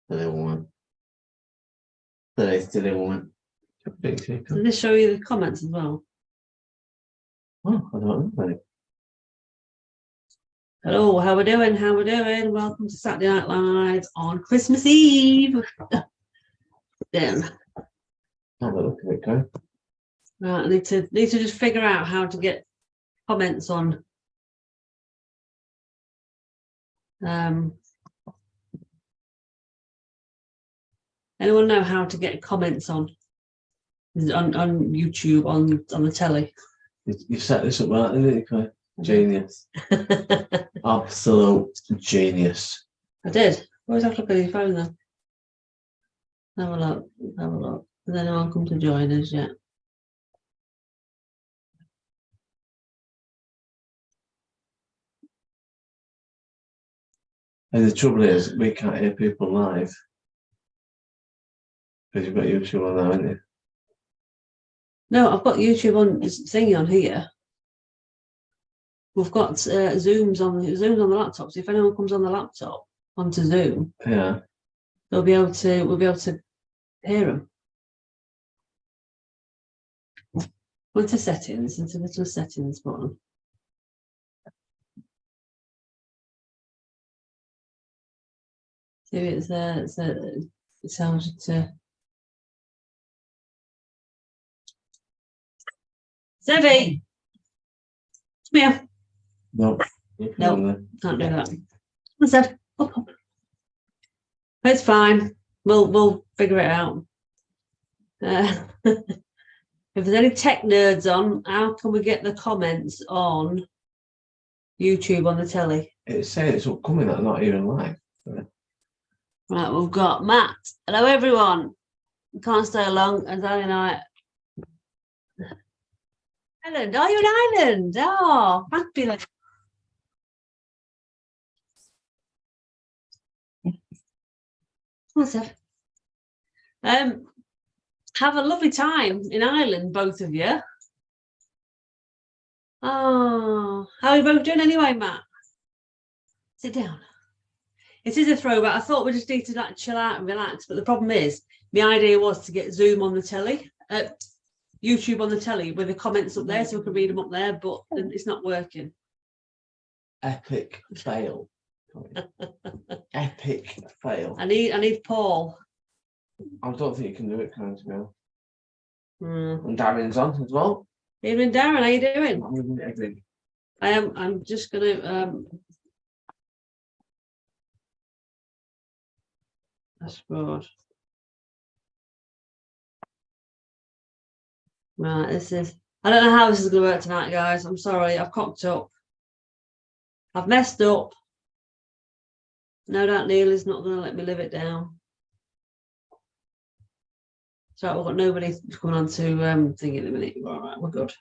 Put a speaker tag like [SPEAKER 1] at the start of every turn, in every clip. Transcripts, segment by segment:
[SPEAKER 1] Silly woman. Silly woman.
[SPEAKER 2] Did this show you the comments as well?
[SPEAKER 1] Oh, I don't know.
[SPEAKER 2] Hello, how we doing? How we doing? Welcome to Saturday Night Live on Christmas Eve. Damn.
[SPEAKER 1] Have a look at it, go.
[SPEAKER 2] Right, I need to just figure out how to get comments on. Anyone know how to get comments on YouTube on the telly?
[SPEAKER 1] You set this up right, didn't you, Claire? Genius. Absolute genius.
[SPEAKER 2] I did. Always have to look at your phone though. Have a look. Have a look. Has anyone come to join us yet?
[SPEAKER 1] And the trouble is, we can't hear people live. Because you've got YouTube on now, haven't you?
[SPEAKER 2] No, I've got YouTube on thingy on here. We've got Zooms on the laptop. So if anyone comes on the laptop onto Zoom,
[SPEAKER 1] Yeah.
[SPEAKER 2] we'll be able to hear them. Go into settings, into the little settings button. See, it tells you to. Sevi! Come here.
[SPEAKER 1] No.
[SPEAKER 2] No, can't do that. What's that? Up. It's fine. We'll figure it out. If there's any tech nerds on, how can we get the comments on YouTube on the telly?
[SPEAKER 1] It's saying it's upcoming, that's not even live.
[SPEAKER 2] Right, we've got Matt. Hello, everyone. Can't stay long, as I know. Ireland. Are you in Ireland? Oh, fabulous. What's up? Have a lovely time in Ireland, both of you. Oh, how are you both doing anyway, Matt? Sit down. It is a throwback. I thought we just need to like chill out and relax, but the problem is, the idea was to get Zoom on the telly, YouTube on the telly with the comments up there, so we can read them up there, but it's not working.
[SPEAKER 1] Epic fail. Epic fail.
[SPEAKER 2] I need Paul.
[SPEAKER 1] I don't think you can do it, can't you?
[SPEAKER 2] Mm.
[SPEAKER 1] And Darren's on as well.
[SPEAKER 2] Evening, Darren. How you doing?
[SPEAKER 1] I'm agree.
[SPEAKER 2] I am. I'm just gonna. That's good. Right. This is. I don't know how this is gonna work tonight, guys. I'm sorry. I've cocked up. I've messed up. No doubt Neil is not going to let me live it down. So we've got nobody coming on to thing in a minute. All right, we're good.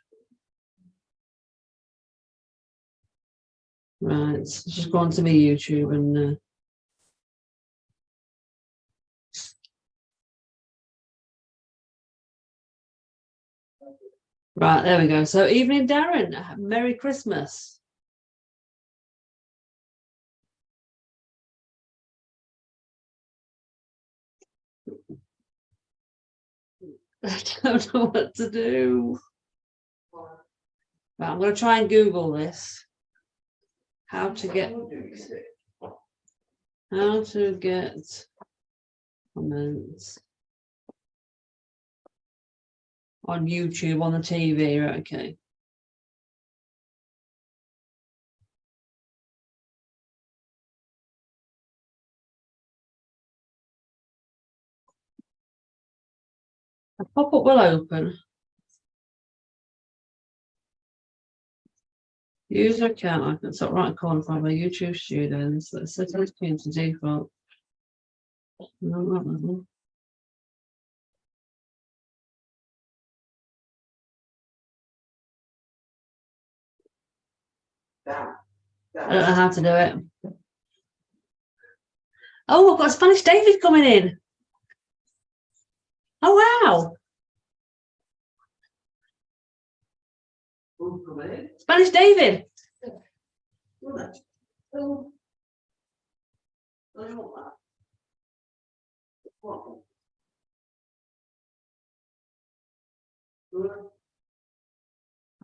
[SPEAKER 2] Right, just go on to my YouTube and right, there we go. So evening, Darren. Merry Christmas. I don't know what to do. Right, I'm going to try and Google this. How to get comments on YouTube on the TV. Right, okay. A pop-up will open. User account icon, top right corner for my YouTube students. Let's set it to default. No, I don't know how to do it. Oh, I've got Spanish David coming in. Oh, wow. Spanish David.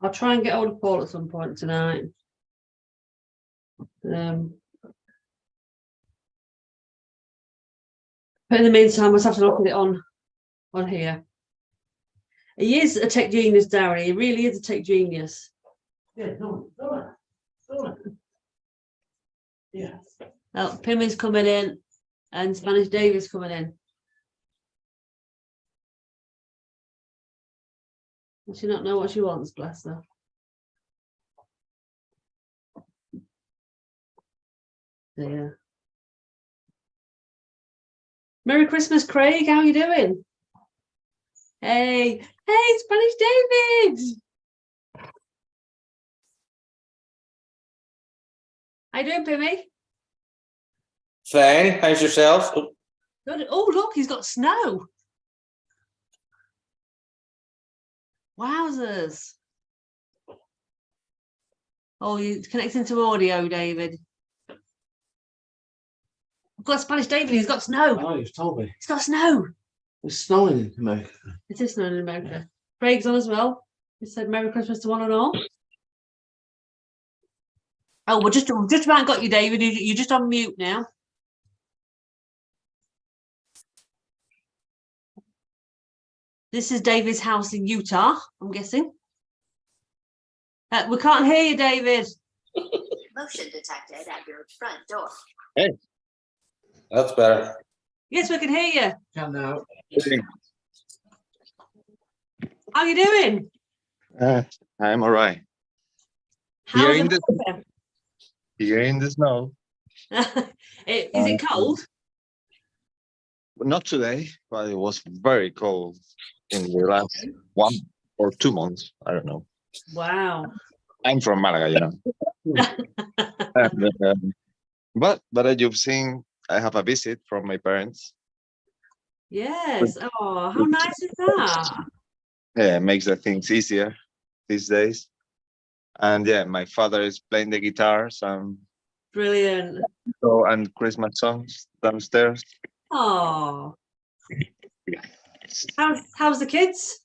[SPEAKER 2] I'll try and get hold of Paul at some point tonight. But in the meantime, I must have to look at it on here. He is a tech genius, Darren. He really is a tech genius.
[SPEAKER 1] Yeah, no. Yeah.
[SPEAKER 2] Oh, Pim is coming in and Spanish Dave is coming in. Does she not know what she wants, bless her? Yeah. Merry Christmas, Craig. How are you doing? Hey, Spanish David. How you doing, Pimmy?
[SPEAKER 3] Fine, how's yourself?
[SPEAKER 2] Good. Oh, look, he's got snow. Wowzers. Oh, you're connecting to audio, David. I've got Spanish David, he's got snow.
[SPEAKER 1] Oh, you've told me.
[SPEAKER 2] He's got snow.
[SPEAKER 1] It's snowing in America.
[SPEAKER 2] It is snowing in America. Craig's on as well. He said Merry Christmas to one and all. Oh, we're just about got you, David. You're just on mute now. This is David's house in Utah, I'm guessing. We can't hear you, David.
[SPEAKER 4] Motion detected at your front door.
[SPEAKER 3] Hey, that's better.
[SPEAKER 2] Yes, we can hear you.
[SPEAKER 1] Can now.
[SPEAKER 2] How you doing?
[SPEAKER 3] I'm all right.
[SPEAKER 2] How's
[SPEAKER 3] Here in
[SPEAKER 2] the
[SPEAKER 3] the-
[SPEAKER 2] weather?
[SPEAKER 3] Here in the snow.
[SPEAKER 2] Is it cold?
[SPEAKER 3] Not today, but it was very cold in the last 1 or 2 months. I don't know.
[SPEAKER 2] Wow.
[SPEAKER 3] I'm from Malaga, you know. But as you've seen, I have a visit from my parents.
[SPEAKER 2] Yes. Oh, how nice is that?
[SPEAKER 3] Yeah, it makes the things easier these days. And yeah, my father is playing the guitars and
[SPEAKER 2] Brilliant.
[SPEAKER 3] Christmas songs downstairs.
[SPEAKER 2] Oh,
[SPEAKER 3] Yeah.
[SPEAKER 2] how's the kids?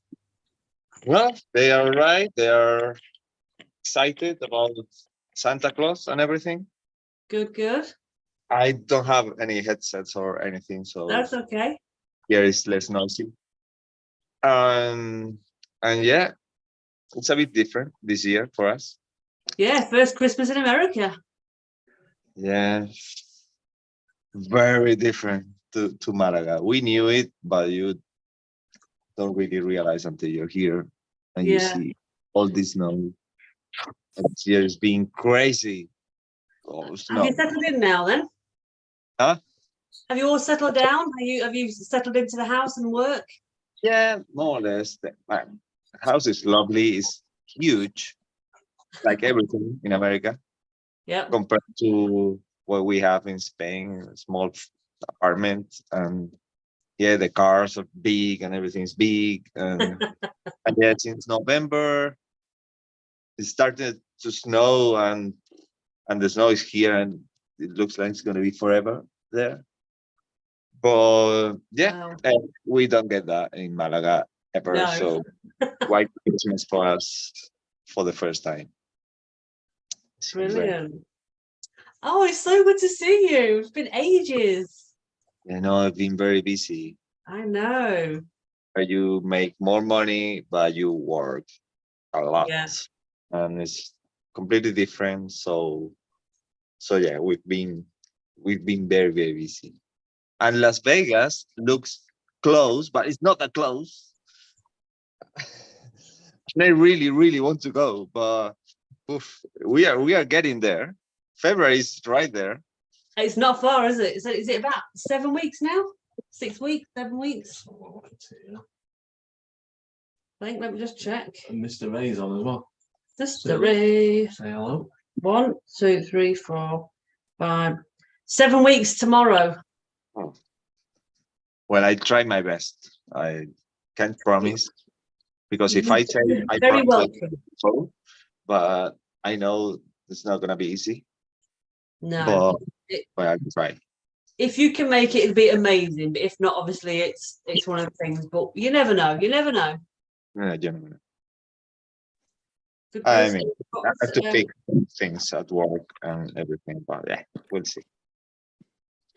[SPEAKER 3] Well, they are right. They are excited about Santa Claus and everything.
[SPEAKER 2] Good.
[SPEAKER 3] I don't have any headsets or anything, so
[SPEAKER 2] That's okay.
[SPEAKER 3] here is less noisy. And yeah, it's a bit different this year for us.
[SPEAKER 2] Yeah, first Christmas in America.
[SPEAKER 3] Yeah, very different to Malaga. We knew it, but you don't really realize until you're here and you
[SPEAKER 2] Yeah.
[SPEAKER 3] see all this snow. And this year is being crazy. Oh,
[SPEAKER 2] Have
[SPEAKER 3] snow.
[SPEAKER 2] you settled in now then?
[SPEAKER 3] Huh?
[SPEAKER 2] Have you all settled down? Have you settled into the house and work?
[SPEAKER 3] Yeah, more or less. The house is lovely. It's huge, like everything in America,
[SPEAKER 2] Yep.
[SPEAKER 3] compared to what we have in Spain. A small apartment, and yeah, the cars are big and everything's big. And yeah, since November, it started to snow, and the snow is here, and it looks like it's going to be forever there. But yeah,
[SPEAKER 2] Wow.
[SPEAKER 3] we don't get that in Malaga ever.
[SPEAKER 2] No.
[SPEAKER 3] So white Christmas for us for the first time. It's great.
[SPEAKER 2] Brilliant. Oh, it's so good to see you. It's been ages.
[SPEAKER 3] You know, I've been very busy.
[SPEAKER 2] I know.
[SPEAKER 3] You make more money, but you work a lot,
[SPEAKER 2] Yeah.
[SPEAKER 3] and it's completely different. So yeah, we've been very busy. And Las Vegas looks close, but it's not that close. And I really want to go, but oof, we are getting there. February is right there.
[SPEAKER 2] It's not far, is it? Is it about 7 weeks now? 6 weeks, 7 weeks? I think, let me just check.
[SPEAKER 1] And Mr. Ray's on as well.
[SPEAKER 2] Mr. Ray.
[SPEAKER 1] Say hello.
[SPEAKER 2] 1, 2, 3, 4, 5, 7 weeks tomorrow.
[SPEAKER 3] Well, I try my best. I can't promise, because if I say I
[SPEAKER 2] Very
[SPEAKER 3] promise,
[SPEAKER 2] welcome.
[SPEAKER 3] so, but I know it's not gonna be easy.
[SPEAKER 2] No.
[SPEAKER 3] But I can try.
[SPEAKER 2] if you can make it, it'd be amazing. But if not, obviously, it's one of the things. But you never know. You never know.
[SPEAKER 3] Yeah, you know.
[SPEAKER 2] Good
[SPEAKER 3] I
[SPEAKER 2] place.
[SPEAKER 3] mean, I have to pick things at work and everything, but yeah, we'll see.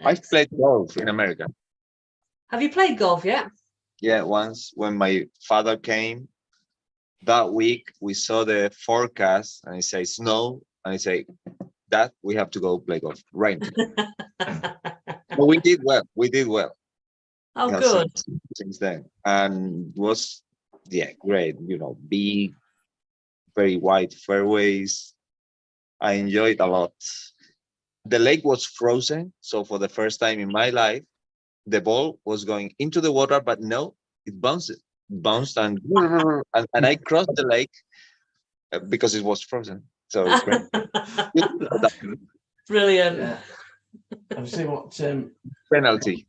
[SPEAKER 3] I've played golf in America.
[SPEAKER 2] Have you played golf yet?
[SPEAKER 3] Yeah, once when my father came that week, we saw the forecast and it says snow, and I say, "Dad, we have to go play golf right now." But we did well. We did well.
[SPEAKER 2] Oh,
[SPEAKER 3] Yeah,
[SPEAKER 2] good.
[SPEAKER 3] since then, and was great. You know, big, very wide fairways. I enjoyed a lot. The lake was frozen, so for the first time in my life, the ball was going into the water, but no, it bounced and and I crossed the lake because it was frozen. So it's great.
[SPEAKER 1] That's good.
[SPEAKER 2] Brilliant.
[SPEAKER 1] Yeah. Have you seen what
[SPEAKER 3] Penalty.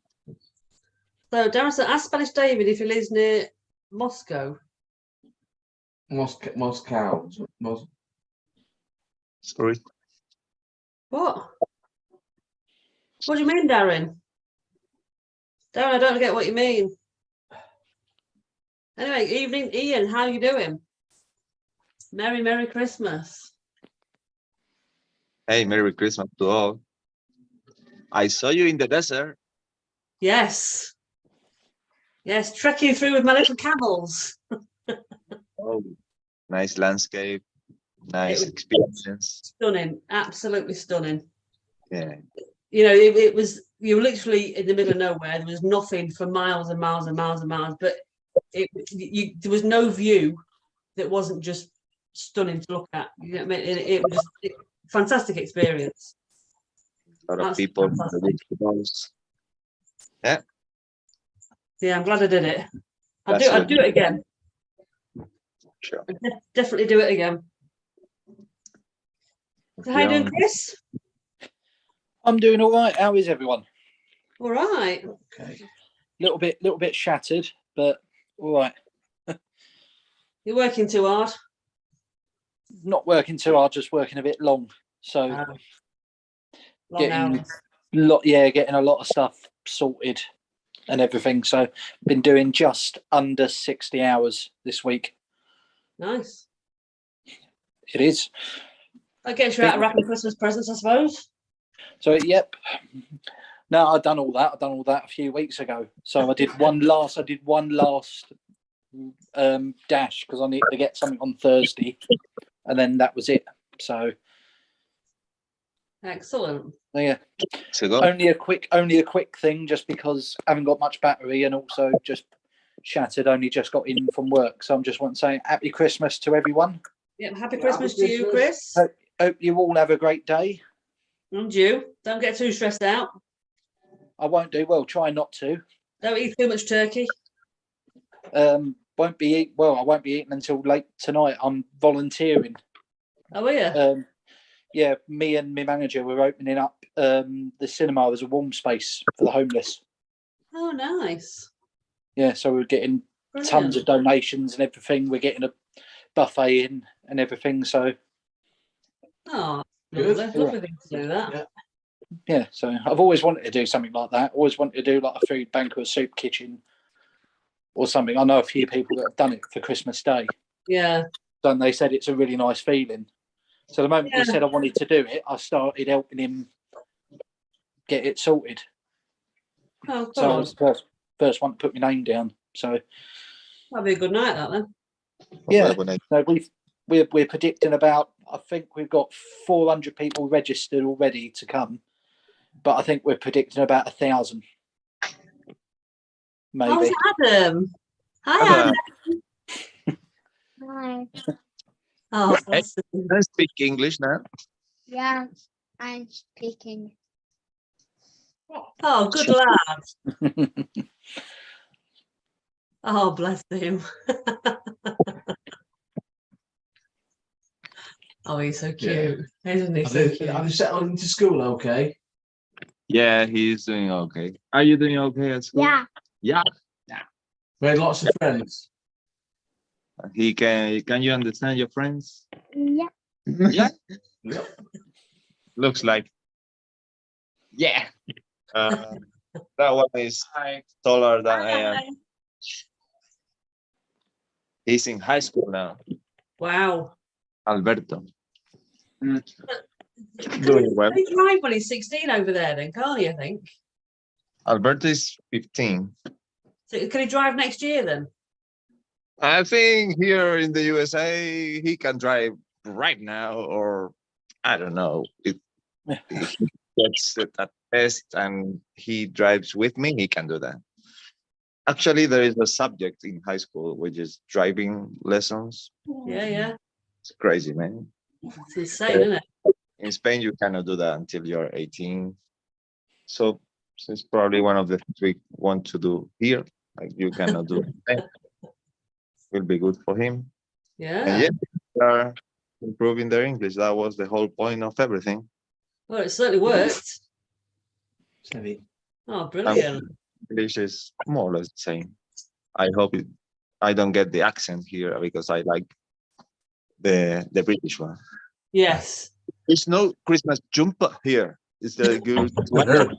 [SPEAKER 2] So, Darren said, ask Spanish David if he lives near Moscow.
[SPEAKER 1] Moscow?
[SPEAKER 3] Sorry.
[SPEAKER 2] What? What do you mean, Darren? Darren, I don't get what you mean. Anyway, evening, Ian. How you doing? Merry Christmas.
[SPEAKER 3] Hey, Merry Christmas to all. I saw you in the desert.
[SPEAKER 2] Yes. Yes, trekking through with my little camels.
[SPEAKER 3] Oh, nice landscape, nice
[SPEAKER 2] It was
[SPEAKER 3] experience.
[SPEAKER 2] Stunning, absolutely stunning.
[SPEAKER 3] Yeah.
[SPEAKER 2] You know, it was, you were literally in the middle of nowhere. There was nothing for miles and miles and miles and miles, but there was no view that wasn't just stunning to look at. You know what I mean? It was just fantastic experience.
[SPEAKER 3] A lot of
[SPEAKER 2] Absolutely
[SPEAKER 3] people.
[SPEAKER 2] fantastic.
[SPEAKER 3] Yeah.
[SPEAKER 2] Yeah, I'm glad I did it. I'd
[SPEAKER 3] That's
[SPEAKER 2] do it again.
[SPEAKER 3] Sure.
[SPEAKER 2] Definitely do it again. So how you doing, Chris?
[SPEAKER 5] I'm doing all right. How is everyone?
[SPEAKER 2] All right.
[SPEAKER 1] Okay.
[SPEAKER 5] Little bit shattered, but all right.
[SPEAKER 2] You're working too hard.
[SPEAKER 5] Not working too hard, just working a bit long. So
[SPEAKER 2] Long
[SPEAKER 5] getting
[SPEAKER 2] hours.
[SPEAKER 5] getting a lot of stuff sorted and everything. So been doing just under 60 hours this week.
[SPEAKER 2] Nice.
[SPEAKER 5] It is.
[SPEAKER 2] That gets you out of wrapping Christmas presents, I suppose.
[SPEAKER 5] So yep. No, I've done all that. A few weeks ago. So I did one last dash because I needed to get something on Thursday, and then that was it. So
[SPEAKER 2] Excellent.
[SPEAKER 5] yeah.
[SPEAKER 3] So go.
[SPEAKER 5] Only a quick thing, just because I haven't got much battery, and also just shattered. Only just got in from work, so I'm just want to say Happy Christmas to everyone.
[SPEAKER 2] Yep. Happy Christmas to you, Chris.
[SPEAKER 5] Hope you all have a great day.
[SPEAKER 2] And you. Don't get too stressed out.
[SPEAKER 5] I won't do. Well, try not to.
[SPEAKER 2] Don't eat too much turkey.
[SPEAKER 5] I won't be eating until late tonight. I'm volunteering.
[SPEAKER 2] Oh, are you?
[SPEAKER 5] Yeah, me and my manager were opening up the cinema as a warm space for the homeless.
[SPEAKER 2] Oh, nice.
[SPEAKER 5] Yeah, so we're getting tons of donations and everything. We're getting a buffet in and everything. So
[SPEAKER 2] Oh,
[SPEAKER 1] Good.
[SPEAKER 2] lovely thing to do that.
[SPEAKER 1] Yeah.
[SPEAKER 5] yeah, so I've always wanted to do something like that. Always wanted to do like a food bank or a soup kitchen or something. I know a few people that have done it for Christmas Day.
[SPEAKER 2] Yeah.
[SPEAKER 5] And they said it's a really nice feeling. So the moment he said I wanted to do it, I started helping him get it sorted.
[SPEAKER 2] Oh, good.
[SPEAKER 5] So I was the first one to put my name down. So
[SPEAKER 2] That'll be a good night, that then.
[SPEAKER 5] yeah, so we're predicting about, I think we've got 400 people registered already to come, but I think we're predicting about 1,000. Maybe.
[SPEAKER 2] How's Adam? Hi, Adam.
[SPEAKER 4] Hi.
[SPEAKER 2] Oh, bless him.
[SPEAKER 3] I speak English now.
[SPEAKER 4] Yeah, I'm speaking.
[SPEAKER 2] Oh, good lad. Oh, bless him. Oh, he's so cute. Isn't he so cute?
[SPEAKER 1] Have you settled into school okay?
[SPEAKER 3] Yeah, he's doing okay. Are you doing okay at school?
[SPEAKER 4] Yeah.
[SPEAKER 3] Yeah.
[SPEAKER 1] Made lots of friends.
[SPEAKER 3] He can you understand your friends?
[SPEAKER 4] Yeah.
[SPEAKER 3] Yeah.
[SPEAKER 1] Yep.
[SPEAKER 3] Looks like. Yeah. That one is taller than I am.
[SPEAKER 2] Hi.
[SPEAKER 3] He's in high school now.
[SPEAKER 2] Wow.
[SPEAKER 3] Alberto.
[SPEAKER 2] Can
[SPEAKER 3] Doing well.
[SPEAKER 2] he drive when he's 16 over there then, can't he, I think?
[SPEAKER 3] Alberto is 15.
[SPEAKER 2] So can he drive next year then?
[SPEAKER 3] I think here in the USA, he can drive right now, or I don't know. If he gets that test and he drives with me, he can do that. Actually, there is a subject in high school which is driving lessons.
[SPEAKER 2] Yeah.
[SPEAKER 3] It's crazy, man.
[SPEAKER 2] It's insane, isn't it?
[SPEAKER 3] In Spain, you cannot do that until you're 18. So it's probably one of the things we want to do here. Like you cannot do it. Will be good for him.
[SPEAKER 2] Yeah.
[SPEAKER 3] And yeah, they are improving their English. That was the whole point of everything.
[SPEAKER 2] Well, it certainly worked.
[SPEAKER 1] Heavy.
[SPEAKER 2] Oh, brilliant.
[SPEAKER 3] English is more or less the same. I hope I don't get the accent here because I like the British one.
[SPEAKER 2] Yes.
[SPEAKER 3] There's no Christmas jumper here. It's the good sweater.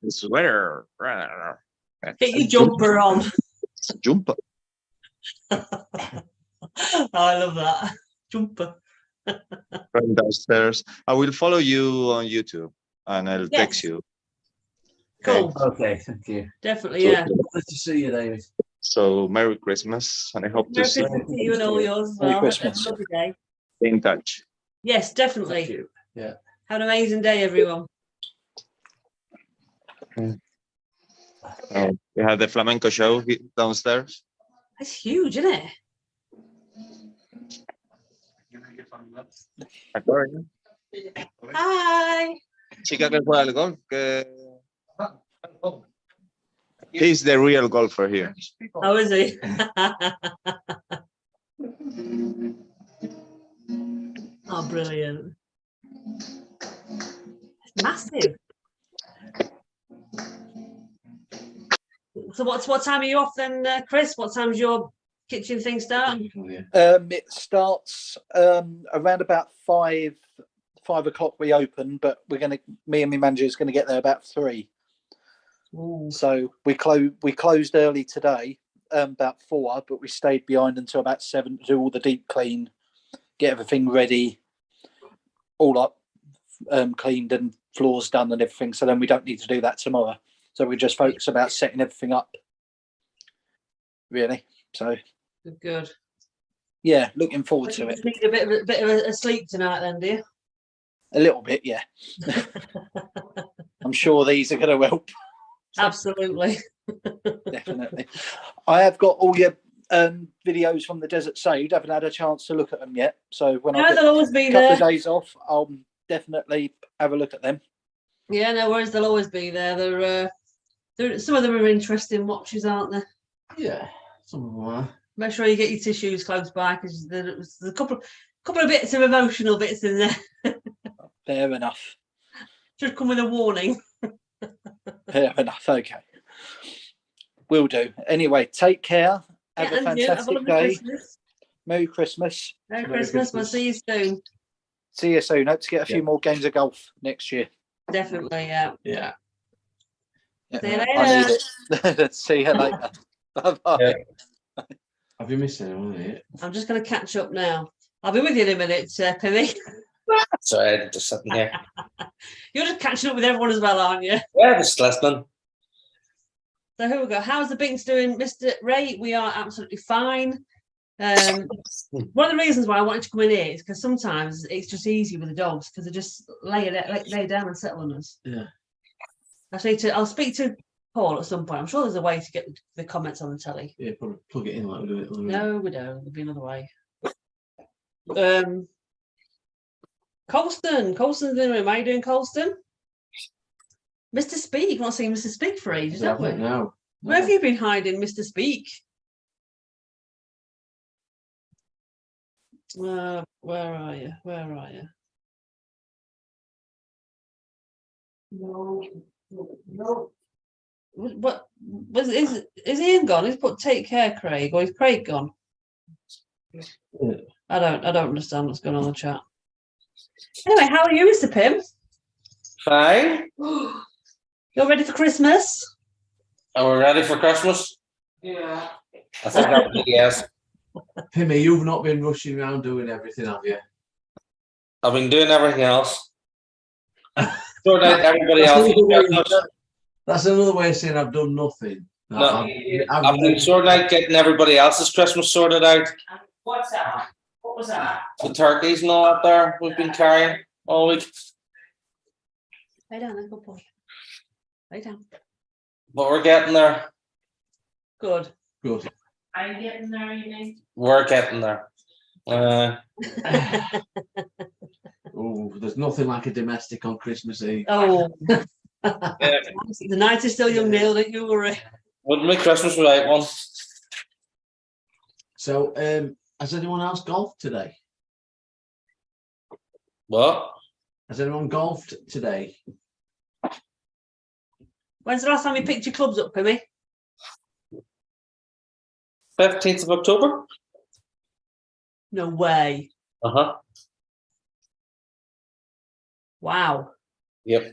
[SPEAKER 3] The sweater.
[SPEAKER 2] Get your jumper on.
[SPEAKER 3] Jumper.
[SPEAKER 2] Oh, I love that. Jumper.
[SPEAKER 3] From downstairs. I will follow you on YouTube and I'll text you.
[SPEAKER 2] Cool.
[SPEAKER 1] Okay, thank you.
[SPEAKER 2] Definitely,
[SPEAKER 3] So-
[SPEAKER 2] yeah.
[SPEAKER 1] Nice to see you, David.
[SPEAKER 3] So Merry Christmas, and I hope to
[SPEAKER 2] Merry
[SPEAKER 3] see
[SPEAKER 2] Christmas to you and all yours as
[SPEAKER 5] Merry
[SPEAKER 2] well.
[SPEAKER 5] Christmas.
[SPEAKER 2] Have a lovely day.
[SPEAKER 3] you in touch.
[SPEAKER 2] Yes,
[SPEAKER 1] Thank
[SPEAKER 2] definitely.
[SPEAKER 1] you. Yeah.
[SPEAKER 2] Have an amazing day, everyone.
[SPEAKER 3] We have the flamenco show downstairs.
[SPEAKER 2] It's huge, isn't it? Hi.
[SPEAKER 3] Chica que juega al golf. He's the real golfer here.
[SPEAKER 2] How is he? Oh, brilliant. It's massive. So what time are you off then, Chris? What time's your kitchen thing start?
[SPEAKER 1] Yeah.
[SPEAKER 5] It starts around about 5 o'clock we open, but me and my manager is gonna get there about 3.
[SPEAKER 2] Ooh.
[SPEAKER 5] So we closed early today, about 4, but we stayed behind until about 7 to do all the deep clean, get everything ready, all up, cleaned and floors done and everything. So then we don't need to do that tomorrow. So we just focus about setting everything up. Really. So
[SPEAKER 2] Good.
[SPEAKER 5] yeah, looking forward to
[SPEAKER 2] You
[SPEAKER 5] it.
[SPEAKER 2] just need a bit of a sleep tonight then, do you?
[SPEAKER 5] A little bit, yeah. I'm sure these are going to help.
[SPEAKER 2] Absolutely.
[SPEAKER 5] Definitely. I have got all your videos from the Desert Saved. Haven't had a chance to look at them yet. So when I
[SPEAKER 2] No,
[SPEAKER 5] get
[SPEAKER 2] they'll always be
[SPEAKER 5] a couple
[SPEAKER 2] there.
[SPEAKER 5] of days off, I'll definitely have a look at them.
[SPEAKER 2] Yeah, no worries. They'll always be there. They're some of them are interesting watches, aren't they?
[SPEAKER 1] Yeah. Some of them are.
[SPEAKER 2] Make sure you get your tissues close by because there's a couple of bits of emotional bits in there.
[SPEAKER 5] Fair enough.
[SPEAKER 2] Should come with a warning.
[SPEAKER 5] Fair enough. Okay. Will do. Anyway, take care. Have a
[SPEAKER 2] and you, have a
[SPEAKER 5] fantastic
[SPEAKER 2] lovely
[SPEAKER 5] day.
[SPEAKER 2] Christmas.
[SPEAKER 5] Merry Christmas.
[SPEAKER 2] Merry
[SPEAKER 1] Merry
[SPEAKER 2] Christmas. We'll
[SPEAKER 1] Christmas.
[SPEAKER 2] see you soon.
[SPEAKER 5] See you soon. Hope to get a few
[SPEAKER 1] Yeah.
[SPEAKER 5] more games of golf next year.
[SPEAKER 2] Definitely, yeah.
[SPEAKER 1] Yeah.
[SPEAKER 2] See you
[SPEAKER 5] I
[SPEAKER 2] later.
[SPEAKER 5] need it. See you later. Bye-bye.
[SPEAKER 1] Yeah. Have you missed anyone here?
[SPEAKER 2] I'm just going to catch up now. I'll be with you in a minute, Pimmy.
[SPEAKER 6] Sorry, I'm just sitting here.
[SPEAKER 2] You're just catching up with everyone as well, aren't you?
[SPEAKER 6] Yeah, just listening.
[SPEAKER 2] So here we go. How's the Binks doing, Mr. Ray? We are absolutely fine. One of the reasons why I wanted to come in here is because sometimes it's just easy with the dogs because they just lay down and settle on us.
[SPEAKER 1] Yeah.
[SPEAKER 2] I'll speak to Paul at some point. I'm sure there's a way to get the comments on the telly.
[SPEAKER 1] Yeah, probably plug it in like we do it.
[SPEAKER 2] No, we don't. There'll be another way. Colston. Colston's in the room. How you doing, Colston? Mr. Speak. Not seen Mr. Speak for ages, have we?
[SPEAKER 1] No.
[SPEAKER 2] Where have you been hiding, Mr. Speak? Where are you? Where are you? No. What was is Ian gone? He's put take care, Craig, or is Craig gone?
[SPEAKER 1] Yeah.
[SPEAKER 2] I don't understand what's going on in the chat. Anyway, how are you, Mr. Pim?
[SPEAKER 6] Fine.
[SPEAKER 2] You're ready for Christmas?
[SPEAKER 6] Are we ready for Christmas?
[SPEAKER 1] Yeah.
[SPEAKER 6] I think that would be yes.
[SPEAKER 1] Pimmy, you've not been rushing around doing everything, have you?
[SPEAKER 6] I've been doing everything else. Sort out everybody
[SPEAKER 1] That's
[SPEAKER 6] else's
[SPEAKER 1] another way-
[SPEAKER 6] Christmas.
[SPEAKER 1] That's another way of saying I've done nothing.
[SPEAKER 6] No,
[SPEAKER 1] I've
[SPEAKER 6] I've been sorting out getting everybody else's Christmas sorted out.
[SPEAKER 2] What's that? What was that?
[SPEAKER 6] The turkeys and all that there we've been carrying all week.
[SPEAKER 2] Lay down, then, good boy. Lay down.
[SPEAKER 6] But we're getting there.
[SPEAKER 2] Good.
[SPEAKER 1] Good.
[SPEAKER 2] Are you getting there, you mean?
[SPEAKER 6] We're getting there.
[SPEAKER 1] Oh, there's nothing like a domestic on Christmas Eve.
[SPEAKER 2] Oh,
[SPEAKER 6] Yeah,
[SPEAKER 2] the night is still young, Neil, don't you worry.
[SPEAKER 6] wouldn't be Christmas without one.
[SPEAKER 1] So, has anyone else golfed today?
[SPEAKER 6] What?
[SPEAKER 1] Has anyone golfed today?
[SPEAKER 2] When's the last time you picked your clubs up, Pimmy?
[SPEAKER 6] 15th of October?
[SPEAKER 2] No way.
[SPEAKER 6] Uh-huh.
[SPEAKER 2] Wow.
[SPEAKER 6] Yep.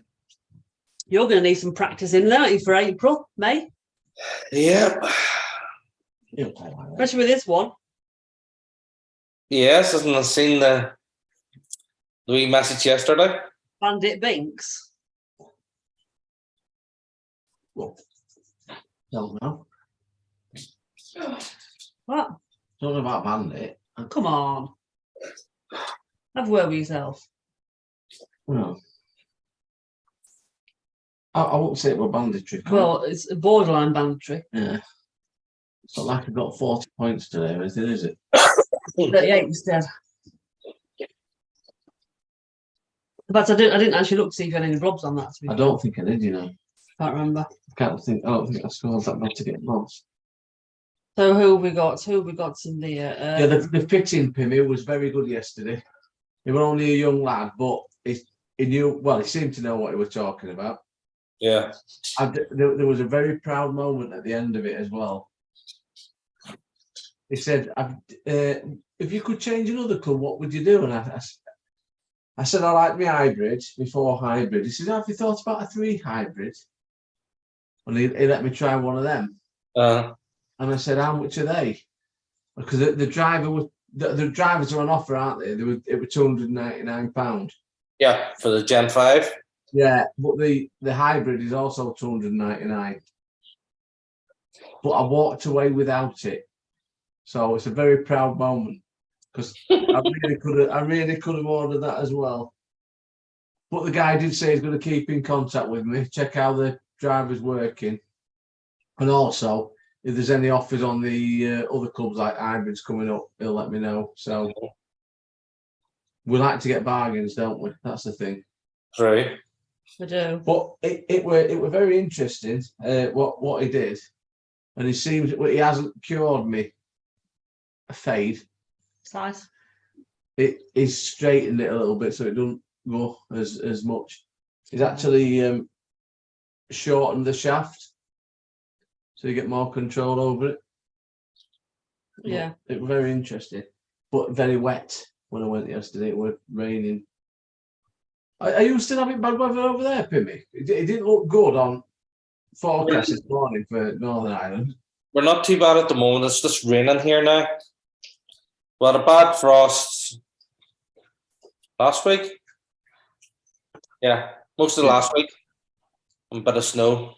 [SPEAKER 2] You're going to need some practice in, aren't you, for April, May?
[SPEAKER 6] Yep.
[SPEAKER 1] He'll play like that.
[SPEAKER 2] Especially with this one.
[SPEAKER 6] Yes, hasn't I seen the wee message yesterday?
[SPEAKER 2] Bandit Binks.
[SPEAKER 1] Well, don't know.
[SPEAKER 2] What?
[SPEAKER 1] Don't know about Bandit.
[SPEAKER 2] Come on. Have a word with yourself.
[SPEAKER 1] No. I won't say it were banditry.
[SPEAKER 2] Well, it's a borderline banditry.
[SPEAKER 1] Yeah. It's not like I got 40 points today or anything, is it?
[SPEAKER 2] 38 instead. But I didn't actually look to see if you had any blobs on that. To be
[SPEAKER 1] I
[SPEAKER 2] fair.
[SPEAKER 1] don't think I did, you know.
[SPEAKER 2] Can't remember.
[SPEAKER 1] I don't think I scored that bad to get lost.
[SPEAKER 2] So who have we got? Who have we got in the?
[SPEAKER 1] Yeah, the pitching Pimmy was very good yesterday. He was only a young lad, but he knew, well, he seemed to know what he was talking about.
[SPEAKER 6] Yeah.
[SPEAKER 1] And there was a very proud moment at the end of it as well. He said, if you could change another club, what would you do? And I said, I like my hybrid, my 4 hybrid. He said, have you thought about a 3 hybrid? And he let me try one of them. And I said, how much are they? Because the drivers are on offer, aren't they? It was £299.
[SPEAKER 6] Yeah, for the Gen 5.
[SPEAKER 1] Yeah, but the hybrid is also £299. But I walked away without it. So it's a very proud moment. Because I really could have ordered that as well. But the guy did say he's going to keep in contact with me, check how the driver's working. And also, if there's any offers on the other clubs like hybrids coming up, he'll let me know. So we like to get bargains, don't we? That's the thing.
[SPEAKER 6] Right.
[SPEAKER 2] I do.
[SPEAKER 1] But it were very interesting what he did, and he hasn't cured me a fade.
[SPEAKER 2] Size.
[SPEAKER 1] He's straightened it a little bit so it doesn't go as much. He's actually shortened the shaft so you get more control over it.
[SPEAKER 2] Yeah.
[SPEAKER 1] It was very interesting, but very wet when I went yesterday. It was raining. Are you still having bad weather over there, Pimmy? It didn't look good on forecast this morning for Northern Ireland.
[SPEAKER 6] We're not too bad at the moment. It's just raining here now. We had a bad frost last week. Yeah, most of last week. And a bit of snow.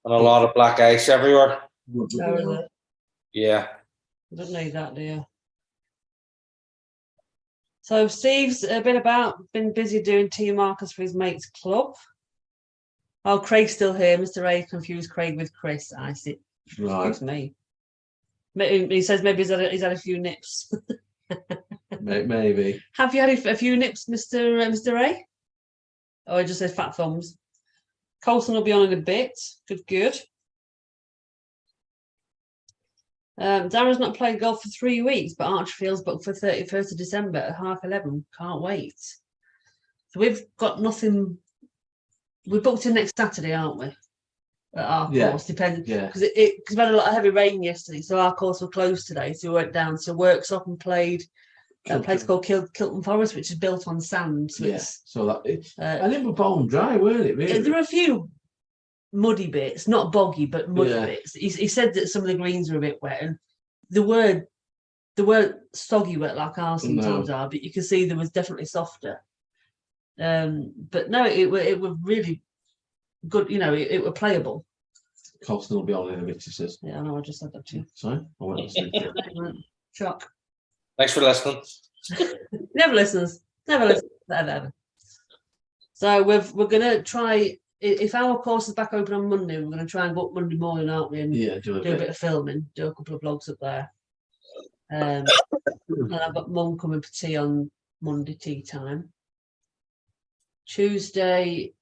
[SPEAKER 6] And a lot of black ice everywhere.
[SPEAKER 2] How is it?
[SPEAKER 6] Yeah.
[SPEAKER 2] I don't need that, do you? So Steve's been busy doing tea markers for his mate's club. Oh, Craig's still here. Mr. A confused Craig with Chris. I see.
[SPEAKER 1] Right.
[SPEAKER 2] Excuse me. He says maybe he's had a few nips.
[SPEAKER 1] Maybe.
[SPEAKER 2] Have you had a few nips, Mr. A? Oh, I just said fat thumbs. Colson will be on in a bit. Good. Darren's not played golf for 3 weeks, but Archfield's booked for 31st of December at 11:30. Can't wait. So we've got nothing. We're booked in next Saturday, aren't we? At our course, depending.
[SPEAKER 1] Yeah.
[SPEAKER 2] Because we had a lot of heavy rain yesterday, so our course was closed today. So we went down to Worksop and played a place called Kilton Forest, which is built on sand. So
[SPEAKER 1] Yeah,
[SPEAKER 2] it's,
[SPEAKER 1] so that it,
[SPEAKER 2] uh,
[SPEAKER 1] and it was bone dry, weren't it? Really?
[SPEAKER 2] there are a few muddy bits, not boggy, but muddy
[SPEAKER 1] Yeah.
[SPEAKER 2] bits. He said that some of the greens were a bit wet, and the word soggy wet like ours sometimes are, but you can see there was definitely softer. But no, it was really good. You know, it were playable.
[SPEAKER 1] Colston will be on in a bit, he says.
[SPEAKER 2] Yeah, I know. I just said that to you.
[SPEAKER 1] Sorry, I went to sleep.
[SPEAKER 2] Shock.
[SPEAKER 6] Thanks for listening.
[SPEAKER 2] Never listens. Ever. So we're gonna try. If our course is back open on Monday, we're gonna try and go up Monday morning, aren't we? And
[SPEAKER 1] Yeah, do a
[SPEAKER 2] do a
[SPEAKER 1] bit.
[SPEAKER 2] bit of filming, do a couple of vlogs up there. And I've got Mum coming for tea on Monday tea time. Tuesday,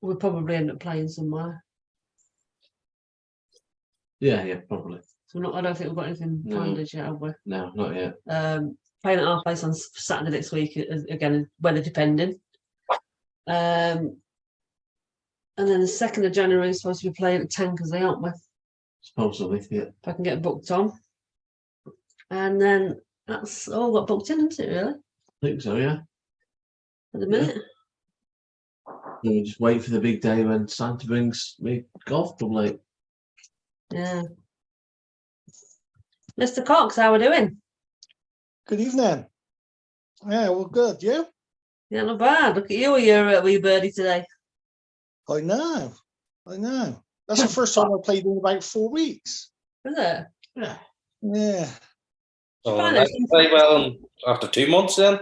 [SPEAKER 2] we'll probably end up playing somewhere.
[SPEAKER 1] Yeah, probably.
[SPEAKER 2] So I don't think we've got anything
[SPEAKER 1] No.
[SPEAKER 2] planned as yet, have we?
[SPEAKER 1] No, not yet.
[SPEAKER 2] Playing at our place on Saturday next week, again, weather depending. And then the 2nd of January is supposed to be playing at Tankers, aren't we?
[SPEAKER 1] Supposedly, yeah.
[SPEAKER 2] If I can get booked on. And then that's all got booked in, isn't it, really?
[SPEAKER 1] I think so, yeah.
[SPEAKER 2] At the minute.
[SPEAKER 1] And we just wait for the big day when Santa brings me golf club late.
[SPEAKER 2] Yeah. Mr. Cox, how are we doing?
[SPEAKER 7] Good evening. Yeah, well, good. You?
[SPEAKER 2] Yeah, not bad. Look at you with your wee birdie today.
[SPEAKER 7] I know. That's the first time I played in about 4 weeks.
[SPEAKER 2] Is it?
[SPEAKER 1] Yeah.
[SPEAKER 7] Yeah.
[SPEAKER 6] So
[SPEAKER 2] Fine,
[SPEAKER 6] that's
[SPEAKER 2] it's-
[SPEAKER 6] very well after 2 months then.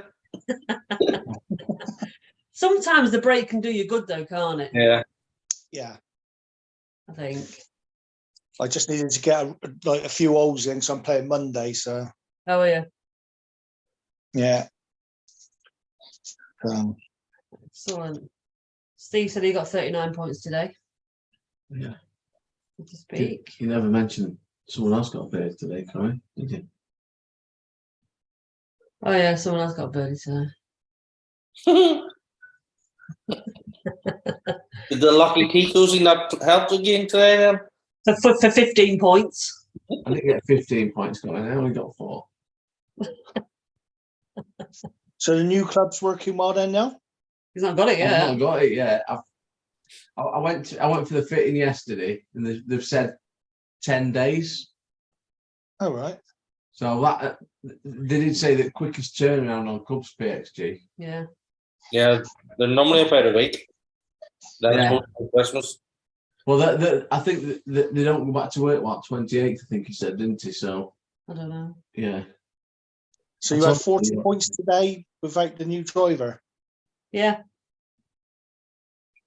[SPEAKER 2] Sometimes the break can do you good though, can't it?
[SPEAKER 6] Yeah.
[SPEAKER 7] Yeah.
[SPEAKER 2] I think.
[SPEAKER 7] I just needed to get a few holes in, so I'm playing Monday. So
[SPEAKER 2] Oh yeah.
[SPEAKER 7] yeah.
[SPEAKER 2] Excellent. Steve said he got 39 points today.
[SPEAKER 1] Yeah.
[SPEAKER 2] Good to speak.
[SPEAKER 1] You never mentioned someone else got a bird today, Corey, did you?
[SPEAKER 2] Oh yeah, someone else got a birdie today.
[SPEAKER 6] Did the lucky Titos not help the game today then?
[SPEAKER 2] For 15 points.
[SPEAKER 1] I didn't get 15 points going, I only got 4.
[SPEAKER 7] So the new club's working well then now?
[SPEAKER 2] He's not got it
[SPEAKER 1] I've
[SPEAKER 2] yet.
[SPEAKER 1] not got it yet. I went for the fitting yesterday, and they've said 10 days.
[SPEAKER 7] All right.
[SPEAKER 1] So that they did say the quickest turnaround on Cubs PXG.
[SPEAKER 2] Yeah.
[SPEAKER 6] Yeah, they're normally about a week. Then
[SPEAKER 1] Yeah.
[SPEAKER 6] it's mostly Christmas.
[SPEAKER 1] Well, I think that they don't go back to work, what, 28th, I think he said, didn't he? So,
[SPEAKER 2] I don't know.
[SPEAKER 1] yeah.
[SPEAKER 7] So you
[SPEAKER 1] That's
[SPEAKER 7] had 40
[SPEAKER 1] all-
[SPEAKER 7] points today without the new driver.
[SPEAKER 2] Yeah.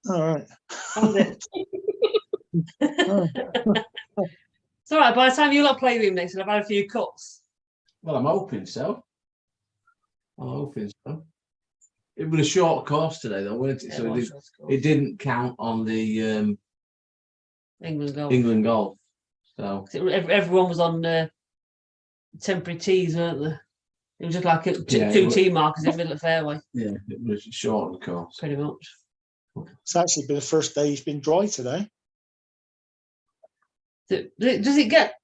[SPEAKER 7] All right.
[SPEAKER 2] Found it. It's all right. By the time you lot play with him next, I've had a few cuts.
[SPEAKER 1] Well, I'm hoping so. It was a short course today, though, wasn't it?
[SPEAKER 2] Yeah,
[SPEAKER 1] So
[SPEAKER 2] it was short score.
[SPEAKER 1] it didn't count on the
[SPEAKER 2] England goal.
[SPEAKER 1] England golf. So,
[SPEAKER 2] Everyone was on temporary tees, weren't they? It was just like
[SPEAKER 1] Yeah,
[SPEAKER 2] two
[SPEAKER 1] it
[SPEAKER 2] tee markers in the middle of the fairway,
[SPEAKER 1] yeah, it was a short course.
[SPEAKER 2] pretty much.
[SPEAKER 7] It's actually been the first day he's been dry today.
[SPEAKER 2] Does it get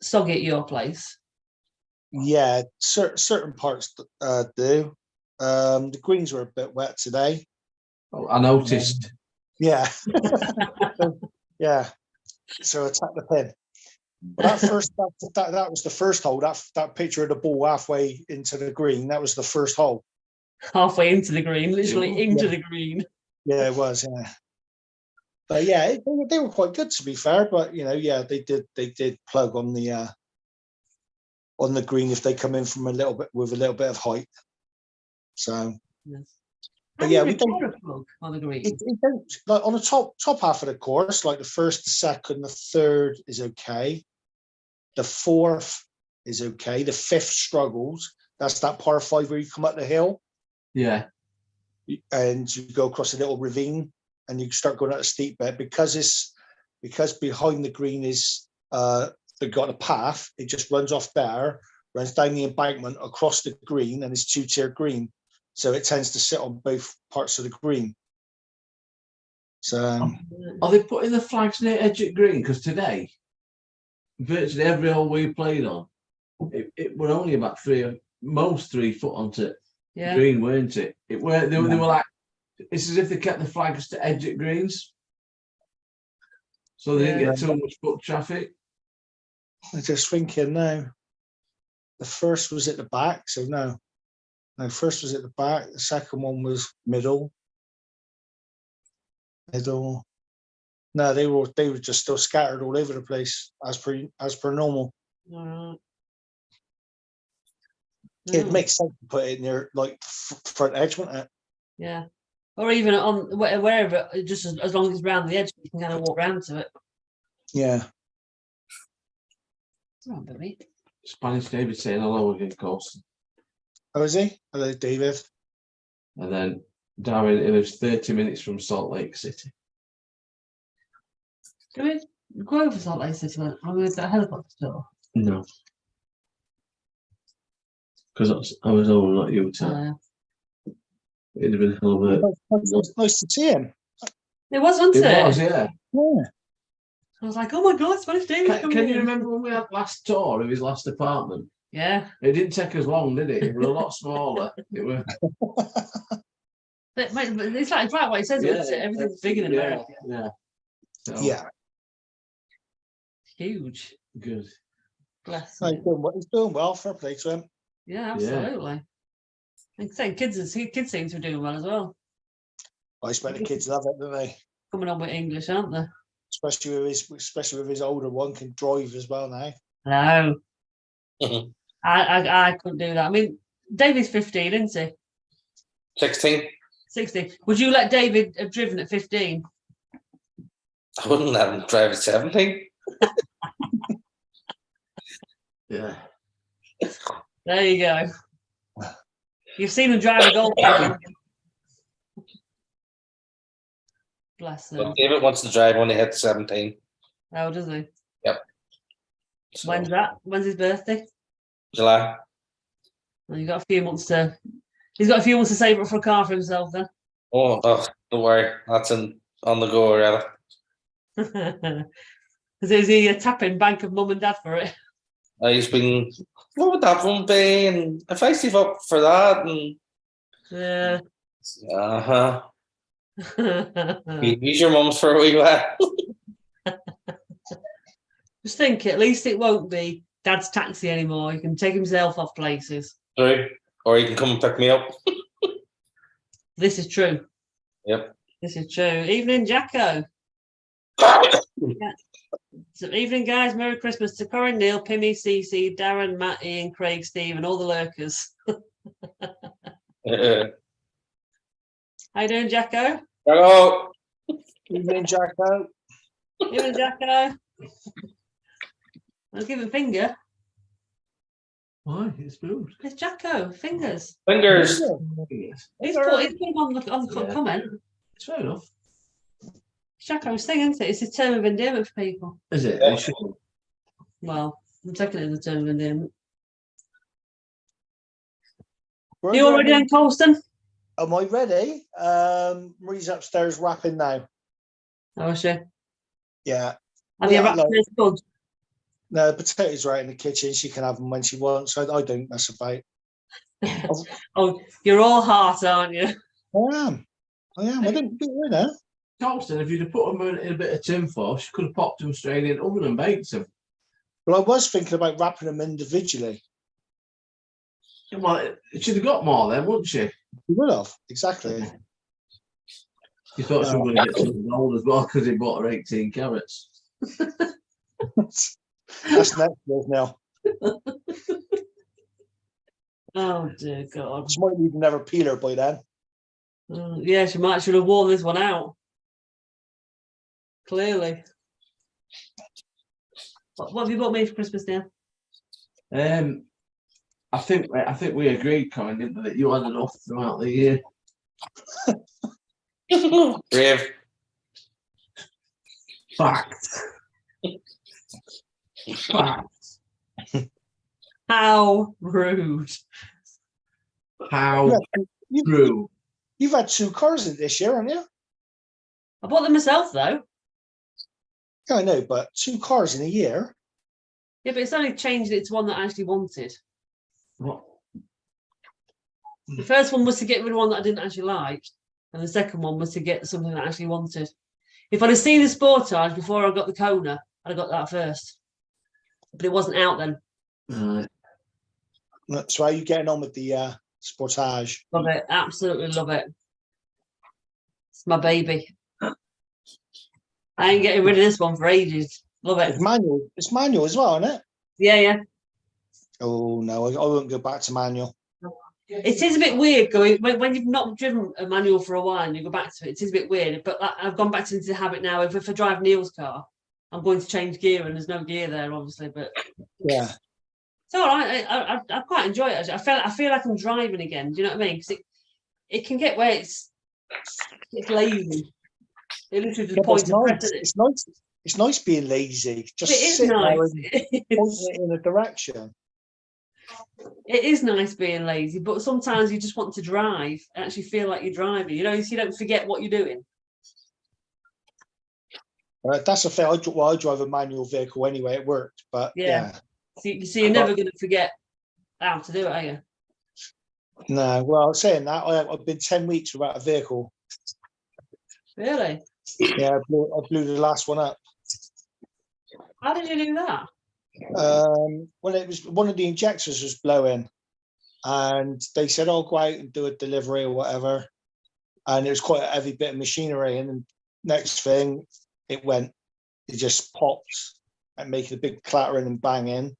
[SPEAKER 2] soggy at your place?
[SPEAKER 7] Yeah, certain parts do. The greens were a bit wet today.
[SPEAKER 1] Oh, I noticed.
[SPEAKER 7] Yeah. Yeah. So attack the pin. But that was the first hole. That picture of the ball halfway into the green, that was the first hole.
[SPEAKER 2] Halfway into the green, literally into the green.
[SPEAKER 7] Yeah, it was, yeah. But yeah, they were quite good to be fair, but you know, yeah, they did plug on the green if they come in from a little bit of height. So
[SPEAKER 2] Yes.
[SPEAKER 7] But
[SPEAKER 2] How
[SPEAKER 7] yeah,
[SPEAKER 2] do you
[SPEAKER 7] we don't-
[SPEAKER 2] repair a plug on the green.
[SPEAKER 7] it don't, like on the top half of the course, like the first, the second, the third is okay. The fourth is okay. The fifth struggles. That's that par 5 where you come up the hill
[SPEAKER 1] Yeah,
[SPEAKER 7] and you go across a little ravine and you start going up a steep bit because behind the green is they've got a path. It just runs off there, runs down the embankment across the green, and it's 2-tier green. So it tends to sit on both parts of the green. So
[SPEAKER 1] are they putting the flags near edge at green? Because today, virtually every hole we played on, it were only about 3 foot onto
[SPEAKER 2] Yeah.
[SPEAKER 1] green, weren't it? It were they were like it's as if they kept the flags to edge at greens, so they didn't
[SPEAKER 2] Yeah.
[SPEAKER 1] get too much foot traffic.
[SPEAKER 7] I'm just thinking now. The first was at the back, so no. No, first was at the back. The second one was middle. Middle. No, they were just still scattered all over the place as per normal.
[SPEAKER 2] Alright.
[SPEAKER 7] It
[SPEAKER 2] Mm,
[SPEAKER 7] makes sense to put it near like front edge, wouldn't it?
[SPEAKER 2] yeah. Or even on wherever, just as long as it's round the edge, you can kind of walk round to it.
[SPEAKER 7] Yeah.
[SPEAKER 2] Oh, baby.
[SPEAKER 1] Spanish David saying hello again, Colson.
[SPEAKER 7] Oh, is he? Hello, David.
[SPEAKER 1] And then Darren, he lives 30 minutes from Salt Lake City.
[SPEAKER 2] Do we go over Salt Lake City on with that helicopter tour?
[SPEAKER 1] No. Because I was over, not Utah. It'd have been hell of a...
[SPEAKER 7] Nice to see him.
[SPEAKER 2] It was, wasn't it?
[SPEAKER 1] It was, yeah.
[SPEAKER 7] Yeah.
[SPEAKER 2] I was like, oh my God, Spanish David.
[SPEAKER 1] Can you remember when we had last tour of his last apartment?
[SPEAKER 2] Yeah.
[SPEAKER 1] It didn't take us long, did it? It was a lot smaller. It was...
[SPEAKER 2] But it's like right what it says, isn't it? Everything's bigger in America.
[SPEAKER 1] Yeah. So,
[SPEAKER 7] Yeah.
[SPEAKER 2] Huge.
[SPEAKER 1] Good.
[SPEAKER 2] Bless
[SPEAKER 7] No,
[SPEAKER 2] him.
[SPEAKER 7] he's doing well. Fair play to him.
[SPEAKER 2] Yeah, absolutely. I'm saying kids seem to be doing well as well.
[SPEAKER 7] I expect the kids love it, don't they?
[SPEAKER 2] Coming on with English, aren't they?
[SPEAKER 7] Especially with his older one can drive as well now.
[SPEAKER 2] No. I couldn't do that. I mean, David's 15, isn't he?
[SPEAKER 6] 16.
[SPEAKER 2] 16. Would you let David have driven at 15?
[SPEAKER 6] I wouldn't let him drive at 17.
[SPEAKER 1] Yeah.
[SPEAKER 2] There you go. You've seen him drive a golf cart. Bless him.
[SPEAKER 6] But David wants to drive when he hits 17.
[SPEAKER 2] Oh, does he?
[SPEAKER 6] So,
[SPEAKER 2] When's that? When's his birthday?
[SPEAKER 6] July.
[SPEAKER 2] Well, you've got a few months to. He's got a few months to save up for a car for himself then.
[SPEAKER 6] Oh, don't worry. That's on the go already.
[SPEAKER 2] Is he tapping Bank of Mum and Dad for it?
[SPEAKER 6] He's been, what would that one be? And if I save up for that, and
[SPEAKER 2] Yeah.
[SPEAKER 6] use your mum's for a wee while.
[SPEAKER 2] Just think, at least it won't be Dad's taxi anymore. He can take himself off places.
[SPEAKER 6] True. Or you can come and pick me up.
[SPEAKER 2] This is true.
[SPEAKER 6] Yep.
[SPEAKER 2] This is true. Evening, Jacko. So, evening, guys. Merry Christmas to Corin, Neil, Pimmy, Cece, Darren, Matt, Ian, Craig, Steve, and all the lurkers. How you doing, Jacko?
[SPEAKER 6] Hello.
[SPEAKER 7] Evening, Jacko.
[SPEAKER 2] Evening, Jacko. I'll give him a finger.
[SPEAKER 1] Why? It's moved.
[SPEAKER 2] It's Jacko. Fingers.
[SPEAKER 6] Fingers.
[SPEAKER 2] He's put him on the
[SPEAKER 1] Yeah.
[SPEAKER 2] comment.
[SPEAKER 1] It's fair enough.
[SPEAKER 2] Jacko's thing, isn't it? It's his term of endearment for people.
[SPEAKER 1] Is it?
[SPEAKER 6] Yeah.
[SPEAKER 1] They should-
[SPEAKER 2] Well, I'm taking it as a term of endearment.
[SPEAKER 7] We're
[SPEAKER 2] You already
[SPEAKER 7] ready.
[SPEAKER 2] on Colston?
[SPEAKER 7] Am I ready? Marie's upstairs wrapping now.
[SPEAKER 2] Oh, she.
[SPEAKER 7] Yeah.
[SPEAKER 2] Have you
[SPEAKER 7] Yeah,
[SPEAKER 2] wrapped
[SPEAKER 7] like-
[SPEAKER 2] his spuds?
[SPEAKER 7] No, the potatoes right in the kitchen. She can have them when she wants. I don't mess about.
[SPEAKER 2] Oh, you're all heart, aren't you?
[SPEAKER 7] I am. I didn't do it now.
[SPEAKER 1] Colston, if you'd have put them in a bit of tin foil, she could have popped them straight in the oven and baked them.
[SPEAKER 7] Well, I was thinking about wrapping them individually.
[SPEAKER 1] Well, she'd have got more then, wouldn't she?
[SPEAKER 7] You would have. Exactly.
[SPEAKER 1] You thought she was going to get something old as well because he bought her 18 carrots.
[SPEAKER 7] That's next year now.
[SPEAKER 2] Oh, dear God.
[SPEAKER 7] She might even have a peeler by then.
[SPEAKER 2] Yeah, she might should have worn this one out. Clearly. What have you bought me for Christmas now?
[SPEAKER 1] I think we agreed, Colin, didn't we, that you had enough throughout the year.
[SPEAKER 6] Brave.
[SPEAKER 1] Fact. Fact.
[SPEAKER 2] How rude.
[SPEAKER 1] How
[SPEAKER 7] Yeah,
[SPEAKER 1] true.
[SPEAKER 7] you've had 2 cars in this year, haven't you?
[SPEAKER 2] I bought them myself, though.
[SPEAKER 7] Yeah, I know, but 2 cars in a year.
[SPEAKER 2] Yeah, but it's only changed it to one that I actually wanted.
[SPEAKER 1] What?
[SPEAKER 2] The first one was to get rid of one that I didn't actually like, and the second one was to get something that I actually wanted. If I'd have seen the Sportage before I got the Kona, I'd have got that first. But it wasn't out then.
[SPEAKER 1] Right.
[SPEAKER 7] So how are you getting on with the Sportage?
[SPEAKER 2] Love it. Absolutely love it. It's my baby. I ain't getting rid of this one for ages. Love it.
[SPEAKER 7] It's manual. It's manual as well, isn't it?
[SPEAKER 2] Yeah, yeah.
[SPEAKER 7] Oh no, I won't go back to manual.
[SPEAKER 2] It is a bit weird going when you've not driven a manual for a while and you go back to it. It is a bit weird, but I've gone back to the habit now. If I drive Neil's car, I'm going to change gear, and there's no gear there, obviously. But
[SPEAKER 7] Yeah.
[SPEAKER 2] it's all right. I quite enjoy it. I feel like I'm driving again. Do you know what I mean? Because it can get where it's lazy. It literally just
[SPEAKER 7] Yeah, but
[SPEAKER 2] points
[SPEAKER 7] it's
[SPEAKER 2] and
[SPEAKER 7] nice.
[SPEAKER 2] presses it.
[SPEAKER 7] It's nice. It's nice being lazy. Just
[SPEAKER 2] It is
[SPEAKER 7] sit there
[SPEAKER 2] nice.
[SPEAKER 7] and point it in a direction.
[SPEAKER 2] It is nice being lazy, but sometimes you just want to drive and actually feel like you're driving. You know, so you don't forget what you're doing.
[SPEAKER 7] That's a fair. I drive a manual vehicle anyway. It worked, but
[SPEAKER 2] Yeah.
[SPEAKER 7] yeah.
[SPEAKER 2] So you're never going to forget how to do it, are you?
[SPEAKER 7] No. Well, saying that, I've been 10 weeks without a vehicle.
[SPEAKER 2] Really?
[SPEAKER 7] Yeah, I blew the last one up.
[SPEAKER 2] How did you do that?
[SPEAKER 7] Well, it was one of the injectors was blowing, and they said, "Oh, go out and do a delivery or whatever." And it was quite a heavy bit of machinery, and then next thing, it just popped and making a big clattering and banging.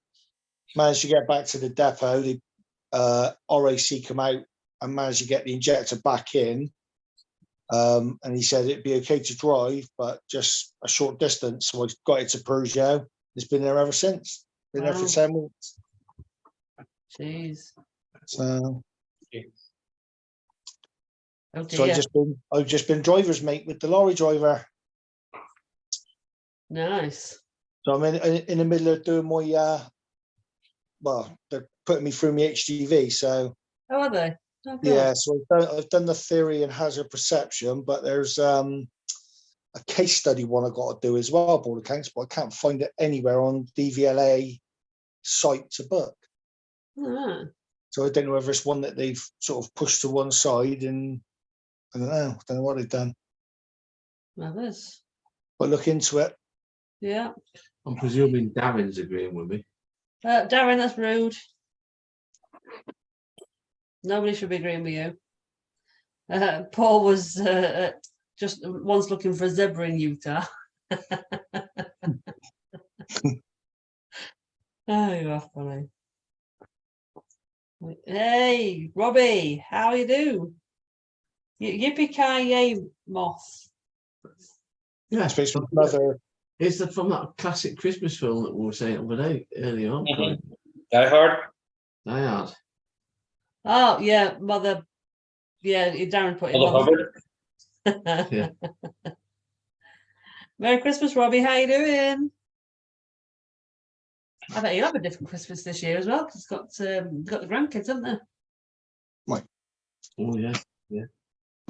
[SPEAKER 7] Managed to get back to the depot. The RAC come out and managed to get the injector back in. And he said it'd be okay to drive, but just a short distance. So I got it to Peugeot. It's been there ever since. Been there for
[SPEAKER 2] Wow.
[SPEAKER 7] 10 weeks.
[SPEAKER 2] Jeez.
[SPEAKER 7] So,
[SPEAKER 2] Oh
[SPEAKER 7] so
[SPEAKER 2] dear.
[SPEAKER 7] I've just been driver's mate with the lorry driver.
[SPEAKER 2] Nice.
[SPEAKER 7] So I'm in the middle of doing my well, they're putting me through my HGV. So
[SPEAKER 2] How are they? Oh, good.
[SPEAKER 7] yeah, so I've done the theory and hazard perception, but there's a case study one I got to do as well, board accounts, but I can't find it anywhere on DVLA site to book.
[SPEAKER 2] All right.
[SPEAKER 7] So I don't know whether it's one that they've sort of pushed to one side, and I don't know what they've done.
[SPEAKER 2] Marvellous.
[SPEAKER 7] But look into it.
[SPEAKER 2] Yeah.
[SPEAKER 1] I'm presuming Darren's agreeing with me.
[SPEAKER 2] Darren, that's rude. Nobody should be agreeing with you. Paul was just once looking for a zebra in Utah. Oh, you are funny. Hey, Robbie, how you do? Yippee-ki-yay, moth.
[SPEAKER 1] Yeah,
[SPEAKER 7] Space from another.
[SPEAKER 1] it's from that classic Christmas film that we were saying over there earlier on.
[SPEAKER 6] Mhm. Die Hard.
[SPEAKER 1] Die Hard.
[SPEAKER 2] Oh, yeah, mother. Yeah, Darren put it.
[SPEAKER 6] Mother
[SPEAKER 2] Mother.
[SPEAKER 6] Hubbard.
[SPEAKER 1] Yeah.
[SPEAKER 2] Merry Christmas, Robbie. How you doing? I bet you'll have a different Christmas this year as well, because it's got the grandkids, haven't they?
[SPEAKER 1] Oh yeah.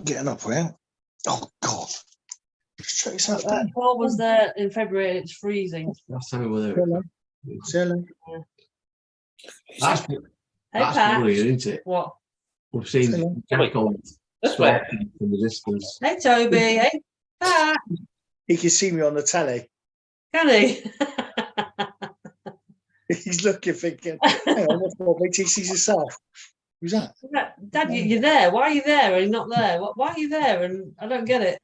[SPEAKER 7] Getting up well. Oh God. Shut yourself down.
[SPEAKER 2] Paul was there in February and it's freezing.
[SPEAKER 1] Last time we were there.
[SPEAKER 7] Hello. Hello.
[SPEAKER 1] That's,
[SPEAKER 2] Hey,
[SPEAKER 1] that's
[SPEAKER 2] Pat.
[SPEAKER 1] worrying, isn't it?
[SPEAKER 2] What?
[SPEAKER 1] We've seen
[SPEAKER 7] Hello.
[SPEAKER 1] Jack on
[SPEAKER 6] This way.
[SPEAKER 1] stalking from the distance.
[SPEAKER 2] Hey, Toby. Hey, Pat.
[SPEAKER 7] He can see me on the telly.
[SPEAKER 2] Can he?
[SPEAKER 7] He's looking, thinking, hang on, wait till he sees himself. Who's that?
[SPEAKER 2] Dad, you're there. Why are you there and not there? Why are you there? And I don't get it.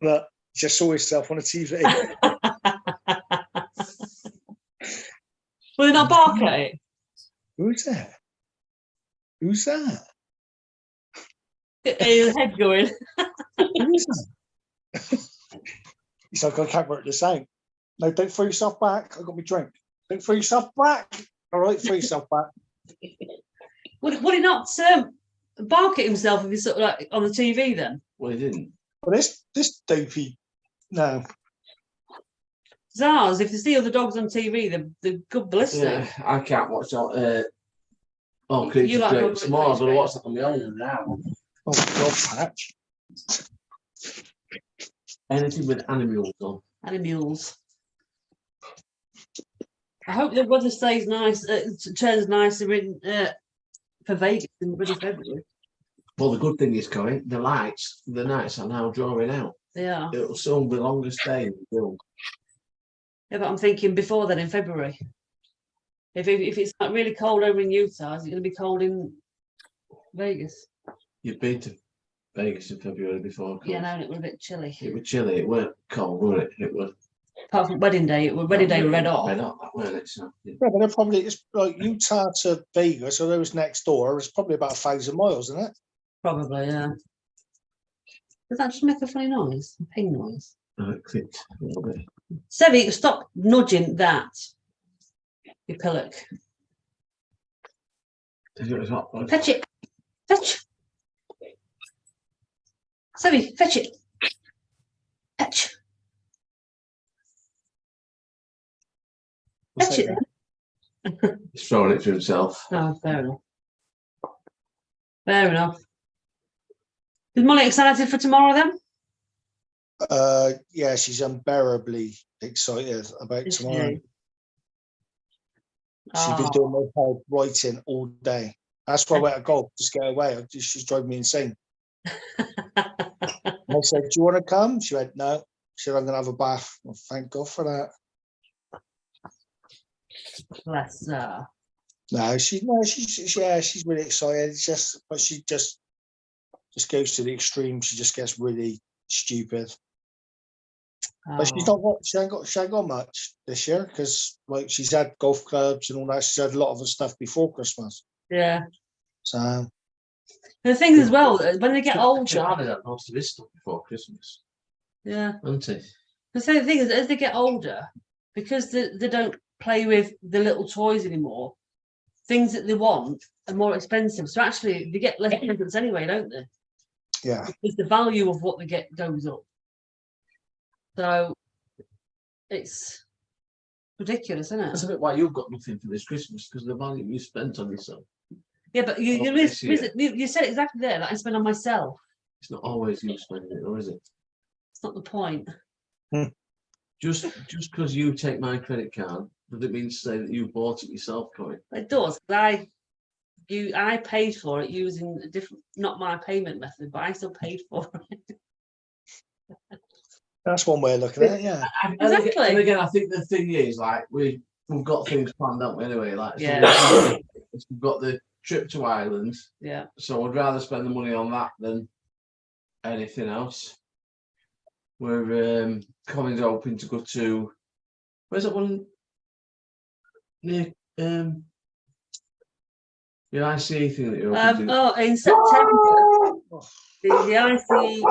[SPEAKER 7] Look, he just saw himself on the TV.
[SPEAKER 2] Will they not bark at it?
[SPEAKER 7] Who's that? Who's that?
[SPEAKER 2] His head going.
[SPEAKER 7] Who is that? He's like, I can't work this out. No, don't throw yourself back. I got my drink. Don't throw yourself back. All right, throw yourself back.
[SPEAKER 2] Would it not bark at himself if he's sort of like on the TV then?
[SPEAKER 1] Well, he didn't.
[SPEAKER 7] But this dopey, no.
[SPEAKER 2] Zars, if they see other dogs on TV, they're good ballistic.
[SPEAKER 1] Yeah, I can't watch that. Creatures
[SPEAKER 2] You like
[SPEAKER 1] Great
[SPEAKER 2] Robert
[SPEAKER 1] and Small, but I
[SPEAKER 2] Grace,
[SPEAKER 1] watch that on my own now.
[SPEAKER 7] Oh God, Patch.
[SPEAKER 1] Anything with animals on.
[SPEAKER 2] Animals. I hope the weather stays nice, turns nicer in for Vegas in bloody February.
[SPEAKER 1] Well, the good thing is, Corey, the nights are now drawing out.
[SPEAKER 2] They are.
[SPEAKER 1] It'll soon be longest day in the film.
[SPEAKER 2] Yeah, but I'm thinking before then in February. If it's like really cold over in Utah, is it going to be cold in Vegas?
[SPEAKER 1] You've been to Vegas in February before. Corey.
[SPEAKER 2] Yeah, no, and it was a bit chilly.
[SPEAKER 1] It was chilly. It weren't cold, were it? It was.
[SPEAKER 2] Apart from wedding day, wedding day were red hot.
[SPEAKER 1] Red hot, that weren't it? So, yeah.
[SPEAKER 7] Yeah, but they're probably, it's like Utah to Vegas, so those next door, it's probably about 1,000 miles, isn't it?
[SPEAKER 2] Probably, yeah. Does that just make a funny noise? A ping noise?
[SPEAKER 1] It clicked a little bit.
[SPEAKER 2] Sevi, stop nudging that. You pillock. Fetch it. Fetch. Sevi, fetch it. Fetch.
[SPEAKER 7] What's
[SPEAKER 2] Fetch
[SPEAKER 7] that
[SPEAKER 2] it.
[SPEAKER 7] then?
[SPEAKER 1] He's throwing it to himself.
[SPEAKER 2] Oh, fair enough. Fair enough. Is Molly excited for tomorrow then?
[SPEAKER 7] Yeah, she's unbearably excited about
[SPEAKER 2] Is
[SPEAKER 7] tomorrow.
[SPEAKER 2] she?
[SPEAKER 7] She's been
[SPEAKER 2] Oh.
[SPEAKER 7] doing my hard writing all day. That's why I went to golf, just get away. She's driving me insane. And I said, do you want to come? She went, no. She said, I'm going to have a bath. Well, thank God for that.
[SPEAKER 2] Bless her.
[SPEAKER 7] No, she's really excited. It's just, but she just goes to the extreme. She just gets really stupid. But she's
[SPEAKER 2] Oh.
[SPEAKER 7] not got, she ain't got much this year because like she's had golf clubs and all that. She's had a lot of the stuff before Christmas.
[SPEAKER 2] Yeah.
[SPEAKER 7] So
[SPEAKER 2] The thing as well, when they get older,
[SPEAKER 1] Charlie had most of his stuff before Christmas,
[SPEAKER 2] yeah.
[SPEAKER 1] hasn't he?
[SPEAKER 2] The same thing is, as they get older, because they don't play with the little toys anymore, things that they want are more expensive. So actually, they get less presents anyway, don't they?
[SPEAKER 7] yeah.
[SPEAKER 2] Because the value of what they get goes up. So it's ridiculous, isn't
[SPEAKER 1] That's
[SPEAKER 2] it?
[SPEAKER 1] a bit why you've got nothing for this Christmas, because the value you spent on yourself.
[SPEAKER 2] Yeah, but you
[SPEAKER 1] Oh, this year.
[SPEAKER 2] you said exactly there that I spend on myself.
[SPEAKER 1] It's not always you spending it, or is it?
[SPEAKER 2] It's not the point.
[SPEAKER 1] Just because you take my credit card, does it mean to say that you bought it yourself, Corey?
[SPEAKER 2] It does. I paid for it using a different, not my payment method, but I still paid for it.
[SPEAKER 7] That's one way of looking at it. Yeah.
[SPEAKER 2] Exactly.
[SPEAKER 1] And again, I think the thing is, like, we've got things planned, haven't we? Anyway, like, so
[SPEAKER 2] Yeah.
[SPEAKER 1] we've got the trip to Ireland,
[SPEAKER 2] Yeah.
[SPEAKER 1] so I'd rather spend the money on that than anything else. We're Colin's hoping to go to, where's that one near the ICE thing that you're hoping to?
[SPEAKER 2] Oh, in September, the IC.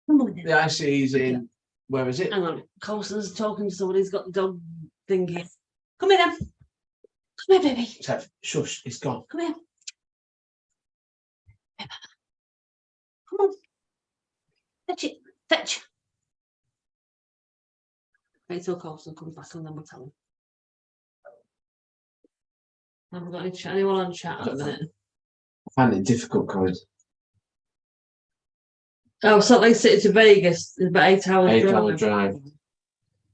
[SPEAKER 2] Come on,
[SPEAKER 1] The ICE's in, where is it?
[SPEAKER 2] hang on. Colson's talking to somebody who's got the dog thingy. Come here, then. Come here, baby.
[SPEAKER 1] Tev, shush, it's gone.
[SPEAKER 2] Come here. Come on. Fetch it. Fetch. Wait till Colson comes back and then we'll tell him. Haven't got anyone on chat at the minute.
[SPEAKER 1] I find it difficult, Colin.
[SPEAKER 2] Oh, Salt Lake City to Vegas is about 8 hours.
[SPEAKER 1] 8-hour drive.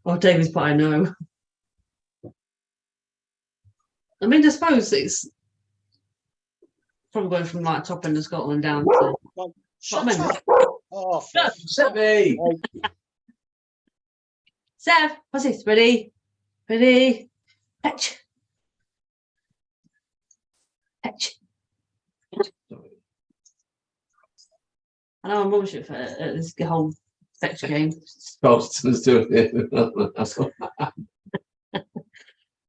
[SPEAKER 2] Oh, David's put I know. I mean, I suppose it's probably going from like top end of Scotland down to.
[SPEAKER 7] Shut
[SPEAKER 2] What am I
[SPEAKER 7] up. Oh,
[SPEAKER 2] Shut
[SPEAKER 1] Sebby!
[SPEAKER 2] Sev, what's this? Ready? Ready? Fetch. Fetch. I know I'm rubbish at this whole fetch game.
[SPEAKER 1] Colston's doing it.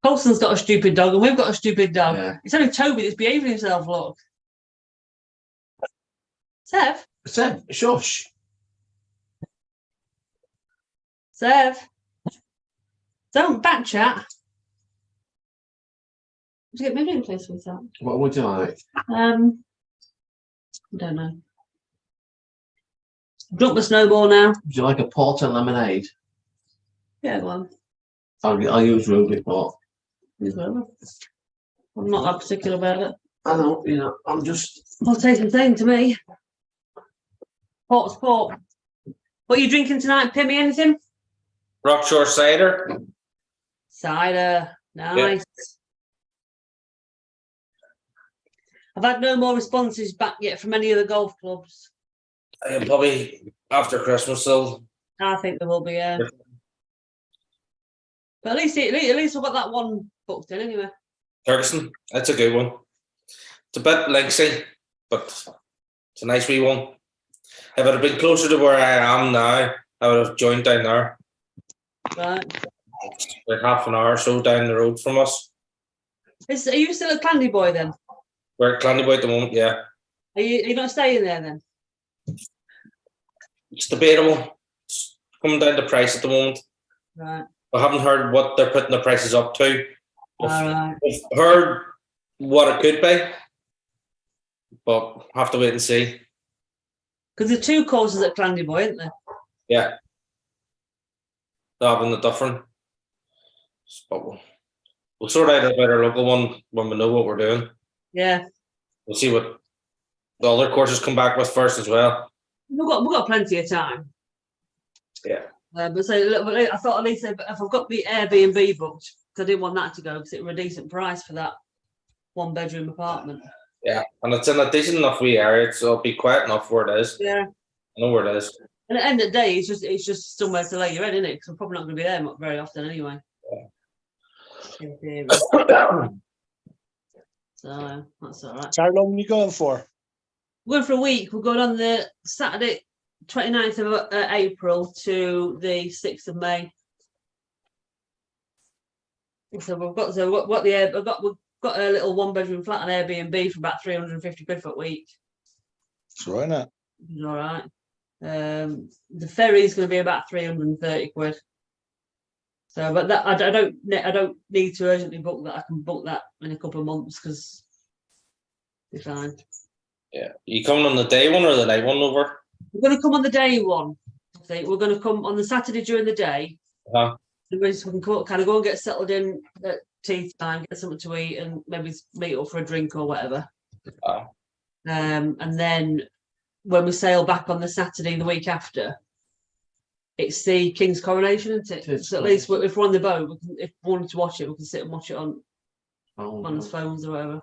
[SPEAKER 2] Colson's got a stupid dog and we've got a stupid dog.
[SPEAKER 1] Yeah.
[SPEAKER 2] It's only Toby that's behaving himself, look. Sev?
[SPEAKER 1] Seb, shush.
[SPEAKER 2] Sev? Don't back chat. Did you get my drink place with that?
[SPEAKER 1] What would you like?
[SPEAKER 2] I don't know. Drop the snowball now.
[SPEAKER 1] Would you like a port and lemonade?
[SPEAKER 2] Yeah, go on.
[SPEAKER 1] I'll use Ruby port.
[SPEAKER 2] Use whatever. I'm not that particular about it.
[SPEAKER 1] I know, you know, I'm just.
[SPEAKER 2] All tastes the same to me. Port's port. What are you drinking tonight, Pimmy? Anything?
[SPEAKER 6] Rockshore cider.
[SPEAKER 2] Cider, nice. I've had no more responses back yet from any of the golf clubs.
[SPEAKER 6] Probably after Christmas, so
[SPEAKER 2] I think there will be, yeah. But at least we've got that one booked in anyway.
[SPEAKER 6] Ferguson, that's a good one. It's a bit lengthy, but it's a nice wee one. If it had been closer to where I am now, I would have joined down there.
[SPEAKER 2] Right.
[SPEAKER 6] It's about half an hour or so down the road from us.
[SPEAKER 2] Are you still at Clandyboy then?
[SPEAKER 6] We're at Clandyboy at the moment, yeah.
[SPEAKER 2] Are you not staying there then?
[SPEAKER 6] It's debatable. It's coming down to price at the moment.
[SPEAKER 2] Right.
[SPEAKER 6] I haven't heard what they're putting the prices up to.
[SPEAKER 2] All right.
[SPEAKER 6] I've heard what it could be, but have to wait and see.
[SPEAKER 2] Because there's 2 courses at Clandyboy, isn't there?
[SPEAKER 6] Yeah. They're having the different. But we'll sort out a better local one when we know what we're doing.
[SPEAKER 2] Yeah.
[SPEAKER 6] We'll see what the other courses come back with first as well.
[SPEAKER 2] We've got plenty of time.
[SPEAKER 6] Yeah.
[SPEAKER 2] But so I thought at least if I've got the Airbnb booked, because I didn't want that to go because it was a decent price for that 1-bedroom apartment.
[SPEAKER 6] Yeah, and it's in a decent enough wee area, so it'll be quiet enough where it is.
[SPEAKER 2] Yeah.
[SPEAKER 6] I know where it is.
[SPEAKER 2] And at the end of the day, it's just somewhere to lay your head, isn't it? Because I'm probably not going to be there very often anyway. In theory. So that's all right.
[SPEAKER 7] So how long are you going for?
[SPEAKER 2] We're going for a week. We're going on the Saturday, 29th of April to the 6th of May. So we've got a little 1-bedroom flat on Airbnb for about 350 quid for a week.
[SPEAKER 7] That's right, isn't it?
[SPEAKER 2] It's all right. The ferry is going to be about 330 quid. So, but that I don't need to urgently book that. I can book that in a couple of months because it's fine.
[SPEAKER 6] Yeah. You coming on the day one or the night one over?
[SPEAKER 2] We're going to come on the day one. I think we're going to come on the Saturday during the day.
[SPEAKER 6] Uh-huh.
[SPEAKER 2] We can kind of go and get settled in at tea time, get something to eat, and maybe meet up for a drink or whatever.
[SPEAKER 6] Oh.
[SPEAKER 2] And then when we sail back on the Saturday the week after, it's the King's coronation, isn't it?
[SPEAKER 1] It is.
[SPEAKER 2] So at least if we're on the boat, if we wanted to watch it, we can sit and watch it on
[SPEAKER 1] Oh,
[SPEAKER 2] his phones or whatever. At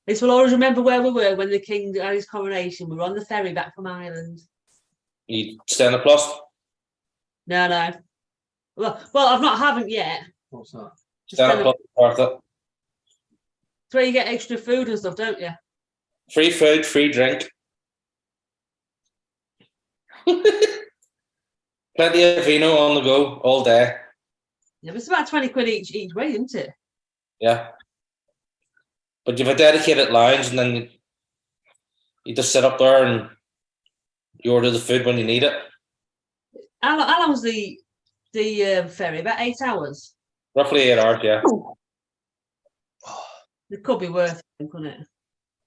[SPEAKER 2] least we'll always remember where we were when the King had his coronation. We were on the ferry back from Ireland.
[SPEAKER 6] You stay in the plus?
[SPEAKER 2] No. Well, haven't yet.
[SPEAKER 1] what's that?
[SPEAKER 6] Stay in the plus, worth it.
[SPEAKER 2] It's where you get extra food and stuff, don't you?
[SPEAKER 6] Free food, free drink. Plenty of vino on the go all day.
[SPEAKER 2] Yeah, but it's about 20 quid each way, isn't it?
[SPEAKER 6] Yeah. But you have a dedicated lounge and then you just sit up there and you order the food when you need it.
[SPEAKER 2] How long's the ferry? About 8 hours.
[SPEAKER 6] Roughly 8 hours, yeah.
[SPEAKER 2] It could be worth it, couldn't it?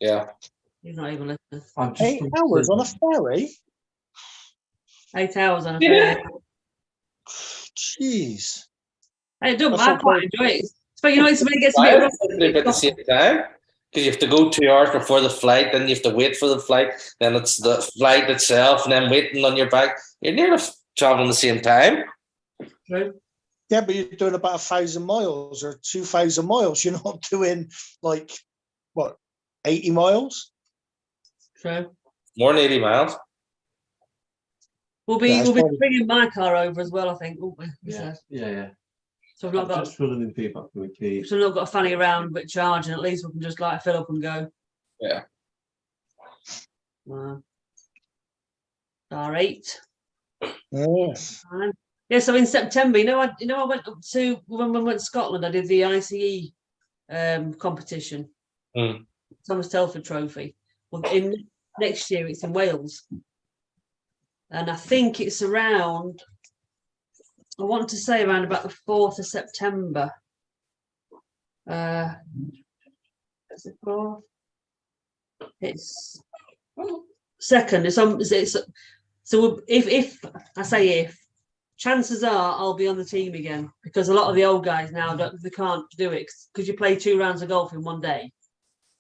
[SPEAKER 6] Yeah.
[SPEAKER 2] He's not even listening.
[SPEAKER 1] I'm
[SPEAKER 7] 8 hours on a ferry?
[SPEAKER 2] 8 hours on a ferry.
[SPEAKER 7] Jeez.
[SPEAKER 2] Hey, it doesn't
[SPEAKER 7] That's
[SPEAKER 2] matter. I
[SPEAKER 7] not
[SPEAKER 2] quite enjoy it. But you know, it's when it gets a bit rough.
[SPEAKER 6] At the same time, because you have to go 2 hours before the flight, then you have to wait for the flight, then it's the flight itself, and then waiting on your back. You're nearly traveling the same time.
[SPEAKER 2] True.
[SPEAKER 7] Yeah, but you're doing about 1,000 miles or 2,000 miles. You're not doing like, what, 80 miles?
[SPEAKER 2] True.
[SPEAKER 6] More than 80 miles.
[SPEAKER 2] We'll be
[SPEAKER 7] Yeah, it's probably-
[SPEAKER 2] bringing my car over as well, I think, won't we?
[SPEAKER 1] Yeah.
[SPEAKER 2] So we've not got
[SPEAKER 1] Just filling in feedback for the key.
[SPEAKER 2] so we've not got to fanny around with charging. At least we can just like fill up and go.
[SPEAKER 6] Yeah.
[SPEAKER 2] R8.
[SPEAKER 7] Yes.
[SPEAKER 2] Yeah, so in September, I went up to when we went to Scotland. I did the ICE competition, Thomas Telford Trophy. Well, next year it's in Wales, and I think it's around. I want to say around about the 4th of September. Is it 4th? It's 2nd. So if I say if. Chances are I'll be on the team again because a lot of the old guys now they can't do it because you play 2 rounds of golf in one day.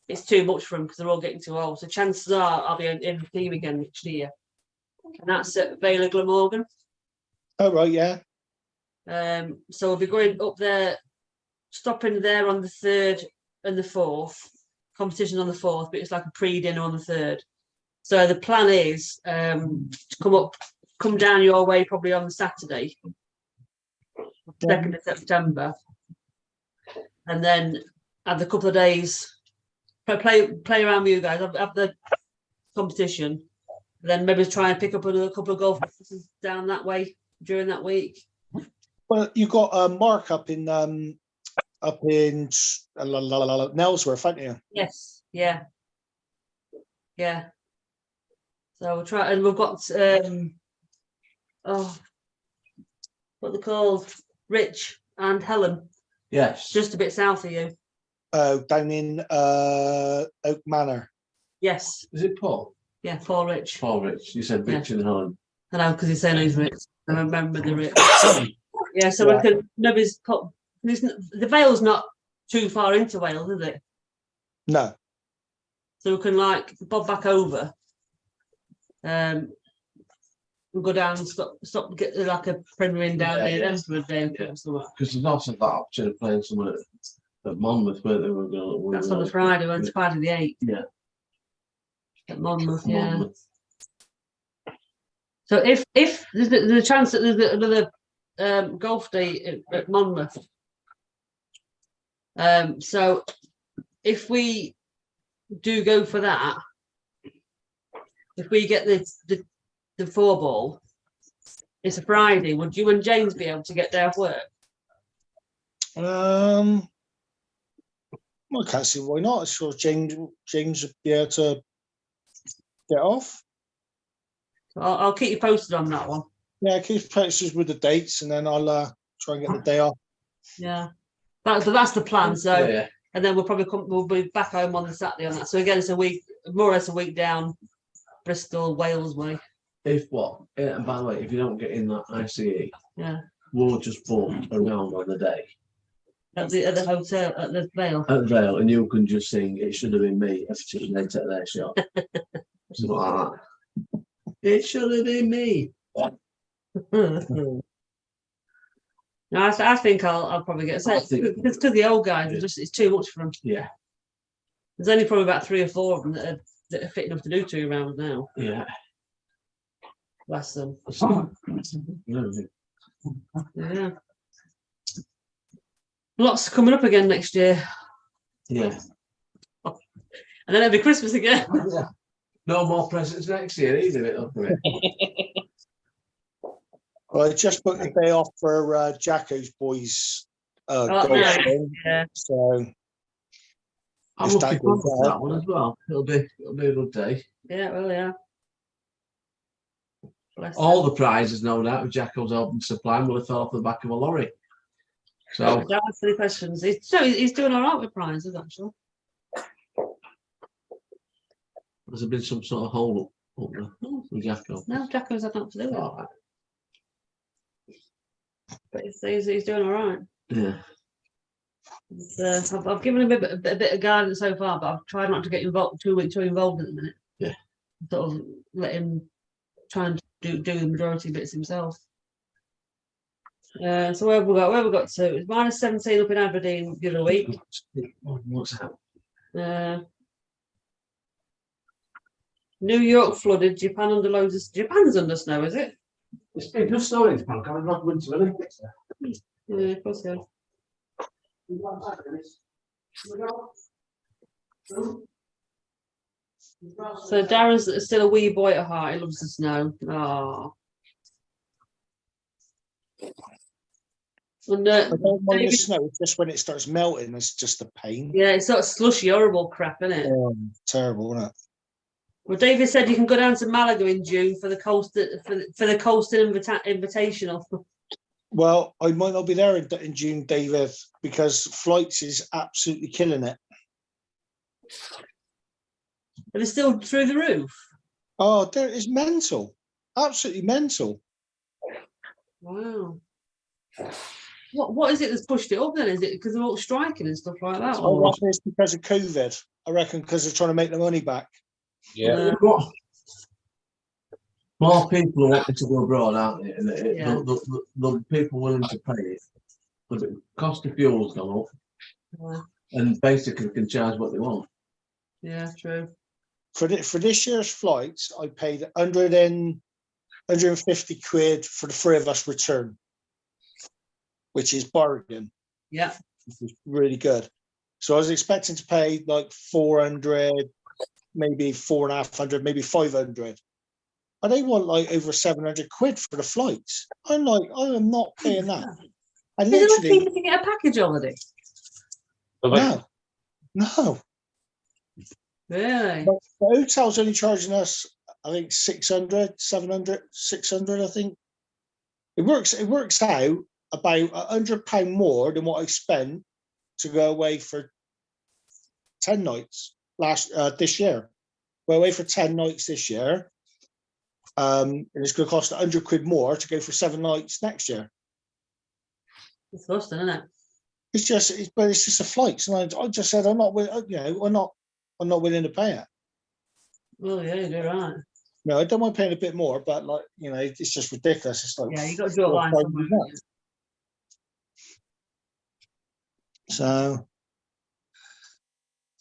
[SPEAKER 2] It's too much for them because they're all getting too old. So chances are I'll be in the team again next year, and that's at Vale of Glamorgan.
[SPEAKER 7] Oh, right, yeah.
[SPEAKER 2] So we'll be going up there, stopping there on the 3rd and the 4th. Competition on the 4th, but it's like a pre-dinner on the 3rd. So the plan is to come down your way probably on the Saturday, 2nd of September, and then have a couple of days play around with you guys. Have the competition, then maybe try and pick up another couple of golf lessons down that way during that week.
[SPEAKER 7] Well, you got Mark up in Nelsworth, haven't you?
[SPEAKER 2] Yes, yeah. So we'll try, and we've got what they're called, Rich and Helen,
[SPEAKER 1] Yes.
[SPEAKER 2] just a bit south of you.
[SPEAKER 7] Down in Oak Manor.
[SPEAKER 2] Yes,
[SPEAKER 1] Is it Paul?
[SPEAKER 2] yeah, Paul Rich.
[SPEAKER 1] Paul Rich. You said Rich and Helen.
[SPEAKER 2] I know, because he's saying he's Rich. I remember the Rich. Yeah, so
[SPEAKER 7] Yeah.
[SPEAKER 2] we can nobody's put. The Vale's not too far into Wales, is it?
[SPEAKER 7] No.
[SPEAKER 2] So we can like bob back over. We'll go down and stop get like a Premier Inn down
[SPEAKER 1] Yeah,
[SPEAKER 2] there
[SPEAKER 1] yeah.
[SPEAKER 2] then for a day.
[SPEAKER 1] Yeah.
[SPEAKER 2] or something.
[SPEAKER 1] Because there's also that option of playing someone at Monmouth, weren't they?
[SPEAKER 2] That's on the Friday, when it's Friday the 8th.
[SPEAKER 1] Yeah.
[SPEAKER 2] At Monmouth, yeah.
[SPEAKER 1] Monmouth.
[SPEAKER 2] So if there's a chance that there's another golf day at Monmouth, so if we do go for that, if we get the 4-ball, it's a Friday. Would you and James be able to get there off work?
[SPEAKER 7] Well, I can't see why not. I'm sure James would be able to get off.
[SPEAKER 2] So I'll keep you posted on that one.
[SPEAKER 7] Yeah, keep posted with the dates, and then I'll try and get the day off.
[SPEAKER 2] Yeah, but that's the plan. So.
[SPEAKER 1] Yeah.
[SPEAKER 2] And then we'll be back home on the Saturday on that. So again, it's a week, more or less a week down Bristol, Wales way.
[SPEAKER 1] If what? And by the way, if you don't get in that ICE,
[SPEAKER 2] Yeah.
[SPEAKER 1] we'll just book around on the day
[SPEAKER 2] At the hotel at the Vale.
[SPEAKER 1] at the Vale, and you can just sing "It Should Have Been Me" and then take their shot. Something like that. It should have been me.
[SPEAKER 2] No, I think I'll probably get
[SPEAKER 1] I
[SPEAKER 2] set
[SPEAKER 1] think-
[SPEAKER 2] because the old guys are just it's too much for them.
[SPEAKER 1] Yeah,
[SPEAKER 2] There's only probably about 3 or 4 of them that are fit enough to do 2 rounds now.
[SPEAKER 1] yeah.
[SPEAKER 2] Bless them.
[SPEAKER 1] Yeah.
[SPEAKER 2] Yeah. Lots coming up again next year,
[SPEAKER 1] Yeah.
[SPEAKER 2] and then it'll be Christmas again.
[SPEAKER 1] No more presents next year either. It'll be.
[SPEAKER 7] Well, I just booked the day off for Jacko's boys golf
[SPEAKER 2] nice.
[SPEAKER 7] thing.
[SPEAKER 2] Yeah.
[SPEAKER 7] So
[SPEAKER 1] I'm
[SPEAKER 7] Is
[SPEAKER 1] looking
[SPEAKER 7] that
[SPEAKER 1] forward
[SPEAKER 7] good,
[SPEAKER 1] to that one as well. It'll be a good day.
[SPEAKER 2] Yeah, well, yeah. Bless
[SPEAKER 1] All
[SPEAKER 2] them.
[SPEAKER 1] the prizes, no doubt, with Jacko's helping supply will have fell off the back of a lorry. So
[SPEAKER 2] Don't ask any questions. He's doing all right with prizes, actually.
[SPEAKER 1] has there been some sort of hole up there with Jacko?
[SPEAKER 2] No, Jacko's had nothing to do with it.
[SPEAKER 1] All right.
[SPEAKER 2] But he's doing all right.
[SPEAKER 1] Yeah.
[SPEAKER 2] I've given him a bit of guidance so far, but I've tried not to get too involved at the minute.
[SPEAKER 1] Yeah.
[SPEAKER 2] Sort of let him try and do the majority bits himself. So where have we got to? It's -17 up in Aberdeen the other week.
[SPEAKER 1] What's that?
[SPEAKER 2] New York flooded. Japan under loads of Japan's under snow, is it?
[SPEAKER 1] It's been just snowing in Japan. Coming off winter, isn't it?
[SPEAKER 2] Yeah, of course. Yeah. So Darren's still a wee boy at heart. He loves the snow. Oh. And,
[SPEAKER 7] I don't mind the
[SPEAKER 2] David-
[SPEAKER 7] snow, just when it starts melting, it's just a pain.
[SPEAKER 2] yeah, it's sort of slushy, horrible crap, isn't it?
[SPEAKER 7] Terrible, isn't it?
[SPEAKER 2] Well, David said you can go down to Malaga in June for the Colston Invitational.
[SPEAKER 7] Well, I might not be there in June, David, because flights is absolutely killing it.
[SPEAKER 2] But it's still through the roof.
[SPEAKER 7] Oh, there is mental, absolutely mental.
[SPEAKER 2] Wow. What is it that's pushed it up then? Is it because they're all striking and stuff like that?
[SPEAKER 7] I
[SPEAKER 2] Or
[SPEAKER 7] reckon it's because of COVID. I reckon because they're trying to make the money back.
[SPEAKER 6] Yeah.
[SPEAKER 1] What? More people are wanting to go abroad, aren't they? And
[SPEAKER 2] Yeah.
[SPEAKER 1] the people willing to pay it. But the cost of fuel's gone up,
[SPEAKER 2] Yeah,
[SPEAKER 1] and basically can charge what they want.
[SPEAKER 2] yeah, true.
[SPEAKER 7] For this year's flights, I paid 150 quid for the three of us return, which is bargain.
[SPEAKER 2] Yeah,
[SPEAKER 7] Which is really good. So I was expecting to pay like 400, maybe 450, maybe 500. And they want like over 700 quid for the flights. I'm like, I am not paying that. I
[SPEAKER 2] is it like
[SPEAKER 7] literally,
[SPEAKER 2] people can get a package holiday?
[SPEAKER 7] no.
[SPEAKER 2] Really?
[SPEAKER 7] But the hotel's only charging us, I think 600, 700, 600, I think. It works out about £100 more than what I spent to go away for 10 nights this year. We're away for 10 nights this year. And it's going to cost 100 quid more to go for 7 nights next year.
[SPEAKER 2] It's Boston, isn't it?
[SPEAKER 7] It's just a flight. And I just said, I'm not willing to pay it.
[SPEAKER 2] Oh, yeah, you're right.
[SPEAKER 7] No, I don't mind paying a bit more, but it's just ridiculous. It's like,
[SPEAKER 2] Yeah, you got to draw a line somewhere. haven't you?
[SPEAKER 7] So,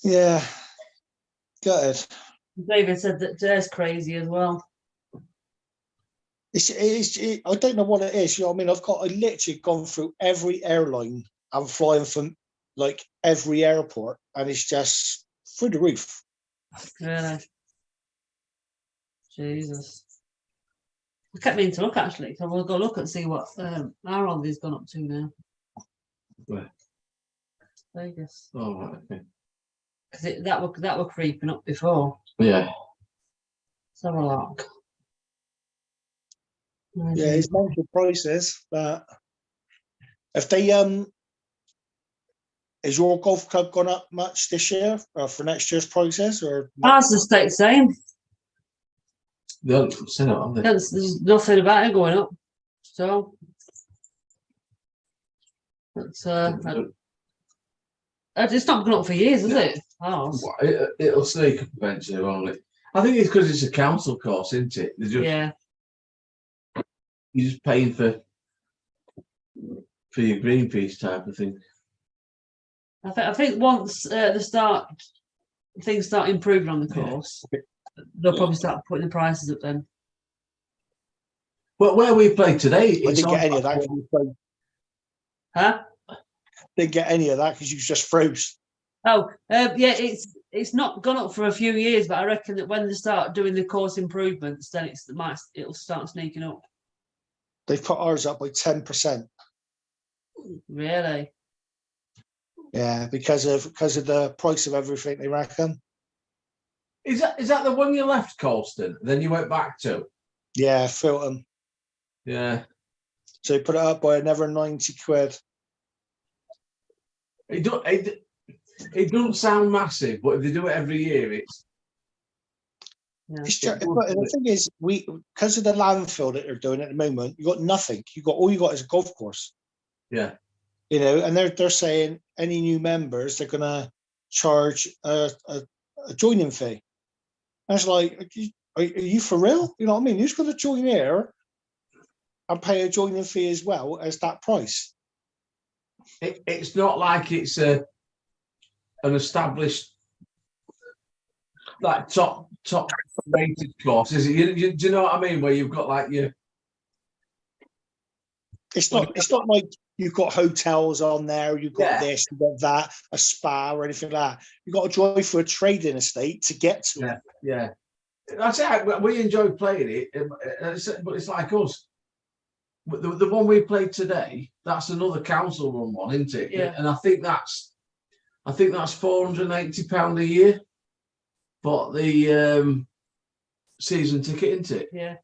[SPEAKER 7] yeah, gutted.
[SPEAKER 2] David said that Jer's crazy as well.
[SPEAKER 7] I don't know what it is. You know what I mean? I literally gone through every airline. I'm flying from like every airport, and it's just through the roof.
[SPEAKER 2] Really? Jesus. I kept meaning to look actually, so we'll go look and see what our holiday gone up to now.
[SPEAKER 1] Where?
[SPEAKER 2] Vegas.
[SPEAKER 1] Oh, right, okay.
[SPEAKER 2] Because that were creeping up before.
[SPEAKER 1] Yeah.
[SPEAKER 2] Let's have a look.
[SPEAKER 7] Yeah, it's mental prices, but if they is your golf club gone up much this year for next year's prices, or
[SPEAKER 2] Ours has stayed the same.
[SPEAKER 1] They haven't said it, have they?
[SPEAKER 2] There's nothing about it going up. So it's not gone up for years, is it? Ours.
[SPEAKER 1] It'll sneak up eventually, won't it? I think it's because it's a council course, isn't it?
[SPEAKER 2] Yeah.
[SPEAKER 1] You're just paying for your green piece type of thing.
[SPEAKER 2] I think once things start improving on the course, they'll probably start putting the prices up then.
[SPEAKER 1] Well, where we played today,
[SPEAKER 7] I
[SPEAKER 1] it's
[SPEAKER 7] didn't get any of that.
[SPEAKER 2] Huh?
[SPEAKER 7] Didn't get any of that because you just froze.
[SPEAKER 2] Oh, yeah, it's not gone up for a few years, but I reckon that when they start doing the course improvements, then it'll start sneaking up.
[SPEAKER 7] They've put ours up by 10%.
[SPEAKER 2] Really?
[SPEAKER 7] Yeah, because of the price of everything, they reckon.
[SPEAKER 1] Is that the one you left, Colston? Then you went back to?
[SPEAKER 7] Yeah, Filton.
[SPEAKER 1] Yeah.
[SPEAKER 7] So they put it up by another 90 quid.
[SPEAKER 1] It doesn't sound massive, but if they do it every year, it's.
[SPEAKER 2] Yeah.
[SPEAKER 7] It's just, but the thing is, because of the landfill that they're doing at the moment, you got nothing. All you got is a golf course.
[SPEAKER 1] Yeah.
[SPEAKER 7] And they're saying any new members they're gonna charge a joining fee. And it's like, are you for real? You know what I mean? Who's going to join here and pay a joining fee as well as that price?
[SPEAKER 1] It's not like it's an established, like top rated course, is it? Do you know what I mean? Where you've got like your.
[SPEAKER 7] It's not like you've got hotels on there, you've got this, you've got that, a spa or anything like that. You've got to drive for a trading estate to get to it.
[SPEAKER 1] Yeah. That's it. We enjoy playing it, but it's like us. The one we played today, that's another council run one, isn't it?
[SPEAKER 2] Yeah.
[SPEAKER 1] And I think that's £480 a year for the season ticket, isn't it?
[SPEAKER 2] Yeah.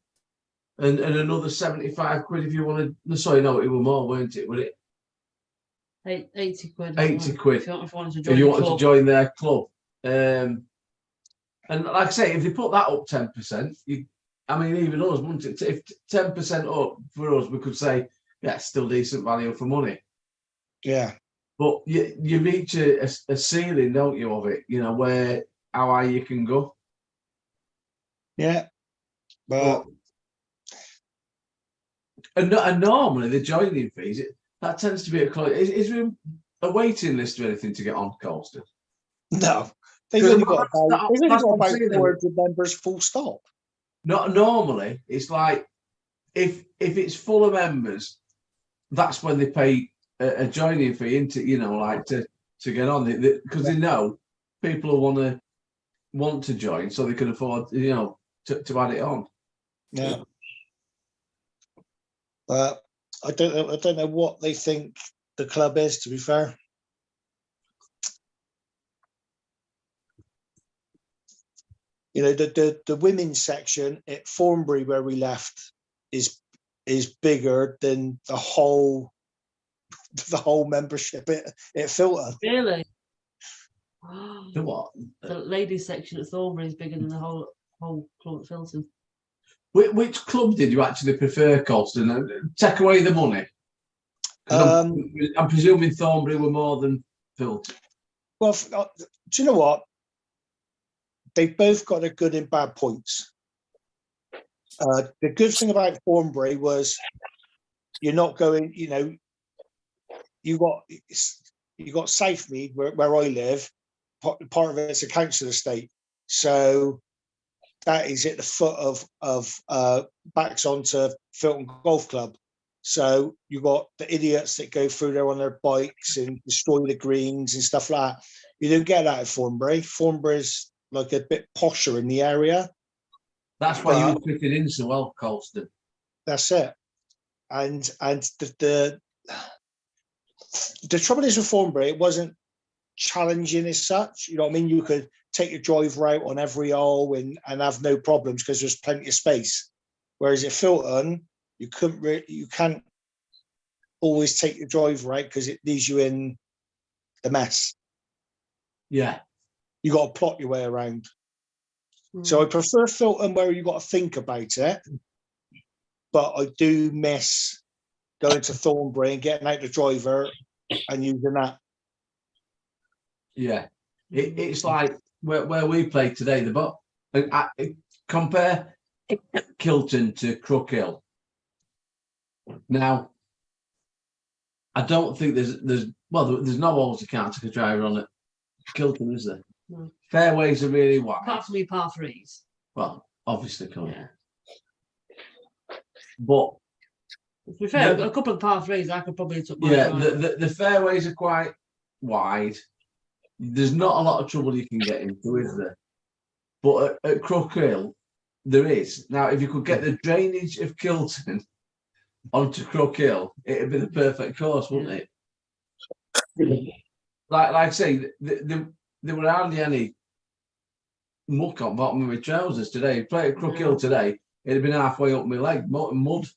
[SPEAKER 1] And another 75 quid if you want to. Sorry, no, it was more, weren't it? Would it?
[SPEAKER 2] 80 quid.
[SPEAKER 1] 80 quid.
[SPEAKER 2] If you wanted to join,
[SPEAKER 1] If you wanted to join their club. And like I say, if they put that up 10%, even us, wouldn't it? If 10% up for us, we could say, yeah, it's still decent value for money.
[SPEAKER 7] Yeah.
[SPEAKER 1] But you reach a ceiling, don't you, of it? You know, how high you can go.
[SPEAKER 7] Yeah. But
[SPEAKER 1] And normally the joining fees, that tends to be is there a waiting list or anything to get on Colston?
[SPEAKER 7] No, they've
[SPEAKER 1] Because
[SPEAKER 7] only got about, they've only
[SPEAKER 1] that's
[SPEAKER 7] got
[SPEAKER 1] what I'm
[SPEAKER 7] about
[SPEAKER 1] saying.
[SPEAKER 7] 400 members full stop.
[SPEAKER 1] Not normally, it's like if it's full of members, that's when they pay a joining fee into, like to get on it, because they know people will want to join, so they can afford, to add it on.
[SPEAKER 7] Yeah. But I don't know what they think the club is, to be fair. The women's section at Thornbury where we left is bigger than the whole membership at Filton.
[SPEAKER 2] Really?
[SPEAKER 1] The what?
[SPEAKER 2] The ladies section at Thornbury is bigger than the whole club at Filton.
[SPEAKER 1] Which club did you actually prefer, Colston? Take away the money. 'Cause I'm presuming Thornbury were more than Filton.
[SPEAKER 7] Well, do you know what? They've both got a good and bad points. The good thing about Thornbury was you're not going, you got Southmead where I live. Part of it's a council estate, so that is at the foot of backs onto Filton Golf Club. So you got the idiots that go through there on their bikes and destroy the greens and stuff like that. You don't get that at Thornbury. Thornbury's like a bit posher in the area.
[SPEAKER 1] That's why you fitted in so well, Colston.
[SPEAKER 7] That's it. And the trouble is with Thornbury, it wasn't challenging as such. You know what I mean? You could take your drive route on every hole and have no problems because there's plenty of space. Whereas at Filton, you can't always take your drive right because it leaves you in the mess.
[SPEAKER 1] Yeah.
[SPEAKER 7] You got to plot your way around. So I prefer Filton where you got to think about it, but I do miss going to Thornbury and getting out the driver and using that.
[SPEAKER 1] Yeah, it's like where we played today. Compare Kilton to Crook Hill. Now, I don't think there's no holes you can't take a driver on at Kilton, is there?
[SPEAKER 2] No.
[SPEAKER 1] Fairways are really wide.
[SPEAKER 2] Apart from your par threes.
[SPEAKER 1] Well, obviously, can't
[SPEAKER 2] Yeah.
[SPEAKER 1] But
[SPEAKER 2] To be fair, a couple of par threes, I could probably took my
[SPEAKER 1] yeah,
[SPEAKER 2] driver.
[SPEAKER 1] the fairways are quite wide. There's not a lot of trouble you can get into, is there? But at Crook Hill, there is. Now, if you could get the drainage of Kilton onto Crook Hill, it'd be the perfect course, wouldn't it? Like I say, there were hardly any muck on bottom of my trousers today. If you play at Crook Hill today, it'd have been halfway up my leg, mud.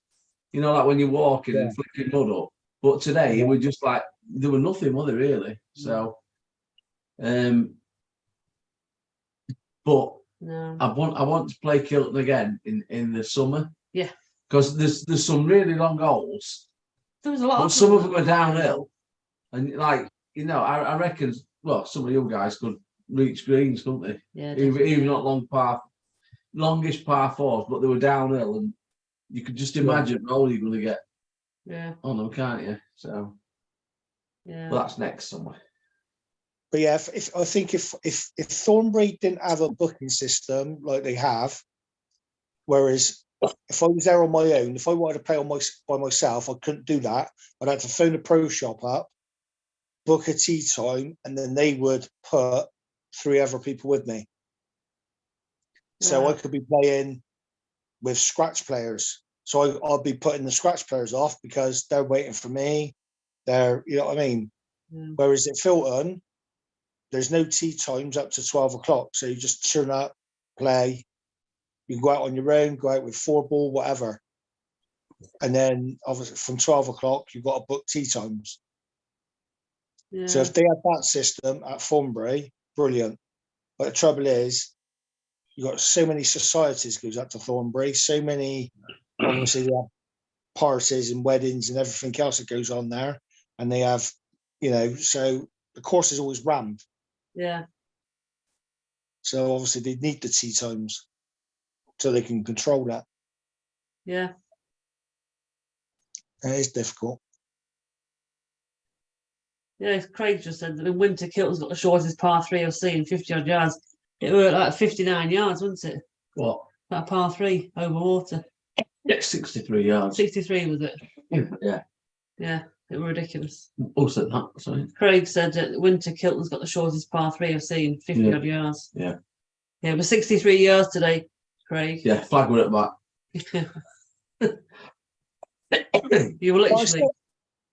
[SPEAKER 1] Like when you're walking and flicking mud up. But today, it was just like, there were nothing, was there, really? So, but
[SPEAKER 2] No.
[SPEAKER 1] I want to play Kilton again in the summer.
[SPEAKER 2] Yeah.
[SPEAKER 1] Because there's some really long holes,
[SPEAKER 2] There was a lot
[SPEAKER 1] but
[SPEAKER 2] of
[SPEAKER 1] some of them are downhill, and I reckon some of you guys could reach greens, couldn't they?
[SPEAKER 2] Yeah.
[SPEAKER 1] Even not longest par fours, but they were downhill, and you could just imagine how you're going to get on them, can't you? So well, that's next summer.
[SPEAKER 7] But yeah, if Thornbury didn't have a booking system like they have, whereas if I was there on my own, if I wanted to play by myself, I couldn't do that. I'd have to phone a pro shop up, book a tee time, and then they would put 3 other people with me. So I could be playing with scratch players. So I'll be putting the scratch players off because they're waiting for me. You know what I mean? Whereas at Filton, there's no tee times up to 12 o'clock. So you just turn up, play. You can go out on your own, go out with 4 ball, whatever. And then obviously from 12 o'clock, you've got to book tee times.
[SPEAKER 2] Yeah.
[SPEAKER 7] So if they had that system at Thornbury, brilliant. But the trouble is, you've got so many societies goes up to Thornbury, so many, obviously they have parties and weddings and everything else that goes on there. And they have, so the course is always rammed.
[SPEAKER 2] Yeah.
[SPEAKER 7] So obviously they need the tee times so they can control that.
[SPEAKER 2] Yeah.
[SPEAKER 7] It is difficult.
[SPEAKER 2] Yeah, Craig just said that in winter Kilton's got the shortest par 3 I've seen, 50 odd yards. It were like 59 yards, wasn't it?
[SPEAKER 1] What?
[SPEAKER 2] That par 3 over water.
[SPEAKER 1] Yeah, 63 yards.
[SPEAKER 2] 63 was it?
[SPEAKER 1] Yeah.
[SPEAKER 2] Yeah, it was ridiculous.
[SPEAKER 1] Who said that? Sorry.
[SPEAKER 2] Craig said that winter Kilton's got the shortest par 3 I've seen, 50
[SPEAKER 1] Yeah.
[SPEAKER 2] odd yards.
[SPEAKER 1] Yeah.
[SPEAKER 2] Yeah, it was 63 yards today, Craig.
[SPEAKER 1] Yeah, flag were at back.
[SPEAKER 2] You were literally.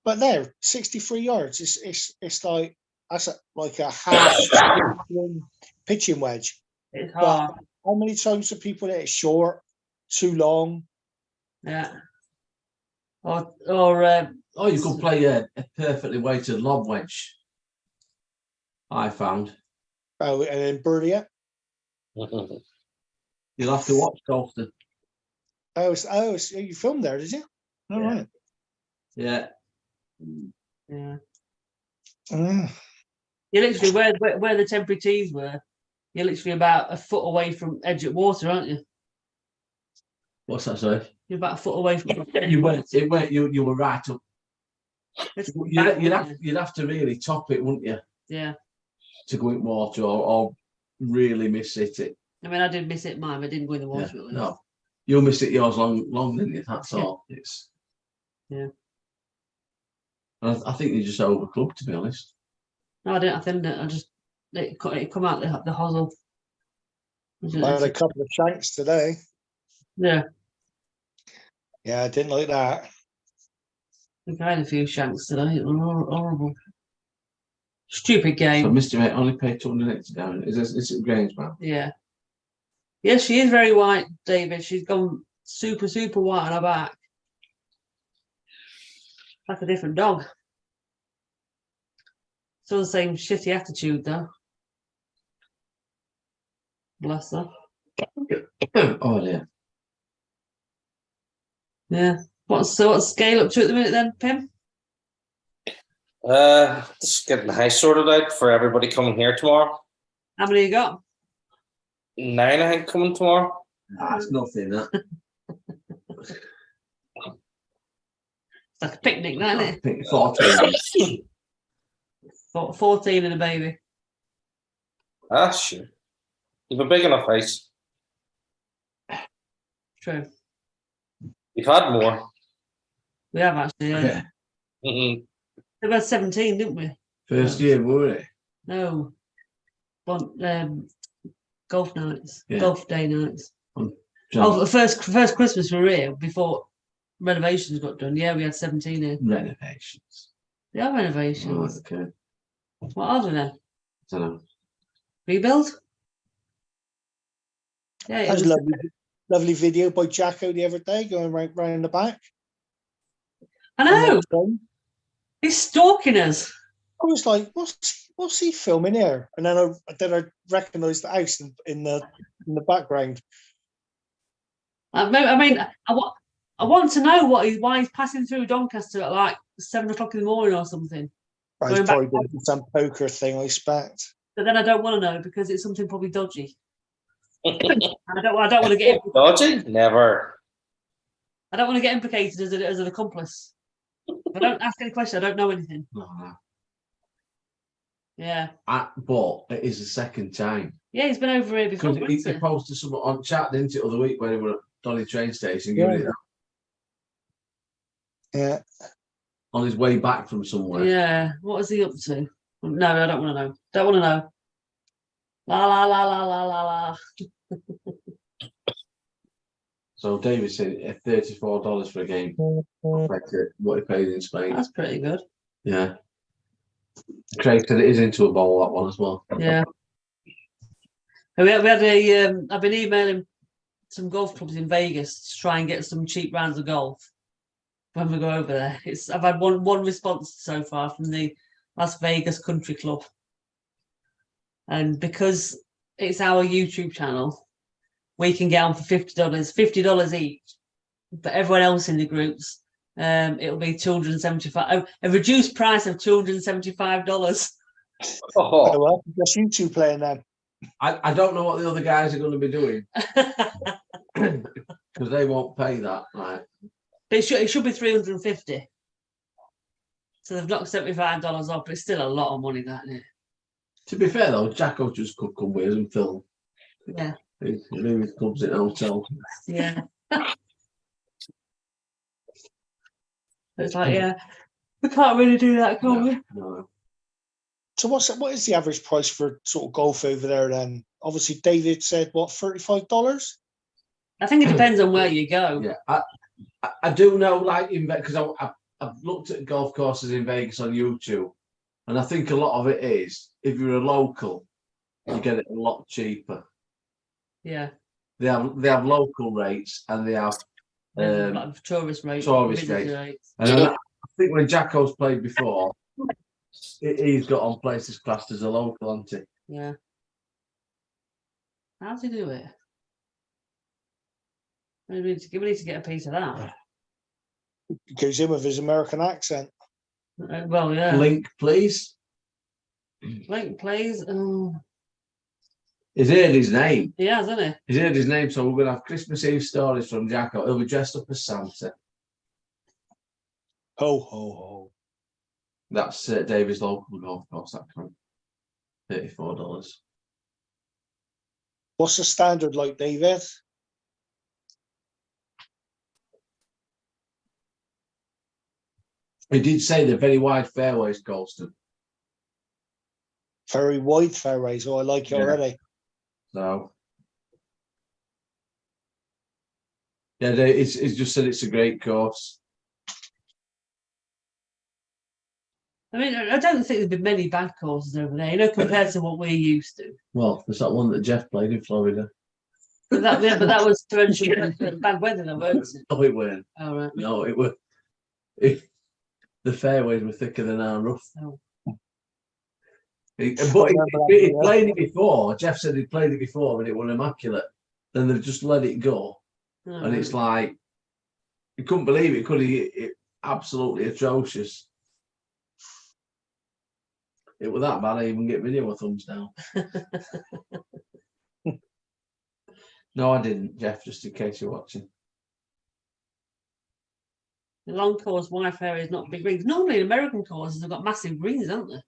[SPEAKER 7] But there, 63 yards. It's like that's like a half pitching wedge.
[SPEAKER 2] It's
[SPEAKER 7] But
[SPEAKER 2] hard.
[SPEAKER 7] how many times have people hit it short, too long?
[SPEAKER 2] Yeah. Or
[SPEAKER 1] Oh, you could play a perfectly weighted lob wedge. I found.
[SPEAKER 7] Oh, and then birdie it.
[SPEAKER 1] You'll have to watch Colston.
[SPEAKER 7] You filmed there, did you? All
[SPEAKER 2] Yeah.
[SPEAKER 7] right.
[SPEAKER 1] Yeah.
[SPEAKER 2] yeah.
[SPEAKER 7] Mm.
[SPEAKER 2] You're literally where the temporary tees were. You're literally about a foot away from edge of water, aren't you?
[SPEAKER 1] What's that, sorry?
[SPEAKER 2] You're about a foot away from.
[SPEAKER 1] You weren't. You were right up.
[SPEAKER 2] It's
[SPEAKER 1] You'd have to really top it, wouldn't you,
[SPEAKER 2] yeah.
[SPEAKER 1] to go in water or really miss it.
[SPEAKER 2] I mean, I did miss it mine, but I didn't go in the
[SPEAKER 1] Yeah,
[SPEAKER 2] water. Really.
[SPEAKER 1] no, you'll miss it yours long, didn't you? That's all. It's
[SPEAKER 2] Yeah.
[SPEAKER 1] I think you just overclubbed, to be honest.
[SPEAKER 2] No, I didn't. I think I just it come out the hosel.
[SPEAKER 7] I had a couple of shanks today.
[SPEAKER 2] Yeah,
[SPEAKER 7] Yeah, I didn't like that.
[SPEAKER 2] I think I had a few shanks today. It was horrible. Stupid
[SPEAKER 1] So
[SPEAKER 2] game.
[SPEAKER 1] Mr. Mate only paid 280 down. Is it Grange, man?
[SPEAKER 2] Yeah. Yes, she is very white, David. She's gone super white on her back. Like a different dog. Still the same shitty attitude though. Bless her.
[SPEAKER 1] Oh dear.
[SPEAKER 2] Yeah. What's scale up to at the minute then, Pim?
[SPEAKER 6] Just getting the house sorted out for everybody coming here tomorrow.
[SPEAKER 2] How many you got?
[SPEAKER 6] 9, I think, coming tomorrow.
[SPEAKER 1] That's nothing. That.
[SPEAKER 2] It's like a picnic, that,
[SPEAKER 1] I
[SPEAKER 2] isn't it?
[SPEAKER 1] think 14.
[SPEAKER 2] 14 and a baby.
[SPEAKER 6] Ah, sure. You've a big enough house.
[SPEAKER 2] True.
[SPEAKER 6] You've had more.
[SPEAKER 2] We have actually, yeah.
[SPEAKER 1] Yeah.
[SPEAKER 6] Mhm.
[SPEAKER 2] We had 17, didn't we?
[SPEAKER 1] First year, were it?
[SPEAKER 2] No. Golf nights.
[SPEAKER 1] Yeah.
[SPEAKER 2] Golf day nights.
[SPEAKER 1] John.
[SPEAKER 2] Oh, the first Christmas we were here before renovations got done. Yeah, we had 17 here.
[SPEAKER 1] Renovations.
[SPEAKER 2] They are
[SPEAKER 1] Right,
[SPEAKER 2] renovations.
[SPEAKER 1] okay.
[SPEAKER 2] What are they then?
[SPEAKER 1] Don't know.
[SPEAKER 2] Rebuild? Yeah, it
[SPEAKER 7] That's
[SPEAKER 2] was,
[SPEAKER 7] lovely video by Jacko the other day going round the back.
[SPEAKER 2] I know. He's stalking us.
[SPEAKER 7] I was like, what's he filming here? And then I recognised the house in the background.
[SPEAKER 2] I mean, I want to know why he's passing through Doncaster at like 7 o'clock in the morning or something.
[SPEAKER 7] He's
[SPEAKER 2] Going back-
[SPEAKER 7] probably doing some poker thing, I expect.
[SPEAKER 2] But then I don't want to know because it's something probably dodgy. I don't want to get
[SPEAKER 6] Dodgy? Never.
[SPEAKER 2] I don't want to get implicated as an accomplice. If I don't ask any question, I don't know anything.
[SPEAKER 1] No.
[SPEAKER 2] Yeah.
[SPEAKER 1] But it is the second time.
[SPEAKER 2] Yeah, he's been over here before.
[SPEAKER 1] Because he
[SPEAKER 2] hasn't
[SPEAKER 1] posted something on chat, didn't it, other week when he were at Dolly train station,
[SPEAKER 7] Yeah.
[SPEAKER 1] giving it
[SPEAKER 7] Yeah.
[SPEAKER 1] on his way back from somewhere.
[SPEAKER 2] Yeah. What is he up to? No, I don't want to know. Don't want to know. La la la la la la la.
[SPEAKER 1] So David said $34 for a game. Compared to what he paid in Spain.
[SPEAKER 2] That's pretty good.
[SPEAKER 1] Yeah. Craig said it is into a bowl, that one as well.
[SPEAKER 2] Yeah. We had I've been emailing some golf clubs in Vegas to try and get some cheap rounds of golf when we go over there. I've had one response so far from the Las Vegas Country Club. And because it's our YouTube channel, we can get on for $50 each. But everyone else in the groups, it'll be $275. A reduced price of $275.
[SPEAKER 6] Oh,
[SPEAKER 7] Oh, well, just you two playing then.
[SPEAKER 1] I don't know what the other guys are going to be doing because they won't pay that. Right.
[SPEAKER 2] But it should be 350. So they've knocked $75 off, but it's still a lot of money, that isn't it?
[SPEAKER 1] To be fair though, Jacko just could come with us and film.
[SPEAKER 2] Yeah.
[SPEAKER 1] He leave clubs in hotel.
[SPEAKER 2] Yeah. It's like, yeah, we can't really do that, can we?
[SPEAKER 1] No.
[SPEAKER 7] So what is the average price for sort of golf over there then? Obviously, David said what, $35?
[SPEAKER 2] I think it depends on where you go.
[SPEAKER 1] Yeah, I do know, like in because I've looked at golf courses in Vegas on YouTube, and I think a lot of it is if you're a local, you get it a lot cheaper.
[SPEAKER 2] Yeah.
[SPEAKER 1] They have local rates and they have
[SPEAKER 2] Like tourist rates.
[SPEAKER 1] tourist
[SPEAKER 2] business
[SPEAKER 1] rates. And I think when Jacko's played before, he's got on places classed as a local, hasn't he?
[SPEAKER 2] Yeah. How does he do it? We need to get a piece of that.
[SPEAKER 7] He goes in with his American accent.
[SPEAKER 2] Well, yeah.
[SPEAKER 1] Link, please.
[SPEAKER 2] Link plays. Oh,
[SPEAKER 1] He's heard his name.
[SPEAKER 2] he has, hasn't
[SPEAKER 1] He's heard his name, so we're going to have Christmas Eve stories from Jacko. He'll be dressed up as Santa.
[SPEAKER 7] Ho, ho, ho.
[SPEAKER 1] That's David's local golf course, that kind. $34.
[SPEAKER 7] What's the standard like, David?
[SPEAKER 1] He did say they're very wide fairways, Colston.
[SPEAKER 7] Very wide fairways. Oh, I like it
[SPEAKER 1] Yeah.
[SPEAKER 7] already.
[SPEAKER 1] So, yeah, it's just said it's a great course.
[SPEAKER 2] I mean, I don't think there've been many bad courses over there, compared to what we're used to.
[SPEAKER 1] Well, there's that one that Jeff played in Florida.
[SPEAKER 2] But that was torrential bad weather, though, wasn't it?
[SPEAKER 1] No, it weren't.
[SPEAKER 2] Oh, right.
[SPEAKER 1] No, it were. The fairways were thicker than our rough.
[SPEAKER 2] Oh.
[SPEAKER 1] But he'd played it before. Jeff said he'd played it before and it was immaculate. Then they've just let it go.
[SPEAKER 2] Oh,
[SPEAKER 1] And it's like, you couldn't believe it, could he? It absolutely atrocious. It was that bad, I even get video of thumbs down. No, I didn't, Jeff, just in case you're watching.
[SPEAKER 2] the long course wide fairway is not big greens. Normally, American courses have got massive greens, haven't they?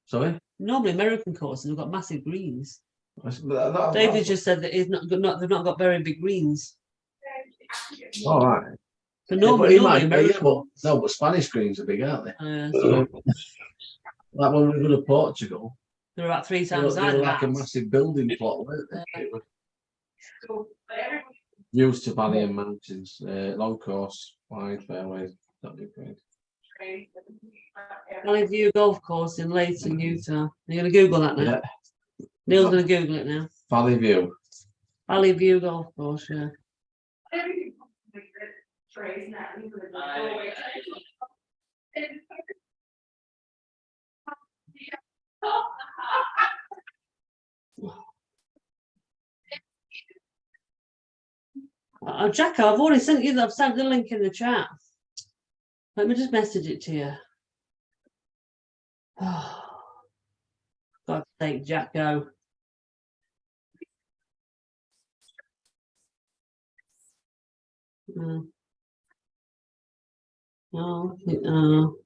[SPEAKER 1] Sorry?
[SPEAKER 2] Normally, American courses have got massive greens.
[SPEAKER 1] That-
[SPEAKER 2] David just said that they've not got very big greens.
[SPEAKER 1] All right.
[SPEAKER 2] But
[SPEAKER 1] Yeah, but
[SPEAKER 2] normally,
[SPEAKER 1] he might be,
[SPEAKER 2] American.
[SPEAKER 1] but Spanish greens are big, aren't they?
[SPEAKER 2] So
[SPEAKER 1] Like when we go to Portugal,
[SPEAKER 2] they're about three
[SPEAKER 1] they
[SPEAKER 2] times
[SPEAKER 1] were
[SPEAKER 2] that.
[SPEAKER 1] like a massive building plot, weren't they? It was used to Banyan Mountains, long course, wide fairways. That'd be great.
[SPEAKER 2] Valley View Golf Course in Layton, Utah. You're going to Google that now.
[SPEAKER 1] Yeah,
[SPEAKER 2] Neil's going to Google it now.
[SPEAKER 1] Valley View.
[SPEAKER 2] Valley View Golf Course, yeah. Jacko, I've already sent you. I've sent the link in the chat. Let me just message it to you. Oh, God's sake, Jacko. No, no.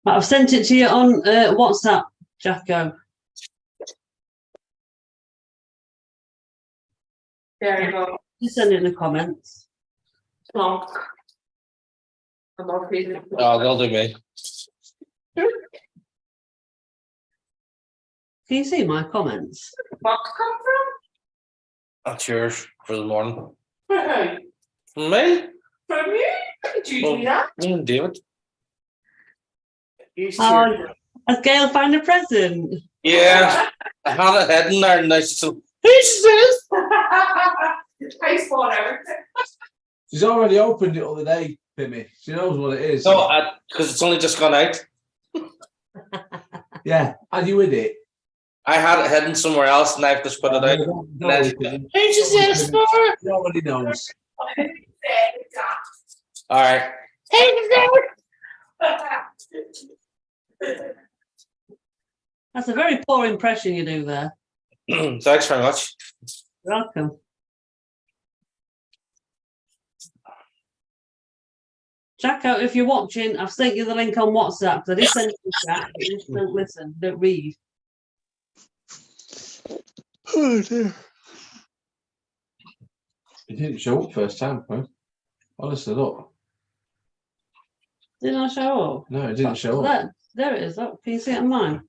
[SPEAKER 2] Right, I've sent it to you on WhatsApp, Jacko.
[SPEAKER 8] There you go.
[SPEAKER 2] Just send it in the comments.
[SPEAKER 8] Plonk. I'm not feeling.
[SPEAKER 6] Oh, they'll do me.
[SPEAKER 2] Can you see my comments?
[SPEAKER 8] Box come from?
[SPEAKER 6] That's yours for the morning.
[SPEAKER 8] Where?
[SPEAKER 6] From me?
[SPEAKER 8] From you? Did you do that?
[SPEAKER 6] Me and David.
[SPEAKER 8] You
[SPEAKER 2] Oh,
[SPEAKER 8] serious?
[SPEAKER 2] has Gail found a present?
[SPEAKER 6] Yeah, I had it hidden there, and I said, "Who's this?"
[SPEAKER 8] I spot everything.
[SPEAKER 1] She's already opened it the other day, Pimmy. She knows what it is.
[SPEAKER 6] No, because it's only just gone out.
[SPEAKER 1] Yeah, and you with it?
[SPEAKER 6] I had it hidden somewhere else, and I've just put it out.
[SPEAKER 1] No,
[SPEAKER 6] Then-
[SPEAKER 1] Pimmy.
[SPEAKER 6] Who's this for?
[SPEAKER 1] She already knows.
[SPEAKER 6] All right.
[SPEAKER 2] That's a very poor impression you do there.
[SPEAKER 6] Thanks very much.
[SPEAKER 2] Welcome. Jacko, if you're watching, I've sent you the link on WhatsApp. I did send you the chat, but you just don't listen, don't read.
[SPEAKER 7] Oh dear.
[SPEAKER 1] It didn't show up first time, huh? Honestly, look.
[SPEAKER 2] Didn't I show up?
[SPEAKER 1] No, it didn't show up.
[SPEAKER 2] There it is. Look, can you see it on mine?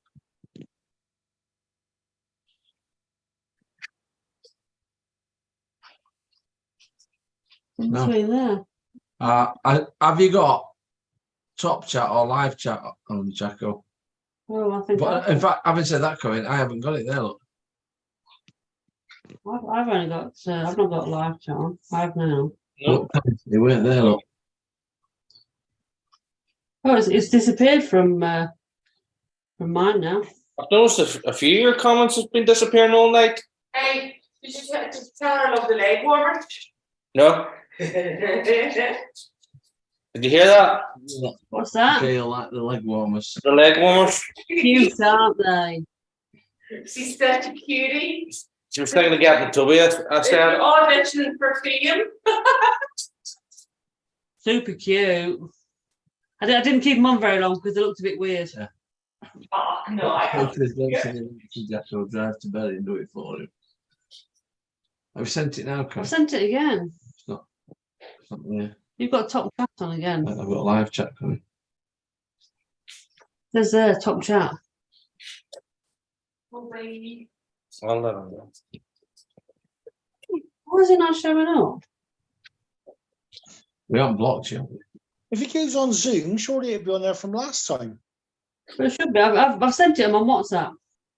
[SPEAKER 2] In
[SPEAKER 1] No.
[SPEAKER 2] between there.
[SPEAKER 1] Have you got top chat or live chat on Jacko?
[SPEAKER 2] Oh, I think
[SPEAKER 1] But in fact, having said that, Corinne, I haven't got it there. Look,
[SPEAKER 2] I've only got. I've not got live chat on. I've now.
[SPEAKER 6] No.
[SPEAKER 1] look, they weren't there. Look,
[SPEAKER 2] Oh, it's disappeared from mine now.
[SPEAKER 6] I've noticed a few of your comments have been disappearing all night.
[SPEAKER 8] Hey, did you tell her I love the leg warmer?
[SPEAKER 6] No? Did you hear that?
[SPEAKER 2] What's that?
[SPEAKER 1] Gail like the leg warmers.
[SPEAKER 6] The leg warmers.
[SPEAKER 2] Cute, aren't they?
[SPEAKER 8] She's such a cutie.
[SPEAKER 6] She was thinking of getting the tubby, I said.
[SPEAKER 8] Auditioning for fame.
[SPEAKER 2] Super cute. I didn't keep them on very long because they looked a bit weird.
[SPEAKER 8] Oh, no, I
[SPEAKER 1] If
[SPEAKER 8] don't.
[SPEAKER 1] there's no sign, Jacko drive to bed and do it for him. I've sent it now,
[SPEAKER 2] I've
[SPEAKER 1] Corinne.
[SPEAKER 2] sent it again.
[SPEAKER 1] It's not there.
[SPEAKER 2] You've got top chat on again.
[SPEAKER 1] I've got a live chat coming.
[SPEAKER 2] There's there, top chat.
[SPEAKER 8] Oh, baby.
[SPEAKER 6] I'll let him know.
[SPEAKER 2] Why is it not showing up?
[SPEAKER 1] We haven't blocked you. have we?
[SPEAKER 7] If it goes on Zoom, surely it'd be on there from last time.
[SPEAKER 2] But it should be. I've sent it on WhatsApp.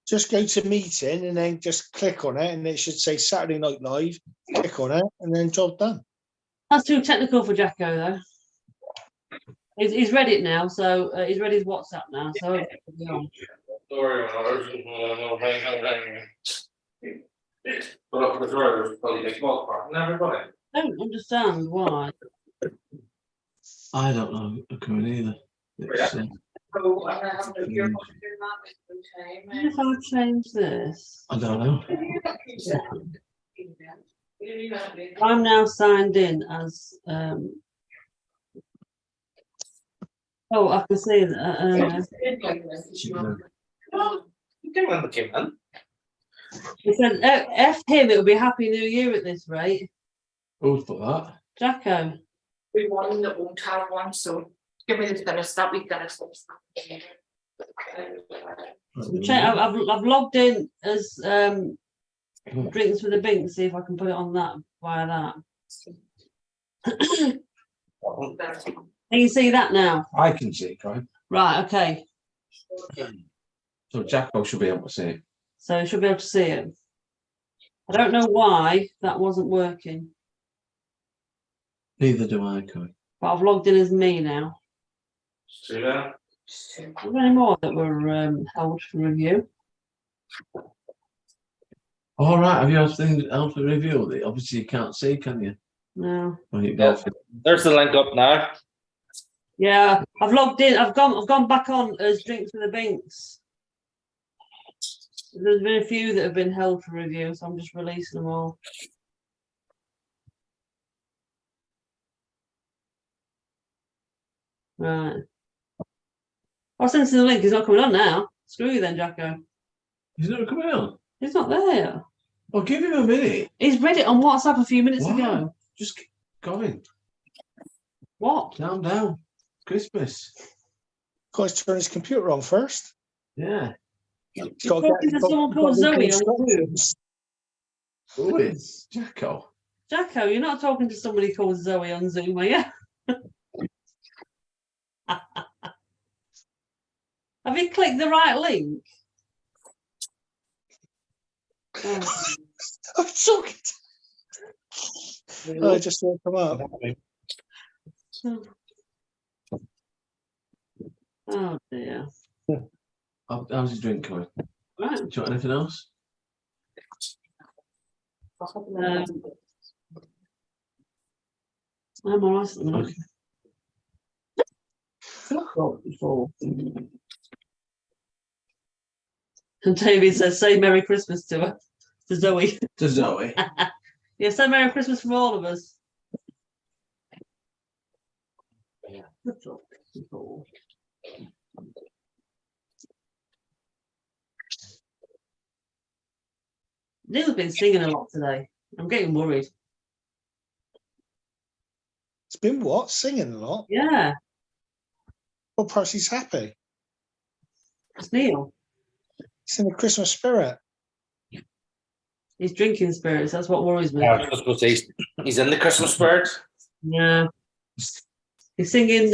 [SPEAKER 7] Just go to meeting and then just click on it and it should say Saturday Night Live. Click on it and then job done.
[SPEAKER 2] That's too technical for Jacko though. He's read it now, so he's read his WhatsApp now. So hopefully it'll be on. I don't understand why.
[SPEAKER 1] I don't know, Corinne either. It's,
[SPEAKER 8] Oh, I'm gonna have to hear
[SPEAKER 1] Mm.
[SPEAKER 8] what you're not
[SPEAKER 2] I wonder if I change this.
[SPEAKER 1] I don't know.
[SPEAKER 2] I'm now signed in as. Oh, I can see that.
[SPEAKER 6] You can run the game, man.
[SPEAKER 2] It said F him. It'll be Happy New Year at this rate.
[SPEAKER 1] Who's put that?
[SPEAKER 2] Jacko.
[SPEAKER 8] We won that won't have one, so give me the finish that we gotta stop.
[SPEAKER 2] I've logged in as drinks with a bink. See if I can put it on that via that. Can you see that now?
[SPEAKER 1] I can see it, Corinne.
[SPEAKER 2] Right. Okay.
[SPEAKER 1] So Jacko should be able to see it.
[SPEAKER 2] So you should be able to see it. I don't know why that wasn't working,
[SPEAKER 1] Neither do I, Corinne.
[SPEAKER 2] but I've logged in as me now.
[SPEAKER 6] See that?
[SPEAKER 2] Are there any more that were held for review?
[SPEAKER 1] All right, have you had things else to review? That obviously you can't see, can you?
[SPEAKER 2] No.
[SPEAKER 1] Well, you
[SPEAKER 6] Yeah. There's the link up now.
[SPEAKER 2] Yeah, I've logged in. I've gone back on as drinks with the binks. There's been a few that have been held for review, so I'm just releasing them all. Right. I'll send you the link. He's not coming on now. Screw you then, Jacko.
[SPEAKER 1] He's not coming on.
[SPEAKER 2] He's not there.
[SPEAKER 1] Well, give him a minute.
[SPEAKER 2] He's read it on WhatsApp a few minutes
[SPEAKER 1] Wow.
[SPEAKER 2] ago.
[SPEAKER 1] Just keep going.
[SPEAKER 2] What?
[SPEAKER 1] Calm down. Christmas.
[SPEAKER 7] Got to turn his computer on first.
[SPEAKER 1] Yeah.
[SPEAKER 7] He's
[SPEAKER 2] You're talking to someone called Zoe on Zoom.
[SPEAKER 7] instructions.
[SPEAKER 1] Who is Jacko?
[SPEAKER 2] Jacko, you're not talking to somebody called Zoe on Zoom, are you? Have you clicked the right link? Oh.
[SPEAKER 7] I'm talking. I just saw it come up.
[SPEAKER 2] Oh dear.
[SPEAKER 1] How's his drink going?
[SPEAKER 2] Right.
[SPEAKER 1] Do you want anything else?
[SPEAKER 2] I'm all right at the moment.
[SPEAKER 1] Okay.
[SPEAKER 2] thought before. And David says, say Merry Christmas to her, to Zoe.
[SPEAKER 1] To Zoe.
[SPEAKER 2] Yeah, say Merry Christmas from all of us. Neil's been singing a lot today. I'm getting worried.
[SPEAKER 7] It's been what? Singing a lot?
[SPEAKER 2] Yeah,
[SPEAKER 7] Well, perhaps he's happy.
[SPEAKER 2] it's Neil.
[SPEAKER 7] He's in the Christmas spirit.
[SPEAKER 2] He's drinking spirits. That's what worries me.
[SPEAKER 6] Yeah, I was just gonna say, he's in the Christmas spirit.
[SPEAKER 2] Yeah. He's singing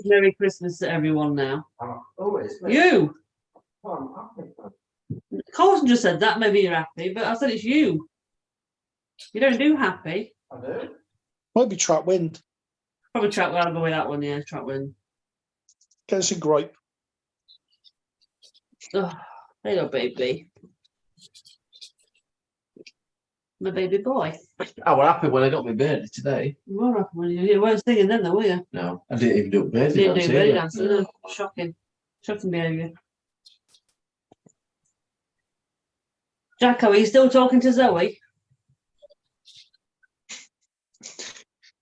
[SPEAKER 2] Merry Christmas to everyone now. You. Colton just said that. Maybe you're happy, but I said it's you. You don't do happy.
[SPEAKER 7] Might be track wind.
[SPEAKER 2] Probably track wind. I'll go with that one. Yeah, track wind.
[SPEAKER 7] Get us a gripe.
[SPEAKER 2] Oh, little baby. My baby boy.
[SPEAKER 1] I was happy when I got my birthday today.
[SPEAKER 2] You were happy when you weren't singing then, though, were you?
[SPEAKER 1] No, I didn't even do a birthday
[SPEAKER 2] Didn't
[SPEAKER 1] dance
[SPEAKER 2] do birthday
[SPEAKER 1] either.
[SPEAKER 2] dance. No. Shocking. Shocking behaviour. Jacko, are you still talking to Zoe?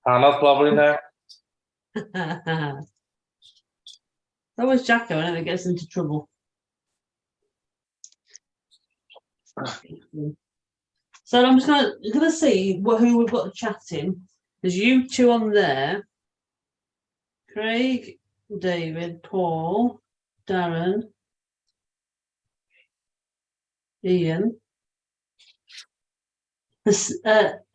[SPEAKER 6] Hannah's probably there.
[SPEAKER 2] That was Jacko, and it gets into trouble. So I'm just gonna see who we've got chatting. There's you two on there. Craig, David, Paul, Darren, Ian. There's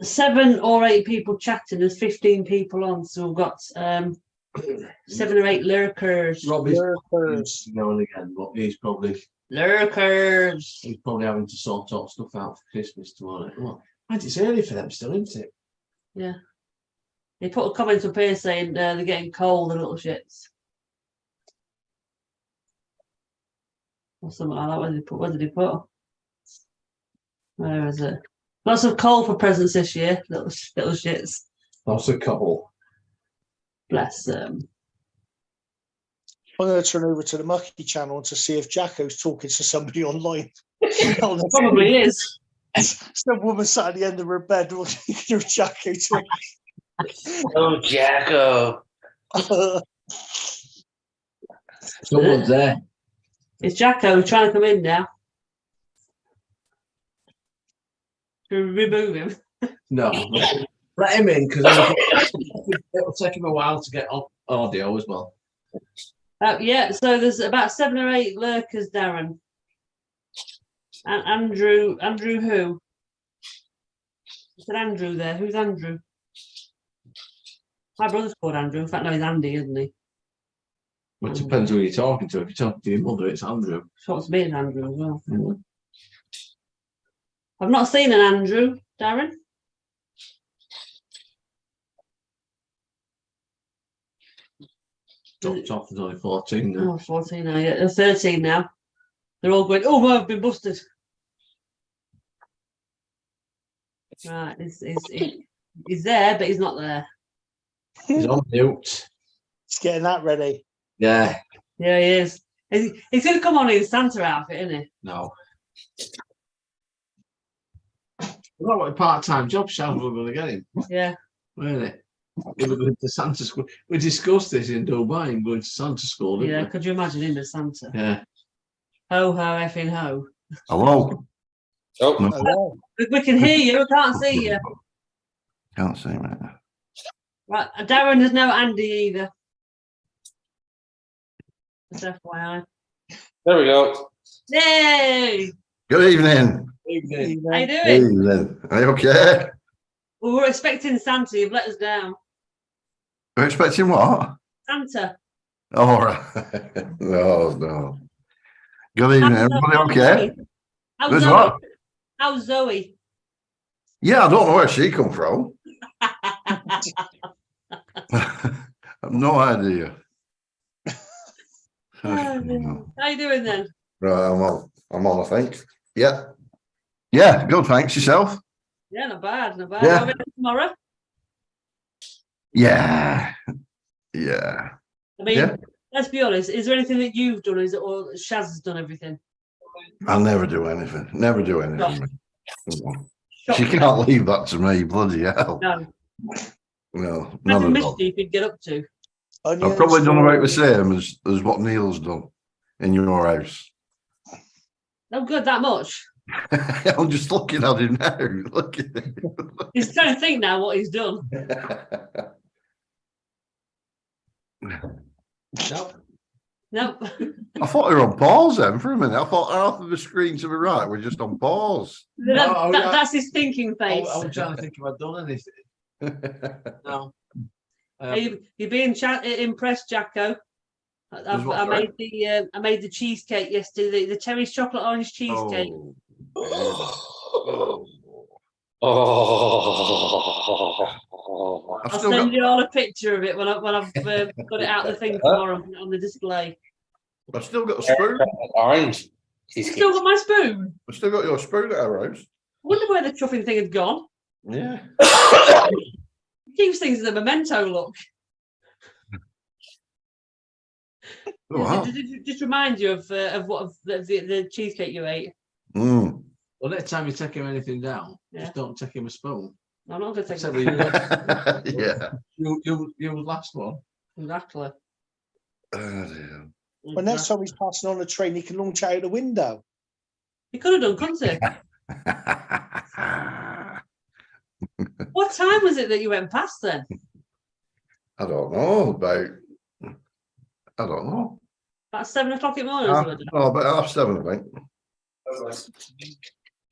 [SPEAKER 2] 7 or 8 people chatting. There's 15 people on, so we've got 7 or 8 lurkers.
[SPEAKER 1] Robbie's
[SPEAKER 7] Lurkers.
[SPEAKER 1] now and again, but he's probably having to sort out stuff out for Christmas tomorrow. Well, it's early for them still, isn't it?
[SPEAKER 2] Yeah. He put a comment up here saying they're getting cold, the little shits. Or something like that. What did he put? Where is it? Lots of coal for presents this year, little shits.
[SPEAKER 1] Lots of couple.
[SPEAKER 2] Bless them.
[SPEAKER 7] I'm going to turn over to the Mucky channel to see if Jacko's talking to somebody online.
[SPEAKER 2] Probably is.
[SPEAKER 7] Some woman sat at the end of her bed watching Jacko talking.
[SPEAKER 6] Oh, Jacko.
[SPEAKER 1] Someone's there.
[SPEAKER 2] It's Jacko trying to come in now. To remove him.
[SPEAKER 1] No, let him in because it'll take him a while to get on audio as well.
[SPEAKER 2] Yeah, so there's about 7 or 8 lurkers, Darren. And Andrew who? Is it Andrew there? Who's Andrew? My brother's called Andrew. In fact, no, he's Andy, isn't he?
[SPEAKER 1] Well, it depends who you're talking to. If you're talking to your mother, it's Andrew.
[SPEAKER 2] So to be an Andrew as well.
[SPEAKER 1] Mhm.
[SPEAKER 2] I've not seen an Andrew, Darren.
[SPEAKER 1] Dropped off, there's only 14 now.
[SPEAKER 2] Oh, 14 now, yeah. They're 13 now. They're all going, oh, I've been busted. Right, he's there, but he's not there.
[SPEAKER 1] He's on mute.
[SPEAKER 7] He's getting that ready.
[SPEAKER 1] Yeah,
[SPEAKER 2] Yeah, he is. He's going to come on in Santa outfit, isn't he?
[SPEAKER 1] no. Well, what a part-time job, Shan, we're going to get him,
[SPEAKER 2] Yeah.
[SPEAKER 1] weren't it? We were going to Santa school. We discussed this in Dubai and going to Santa school, didn't
[SPEAKER 2] Yeah,
[SPEAKER 1] we?
[SPEAKER 2] could you imagine him as Santa?
[SPEAKER 1] Yeah.
[SPEAKER 2] Ho, ho, effing ho.
[SPEAKER 9] Hello.
[SPEAKER 6] Oh,
[SPEAKER 7] Hello.
[SPEAKER 2] We can hear you, we can't see you.
[SPEAKER 9] Can't see me.
[SPEAKER 2] Right, Darren, there's no Andy either. Just FYI.
[SPEAKER 6] there we go.
[SPEAKER 2] Yay!
[SPEAKER 9] Good evening.
[SPEAKER 1] Evening.
[SPEAKER 2] How you doing?
[SPEAKER 9] Evening. Are you okay?
[SPEAKER 2] We were expecting Santa, you've let us down.
[SPEAKER 9] We're expecting what?
[SPEAKER 2] Santa.
[SPEAKER 9] All right. No. Good evening. Everybody okay?
[SPEAKER 2] How's
[SPEAKER 9] Good
[SPEAKER 2] Zoe?
[SPEAKER 9] what?
[SPEAKER 2] How's Zoe?
[SPEAKER 9] Yeah, I don't know where she come from. I've no idea.
[SPEAKER 2] How you doing then?
[SPEAKER 9] Right, I'm on, I think. Yeah. Yeah, good, thanks. Yourself?
[SPEAKER 2] Yeah, not bad, not bad.
[SPEAKER 9] Yeah.
[SPEAKER 2] Are we in tomorrow?
[SPEAKER 9] Yeah. Yeah.
[SPEAKER 2] I mean,
[SPEAKER 9] Yeah.
[SPEAKER 2] let's be honest. Is there anything that you've done? Is it all Shaz has done everything?
[SPEAKER 9] I'll never do anything. Never do anything. mate. She
[SPEAKER 2] Shock.
[SPEAKER 9] can't leave that to me. Bloody hell.
[SPEAKER 2] No.
[SPEAKER 9] No,
[SPEAKER 2] That's a
[SPEAKER 9] none at all.
[SPEAKER 2] mystery you could get up to.
[SPEAKER 9] I've probably done about the same as what Neil's done in your house.
[SPEAKER 2] Oh, good, that much.
[SPEAKER 9] I'm just looking at him now. Look at him.
[SPEAKER 2] He's trying to think now what he's done.
[SPEAKER 1] No,
[SPEAKER 2] No.
[SPEAKER 9] I thought we were on pause then for a minute. I thought half of the screen to the right, we're just on pause.
[SPEAKER 2] That's his thinking face.
[SPEAKER 1] I was trying to think if I'd done anything. No.
[SPEAKER 2] Are you being impressed, Jacko? I made the cheesecake yesterday, the Terry's chocolate orange cheesecake. I'll send you all a picture of it when I've got it out the thing tomorrow on the display.
[SPEAKER 9] I've still got a spoon.
[SPEAKER 6] Orange.
[SPEAKER 2] You still got my spoon?
[SPEAKER 9] I've still got your spoon at our house.
[SPEAKER 2] I wonder where the chuffing thing had gone.
[SPEAKER 9] Yeah.
[SPEAKER 2] Keeps things in a memento look.
[SPEAKER 9] Oh, wow.
[SPEAKER 2] Did it just remind you of the cheesecake you ate?
[SPEAKER 9] Mm.
[SPEAKER 1] Well, next time you take him anything down,
[SPEAKER 2] Yeah.
[SPEAKER 1] just don't take him a spoon.
[SPEAKER 2] I'm not going to take
[SPEAKER 1] Except
[SPEAKER 2] it.
[SPEAKER 9] Yeah.
[SPEAKER 1] You last one.
[SPEAKER 2] Exactly.
[SPEAKER 9] Oh, dear.
[SPEAKER 7] When next time he's passing on the train, he can launch out the window.
[SPEAKER 2] He could have done, couldn't he? What time was it that you went past then?
[SPEAKER 9] I don't know. I don't know.
[SPEAKER 2] About 7 o'clock in the morning. or something?
[SPEAKER 9] About 7:30, I think.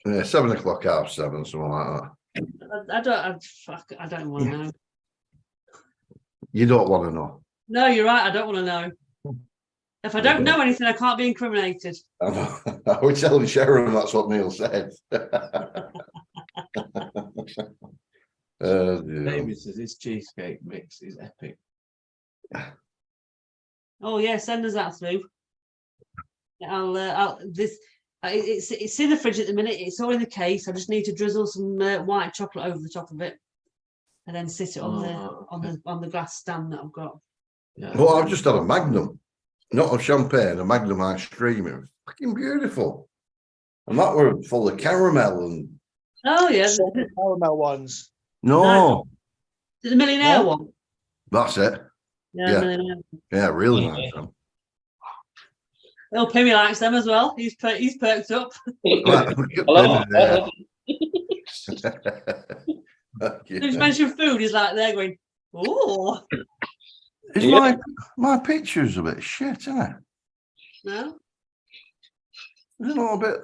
[SPEAKER 9] Yeah, 7 o'clock, 7:30, something like that.
[SPEAKER 2] I don't want to know.
[SPEAKER 9] You don't want to know.
[SPEAKER 2] No, you're right. I don't want to know. If I don't know anything, I can't be incriminated.
[SPEAKER 9] I know. I was telling Sharon that's what Neil said.
[SPEAKER 1] David says his cheesecake mix is epic.
[SPEAKER 2] Oh yeah, send us that through. It's in the fridge at the minute. It's all in the case. I just need to drizzle some white chocolate over the top of it, and then sit it on the glass stand that I've got.
[SPEAKER 1] Yeah.
[SPEAKER 9] Well, I've just had a Magnum, not a champagne, a Magnum ice cream. It was fucking beautiful, and that were full of caramel and.
[SPEAKER 2] Oh yeah,
[SPEAKER 7] The caramel ones.
[SPEAKER 9] No,
[SPEAKER 2] the millionaire
[SPEAKER 7] No.
[SPEAKER 2] one.
[SPEAKER 9] that's it. Yeah.
[SPEAKER 2] Millionaire.
[SPEAKER 9] Yeah, really nice. One.
[SPEAKER 2] Oh, Pimmy likes them as well. He's perked up.
[SPEAKER 6] Hello.
[SPEAKER 2] Just mentioned food. He's like there going, oh
[SPEAKER 9] Is my picture's a bit shit, isn't it?
[SPEAKER 2] no.
[SPEAKER 9] It's a little bit.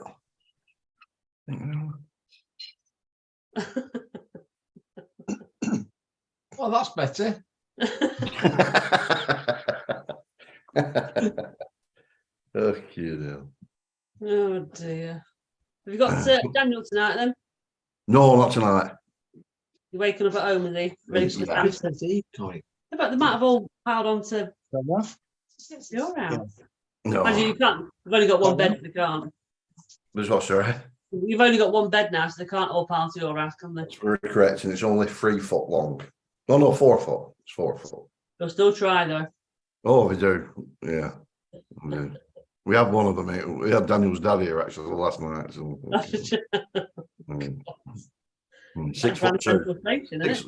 [SPEAKER 1] Well, that's better.
[SPEAKER 9] Oh, cute.
[SPEAKER 2] Oh dear. Have you got Daniel tonight then?
[SPEAKER 9] No, not tonight.
[SPEAKER 2] You're waking up at home, is he? Ready for the
[SPEAKER 1] Christmas Eve coming.
[SPEAKER 2] But they might have all piled onto
[SPEAKER 7] Fair enough.
[SPEAKER 2] your house.
[SPEAKER 9] No.
[SPEAKER 2] Imagine you can't. You've only got one bed, they can't.
[SPEAKER 9] There's what, sorry?
[SPEAKER 2] You've only got one bed now, so they can't all pile to your house, can they?
[SPEAKER 9] It's very correct, and it's only 3 foot long. No, 4 foot. It's 4 foot.
[SPEAKER 2] They'll still try though.
[SPEAKER 9] Oh, we do. Yeah. We do. We had one of them. We had Daniel's dad here actually last night. So, 6 foot 2.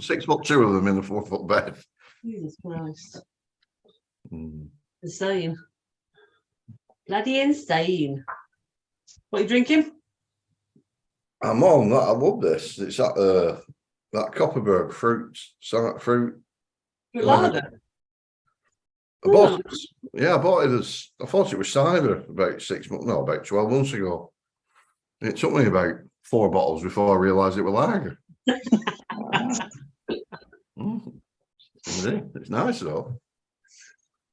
[SPEAKER 9] 6 foot 2 of them in a 4 foot bed.
[SPEAKER 2] Jesus Christ.
[SPEAKER 9] Mm.
[SPEAKER 2] Insane. Bloody insane. What are you drinking?
[SPEAKER 9] I'm on that. I love this. It's that Copperberg fruit.
[SPEAKER 2] Lager.
[SPEAKER 9] I bought it. Yeah, I bought it as I thought it was cider about 12 months ago. It took me about 4 bottles before I realised it was lager. It's nice though.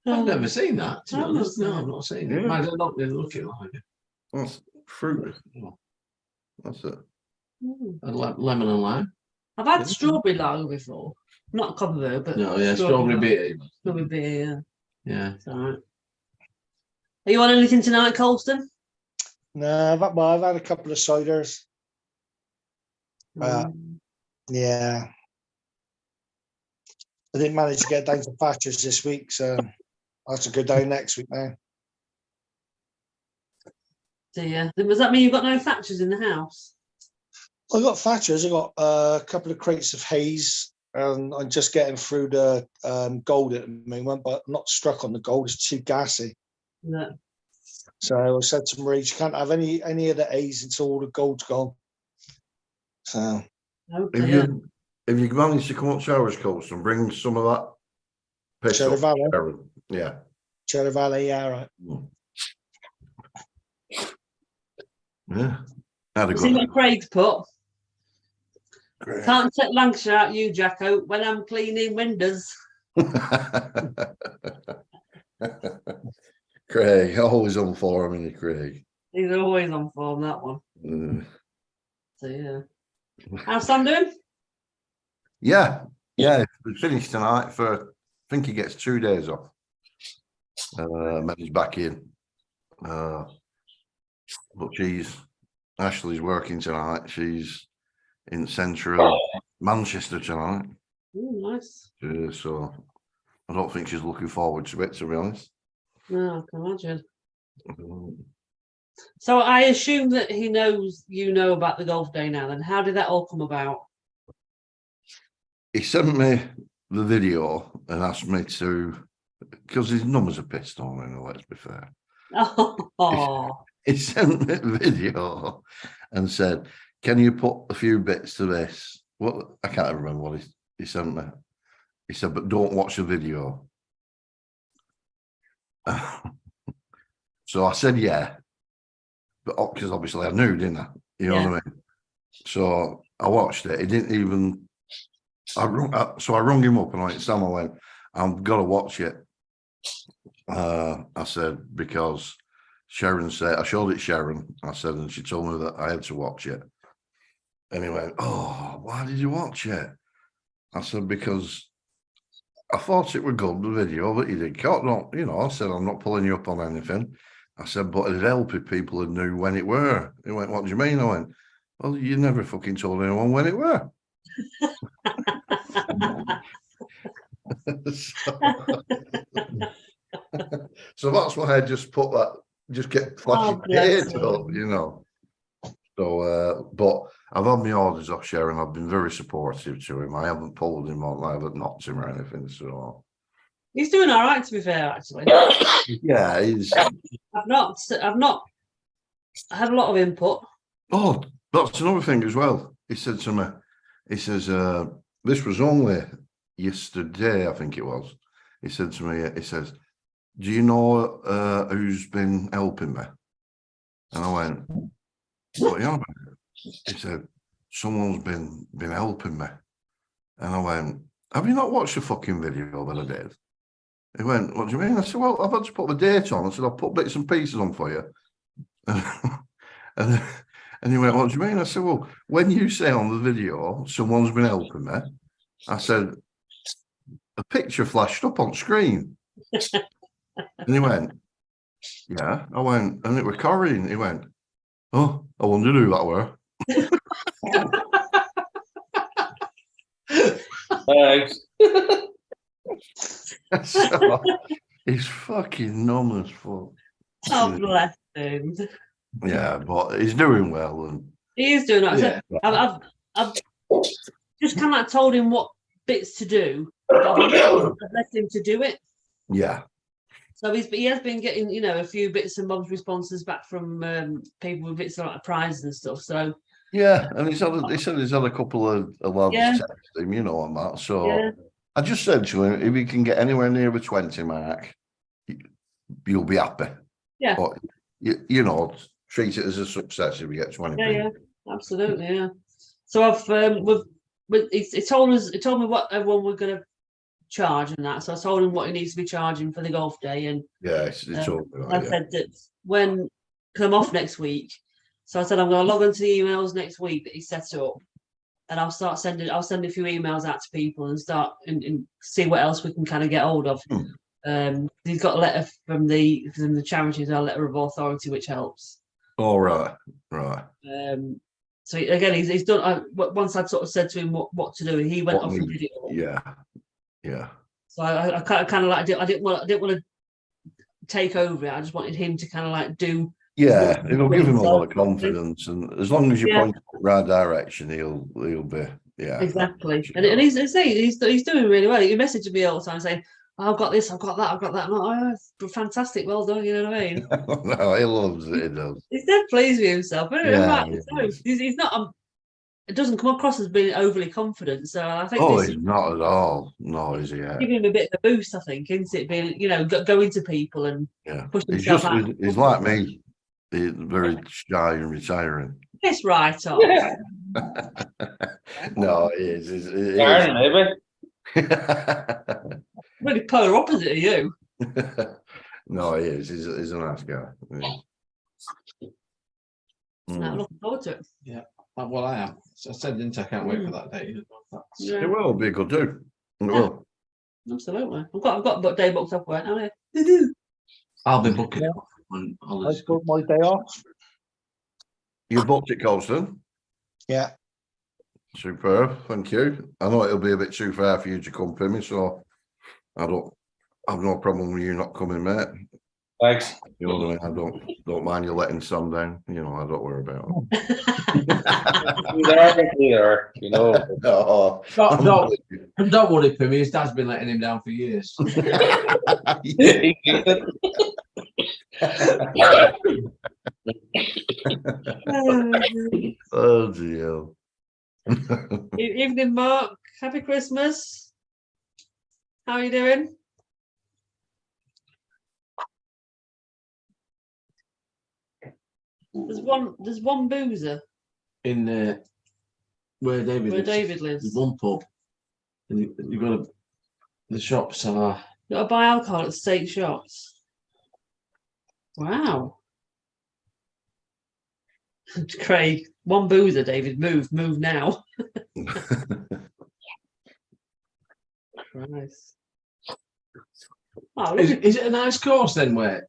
[SPEAKER 1] I've never seen that. To be
[SPEAKER 2] Oh,
[SPEAKER 1] honest. No, I've not seen it.
[SPEAKER 9] Yeah.
[SPEAKER 1] I don't know. They look it like it.
[SPEAKER 9] That's fruit. That's it.
[SPEAKER 1] And lemon and lime.
[SPEAKER 2] I've had strawberry lager before. Not Copperberg, but
[SPEAKER 1] No, yeah, strawberry
[SPEAKER 2] lager.
[SPEAKER 1] beer.
[SPEAKER 2] Strawberry beer, yeah.
[SPEAKER 1] Yeah.
[SPEAKER 2] It's all right. Are you on anything tonight, Colston?
[SPEAKER 7] No, I've had a couple of ciders. Yeah. I didn't manage to get down to Thatcher's this week, so I'll have to go down next week now.
[SPEAKER 2] So yeah, does that mean you've got no Thatchers in the house?
[SPEAKER 7] I got Thatcher's. I got a couple of crates of haze, and I'm just getting through the gold at the moment, but I'm not struck on the gold. It's too gassy.
[SPEAKER 2] No.
[SPEAKER 7] So I said to Marie, you can't have any of the haze until all the gold's gone. So
[SPEAKER 2] Okay.
[SPEAKER 9] If you manage to come up Showers Coast and bring some of that piss
[SPEAKER 7] Cheddar
[SPEAKER 9] up,
[SPEAKER 7] Valley.
[SPEAKER 9] Sharon, yeah.
[SPEAKER 7] Cheddar Valley, yeah, right.
[SPEAKER 9] Yeah. Had a
[SPEAKER 2] See what
[SPEAKER 9] good
[SPEAKER 2] Craig's put.
[SPEAKER 9] Great.
[SPEAKER 2] Can't take Lancashire out you, Jacko, when I'm cleaning windows.
[SPEAKER 9] Craig, always on form, isn't he, Craig?
[SPEAKER 2] He's always on form, that one.
[SPEAKER 9] Mm.
[SPEAKER 2] So yeah. How's Sam doing?
[SPEAKER 9] Yeah, we finished tonight for, I think he gets 2 days off. Then he's back in. But Ashley's working tonight. She's in central Manchester tonight.
[SPEAKER 2] Oh, nice.
[SPEAKER 9] So I don't think she's looking forward to it, to be honest.
[SPEAKER 2] No, I can imagine. So I assume that he knows you know about the golf day now. Then how did that all come about?
[SPEAKER 9] He sent me the video and asked me to, because his numbers are pissed on him, let's be fair.
[SPEAKER 2] Oh,
[SPEAKER 9] He sent me the video and said, can you put a few bits to this? Well, I can't remember what he sent me. He said, but don't watch the video. So I said, yeah. But because obviously I knew, didn't I? You know what I mean? So I watched it. He didn't even, so I rung him up and I went, Sam, I went, I've got to watch it. I said, because Sharon said, I showed it Sharon. I said, and she told me that I had to watch it. And he went, oh, why did you watch it? I said, because I thought it was good, the video, but you did cut. Not, you know, I said, I'm not pulling you up on anything. I said, but it'd help if people had knew when it were. He went, what do you mean? I went, well, you never fucking told anyone when it were. So that's why I just put that, just get flashing
[SPEAKER 2] bless
[SPEAKER 9] up, you know. So, but I've had my orders off Sharon. I've been very supportive to him. I haven't pulled him on, I haven't knocked him or anything. So
[SPEAKER 2] he's doing all right, to be fair. Actually,
[SPEAKER 9] yeah, he's.
[SPEAKER 2] I've not had a lot of input.
[SPEAKER 9] Oh, that's another thing as well. He said to me, he says, this was only yesterday, I think it was. He said to me, he says, do you know who's been helping me? And I went, what are you on about? He said, someone's been helping me. And I went, have you not watched the fucking video that I did? He went, what do you mean? I said, well, I've had to put the date on. I said, I'll put bits and pieces on for you. And he went, what do you mean? I said, well, when you say on the video, someone's been helping me, I said, a picture flashed up on screen. And he went, yeah. I went, and it was Corrine. He went, oh, I wondered who that were.
[SPEAKER 6] Thanks.
[SPEAKER 9] So, he's fucking numb as fuck.
[SPEAKER 2] Oh, bless him.
[SPEAKER 9] Yeah, but he's doing well. And
[SPEAKER 2] He is doing it.
[SPEAKER 9] yeah,
[SPEAKER 2] I've just kind of told him what bits to do. I've left him to do it.
[SPEAKER 9] yeah.
[SPEAKER 2] So he has been getting, you know, a few bits and bobs responses back from people with bits of like prizes and stuff. So
[SPEAKER 9] Yeah, and he said he's had a couple of lads
[SPEAKER 2] Yeah.
[SPEAKER 9] text him, you know, on that. So
[SPEAKER 2] yeah,
[SPEAKER 9] I just said to him, if he can get anywhere near the 20 mark, you'll be happy.
[SPEAKER 2] Yeah.
[SPEAKER 9] But you know, treat it as a success if you get 20.
[SPEAKER 2] yeah, absolutely, yeah. So I've he told me what everyone we're going to charge and that. So I told him what he needs to be charging for the golf day, and
[SPEAKER 9] Yeah, it's all right,
[SPEAKER 2] I
[SPEAKER 9] yeah.
[SPEAKER 2] said that when I'm off next week. So I said I'm going to log onto the emails next week that he set up, and I'll send a few emails out to people and start and see what else we can kind of get hold of. He's got a letter from the charities, a letter of authority, which helps.
[SPEAKER 9] All right.
[SPEAKER 2] So again, he's done. Once I'd sort of said to him what to do, he went off and did it all.
[SPEAKER 9] Yeah. Yeah.
[SPEAKER 2] So I kind of like I didn't want to take over it. I just wanted him to kind of like do.
[SPEAKER 9] Yeah, it'll give him a lot of
[SPEAKER 2] himself.
[SPEAKER 9] confidence, and as long as you
[SPEAKER 2] Yeah.
[SPEAKER 9] point in the right direction, he'll be
[SPEAKER 2] Exactly, and he's doing really well. He messages me all the time saying, "I've got this, I've got that, I've got that." I'm like, "Oh, fantastic, well done." You know what I mean?
[SPEAKER 9] No, he loves it. He does.
[SPEAKER 2] He's dead pleased with himself. But
[SPEAKER 9] Yeah,
[SPEAKER 2] right,
[SPEAKER 9] he
[SPEAKER 2] so
[SPEAKER 9] is.
[SPEAKER 2] he's not. It doesn't come across as being overly confident. So I think
[SPEAKER 9] Oh,
[SPEAKER 2] this
[SPEAKER 9] he's
[SPEAKER 2] is
[SPEAKER 9] not at all. No, is he? Yeah.
[SPEAKER 2] giving him a bit of a boost. I think, isn't it? Being going to people and
[SPEAKER 9] Yeah.
[SPEAKER 2] push
[SPEAKER 9] He's
[SPEAKER 2] himself
[SPEAKER 9] just
[SPEAKER 2] out.
[SPEAKER 9] he's like me. He's very shy and retiring.
[SPEAKER 2] It's right off.
[SPEAKER 9] No, he is. He
[SPEAKER 6] Karen, maybe.
[SPEAKER 9] is.
[SPEAKER 2] Really polar opposite of you.
[SPEAKER 9] No, he is. He's a nice guy. He is.
[SPEAKER 2] I'm looking forward to it.
[SPEAKER 1] Well, I am. So I said, didn't I? Can't wait for that day.
[SPEAKER 2] Yeah,
[SPEAKER 9] It will be good too. It
[SPEAKER 2] Yeah.
[SPEAKER 9] will.
[SPEAKER 2] absolutely. I've got day booked off work, haven't I?
[SPEAKER 1] I'll be booking it on
[SPEAKER 7] I
[SPEAKER 1] holidays.
[SPEAKER 7] got my day off.
[SPEAKER 9] You booked it, Colston.
[SPEAKER 7] Yeah,
[SPEAKER 9] Superb. Thank you. I know it'll be a bit too far for you to come, Pimmy, so I've no problem with you not coming, mate.
[SPEAKER 6] Thanks.
[SPEAKER 9] You know what I mean? I don't mind you letting some down. You know, I don't worry about
[SPEAKER 6] There, you know.
[SPEAKER 9] it. No,
[SPEAKER 1] Don't worry, Pimmy. His dad's been letting him down for years.
[SPEAKER 9] Oh dear.
[SPEAKER 2] Evening, Mark. Happy Christmas. How are you doing? There's one boozer
[SPEAKER 1] In where David
[SPEAKER 2] where
[SPEAKER 1] lives.
[SPEAKER 2] David
[SPEAKER 1] There's
[SPEAKER 2] lives.
[SPEAKER 1] one pub. And you've got the shops are.
[SPEAKER 2] You got to buy alcohol at state shops. Wow. Craig, one boozer, David. Move now. Christ. Oh, look at
[SPEAKER 1] Is it a nice course then? Where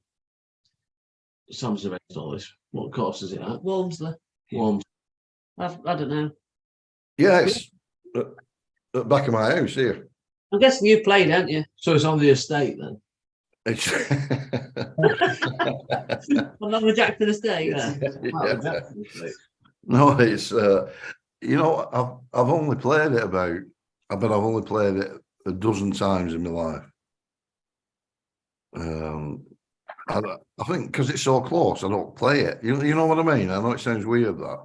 [SPEAKER 1] Sam's arranged all this. What course is it at?
[SPEAKER 2] Walmsley.
[SPEAKER 1] Warm.
[SPEAKER 2] I don't know.
[SPEAKER 9] Yeah, it's at the back of my house here.
[SPEAKER 2] I'm guessing you played, haven't you?
[SPEAKER 1] So it's on the estate then.
[SPEAKER 9] It's
[SPEAKER 2] On the Jackson estate.
[SPEAKER 1] Yeah.
[SPEAKER 9] Yeah. No, it's you know, I've only played it I've only played it a dozen times in my life. I think because it's so close, I don't play it. You know what I mean? I know it sounds weird that.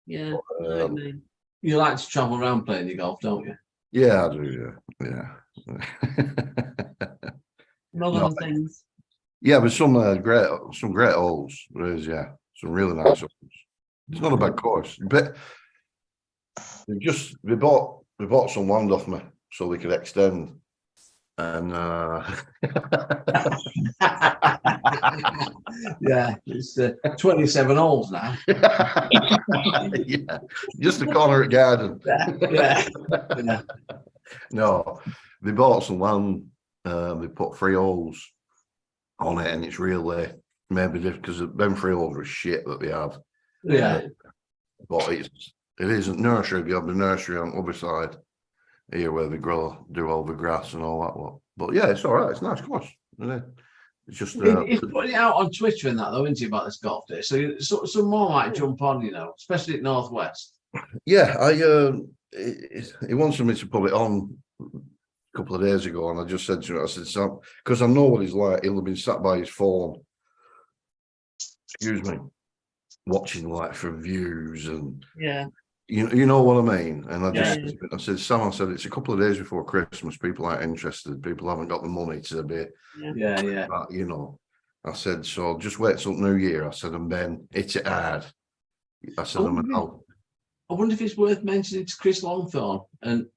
[SPEAKER 2] Yeah. I know what you mean.
[SPEAKER 1] You like to travel around playing your golf, don't you?
[SPEAKER 9] Yeah, I do. Yeah.
[SPEAKER 2] Among
[SPEAKER 9] No.
[SPEAKER 2] other things.
[SPEAKER 9] Yeah, but some great holes. There is, yeah, some really nice holes. It's not a bad course, but they bought some land off me so they could extend, and
[SPEAKER 1] Yeah, it's 27 holes now.
[SPEAKER 9] yeah, just the corner at Garden.
[SPEAKER 1] Yeah.
[SPEAKER 9] No, they bought some land. They put 3 holes on it, and it's really maybe because them 3 holes are shit that they have.
[SPEAKER 1] Yeah.
[SPEAKER 9] But it isn't nursery. You have the nursery on the other side here where they do all the grass and all that lot. But yeah, it's all right. It's a nice course. Isn't it? It's just
[SPEAKER 1] He's putting it out on Twitter and that, though, isn't he, about this golf day? So some more might jump on, you know, especially at Northwest.
[SPEAKER 9] yeah. He wanted me to put it on a couple of days ago, and I just said to him, I said, Sam, because I know what he's like. He'll have been sat by his phone. Excuse me. Watching like for views and
[SPEAKER 2] Yeah.
[SPEAKER 9] you know what I mean. And I just
[SPEAKER 2] Yeah.
[SPEAKER 9] I said, Sam, I said it's a couple of days before Christmas. People aren't interested. People haven't got the money to be,
[SPEAKER 1] Yeah.
[SPEAKER 9] you know. I said, so just wait till New Year. I said, and then hit it hard. I said,
[SPEAKER 1] I wonder if it's worth mentioning to Chris Longthorne and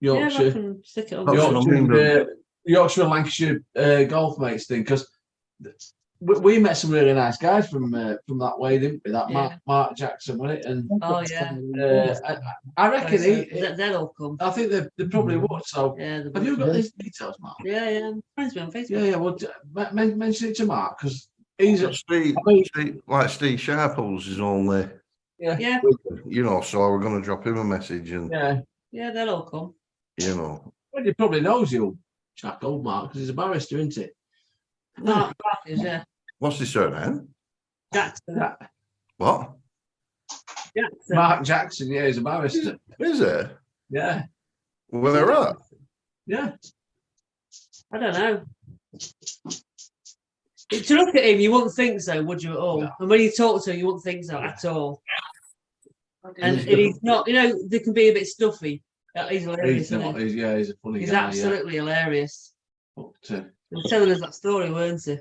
[SPEAKER 2] Yeah, I
[SPEAKER 1] Yorkshire,
[SPEAKER 2] can stick it on.
[SPEAKER 9] That's what I mean,
[SPEAKER 1] Yorkshire and Lancashire golf mates thing, because we met some really nice guys from that way, didn't we? That
[SPEAKER 2] Yeah.
[SPEAKER 1] Mark Jackson, wasn't it? And
[SPEAKER 2] Oh yeah.
[SPEAKER 1] I reckon
[SPEAKER 2] They'll all come.
[SPEAKER 1] I think they probably would. So
[SPEAKER 2] Yeah.
[SPEAKER 1] have you got these details, Mark?
[SPEAKER 2] Yeah. Friends with me on Facebook.
[SPEAKER 1] Yeah. Well, mention it to Mark because he's
[SPEAKER 9] Steve Sharples is only,
[SPEAKER 2] Yeah.
[SPEAKER 9] you know, so we're going to drop him a message and
[SPEAKER 1] yeah.
[SPEAKER 2] Yeah, they'll all come.
[SPEAKER 9] you know.
[SPEAKER 1] Well, he probably knows you, Jack Oldmark, because he's a barrister, isn't he?
[SPEAKER 2] Mark Matthews, yeah.
[SPEAKER 9] What's his surname?
[SPEAKER 2] Jackson.
[SPEAKER 9] What?
[SPEAKER 2] Jackson.
[SPEAKER 1] Mark Jackson, yeah, he's a barrister.
[SPEAKER 9] Is it?
[SPEAKER 1] Yeah,
[SPEAKER 9] Where at?
[SPEAKER 1] yeah.
[SPEAKER 2] I don't know. To look at him, you wouldn't think so, would you at all?
[SPEAKER 1] No.
[SPEAKER 2] And when you talk to him, you wouldn't think so at all. And
[SPEAKER 1] He's
[SPEAKER 2] he's not, you know, they can be a bit stuffy. He's hilarious,
[SPEAKER 1] He's
[SPEAKER 2] isn't
[SPEAKER 1] not,
[SPEAKER 2] he?
[SPEAKER 1] he's a funny
[SPEAKER 2] He's
[SPEAKER 1] guy.
[SPEAKER 2] absolutely hilarious.
[SPEAKER 1] Yeah.
[SPEAKER 2] He was telling us that story, weren't he?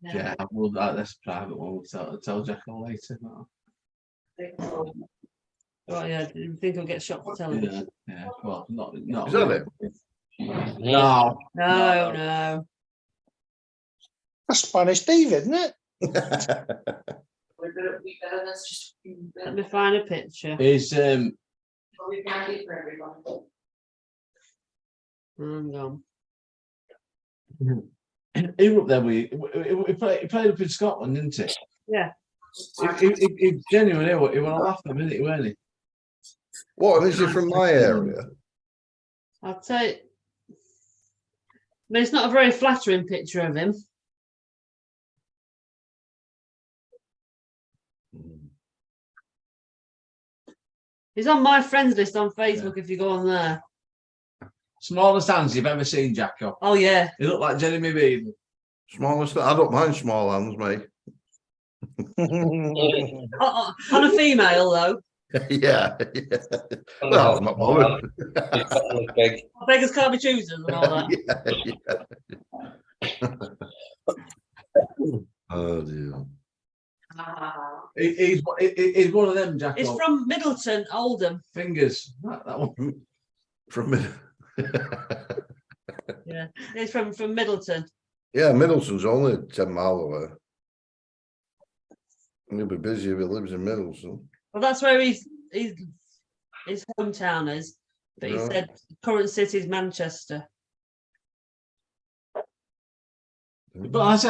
[SPEAKER 1] Yeah, well, that's a private one. We'll tell Jack all later.
[SPEAKER 2] Right, yeah. Do you think he'll get shot for telling?
[SPEAKER 1] Yeah, yeah. Well, not.
[SPEAKER 9] Is that it?
[SPEAKER 1] No,
[SPEAKER 2] No.
[SPEAKER 7] That's Spanish David, isn't it?
[SPEAKER 8] Let's just.
[SPEAKER 2] Let me find a picture.
[SPEAKER 1] He's
[SPEAKER 8] We can't eat for everyone.
[SPEAKER 2] Hang on.
[SPEAKER 1] he was up there. He played up in Scotland, didn't he?
[SPEAKER 2] Yeah.
[SPEAKER 1] He genuinely, he was laughing a minute, weren't he?
[SPEAKER 9] What, is he from my area?
[SPEAKER 2] I'll tell you. I mean, it's not a very flattering picture of him. He's on my friends list on Facebook if you go on there.
[SPEAKER 1] Smallest hands you've ever seen, Jacko.
[SPEAKER 2] Oh, yeah.
[SPEAKER 1] He looked like Jeremy Beadle.
[SPEAKER 9] Smallest, I don't mind small hands, mate.
[SPEAKER 2] On a female, though.
[SPEAKER 9] yeah. Well, I'm not bothered.
[SPEAKER 6] Big.
[SPEAKER 2] Beggars can't be choosers and all that.
[SPEAKER 9] Oh dear.
[SPEAKER 1] He's one of them, Jacko.
[SPEAKER 2] It's from Middleton, Oldham.
[SPEAKER 1] Fingers. That one.
[SPEAKER 9] From mid.
[SPEAKER 2] Yeah, it's from Middleton.
[SPEAKER 9] Yeah, Middleton's only 10 miles away. He'll be busy if he lives in Middleton.
[SPEAKER 2] Well, that's where his hometown is. But he
[SPEAKER 9] Right.
[SPEAKER 2] said current city is Manchester.
[SPEAKER 1] But I say,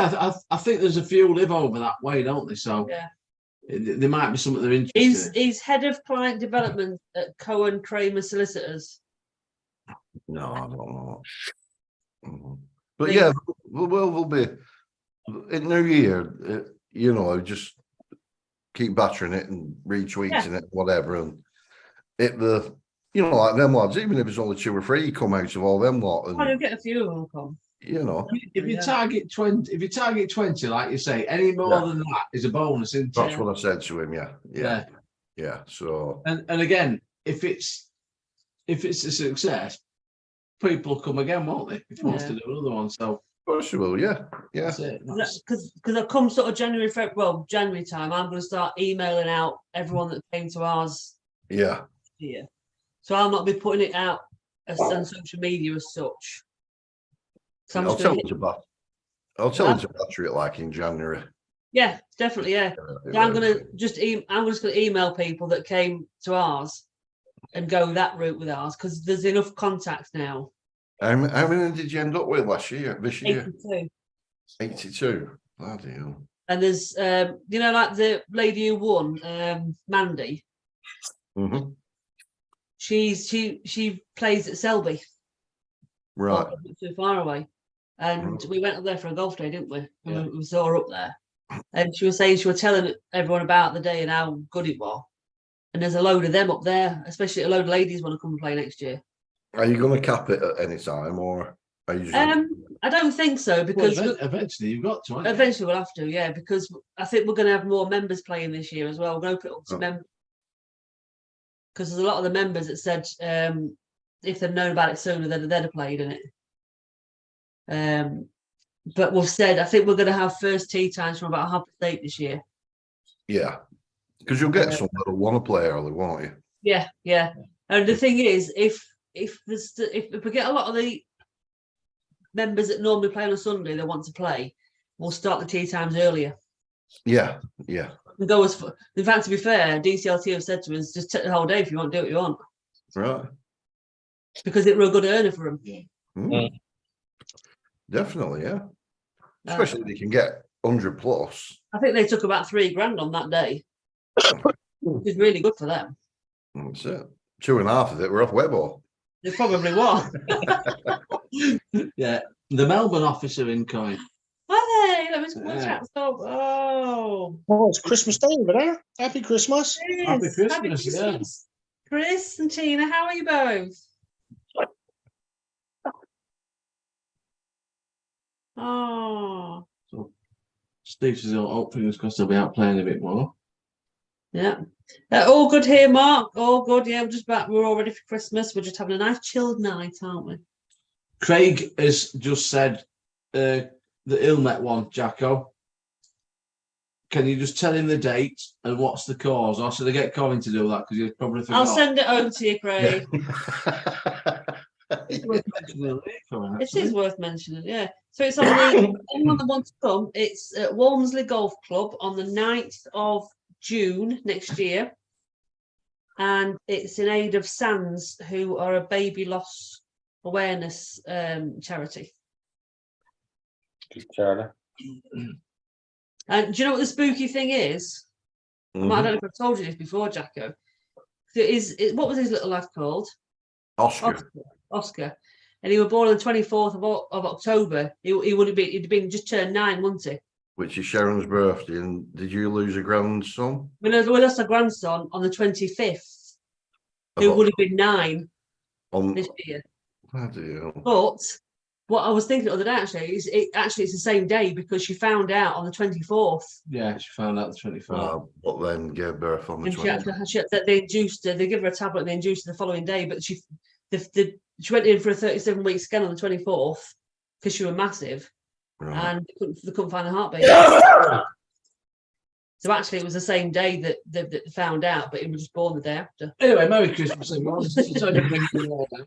[SPEAKER 1] I think there's a few live over that way, don't they? So
[SPEAKER 2] Yeah.
[SPEAKER 1] there might be something they're interested in.
[SPEAKER 2] He's head of client development at Cohen Kramer Solicitors.
[SPEAKER 9] No, I don't know. But yeah, we'll be in New Year. You know, just keep battering it and retweeting it, whatever, and you know, like them lads. Even if it's only 2 or 3 come out of all them lot, and
[SPEAKER 2] I'll get a few of them come.
[SPEAKER 9] you know,
[SPEAKER 1] If you target 20, like you say, any more than that is a bonus, isn't it?
[SPEAKER 9] that's what I said to him. Yeah. So
[SPEAKER 1] And again, if it's a success, people come again, won't they? If he wants to do another one, so
[SPEAKER 9] of course you will. Yeah.
[SPEAKER 1] that's it. That's-
[SPEAKER 2] Because I've come sort of January time, I'm going to start emailing out everyone that came to ours
[SPEAKER 9] Yeah.
[SPEAKER 2] here. So I'll not be putting it out on social media as such. So I'm
[SPEAKER 9] I'll
[SPEAKER 2] just
[SPEAKER 9] tell
[SPEAKER 2] gonna
[SPEAKER 9] him to batter it like in January.
[SPEAKER 2] yeah, definitely, yeah. So I'm going to just email people that came to ours and go that route with ours because there's enough contacts now.
[SPEAKER 9] How many did you end up with this year?
[SPEAKER 2] 82.
[SPEAKER 9] 82. Bloody hell.
[SPEAKER 2] And there's you know, like the lady who won, Mandy.
[SPEAKER 9] Mm-hmm.
[SPEAKER 2] She plays at Selby.
[SPEAKER 9] Right.
[SPEAKER 2] Not too far away. And we went up there for a golf day, didn't we? And we saw her up there. And she was telling everyone about the day and how good it was. And there's a load of them up there, especially a load of ladies want to come and play next year.
[SPEAKER 9] Are you going to cap it at any time, or are you?
[SPEAKER 2] I don't think so because
[SPEAKER 1] Well, eventually you've got to. haven't you?
[SPEAKER 2] eventually we'll have to, yeah, because I think we're going to have more members playing this year as well. We're going to put it up to members because there's a lot of the members that said if they'd known about it sooner, they'd have played in it. But we've said I think we're going to have first tee times from about 8:30 this year.
[SPEAKER 9] Yeah, because you'll get some that'll want to play early, won't you?
[SPEAKER 2] Yeah, yeah. And the thing is, if we get a lot of the members that normally play on a Sunday that want to play, we'll start the tee times earlier.
[SPEAKER 9] Yeah.
[SPEAKER 2] And go as far. In fact, to be fair, DCLT have said to us, just take the whole day if you want to do what you want.
[SPEAKER 9] Right.
[SPEAKER 2] Because it were a good earner for them.
[SPEAKER 9] Mm. Definitely, yeah. Especially if you can get 100 plus.
[SPEAKER 2] I think they took about $3,000 on that day. Which is really good for them.
[SPEAKER 9] That's it. 2.5 of it were off Webber.
[SPEAKER 2] They probably was.
[SPEAKER 1] Yeah, the Melbourne office are in coin.
[SPEAKER 2] Are they? Let me just watch
[SPEAKER 1] Yeah.
[SPEAKER 2] out. Oh,
[SPEAKER 7] Oh, it's Christmas Day over there. Happy Christmas.
[SPEAKER 1] Happy
[SPEAKER 2] yes.
[SPEAKER 1] Christmas, yeah.
[SPEAKER 2] Chris and Tina, how are you both? Oh,
[SPEAKER 1] Steve says, "Oh, fingers crossed they'll be out playing a bit more."
[SPEAKER 2] yeah. All good here, Mark. All good. Yeah, we're all ready for Christmas. We're just having a nice chilled night, aren't we?
[SPEAKER 1] Craig has just said the Ilmet one, Jacko. Can you just tell him the date and what's the cause? Or should I get Colin to do that? Because you probably forgot.
[SPEAKER 2] I'll send it over to you, Craig.
[SPEAKER 1] It's worth mentioning later,
[SPEAKER 2] It
[SPEAKER 1] actually.
[SPEAKER 2] is worth mentioning, yeah. So it's on the anyone that wants to come, it's at Walmsley Golf Club on the 9th of June next year. And it's in aid of SANS, who are a baby loss awareness charity.
[SPEAKER 6] Good Charlie.
[SPEAKER 2] And do you know what the spooky thing is? I don't know if I've told you this before, Jacko. What was his little lad called? Oscar. And he was born on the 24th of October. He'd have been just turned 9, wouldn't he?
[SPEAKER 9] Which is Sharon's birthday. And did you lose a grandson?
[SPEAKER 2] We lost a grandson on the 25th, who would have been 9 this year.
[SPEAKER 9] Bloody hell.
[SPEAKER 2] But what I was thinking the other day is it's the same day because she found out on the 24th.
[SPEAKER 1] Yeah, she found out the 24th.
[SPEAKER 9] But then gave birth on the
[SPEAKER 2] And
[SPEAKER 9] 20th.
[SPEAKER 2] they induced her. They give her a tablet and they induced her the following day. But she went in for a 37-week scan on the 24th because she was massive, and they couldn't find the heartbeat. So actually, it was the same day that they found out, but he was just born the day after.
[SPEAKER 1] Anyway, Merry Christmas, everyone. Sorry to bring you all down.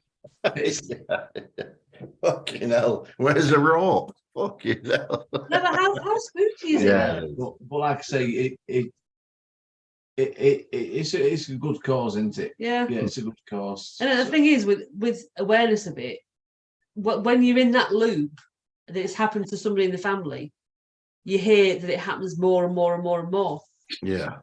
[SPEAKER 9] Fucking hell. Where's the rope? Fucking hell.
[SPEAKER 2] No, but how spooky is
[SPEAKER 9] Yeah.
[SPEAKER 2] it?
[SPEAKER 1] But like I say, it's a good cause, isn't it?
[SPEAKER 2] Yeah.
[SPEAKER 1] Yeah, it's a good cause.
[SPEAKER 2] And the thing is, with awareness of it, when you're in that loop, that it's happened to somebody in the family, you hear that it happens more and more and more and more.
[SPEAKER 9] Yeah.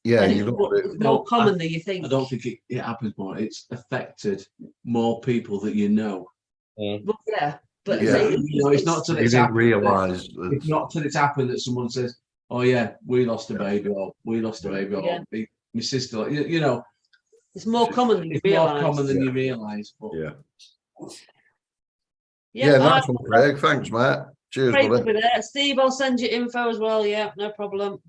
[SPEAKER 9] Yeah,
[SPEAKER 2] And
[SPEAKER 9] you know,
[SPEAKER 2] it's more common than you think.
[SPEAKER 1] I don't think it happens more. It's affected more people that you know.
[SPEAKER 2] Well, yeah, but
[SPEAKER 9] Yeah.
[SPEAKER 1] It's not till
[SPEAKER 9] you
[SPEAKER 1] it's
[SPEAKER 9] didn't
[SPEAKER 1] happened.
[SPEAKER 9] realise
[SPEAKER 1] It's
[SPEAKER 9] that.
[SPEAKER 1] not till it's happened that someone says, "Oh yeah, we lost a baby," or "We lost a baby," or
[SPEAKER 2] Yeah.
[SPEAKER 1] "My sister." You know,
[SPEAKER 2] it's more common than you
[SPEAKER 1] it's more
[SPEAKER 2] realise.
[SPEAKER 1] common than you realise. But
[SPEAKER 9] Yeah.
[SPEAKER 2] Yeah,
[SPEAKER 9] Yeah, nice one, Craig. Thanks, mate. Cheers,
[SPEAKER 2] Craig will
[SPEAKER 9] buddy.
[SPEAKER 2] be there. Steve, I'll send you info as well. Yeah, no problem.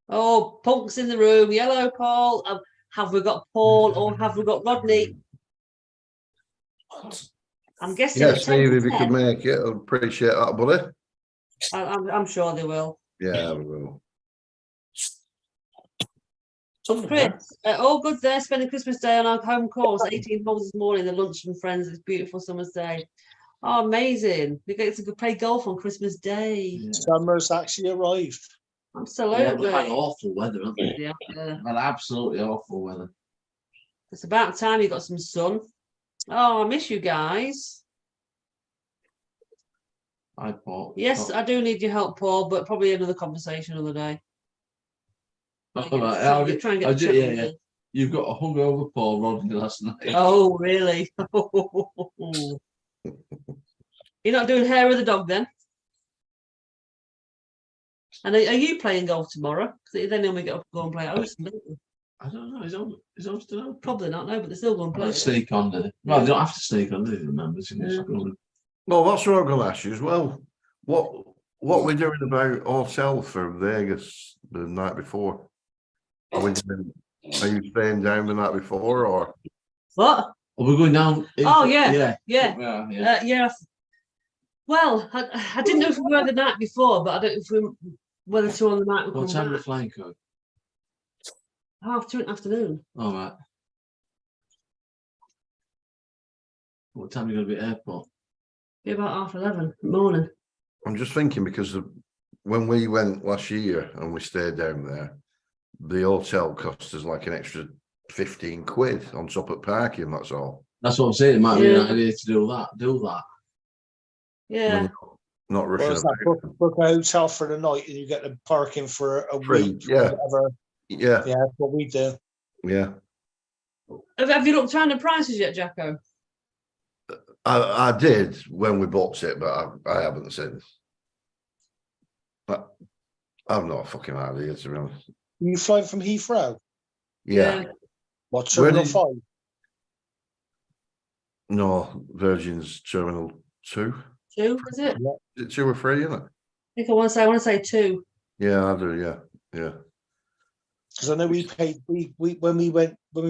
[SPEAKER 2] Oh, Punk's in the room. Yellow Paul. Have we got Paul or have we got Rodney? I'm guessing.
[SPEAKER 9] Yeah,
[SPEAKER 2] it's 10
[SPEAKER 9] Steve,
[SPEAKER 2] to
[SPEAKER 9] if you
[SPEAKER 2] 10.
[SPEAKER 9] could make it, I'd appreciate that, buddy.
[SPEAKER 2] I'm sure they will.
[SPEAKER 9] Yeah, we will.
[SPEAKER 2] Chris, all good there. Spending Christmas Day on our home course. 18 holes this morning. The lunch and friends. It's a beautiful summer's day. Oh, amazing! We get to play golf on Christmas Day.
[SPEAKER 7] Summer's actually arrived.
[SPEAKER 2] Absolutely.
[SPEAKER 1] yeah, we've had awful weather, haven't we?
[SPEAKER 2] Yeah.
[SPEAKER 1] We've had absolutely awful weather.
[SPEAKER 2] It's about time you got some sun. Oh, I miss you guys.
[SPEAKER 1] I thought.
[SPEAKER 2] Yes, I do need your help, Paul, but probably another conversation another day.
[SPEAKER 1] All right,
[SPEAKER 2] Try and get
[SPEAKER 1] I'll
[SPEAKER 2] the
[SPEAKER 1] do-
[SPEAKER 2] trip
[SPEAKER 1] yeah,
[SPEAKER 2] in.
[SPEAKER 1] yeah. You've got a hungover Paul Rodney last night.
[SPEAKER 2] Oh, really? You're not doing hair of the dog then? And are you playing golf tomorrow? Because they normally get up and go and play at Ouston, don't they?
[SPEAKER 1] I don't know. Is on still on?
[SPEAKER 2] Probably not, no, but they're still going to play.
[SPEAKER 1] Let's sneak on, do they? Well, they don't have to sneak on, do they? The members in this school.
[SPEAKER 9] Well, that's what I'm going to ask you as well. What we're doing about hotel for Vegas the night before? Are you staying down the night before, or?
[SPEAKER 2] What?
[SPEAKER 1] Are we going down?
[SPEAKER 2] Oh, yeah.
[SPEAKER 1] Yeah.
[SPEAKER 2] Yeah.
[SPEAKER 1] Yeah.
[SPEAKER 2] Yeah. Well, I didn't know if we were the night before, but I don't know if whether to on the night we
[SPEAKER 1] What
[SPEAKER 2] come
[SPEAKER 1] time
[SPEAKER 2] back.
[SPEAKER 1] the flying code?
[SPEAKER 2] 2:30 in the afternoon.
[SPEAKER 1] All right. What time are you going to be at airport?
[SPEAKER 2] Be about 11:30 in the morning.
[SPEAKER 9] I'm just thinking because when we went last year and we stayed down there, the hotel cost us like an extra 15 quid on top of parking. That's all.
[SPEAKER 1] That's what I'm saying. It might be an
[SPEAKER 2] Yeah.
[SPEAKER 1] idea to do that.
[SPEAKER 2] Yeah.
[SPEAKER 9] When you're not rushing
[SPEAKER 7] Whereas that book a hotel for the night and you get the parking for a
[SPEAKER 9] Free,
[SPEAKER 7] week.
[SPEAKER 9] yeah.
[SPEAKER 7] Or whatever.
[SPEAKER 9] Yeah,
[SPEAKER 7] Yeah, that's what we do.
[SPEAKER 9] yeah.
[SPEAKER 2] Have you looked around the prices yet, Jacko?
[SPEAKER 9] I did when we bought it, but I haven't since. But I've not a fucking idea, to be honest.
[SPEAKER 7] You flying from Heathrow?
[SPEAKER 9] Yeah.
[SPEAKER 7] What,
[SPEAKER 9] Where
[SPEAKER 7] Terminal
[SPEAKER 9] did-
[SPEAKER 7] 5?
[SPEAKER 9] No, Virgin's Terminal 2.
[SPEAKER 2] 2, is it?
[SPEAKER 9] Is it 2 or 3, isn't it?
[SPEAKER 2] I think I want to say 2.
[SPEAKER 9] Yeah, I do, yeah. Yeah.
[SPEAKER 7] Because I know we paid, we when we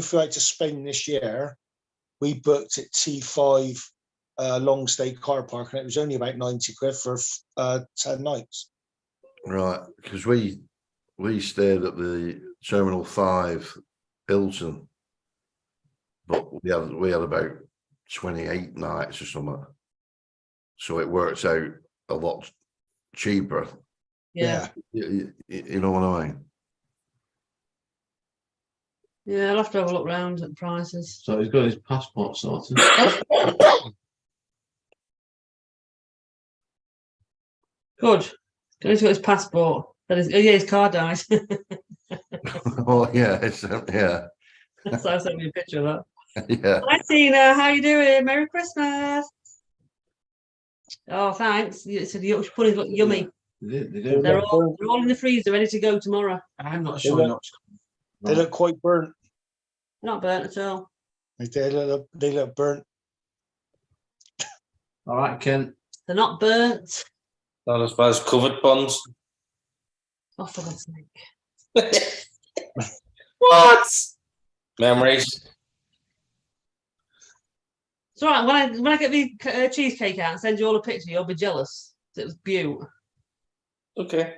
[SPEAKER 7] flew out to Spain this year, we booked at T5 long stay car park, and it was only about 90 quid for 10 nights.
[SPEAKER 9] Right, because we stayed at the Terminal 5 Hilton, but we had about 28 nights or something. So it works out a lot cheaper.
[SPEAKER 2] Yeah.
[SPEAKER 9] You know what I mean?
[SPEAKER 2] Yeah, I'll have to have a look round at the prices.
[SPEAKER 1] So he's got his passport sorted.
[SPEAKER 2] Good. He's got his passport. That is, oh yeah, his car died.
[SPEAKER 9] Oh yeah, yeah,
[SPEAKER 2] So I sent me a picture of that.
[SPEAKER 9] yeah.
[SPEAKER 2] Hi Tina, how you doing? Merry Christmas. Oh, thanks. You said the Yorkshire puddings look yummy.
[SPEAKER 1] They do.
[SPEAKER 2] They're all in the freezer, ready to go tomorrow.
[SPEAKER 1] I'm not sure.
[SPEAKER 7] They look quite burnt.
[SPEAKER 2] Not burnt at all.
[SPEAKER 7] They look burnt.
[SPEAKER 1] All right, Ken.
[SPEAKER 2] They're not burnt.
[SPEAKER 6] Not as bad as covered buns.
[SPEAKER 2] Oh, for God's sake.
[SPEAKER 6] What? Memories.
[SPEAKER 2] It's all right. When I get the cheesecake out and send you all a picture, you'll be jealous. It was beautiful.
[SPEAKER 6] Okay.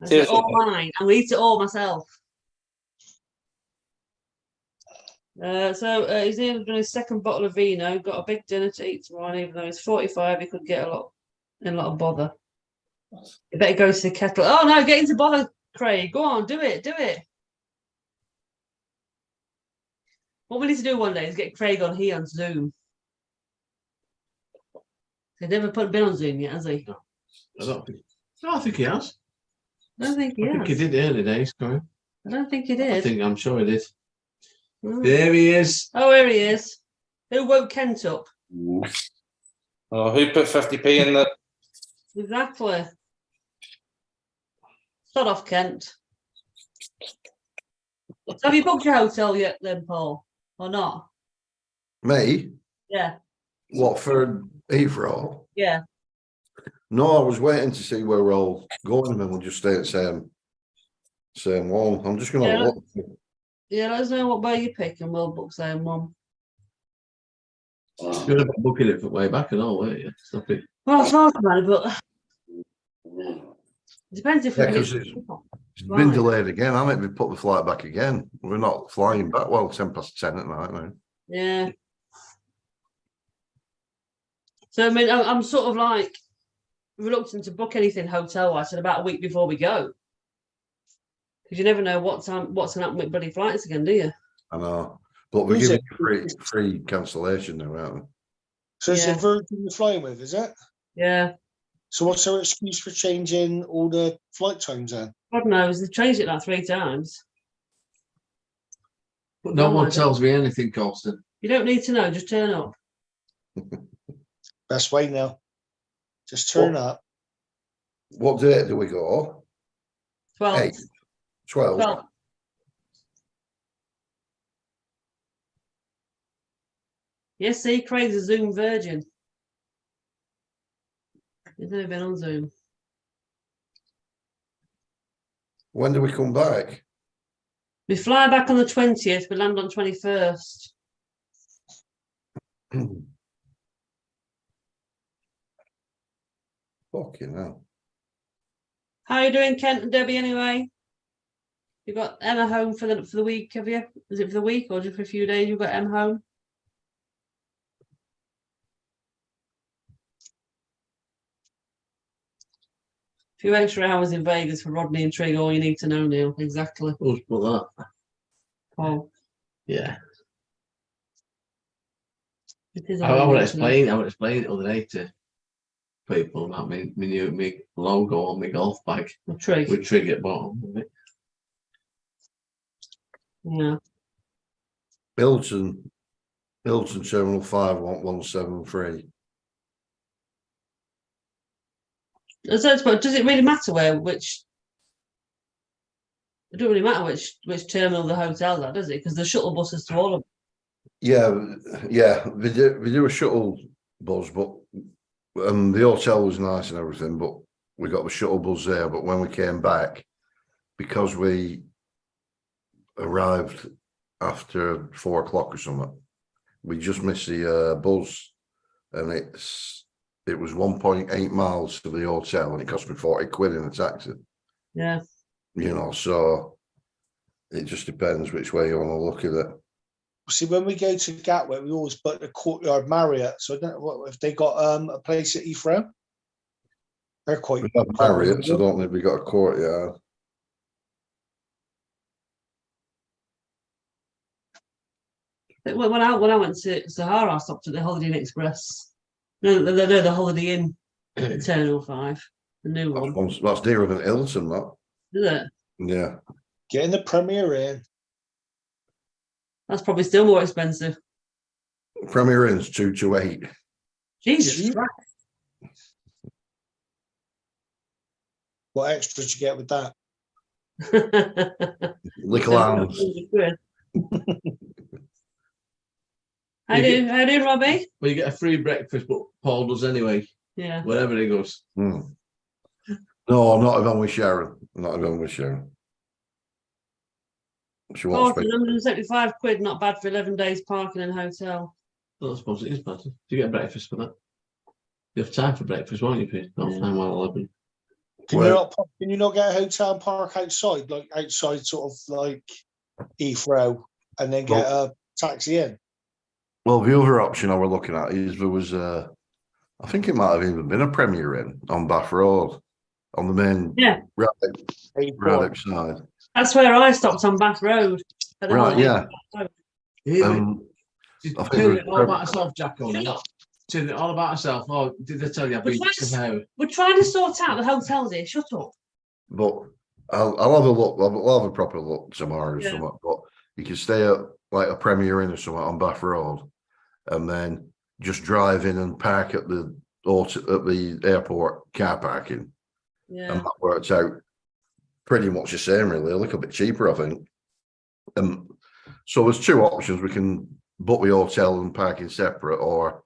[SPEAKER 2] It's
[SPEAKER 6] Cheers.
[SPEAKER 2] all mine. I'm gonna eat it all myself. So he's nearly done his second bottle of vino. Got a big dinner to eat tomorrow. And even though he's 45, he could get a lot of bother. You better go to the kettle. Oh no, get into bother, Craig. Go on, do it. What we need to do one day is get Craig on here on Zoom. He's never been on Zoom yet, has he?
[SPEAKER 1] I don't think he has.
[SPEAKER 2] I don't think he
[SPEAKER 1] I think he
[SPEAKER 2] has.
[SPEAKER 1] did early days, Corey.
[SPEAKER 2] I don't think he
[SPEAKER 1] I
[SPEAKER 2] did.
[SPEAKER 1] think I'm sure he did.
[SPEAKER 2] Oh.
[SPEAKER 1] There he is.
[SPEAKER 2] Oh, here he is. Who woke Kent up?
[SPEAKER 6] Oh, who put 50p in the...
[SPEAKER 2] Exactly. Start off, Kent. So have you booked your hotel yet then, Paul? Or not?
[SPEAKER 9] Me?
[SPEAKER 2] Yeah.
[SPEAKER 9] What, for Heathrow?
[SPEAKER 2] Yeah.
[SPEAKER 9] No, I was waiting to see where we're all going, and then we'll just stay at same one. I'm just gonna
[SPEAKER 2] Yeah.
[SPEAKER 9] look.
[SPEAKER 2] Yeah, let us know what way you pick and we'll book same one.
[SPEAKER 1] You're not booking it for way back at all, weren't you? Stop it.
[SPEAKER 2] Well, I thought about it, but it depends if we
[SPEAKER 9] Yeah,
[SPEAKER 2] can
[SPEAKER 9] 'cause
[SPEAKER 2] get
[SPEAKER 9] It's been
[SPEAKER 2] Right.
[SPEAKER 9] delayed again. I mean, we put the flight back again. We're not flying back. Well, 10:10 at night now.
[SPEAKER 2] Yeah. So I mean, I'm sort of like reluctant to book anything hotel-wise about a week before we go, because you never know what's going to happen with bloody flights again, do you?
[SPEAKER 9] I know, but we're
[SPEAKER 7] Who's
[SPEAKER 9] giving
[SPEAKER 7] it?
[SPEAKER 9] you free cancellation now, aren't we?
[SPEAKER 7] So it's
[SPEAKER 2] Yeah.
[SPEAKER 7] a Virgin you're flying with, is it?
[SPEAKER 2] Yeah.
[SPEAKER 7] So what's our excuse for changing all the flight times then?
[SPEAKER 2] God knows they've changed it like 3 times.
[SPEAKER 1] But no
[SPEAKER 2] No, I
[SPEAKER 1] one
[SPEAKER 2] don't.
[SPEAKER 1] tells me anything, Colston.
[SPEAKER 2] You don't need to know. Just turn up.
[SPEAKER 7] Best way now. Just turn up.
[SPEAKER 9] What date do we go?
[SPEAKER 2] 12.
[SPEAKER 9] 8, 12.
[SPEAKER 2] 12. Yes, see, Craig's a Zoom virgin. He's never been on Zoom.
[SPEAKER 9] When do we come back?
[SPEAKER 2] We fly back on the 20th. We land on 21st.
[SPEAKER 9] Fucking hell.
[SPEAKER 2] How are you doing, Kent and Debbie? Anyway, you got Emma home for the week, have you? Is it for the week or just for a few days? You've got Emma home. A few extra hours in Vegas for Rodney and Trig. All you need to know, Neil. Exactly.
[SPEAKER 1] Who's put that?
[SPEAKER 2] Oh,
[SPEAKER 1] Yeah.
[SPEAKER 2] it is.
[SPEAKER 1] I would explain it the other day to people about me new logo on my golf bag
[SPEAKER 2] Trig.
[SPEAKER 1] with Trig at bottom of it.
[SPEAKER 2] Yeah.
[SPEAKER 9] Hilton Terminal 5 want 173.
[SPEAKER 2] But does it really matter which? It doesn't really matter which terminal the hotel's at, does it? Because the shuttle buses to all of them.
[SPEAKER 9] Yeah, we do a shuttle bus, but the hotel was nice and everything, but we got the shuttle bus there. But when we came back, because we arrived after 4 o'clock or something, we just missed the bus, and it was 1.8 miles to the hotel, and it cost me 40 quid in a taxi.
[SPEAKER 2] Yeah.
[SPEAKER 9] You know, so it just depends which way you want to look at it.
[SPEAKER 7] See, when we go to Gatwick, we always book the Courtyard Marriott. So I don't know what if they got a place at Heathrow. They're quite.
[SPEAKER 9] We have Marriott, so I don't think we got a Courtyard.
[SPEAKER 2] When I went to Sahara, I stopped at the Holiday Inn Express. No, the Holiday Inn Terminal 5, the new one.
[SPEAKER 9] That's nearer than Hilton, that.
[SPEAKER 2] Is it?
[SPEAKER 9] Yeah.
[SPEAKER 7] Getting the Premier Inn.
[SPEAKER 2] That's probably still more expensive.
[SPEAKER 9] Premier Inn's 228.
[SPEAKER 2] Jesus Christ.
[SPEAKER 7] What extra did you get with that?
[SPEAKER 9] Little arms.
[SPEAKER 2] How do, Robbie?
[SPEAKER 1] Well, you get a free breakfast, but Paul does anyway,
[SPEAKER 2] Yeah.
[SPEAKER 1] wherever he goes.
[SPEAKER 9] No, not even with Sharon. Not even with Sharon. She
[SPEAKER 2] Oh,
[SPEAKER 9] wants
[SPEAKER 2] for
[SPEAKER 9] me.
[SPEAKER 2] 175 quid, not bad for 11 days parking and hotel.
[SPEAKER 1] Well, I suppose it is bad. You get breakfast for that. You have time for breakfast, won't you, Pete? Not time while 11.
[SPEAKER 7] Can you not get a hotel and park outside, like outside sort of like Heathrow, and then get a taxi in?
[SPEAKER 9] Well, the other option I were looking at is there was I think it might have even been a Premier Inn on Bath Road, on the main right side.
[SPEAKER 2] That's where I stopped on Bath Road.
[SPEAKER 9] Right, yeah.
[SPEAKER 1] She's
[SPEAKER 9] I think
[SPEAKER 1] telling it all about herself, Jacko. Telling it all about herself. Oh, did I tell you? I've been
[SPEAKER 2] We're trying to sort out the hotels here. Shut up.
[SPEAKER 9] But I'll have a look. I'll have a proper look tomorrow or
[SPEAKER 2] Yeah.
[SPEAKER 9] something. But you can stay at like a Premier Inn or something on Bath Road, and then just drive in and park at the airport car parking,
[SPEAKER 2] Yeah.
[SPEAKER 9] and that works out pretty much the same, really. A little bit cheaper, I think. So there's two options: we can book the hotel and parking separate, or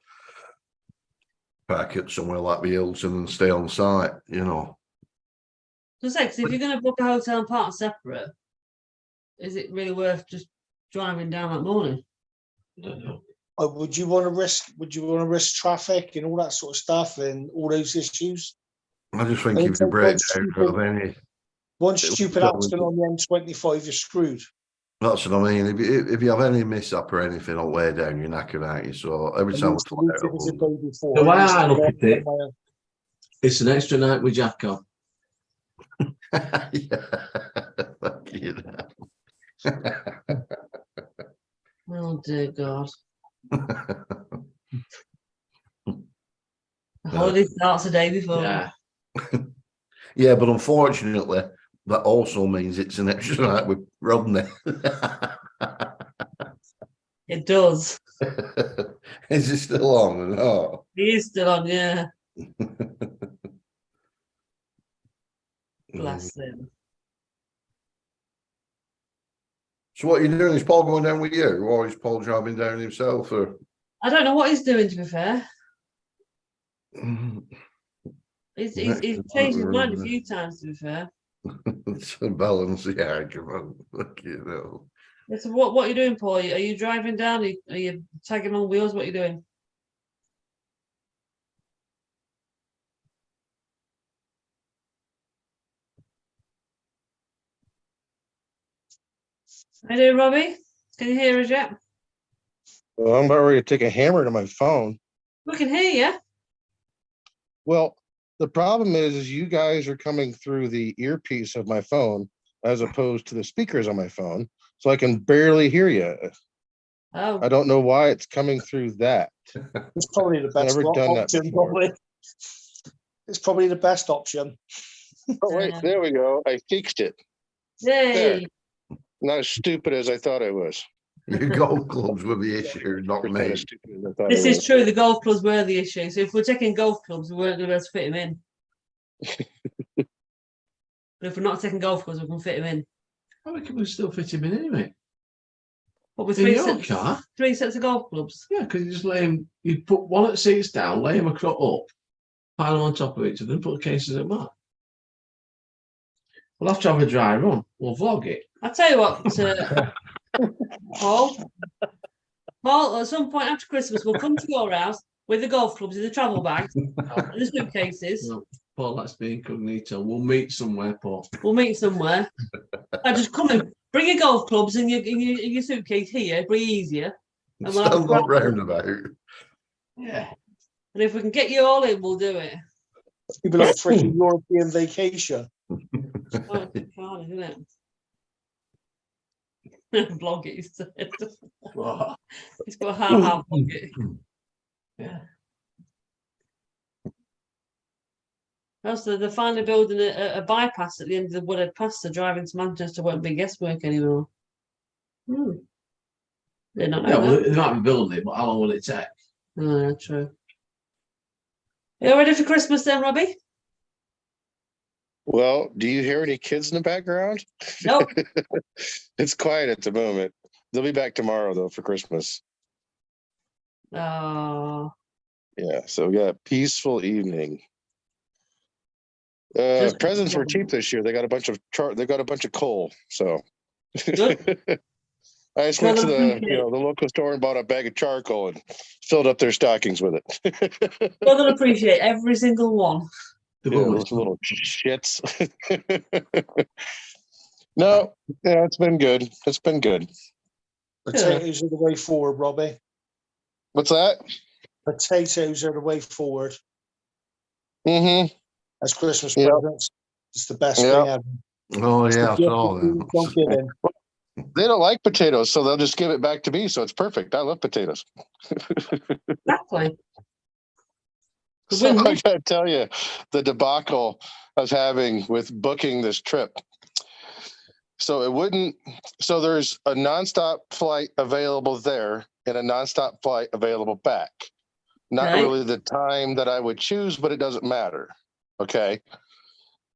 [SPEAKER 9] park it somewhere like the Hilton and stay on site. You know.
[SPEAKER 2] So say, 'cause if you're going to book a hotel and park separate, is it really worth just driving down that morning?
[SPEAKER 1] I don't know.
[SPEAKER 7] Would you want to risk traffic and all that sort of stuff and all those issues?
[SPEAKER 9] I just think if you break down of any.
[SPEAKER 7] One stupid accident on the M25, you're screwed.
[SPEAKER 9] That's what I mean. If you have any mishap or anything on the way down, you're knackered, aren't you? So every time we fly out,
[SPEAKER 1] The way I look at it, it's an extra night with Jacko.
[SPEAKER 9] Fuck you.
[SPEAKER 2] Oh dear God. The holiday starts the day before.
[SPEAKER 1] Yeah.
[SPEAKER 9] Yeah, but unfortunately, that also means it's an extra night with Rodney.
[SPEAKER 2] It does.
[SPEAKER 9] Is he still on? No.
[SPEAKER 2] He is still on, yeah. Bless him.
[SPEAKER 9] So what are you doing? Is Paul going down with you, or is Paul driving down himself? Or
[SPEAKER 2] I don't know what he's doing, to be fair. He's changed his mind a few times, to be fair.
[SPEAKER 9] to balance the argument, you know.
[SPEAKER 2] Yeah, so what are you doing, Paul? Are you driving down? Are you tagging on wheels? What are you doing? How you doing, Robbie? Can you hear us yet?
[SPEAKER 10] Well, I'm about ready to take a hammer to my phone.
[SPEAKER 2] We can hear you.
[SPEAKER 10] Well, the problem is you guys are coming through the earpiece of my phone as opposed to the speakers on my phone, so I can barely hear you.
[SPEAKER 2] Oh.
[SPEAKER 10] I don't know why it's coming through that.
[SPEAKER 7] It's probably the best
[SPEAKER 10] Never done that
[SPEAKER 7] option.
[SPEAKER 10] before.
[SPEAKER 7] Probably. It's probably the best option.
[SPEAKER 10] Oh wait,
[SPEAKER 2] Yeah.
[SPEAKER 10] there we go. I fixed it.
[SPEAKER 2] Yay.
[SPEAKER 10] Not as stupid as I thought I was.
[SPEAKER 9] Your golf clubs were the issue, not
[SPEAKER 10] You're kinda
[SPEAKER 9] me.
[SPEAKER 10] stupid as I thought
[SPEAKER 2] This
[SPEAKER 10] it
[SPEAKER 2] is
[SPEAKER 10] was.
[SPEAKER 2] true. The golf clubs were the issue. So if we're taking golf clubs, we weren't going to be able to fit him in. But if we're not taking golf clubs, we can fit him in.
[SPEAKER 1] I reckon we still fit him in anyway.
[SPEAKER 2] What with
[SPEAKER 1] In
[SPEAKER 2] three
[SPEAKER 1] your
[SPEAKER 2] sets?
[SPEAKER 1] car?
[SPEAKER 2] 3 sets of golf clubs.
[SPEAKER 1] Yeah, because you just lay him, you put one at the seats down, lay him across up, pile them on top of each other, and put the cases at back. We'll have to have a dry run. We'll vlog it.
[SPEAKER 2] I tell you what, Paul. Paul, at some point after Christmas, we'll come to your house with the golf clubs in the travel bags and the suitcases.
[SPEAKER 1] No, Paul, that's being incognito. We'll meet somewhere, Paul.
[SPEAKER 2] We'll meet somewhere. I just come in, bring your golf clubs in your suitcase here. It'll be easier. And we'll have a
[SPEAKER 9] Still not
[SPEAKER 2] crack.
[SPEAKER 9] roundabout.
[SPEAKER 1] Yeah.
[SPEAKER 2] And if we can get you all in, we'll do it.
[SPEAKER 7] People like freaking European vacation.
[SPEAKER 2] Oh, it's hard, isn't it? Vlog it, he said.
[SPEAKER 1] What?
[SPEAKER 2] He's got a half vlog it.
[SPEAKER 1] Yeah.
[SPEAKER 2] Also, they're finally building a bypass at the end of the Woodhead Pass, so driving to Manchester won't be guesswork anymore. They're not
[SPEAKER 1] Yeah,
[SPEAKER 2] know
[SPEAKER 1] well,
[SPEAKER 2] that.
[SPEAKER 1] they might be building it, but how long will it take?
[SPEAKER 2] Oh, yeah, true. Are you ready for Christmas then, Robbie?
[SPEAKER 10] Well, do you hear any kids in the background?
[SPEAKER 2] Nope.
[SPEAKER 10] It's quiet at the moment. They'll be back tomorrow though for Christmas.
[SPEAKER 2] Oh,
[SPEAKER 10] Yeah, so we got a peaceful evening.
[SPEAKER 2] Just-
[SPEAKER 10] Presents were cheap this year. They got a bunch of coal. So
[SPEAKER 2] Good.
[SPEAKER 10] I just went to
[SPEAKER 2] Well,
[SPEAKER 10] the
[SPEAKER 2] appreciate
[SPEAKER 10] the local store and bought a bag of charcoal and filled up their stockings with it.
[SPEAKER 2] well, they'll appreciate every single one.
[SPEAKER 1] The
[SPEAKER 10] Yeah,
[SPEAKER 1] bullets.
[SPEAKER 10] those little shits. No, yeah, it's been good. It's been good.
[SPEAKER 7] Potatoes are the way forward, Robbie.
[SPEAKER 10] What's that?
[SPEAKER 7] Potatoes are the way forward.
[SPEAKER 10] Mm-hmm.
[SPEAKER 7] As Christmas
[SPEAKER 10] Yep.
[SPEAKER 7] presents. It's the best
[SPEAKER 10] Yep.
[SPEAKER 7] thing ever.
[SPEAKER 9] Oh,
[SPEAKER 7] It's the
[SPEAKER 9] yeah, I
[SPEAKER 7] gift
[SPEAKER 9] saw
[SPEAKER 7] that you
[SPEAKER 9] that.
[SPEAKER 7] don't give in.
[SPEAKER 10] They don't like potatoes, so they'll just give it back to me. So it's perfect. I love potatoes.
[SPEAKER 2] Exactly. The
[SPEAKER 10] So
[SPEAKER 2] win-win.
[SPEAKER 10] I gotta tell you, the debacle I was having with booking this trip. So it wouldn't. So there's a nonstop flight available there and a nonstop flight available back. Not
[SPEAKER 2] Okay.
[SPEAKER 10] really the time that I would choose, but it doesn't matter. Okay.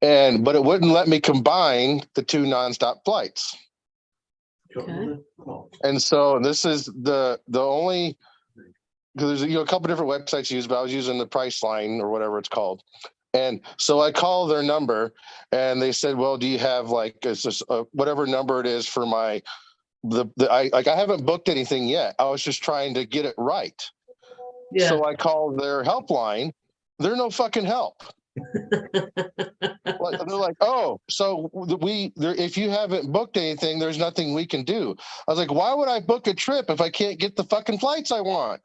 [SPEAKER 10] But it wouldn't let me combine the two nonstop flights.
[SPEAKER 2] Okay.
[SPEAKER 10] And so this is the only, because there's a couple different websites used, but I was using the Priceline or whatever it's called. And so I called their number and they said, well, do you have it's just whatever number it is for I haven't booked anything yet. I was just trying to get it right.
[SPEAKER 2] Yeah.
[SPEAKER 10] So I called their helpline. They're no fucking help. They're like, oh, so if you haven't booked anything, there's nothing we can do. I was like, why would I book a trip if I can't get the fucking flights I want?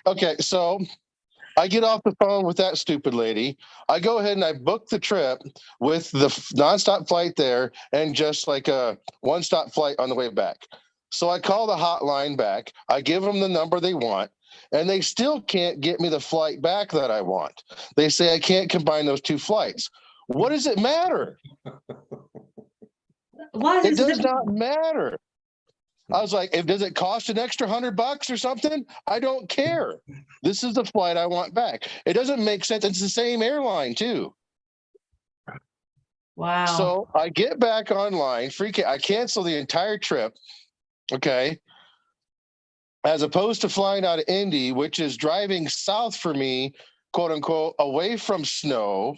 [SPEAKER 10] Okay, so I get off the phone with that stupid lady. I go ahead and I book the trip with the nonstop flight there and just like a one-stop flight on the way back. So I call the hotline back. I give them the number they want. And they still can't get me the flight back that I want. They say I can't combine those two flights. What does it matter?
[SPEAKER 2] Why is
[SPEAKER 10] It
[SPEAKER 2] it so
[SPEAKER 10] does
[SPEAKER 2] difficult?
[SPEAKER 10] not matter. I was like, does it cost an extra $100 or something? I don't care. This is the flight I want back. It doesn't make sense. It's the same airline too.
[SPEAKER 2] Wow.
[SPEAKER 10] So I get back online, I cancel the entire trip. Okay. As opposed to flying out of Indy, which is driving south for me, quote unquote, away from snow,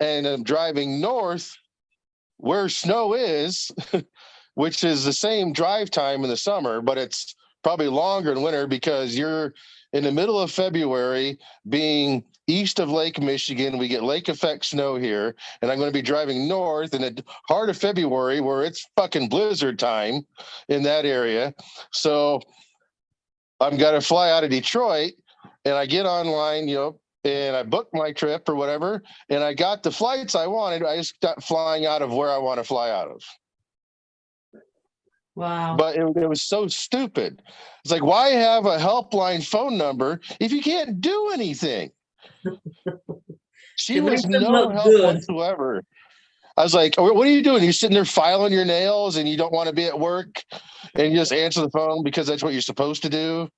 [SPEAKER 10] and I'm driving north where snow is, which is the same drive time in the summer, but it's probably longer in winter because you're in the middle of February being east of Lake Michigan. We get lake effect snow here, and I'm going to be driving north in the heart of February where it's fucking blizzard time in that area. So I'm going to fly out of Detroit and I get online, and I booked my trip or whatever, and I got the flights I wanted. I just got flying out of where I want to fly out of.
[SPEAKER 2] Wow.
[SPEAKER 10] But it was so stupid. It's like, why have a helpline phone number if you can't do anything? She
[SPEAKER 2] It
[SPEAKER 10] was
[SPEAKER 2] makes them
[SPEAKER 10] no
[SPEAKER 2] look
[SPEAKER 10] help
[SPEAKER 2] good.
[SPEAKER 10] whatsoever. I was like, what are you doing? You're sitting there filing your nails and you don't want to be at work and you just answer the phone because that's what you're supposed to do.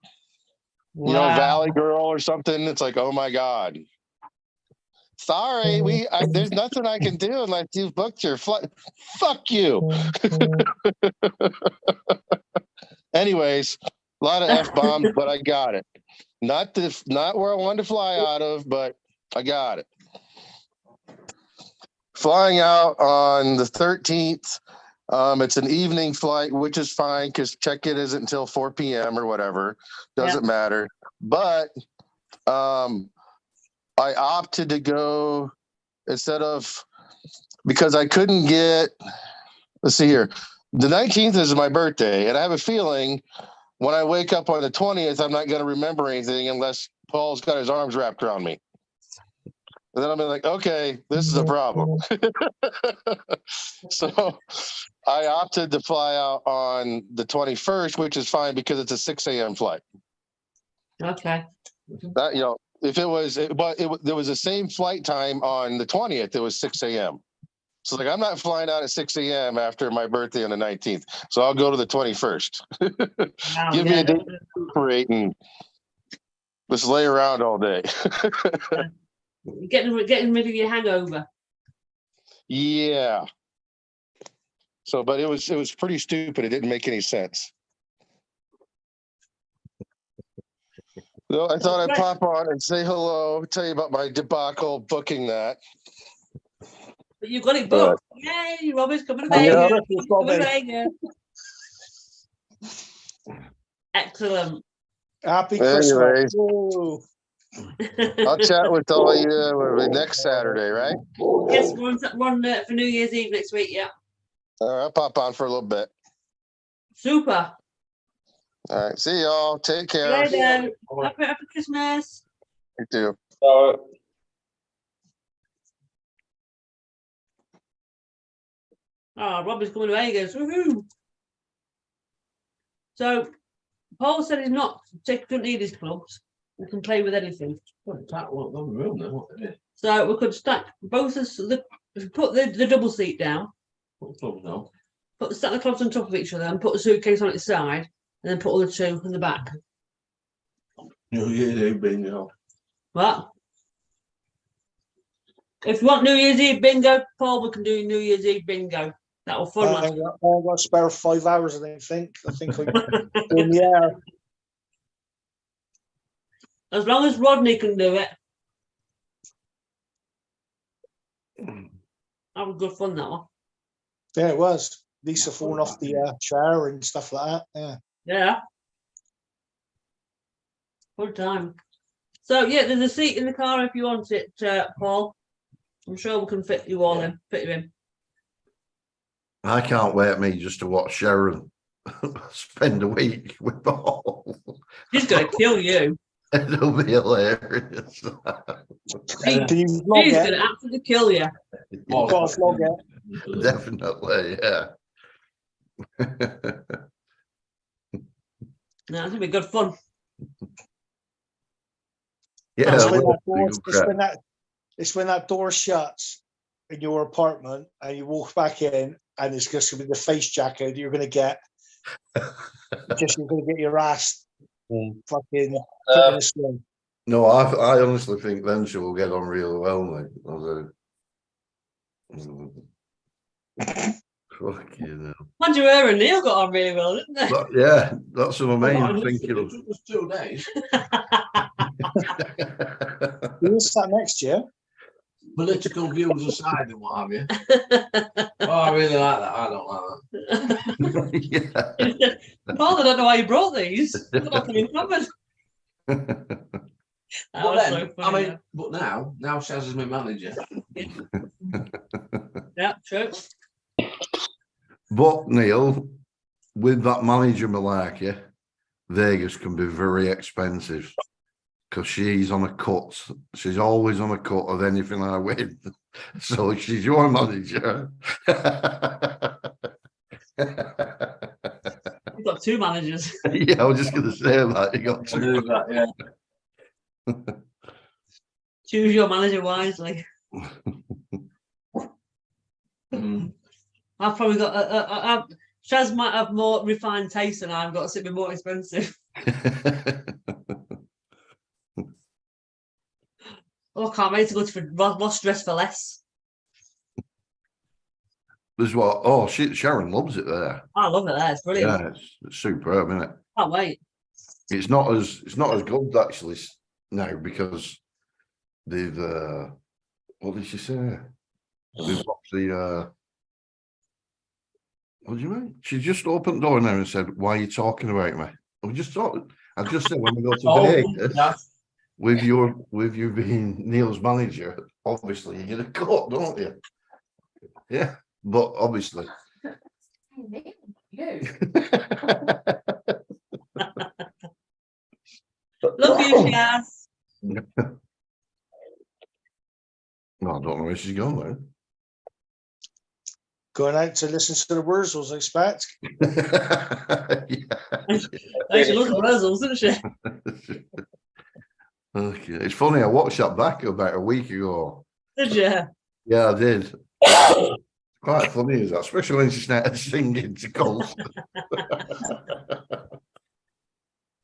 [SPEAKER 10] You know, Valley Girl or something. It's like, oh my God. Sorry, there's nothing I can do unless you've booked your flight. Fuck you. Anyways, a lot of F-bombs, but I got it. Not where I wanted to fly out of, but I got it. Flying out on the 13th. It's an evening flight, which is fine because check-in isn't until 4 p.m. or whatever. Doesn't matter. But I opted to go instead of, because I couldn't get, let's see here. The 19th is my birthday, and I have a feeling when I wake up on the 20th, I'm not going to remember anything unless Paul's got his arms wrapped around me. And then I'll be like, okay, this is a problem. So I opted to fly out on the 21st, which is fine because it's a 6 a.m. flight.
[SPEAKER 2] Okay.
[SPEAKER 10] That, you know, if it was, there was the same flight time on the 20th, it was 6 a.m. So like, I'm not flying out at 6 a.m. after my birthday on the 19th. So I'll go to the 21st. Give me a day to recuperate and just lay around all day.
[SPEAKER 2] Getting rid of your hangover.
[SPEAKER 10] Yeah. So, but it was pretty stupid. It didn't make any sense. So I thought I'd pop on and say hello, tell you about my debacle booking that.
[SPEAKER 2] But you got it booked. Yay, Robert's coming to Vegas. Excellent.
[SPEAKER 7] Happy Christmas.
[SPEAKER 10] I'll chat with all you next Saturday, right?
[SPEAKER 2] Yes, we're on for New Year's Eve next week, yeah.
[SPEAKER 10] All right, I'll pop on for a little bit.
[SPEAKER 2] Super.
[SPEAKER 10] All right, see y'all. Take care.
[SPEAKER 2] Happy Christmas.
[SPEAKER 10] You too.
[SPEAKER 2] Oh, Robert's coming to Vegas. Woohoo! So, Paul said he's don't need his clubs. We can play with anything. So we could stack both put the double seat down. Stack the clubs on top of each other and put the suitcase on its side, and then put all the two in the back.
[SPEAKER 1] New Year's Eve bingo.
[SPEAKER 2] What? If you want New Year's Eve bingo, Paul, we can do New Year's Eve bingo. That was fun.
[SPEAKER 7] I've got to spare 5 hours, I think I'm in the air.
[SPEAKER 2] As long as Rodney can do it. That was good fun, that one.
[SPEAKER 7] Yeah, it was. Lisa falling off the chair and stuff like that.
[SPEAKER 2] Yeah. Good time. So, yeah, there's a seat in the car if you want it, Paul. I'm sure we can fit you in.
[SPEAKER 9] I can't wait, me, just to watch Sharon spend a week with Paul.
[SPEAKER 2] He's going to kill you.
[SPEAKER 9] It'll be hilarious.
[SPEAKER 2] He's going to absolutely kill you.
[SPEAKER 9] Definitely, yeah.
[SPEAKER 2] No, it's going to be good fun.
[SPEAKER 9] Yeah,
[SPEAKER 7] it's when that door shuts in your apartment and you walk back in and it's just going to be the face jacket that you're going to get. You're going to get your ass fucking put in a sling.
[SPEAKER 9] No, I honestly think then she will get on really well, mate. Fuck you know.
[SPEAKER 2] Mind you, her and Neil got on really well, didn't they?
[SPEAKER 9] But, yeah, that's what I mean. Thinking of
[SPEAKER 1] It was 2 days.
[SPEAKER 7] Who's that next year?
[SPEAKER 1] Political views aside and what have you. Oh, I really like that. I don't like that.
[SPEAKER 9] yeah.
[SPEAKER 2] Paul, I don't know why you brought these. Nothing in common.
[SPEAKER 1] But then, I mean, but now Shaz is my manager.
[SPEAKER 2] Yeah, true.
[SPEAKER 9] But Neil, with that manager malarkey, Vegas can be very expensive because she's on a cut. She's always on a cut of anything I win. So she's your manager.
[SPEAKER 2] You've got 2 managers.
[SPEAKER 9] Yeah, I was just going to say that. You got 2.
[SPEAKER 1] Yeah.
[SPEAKER 2] Choose your manager wisely.
[SPEAKER 1] Mm.
[SPEAKER 2] I've probably got. Shaz might have more refined taste than I've got, so it'd be more expensive. Oh, I can't wait to go to Ross Dress for Less.
[SPEAKER 9] There's what? Oh, Sharon loves it there.
[SPEAKER 2] I love it there. It's brilliant.
[SPEAKER 9] Yeah, it's superb, isn't it?
[SPEAKER 2] Can't wait.
[SPEAKER 9] It's not as good actually now because they've what did she say? They've got the what do you mean? She just opened the door now and said, "Why are you talking about me?" I just thought I just said when we go to
[SPEAKER 1] Oh,
[SPEAKER 9] Vegas
[SPEAKER 1] that's-
[SPEAKER 9] with you being Neil's manager, obviously you get a cut, don't you? Yeah, but obviously.
[SPEAKER 8] You.
[SPEAKER 2] Love you, Shaz.
[SPEAKER 9] Well, I don't know where she's gone now.
[SPEAKER 7] Going out to listen to the Wurzels, I expect.
[SPEAKER 2] Oh, she loves Wurzels, doesn't she?
[SPEAKER 9] Okay, it's funny. I watched that back about a week ago.
[SPEAKER 2] Did you?
[SPEAKER 9] Yeah, I did. Quite funny, is that? Especially when she started singing to golf.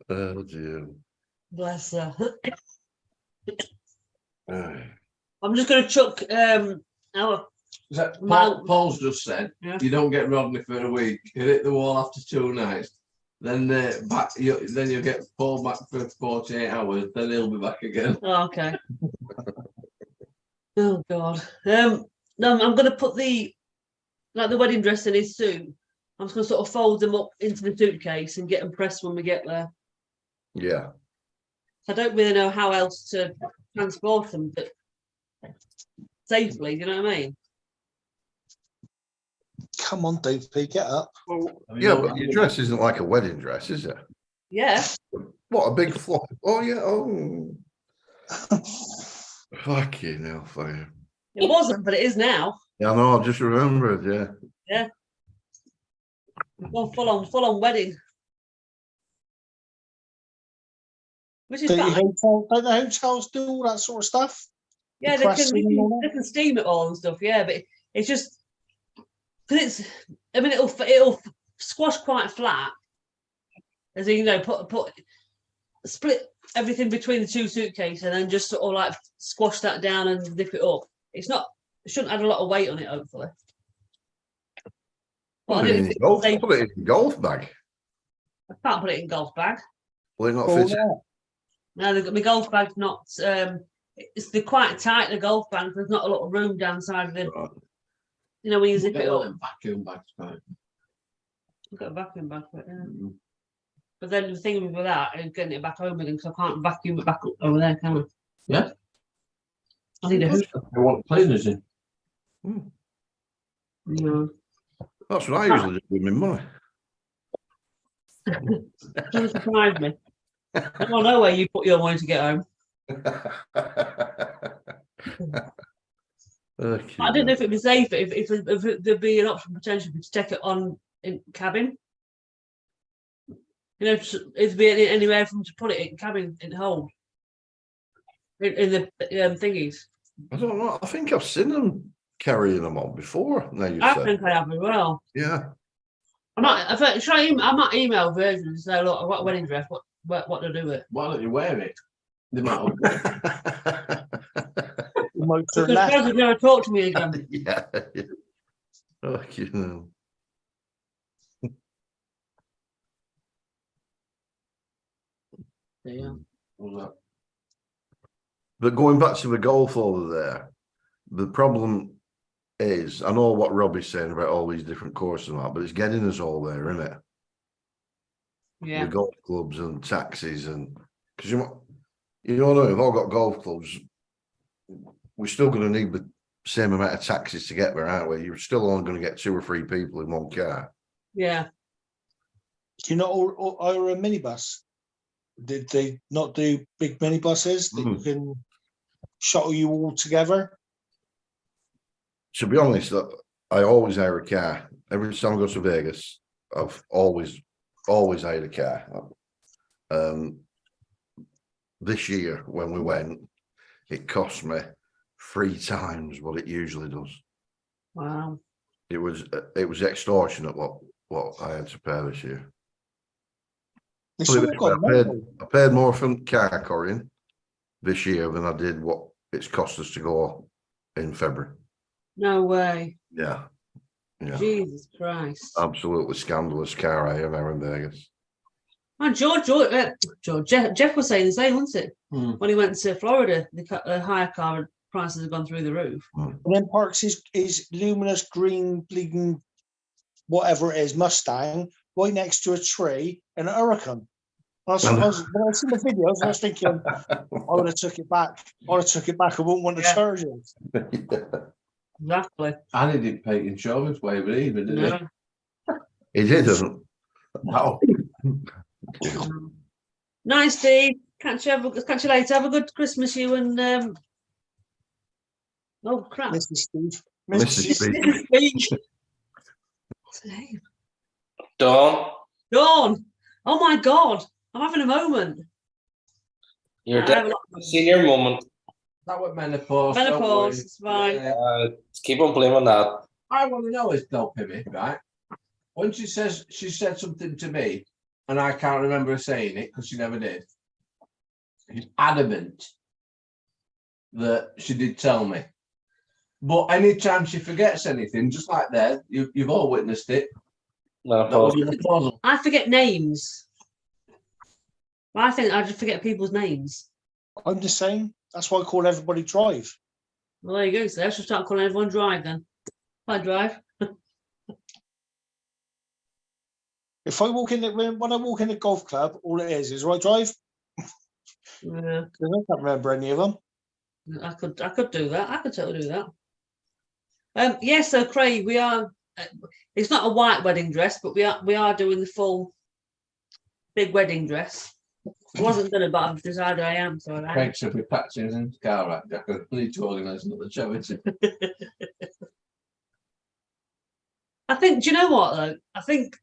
[SPEAKER 9] Oh dear.
[SPEAKER 2] Bless her.
[SPEAKER 9] Aye.
[SPEAKER 2] I'm just going to chuck our
[SPEAKER 1] Is that
[SPEAKER 2] Mount-
[SPEAKER 1] Paul's just said,
[SPEAKER 2] Yeah.
[SPEAKER 1] you don't get Rodney for a week. You hit the wall after 2 nights. Then then you'll get Paul back for 48 hours. Then he'll be back again.
[SPEAKER 2] Oh, okay. Oh God. No, I'm going to put the wedding dress in his suit. I'm just going to sort of fold them up into the suitcase and get them pressed when we get there.
[SPEAKER 9] Yeah.
[SPEAKER 2] I don't really know how else to transport them, but safely. You know what I mean?
[SPEAKER 7] Come on, Dave P, get up.
[SPEAKER 9] Yeah, but your dress isn't like a wedding dress, is it?
[SPEAKER 2] Yeah.
[SPEAKER 9] What, a big flop? Oh, yeah. Oh. Fucking hell, fire.
[SPEAKER 2] It wasn't, but it is now.
[SPEAKER 9] Yeah, I know. I just remembered. Yeah.
[SPEAKER 2] Yeah. Well, full on wedding. Which is
[SPEAKER 7] Don't
[SPEAKER 2] fine.
[SPEAKER 7] the hotels do all that sort of stuff?
[SPEAKER 2] Yeah,
[SPEAKER 7] the pressing and all
[SPEAKER 2] they can steam it all and stuff. Yeah, but it's just because it's. I mean, it'll squash quite flat, as in, you know, split everything between the 2 suitcases and then just sort of like squash that down and zip it up. It shouldn't add a lot of weight on it, hopefully. But
[SPEAKER 9] Put it in your golf bag.
[SPEAKER 2] I can't put it in golf bag.
[SPEAKER 9] Will it not
[SPEAKER 7] Oh,
[SPEAKER 9] fit?
[SPEAKER 7] yeah.
[SPEAKER 2] No, my golf bag's not. They're quite tight. The golf bag. There's not a lot of room down the side of it.
[SPEAKER 9] Right.
[SPEAKER 2] You know, when you zip
[SPEAKER 1] Get
[SPEAKER 2] it
[SPEAKER 1] one
[SPEAKER 2] up.
[SPEAKER 1] of them vacuum bags, right?
[SPEAKER 2] I've got a vacuum bag for it. Yeah.
[SPEAKER 1] Mm.
[SPEAKER 2] But then the thing with that is getting it back home again because I can't vacuum it back up over there, can I?
[SPEAKER 1] Yeah.
[SPEAKER 2] I need a hoop.
[SPEAKER 1] I want cleaners in.
[SPEAKER 2] No.
[SPEAKER 9] That's what I usually do with my money.
[SPEAKER 2] Doesn't surprise me. I don't know where you put your money to get home.
[SPEAKER 9] Okay,
[SPEAKER 2] I didn't know if it'd be safe if there'd be an option potentially to take it on in cabin. You know, it'd be anywhere from to put it in cabin in hold in the thingies.
[SPEAKER 9] I don't know. I think I've seen them carrying them on before. Now you
[SPEAKER 2] I
[SPEAKER 9] said,
[SPEAKER 2] think I have as well.
[SPEAKER 9] yeah.
[SPEAKER 2] I might email Virgin and say, look, I've got a wedding dress. What to do with it?
[SPEAKER 1] Why don't you wear it? They might have
[SPEAKER 7] Motor
[SPEAKER 2] Because
[SPEAKER 7] left.
[SPEAKER 2] Virgin would never talk to me again.
[SPEAKER 9] Yeah. Okay, no.
[SPEAKER 2] Yeah.
[SPEAKER 9] But going back to the golf over there, the problem is, I know what Robbie's saying about all these different courses and that, but it's getting us all there, isn't it?
[SPEAKER 2] Yeah.
[SPEAKER 9] The golf clubs and taxis, and because you know what I mean, we've all got golf clubs. We're still going to need the same amount of taxis to get there, aren't we? You're still only going to get 2 or 3 people in one car.
[SPEAKER 2] Yeah.
[SPEAKER 7] Do you not all hire a minibus? Did they not do big minibuses that you can shuttle you all together?
[SPEAKER 9] To be honest, I always hire a car. Every time I go to Vegas, I've always hired a car. This year when we went, it cost me 3 times what it usually does.
[SPEAKER 2] Wow.
[SPEAKER 9] it was extortionate what I had to pay this year.
[SPEAKER 7] It's
[SPEAKER 9] Put it
[SPEAKER 7] all
[SPEAKER 9] this way,
[SPEAKER 7] gone mental.
[SPEAKER 9] I paid more for car coring this year than I did what it's cost us to go in February.
[SPEAKER 2] No way.
[SPEAKER 9] Yeah. Yeah.
[SPEAKER 2] Jesus Christ.
[SPEAKER 9] Absolutely scandalous car hire there in Vegas.
[SPEAKER 2] And Jeff was saying the same, wasn't it? When he went to Florida, the hire car prices have gone through the roof.
[SPEAKER 7] And then parks his luminous green bleeding whatever it is Mustang right next to a tree and a hurricane. When I seen the videos, I was thinking, I would have took it back. I wouldn't want the charges.
[SPEAKER 2] Exactly.
[SPEAKER 1] And he didn't pay insurance waiver either, did
[SPEAKER 2] No.
[SPEAKER 9] He didn't.
[SPEAKER 1] No.
[SPEAKER 2] Nice, Steve. Catch you later. Have a good Christmas, you and oh crap.
[SPEAKER 7] Mr. Steve.
[SPEAKER 9] Mrs. Steve.
[SPEAKER 2] What's her name?
[SPEAKER 6] Dawn,
[SPEAKER 2] Dawn. Oh my God. I'm having a moment.
[SPEAKER 6] you're
[SPEAKER 2] I have a
[SPEAKER 6] definitely
[SPEAKER 2] lot-
[SPEAKER 6] seeing your moment.
[SPEAKER 1] That was menopause. don't
[SPEAKER 2] Menopause,
[SPEAKER 1] worry.
[SPEAKER 2] it's fine.
[SPEAKER 1] Yeah.
[SPEAKER 6] Keep on blaming that.
[SPEAKER 1] I want to know is don't Pimmy, right? When she said something to me, and I can't remember her saying it because she never did. She's adamant that she did tell me. But anytime she forgets anything, just like that, you've all witnessed it. That was menopausal.
[SPEAKER 2] I forget names. I think I just forget people's names.
[SPEAKER 7] I'm the same. That's why I call everybody Drive.
[SPEAKER 2] Well, there you go. So I should start calling everyone Drive then. Hi, Drive.
[SPEAKER 7] If I walk in when I walk in the golf club, all it is right Drive.
[SPEAKER 2] Yeah,
[SPEAKER 7] 'Cause I can't remember any of them.
[SPEAKER 2] I could do that. I could totally do that. Yes, so Craig, we are. It's not a white wedding dress, but we are doing the full big wedding dress. I wasn't gonna, but I've decided I am. So I
[SPEAKER 1] Craig should be patching in his car right, Jack. I need to organise another charity.
[SPEAKER 2] I think. Do you know what though? I think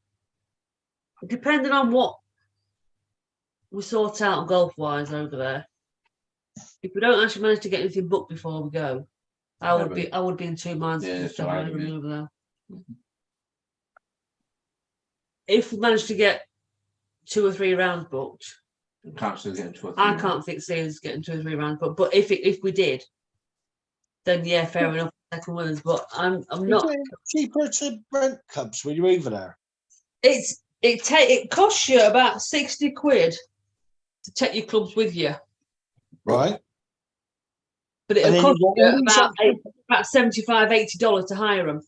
[SPEAKER 2] depending on what we sort out golf wise over there, if we don't actually manage to get anything booked before we go, I would be in 2 minds.
[SPEAKER 1] Yeah,
[SPEAKER 2] of
[SPEAKER 1] so I
[SPEAKER 2] having
[SPEAKER 1] agree.
[SPEAKER 2] over there. If we manage to get 2 or 3 rounds booked,
[SPEAKER 1] Can't still get into
[SPEAKER 2] I can't think Steve's getting 2 or 3 rounds booked. But if we did, then yeah, fair enough. Second winners, but I'm not.
[SPEAKER 7] Is it cheaper to rent clubs when you're over there?
[SPEAKER 2] It costs you about 60 quid to take your clubs with you,
[SPEAKER 7] Right.
[SPEAKER 2] but
[SPEAKER 7] And
[SPEAKER 2] it'll
[SPEAKER 7] then
[SPEAKER 2] cost
[SPEAKER 7] you've got
[SPEAKER 2] you
[SPEAKER 7] all these
[SPEAKER 2] about $75-80 to hire them.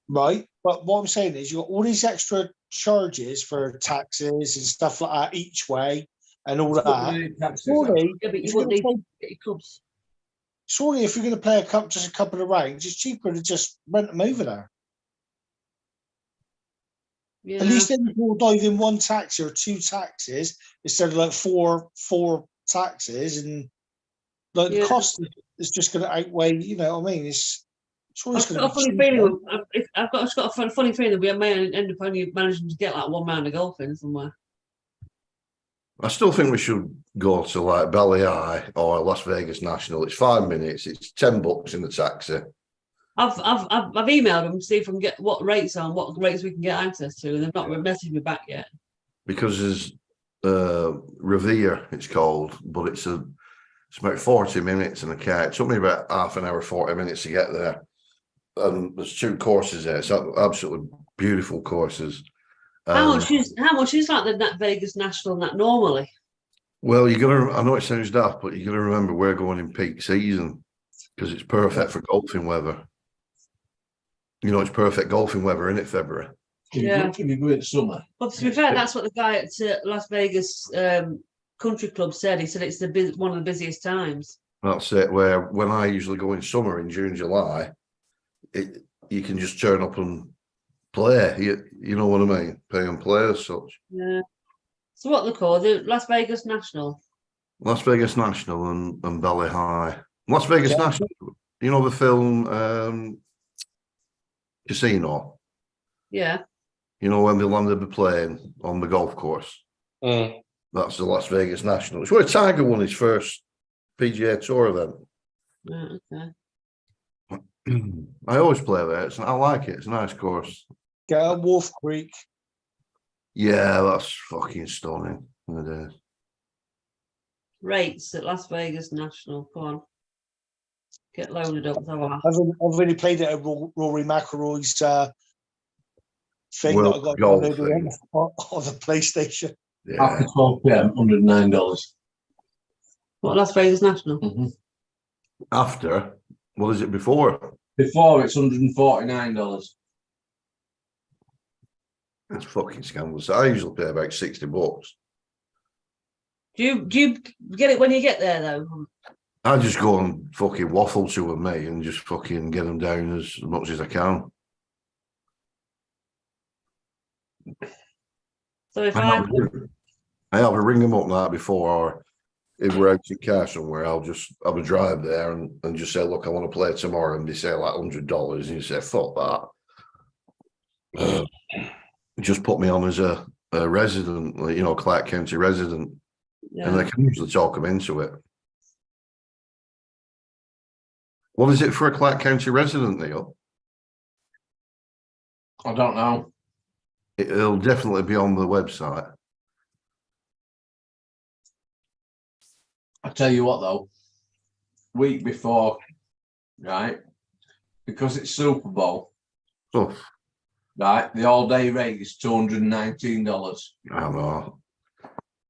[SPEAKER 7] Right. But what I'm saying is you've got all these extra charges for taxes and stuff like that each way and all that. Surely,
[SPEAKER 2] Yeah, but
[SPEAKER 7] if
[SPEAKER 2] you
[SPEAKER 7] you're
[SPEAKER 2] wouldn't
[SPEAKER 7] gonna
[SPEAKER 2] need to get your clubs.
[SPEAKER 7] surely if you're going to play just a couple of rounds, it's cheaper to just rent them over there.
[SPEAKER 2] Yeah.
[SPEAKER 7] At least then you'll dive in 1 taxi or 2 taxis instead of like four taxis, and like
[SPEAKER 2] Yeah.
[SPEAKER 7] the cost is just going to outweigh. You know what I mean? It's surely it's
[SPEAKER 2] I've
[SPEAKER 7] going
[SPEAKER 2] got a
[SPEAKER 7] to
[SPEAKER 2] funny
[SPEAKER 7] be cheaper.
[SPEAKER 2] feeling. I've got a funny feeling that we may end up only managing to get like 1 round of golfing somewhere.
[SPEAKER 9] I still think we should go to like Ballymena or Las Vegas National. It's 5 minutes. It's $10 in the taxi.
[SPEAKER 2] I've emailed them to see if I can get what rates we can get access to, and they've not messaged me back yet.
[SPEAKER 9] Because there's Revere, it's called, but it's about 40 minutes in a car. It took me about half an hour, 40 minutes to get there. And there's 2 courses there. It's absolutely beautiful courses.
[SPEAKER 2] How much is like the Vegas National that normally?
[SPEAKER 9] Well, I know it sounds daft, but you got to remember we're going in peak season because it's perfect for golfing weather. You know, it's perfect golfing weather, isn't it, February?
[SPEAKER 2] Yeah.
[SPEAKER 1] If you go in summer.
[SPEAKER 2] Well, to be fair, that's what the guy at Las Vegas Country Club said. He said it's one of the busiest times.
[SPEAKER 9] That's it. Where when I usually go in summer in June, July, you can just turn up and play. You know what I mean? Pay and play as such.
[SPEAKER 2] Yeah. So what they call the Las Vegas National?
[SPEAKER 9] Las Vegas National and Valley High. Las Vegas
[SPEAKER 7] Yeah.
[SPEAKER 9] National. You know the film Casino.
[SPEAKER 2] Yeah.
[SPEAKER 9] You know when they landed the plane on the golf course.
[SPEAKER 6] Mm.
[SPEAKER 9] That's the Las Vegas National. It's where Tiger won his first PGA Tour event.
[SPEAKER 2] Right, okay.
[SPEAKER 9] I always play there. I like it. It's a nice course.
[SPEAKER 7] Get at Wolf Creek.
[SPEAKER 9] Yeah, that's fucking stunning. It is.
[SPEAKER 2] Rates at Las Vegas National. Go on. Get loaded up. So
[SPEAKER 7] I've already played it at Rory McIlroy's thing
[SPEAKER 9] World
[SPEAKER 7] that I got
[SPEAKER 9] golf
[SPEAKER 7] downloaded
[SPEAKER 9] thing.
[SPEAKER 7] on the PlayStation.
[SPEAKER 9] Yeah.
[SPEAKER 1] After 12 p.m., $109.
[SPEAKER 2] What, Las Vegas National?
[SPEAKER 1] Mhm.
[SPEAKER 9] After, what is it before?
[SPEAKER 1] Before it's $149.
[SPEAKER 9] It's fucking scandalous. I usually pay about $60.
[SPEAKER 2] Do you get it when you get there though?
[SPEAKER 9] I just go and fucking waffle to with me and just fucking get them down as much as I can.
[SPEAKER 2] So if
[SPEAKER 9] I
[SPEAKER 2] I
[SPEAKER 9] have a ring them up night before, or if we're out in car somewhere, I'll have a drive there and just say, look, I want to play tomorrow, and they say like $100, and you say, fuck that. Just put me on as a resident, Clark County resident, and they can usually talk them into it. What is it for a Clark County resident, Neil?
[SPEAKER 1] I don't know.
[SPEAKER 9] It'll definitely be on the website.
[SPEAKER 1] I tell you what though, week before, right? Because it's Super Bowl,
[SPEAKER 9] Oh,
[SPEAKER 1] right? The all-day rate is $219.
[SPEAKER 9] I don't know.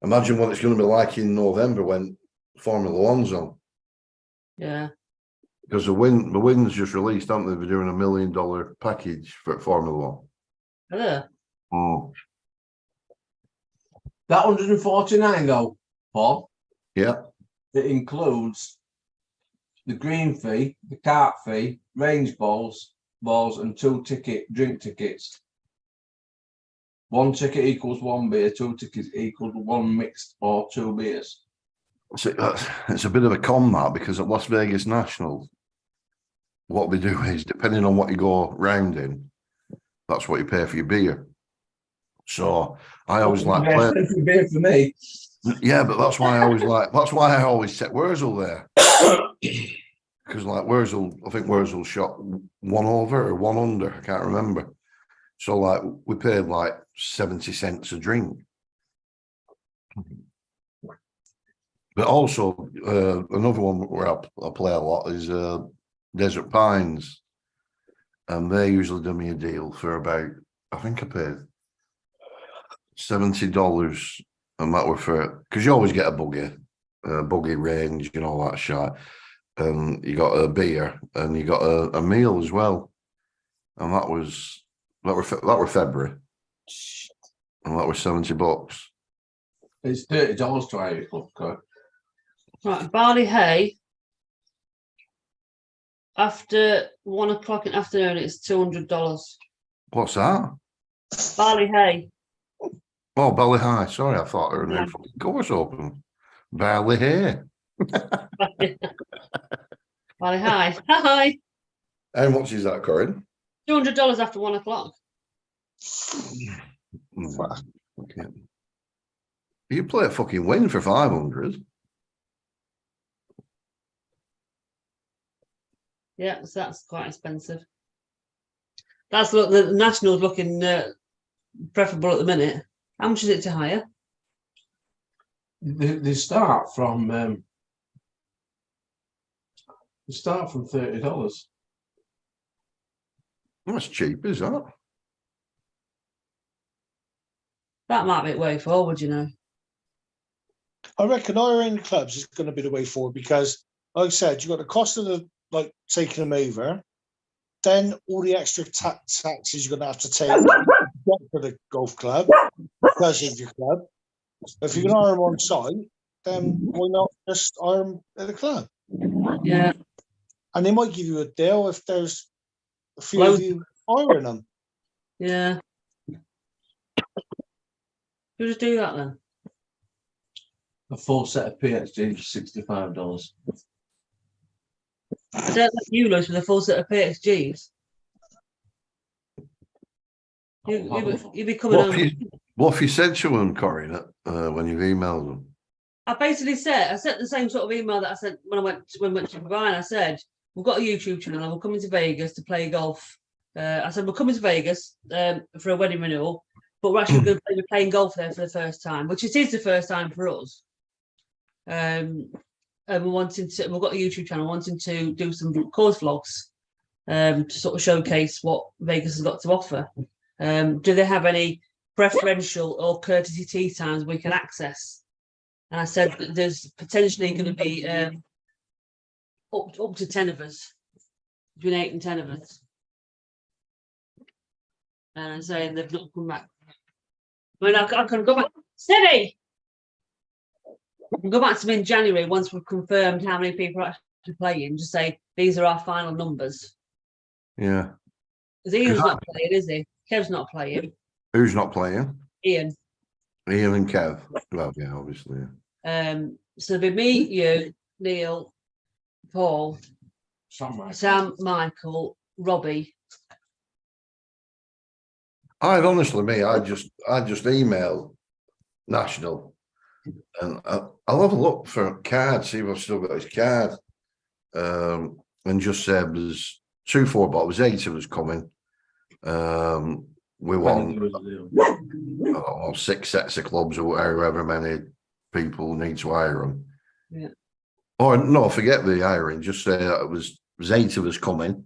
[SPEAKER 9] Imagine what it's going to be like in November when Formula One's on.
[SPEAKER 2] yeah.
[SPEAKER 9] Because the Wind's just released, haven't they? They're doing $1 million package for Formula One.
[SPEAKER 2] Hello.
[SPEAKER 9] Oh,
[SPEAKER 1] That $149 though, Paul,
[SPEAKER 9] yeah.
[SPEAKER 1] it includes the green fee, the cart fee, range balls, and 2 drink tickets. 1 ticket equals 1 beer, 2 tickets equals 1 mixed or 2 beers.
[SPEAKER 9] So it's a bit of a con that, because at Las Vegas National, what they do is, depending on what you go round in, that's what you pay for your beer. So I always like playing.
[SPEAKER 1] Beer for me.
[SPEAKER 9] Yeah, but that's why I always set Wurzel there. Because like Wurzel, I think Wurzel shot 1 over or 1 under, I can't remember. So like we paid like 70 cents a drink. But also another one where I play a lot is Desert Pines. And they usually do me a deal for about, I think I paid $70, and that were for, because you always get a buggy range and all that shit. And you got a beer and you got a meal as well. And that were February. And that was $70.
[SPEAKER 1] It's $30 to Irish Club card.
[SPEAKER 2] Right, Barley Hay. After 1 o'clock in the afternoon, it's $200.
[SPEAKER 9] What's that?
[SPEAKER 2] Barley Hay.
[SPEAKER 9] Oh, Bally High. Sorry, I thought there were no fucking course open. Barley Hay.
[SPEAKER 2] Barley High. Hi.
[SPEAKER 9] How much is that, Corinne?
[SPEAKER 2] $200 after 1 o'clock.
[SPEAKER 9] Okay. You play a fucking win for 500.
[SPEAKER 2] Yeah, so that's quite expensive. The National's looking preferable at the minute. How much is it to hire?
[SPEAKER 1] They start from $30.
[SPEAKER 9] That's cheap, is that?
[SPEAKER 2] That might be way forward, you know.
[SPEAKER 7] I reckon hiring clubs is going to be the way forward because, like I said, you've got the cost of taking them over, then all the extra taxes you're going to have to take for the golf club because of your club. If you can hire them on site, then why not just hire them at the club?
[SPEAKER 2] Yeah.
[SPEAKER 7] And they might give you a deal if there's a few of you hiring them.
[SPEAKER 2] Yeah. Who just do that then?
[SPEAKER 1] A full set of PXG for $65.
[SPEAKER 2] I don't let you lose with a full set of PXGs. You'd be coming over.
[SPEAKER 9] What have you said to them, Corinne, when you've emailed them?
[SPEAKER 2] I basically said, I sent the same sort of email that I sent when I went to Dubai. I said, we've got a YouTube channel and we're coming to Vegas to play golf. I said we're coming to Vegas for a wedding renewal, but we're actually going to be playing golf there for the first time, which it is the first time for us. And we've got a YouTube channel wanting to do some course vlogs to sort of showcase what Vegas has got to offer. Do they have any preferential or courtesy tea times we can access? And I said that there's potentially going to be up to 10 of us, between 8 and 10 of us. And I'm saying they've not come back. I mean, I can go back. Steady! I can go back to them in January once we've confirmed how many people are actually playing. Just say these are our final numbers.
[SPEAKER 9] Yeah.
[SPEAKER 2] Because Ian's not playing, is he? Kev's not playing.
[SPEAKER 9] Who's not playing?
[SPEAKER 2] Ian.
[SPEAKER 9] Ian and Kev. Well, yeah, obviously. Yeah.
[SPEAKER 2] So it'll be me, you, Neil, Paul, Sam, Michael, Robbie.
[SPEAKER 9] I'd honestly, I just email National, and I'll have a look for a card, see if I've still got his card, and just say there's 2-4 bottles, 8 of us coming. We want I don't know, 6 sets of clubs or however many people need to hire them.
[SPEAKER 2] Yeah.
[SPEAKER 9] Or no, forget the hiring. Just say that it was 8 of us coming.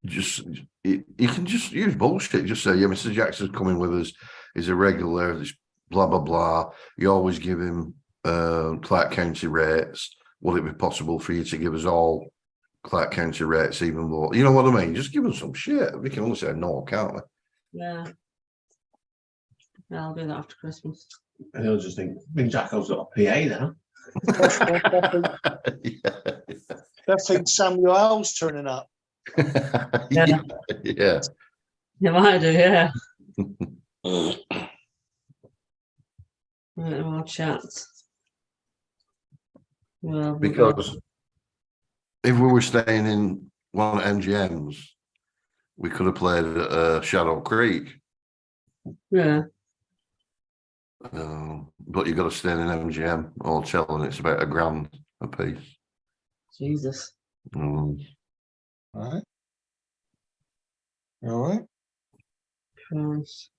[SPEAKER 9] You can just use bullshit. Just say, yeah, Mr. Jackson's coming with us. He's a regular. This blah blah blah. You always give him Clark County rates. Would it be possible for you to give us all Clark County rates, even more? You know what I mean? Just give us some shit. We can only say no, can't we?
[SPEAKER 2] Yeah. I'll do that after Christmas.
[SPEAKER 1] And he'll just think, Big Jacko's got a PA now.
[SPEAKER 7] They think Samuel L's turning up.
[SPEAKER 9] Yeah.
[SPEAKER 2] You might do, yeah. Right, we'll chat. Well,
[SPEAKER 9] Because if we were staying in one of MGM's, we could have played at Shadow Creek.
[SPEAKER 2] Yeah.
[SPEAKER 9] But you've got to stay in an MGM hotel, and it's about $1,000 a piece.
[SPEAKER 2] Jesus.
[SPEAKER 7] All right. All right.
[SPEAKER 2] Christ.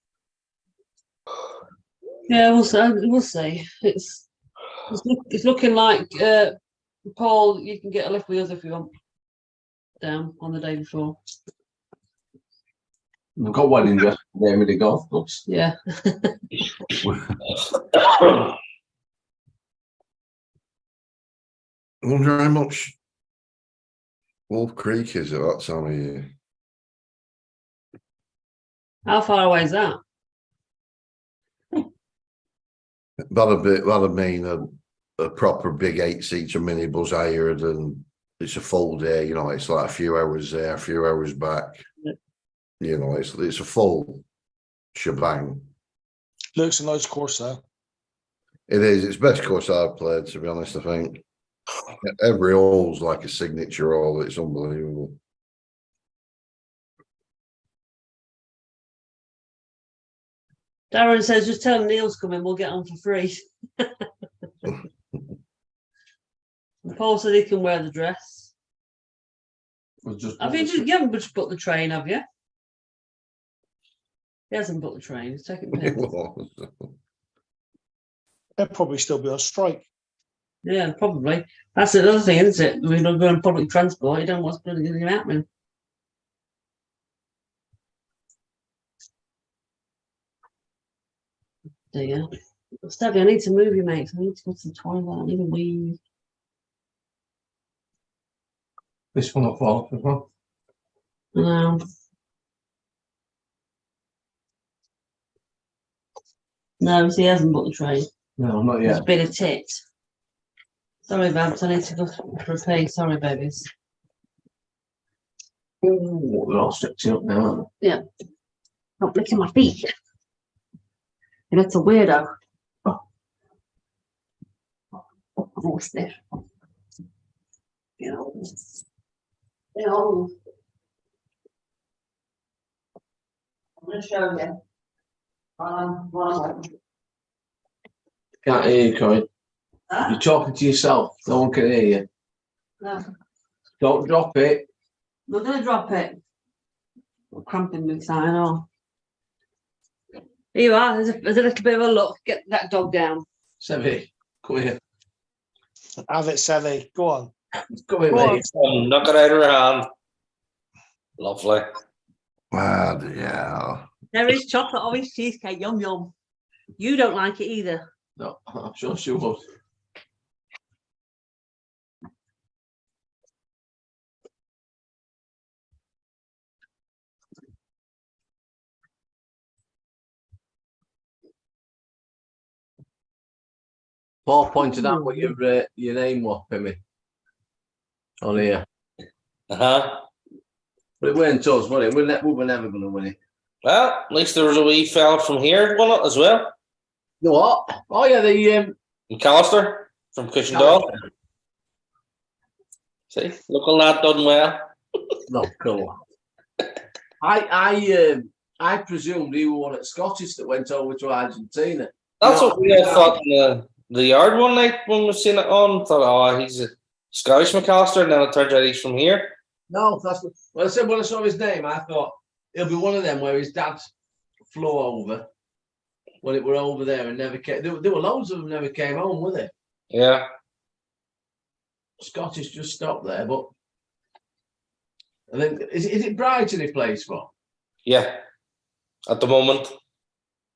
[SPEAKER 2] Yeah, we'll see. We'll see. It's looking like Paul. You can get a lift with us if you want. Down on the day before.
[SPEAKER 1] We've got one in just there with the golf clubs.
[SPEAKER 2] Yeah.
[SPEAKER 9] I wonder how much Wolf Creek is at that time of year.
[SPEAKER 2] How far away is that?
[SPEAKER 9] That'd mean a proper big 8-seater minibus hired, and it's a full day. You know, it's like a few hours there, a few hours back.
[SPEAKER 2] Yeah.
[SPEAKER 9] You know, it's a full shebang.
[SPEAKER 7] Looks a nice course though.
[SPEAKER 9] It is. It's the best course I've played, to be honest. I think every hole's like a signature hole. It's unbelievable.
[SPEAKER 2] Darren says, just tell him Neil's coming, we'll get on for free. Paul said he can wear the dress. You haven't just booked the train, have you? He hasn't booked the train. He's taking the piss.
[SPEAKER 7] They'll probably still be on strike.
[SPEAKER 2] Yeah, probably. That's another thing, isn't it? We're not going on public transport. You don't know what's going to happen. There you go. Stevie, I need to move you, mate. I need to go to the toilet. I need a wee.
[SPEAKER 1] This one not fall as well.
[SPEAKER 2] No. No, he hasn't booked the train.
[SPEAKER 1] No, not
[SPEAKER 2] It's
[SPEAKER 1] yet.
[SPEAKER 2] been a tit. Sorry, Babs. I need to go for a pee. Sorry, babies.
[SPEAKER 1] Ooh, they're all stretching up now, aren't
[SPEAKER 2] Yeah. Not licking my feet. And it's a weirdo. What's this? You know. I'm going to show you.
[SPEAKER 1] they? Can't hear you, Corinne.
[SPEAKER 2] Huh?
[SPEAKER 1] You're talking to yourself. No one can hear you.
[SPEAKER 2] No,
[SPEAKER 1] Don't drop it.
[SPEAKER 2] we're gonna drop it. I'm cramping me sign off. Here you are. There's a little bit of a look. Get that dog down.
[SPEAKER 1] Semi, come here.
[SPEAKER 7] Have it, Sevy. Go on.
[SPEAKER 1] Come here,
[SPEAKER 7] Go on,
[SPEAKER 1] mate.
[SPEAKER 7] Sevy.
[SPEAKER 6] Knock it out of her hand. Lovely.
[SPEAKER 9] Wow, yeah.
[SPEAKER 2] There is chocolate orange cheesecake. Yum yum. You don't like it either.
[SPEAKER 1] No, I'm sure she would. Paul pointed out what your name was, Pimmy. On here.
[SPEAKER 6] Uh-huh.
[SPEAKER 1] But it weren't us, was it? We were never going to win it.
[SPEAKER 6] Well, at least there was a wee fella from here won it as well.
[SPEAKER 1] You what? Oh yeah, the
[SPEAKER 6] McAllister from Cushendall. See, local lad done well.
[SPEAKER 1] No, come on. I presumed he was one at Scottish that went over to Argentina.
[SPEAKER 6] That's
[SPEAKER 1] No,
[SPEAKER 6] what we all thought in the yard one night when we seen it on. Thought, oh, he's a Scottish McAllister, and then it turns out he's from here.
[SPEAKER 1] No, that's what, well, I said when I saw his name, I thought he'll be one of them where his dad flew over when it were over there and never came. There were loads of them never came home, were they?
[SPEAKER 6] Yeah.
[SPEAKER 1] Scottish just stopped there, but I think is it Brighton he plays for?
[SPEAKER 6] Yeah. At the moment.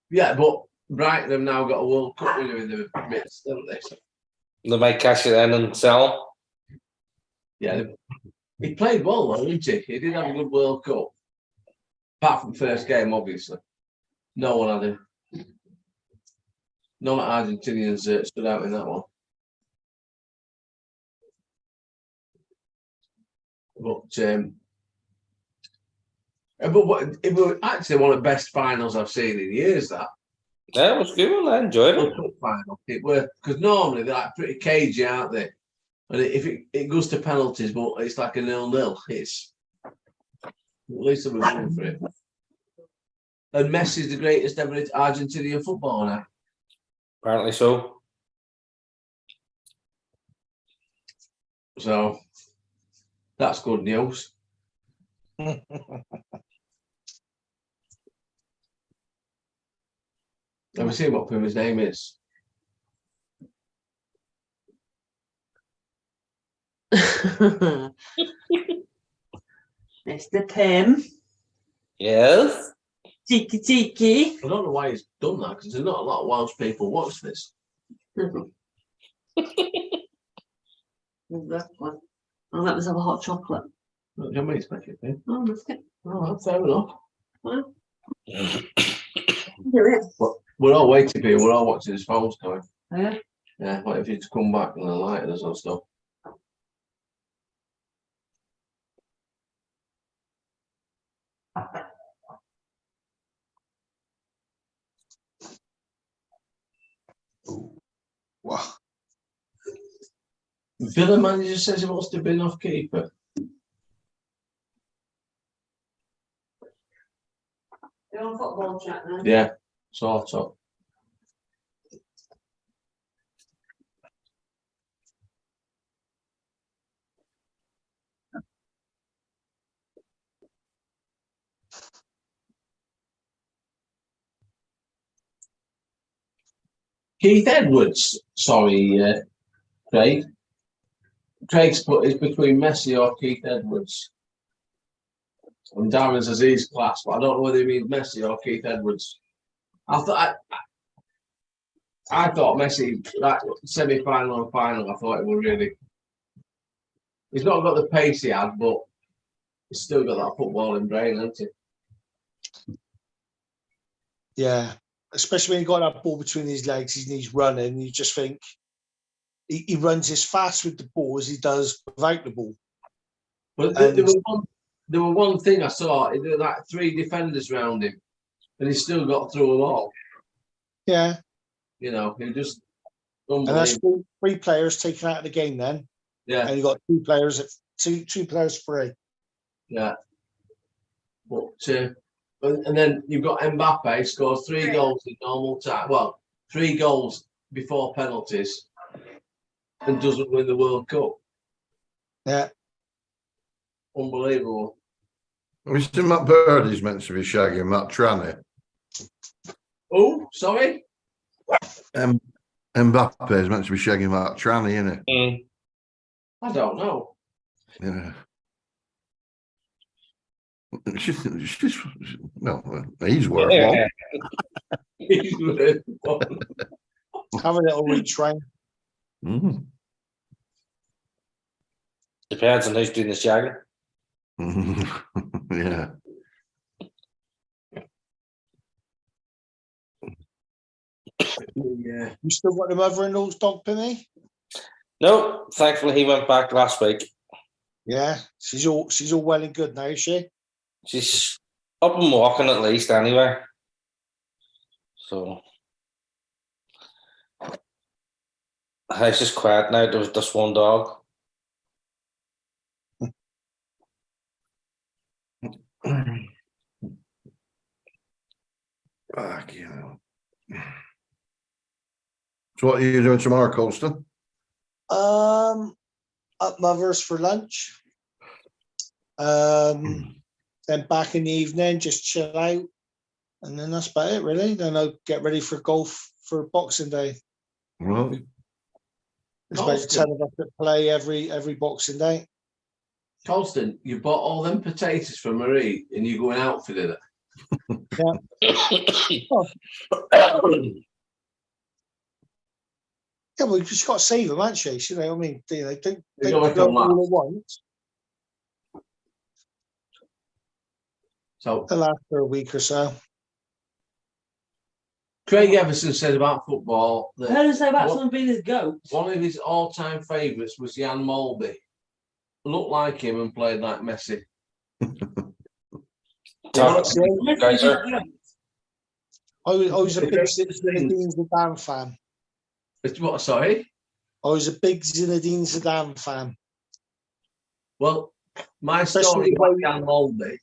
[SPEAKER 1] Yeah, but Brighton have now got a World Cup winner in the midst, haven't they? So,
[SPEAKER 6] They might cash it in and sell.
[SPEAKER 1] yeah, he played well though, didn't he? He did have a good World Cup. Apart from first game, obviously. No one had him. None of Argentinians stood out in that one. But it was actually one of the best finals I've seen in years. That
[SPEAKER 6] Yeah, it was good. I enjoyed it.
[SPEAKER 1] World Cup final. It were because normally they're like pretty cagey, aren't they? And if it goes to penalties, but it's like a 0-0. It's at least there was room for it. And Messi's the greatest ever Argentinian footballer now.
[SPEAKER 6] Apparently so.
[SPEAKER 1] So that's good news. Have you seen what Pimmy's name is?
[SPEAKER 2] Mr. Pim.
[SPEAKER 6] Yes.
[SPEAKER 2] Cheeky cheeky.
[SPEAKER 1] I don't know why he's done that because there's not a lot of Welsh people watch this.
[SPEAKER 2] That one. Oh, let us have a hot chocolate.
[SPEAKER 1] Do you want me to make it, Pim?
[SPEAKER 2] Oh, that's good.
[SPEAKER 1] Oh, that's fair enough.
[SPEAKER 2] Well,
[SPEAKER 1] But we're all waiting for you. We're all watching his phones going.
[SPEAKER 2] yeah.
[SPEAKER 1] Yeah, what if you to come back and the light us and stuff?
[SPEAKER 7] Wow.
[SPEAKER 1] Villa manager says he wants to bin off keeper.
[SPEAKER 2] You're on football chat now.
[SPEAKER 1] Yeah, sort of. Keith Edwards, sorry, Craig. Craig's put is between Messi or Keith Edwards. And Darren says he's class, but I don't know whether he means Messi or Keith Edwards. I thought Messi, that semi-final and final, I thought it was really. He's not got the pace he had, but he's still got that footballing brain, hasn't he?
[SPEAKER 7] Yeah, especially when you got that ball between his legs and he's running, you just think he runs as fast with the ball as he does without the ball.
[SPEAKER 1] But there was one thing I saw, there were like 3 defenders around him, and he still got through them all.
[SPEAKER 7] Yeah.
[SPEAKER 1] You know, he just
[SPEAKER 7] And that's 3 players taken out of the game then.
[SPEAKER 1] Yeah.
[SPEAKER 7] And you got 2 players at two players free.
[SPEAKER 1] Yeah. But and then you've got Mbappe scores 3 goals in normal time. Well, 3 goals before penalties and doesn't win the World Cup.
[SPEAKER 7] Yeah.
[SPEAKER 1] Unbelievable.
[SPEAKER 9] Mr. Matt Birdie's meant to be shagging Matt Tranny.
[SPEAKER 1] Oh, sorry.
[SPEAKER 9] Mbappe is meant to be shagging Matt Tranny, isn't
[SPEAKER 6] Mm.
[SPEAKER 1] I don't know.
[SPEAKER 9] it? Yeah. Well, he's worth one.
[SPEAKER 1] He's worth one.
[SPEAKER 7] Have a little reach round.
[SPEAKER 9] Mm.
[SPEAKER 6] Depends on who's doing the shagging.
[SPEAKER 9] Yeah.
[SPEAKER 1] Yeah.
[SPEAKER 7] You still got the mother-in-law's dog, Penny?
[SPEAKER 6] No, thankfully he went back last week.
[SPEAKER 7] Yeah, she's all well and good now, is she?
[SPEAKER 6] She's up and walking at least anyway. So the house is quiet now. There was just one dog.
[SPEAKER 9] Fuck you. So what are you doing tomorrow, Colston?
[SPEAKER 7] Up mother's for lunch. Then back in the evening, just chill out, and then that's about it, really. Then I'll get ready for golf for Boxing Day.
[SPEAKER 9] Well,
[SPEAKER 7] There's about 10 of us that play every Boxing Day.
[SPEAKER 1] Colston, you bought all them potatoes for Marie and you're going out for dinner.
[SPEAKER 7] Yeah, well, you just got to save them, haven't you? You know, I mean, you know, don't
[SPEAKER 1] They gotta
[SPEAKER 7] go
[SPEAKER 1] come
[SPEAKER 7] all
[SPEAKER 1] up.
[SPEAKER 7] at once.
[SPEAKER 1] So
[SPEAKER 7] They'll last for a week or so.
[SPEAKER 1] Craig Everson said about football
[SPEAKER 2] I heard
[SPEAKER 1] that
[SPEAKER 2] him say about
[SPEAKER 1] What?
[SPEAKER 2] someone being his goat.
[SPEAKER 1] one of his all-time favourites was Jan Molby. Looked like him and played like Messi.
[SPEAKER 6] Talk-
[SPEAKER 7] See,
[SPEAKER 6] guys are-
[SPEAKER 7] I was a big Zinedine Zidane fan.
[SPEAKER 1] It's what? Sorry.
[SPEAKER 7] I was a big Zinedine Zidane fan.
[SPEAKER 1] Well, my
[SPEAKER 7] Especially
[SPEAKER 1] story
[SPEAKER 7] the
[SPEAKER 1] about
[SPEAKER 7] way-
[SPEAKER 1] Jan Molby,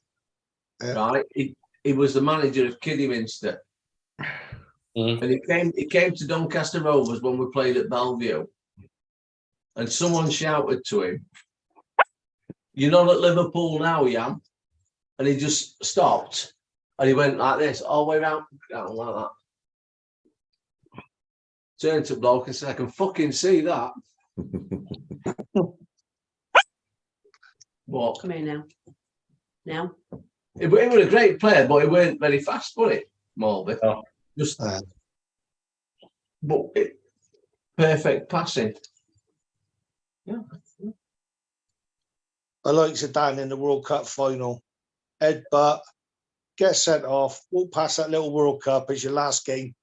[SPEAKER 7] Yeah.
[SPEAKER 1] right? He was the manager of Kidderminster.
[SPEAKER 6] Mhm.
[SPEAKER 1] And he came to Doncaster Rovers when we played at Bellevue. And someone shouted to him, "You're not at Liverpool now, Jan." And he just stopped. And he went like this, all the way around, down like that. Turned to bloke and said, "I can fucking see that." But
[SPEAKER 2] Come here now. Now.
[SPEAKER 1] he was a great player, but he weren't very fast, was he, Molby?
[SPEAKER 6] No.
[SPEAKER 1] Just, perfect passing. Yeah.
[SPEAKER 7] I like Zidane in the World Cup final. Headbutt, get sent off, walk past that little World Cup as your last game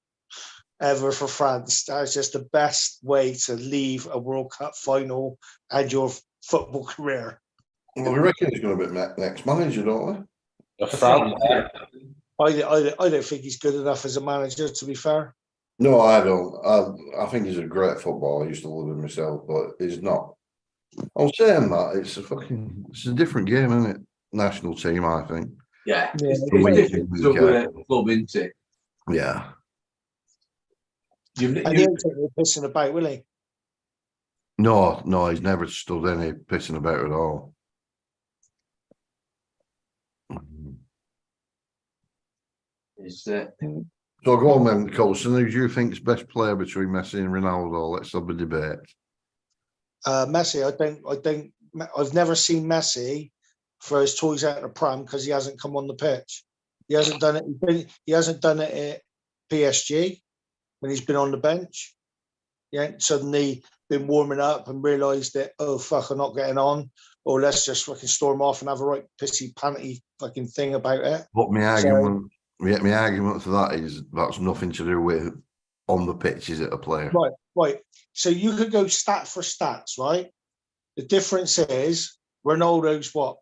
[SPEAKER 7] ever for France. That's just the best way to leave a World Cup final and your football career.
[SPEAKER 9] Well, we reckon he's going to be next manager, don't we?
[SPEAKER 6] The front,
[SPEAKER 7] I don't think he's good enough as a manager, to be fair.
[SPEAKER 9] No, I don't. I think he's a great footballer. I used to love him myself, but he's not. I'm saying that it's a different game, isn't it? National team, I think.
[SPEAKER 1] Yeah.
[SPEAKER 7] Yeah.
[SPEAKER 1] It's
[SPEAKER 9] Yeah.
[SPEAKER 1] different to a club, isn't it?
[SPEAKER 9] Yeah.
[SPEAKER 7] And he ain't taking the pissing about, will he?
[SPEAKER 9] No, he's never stood any pissing about at all. So go on then, Colson. Who do you think is best player between Messi and Ronaldo? Let's have a debate.
[SPEAKER 7] Messi, I've never seen Messi throw his toys out of the pram because he hasn't come on the pitch. He hasn't done it. He hasn't done it at PSG when he's been on the bench. He ain't suddenly been warming up and realised that, oh fuck, I'm not getting on. Or let's just fucking storm off and have a right pissy panty fucking thing about it.
[SPEAKER 9] But my argument for that is that's nothing to do with on the pitch, is it, a player?
[SPEAKER 7] Right. So you could go stat for stats, right? The difference is Ronaldo's what?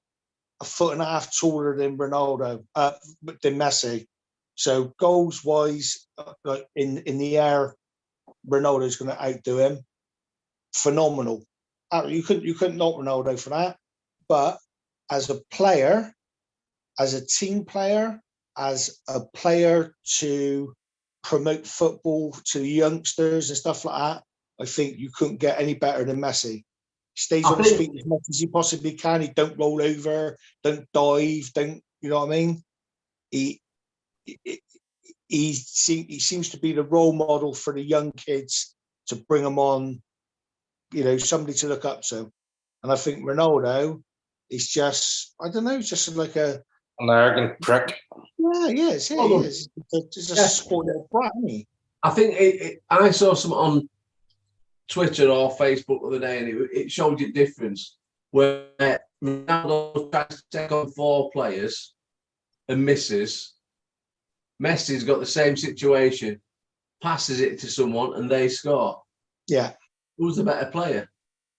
[SPEAKER 7] A foot and a half taller than than Messi. So goals wise, like in the air, Ronaldo's going to outdo him. Phenomenal. You couldn't knock Ronaldo for that. But as a player, as a team player, as a player to promote football to youngsters and stuff like that, I think you couldn't get any better than Messi. stays
[SPEAKER 1] I
[SPEAKER 7] on his
[SPEAKER 1] think-
[SPEAKER 7] feet as much as he possibly can. He don't roll over, don't dive, don't, you know what I mean? He seems to be the role model for the young kids to bring them on, you know, somebody to look up to. And I think Ronaldo is just, I don't know, just like an
[SPEAKER 6] arrogant prick.
[SPEAKER 7] Yeah, he is. Yeah, he is. He's a spoiled little brat, isn't he?
[SPEAKER 1] I think I saw some on Twitter or Facebook the other day, and it showed you difference where Ronaldo tries to take on 4 players and misses. Messi's got the same situation, passes it to someone, and they score.
[SPEAKER 7] Yeah.
[SPEAKER 1] Who's the better player?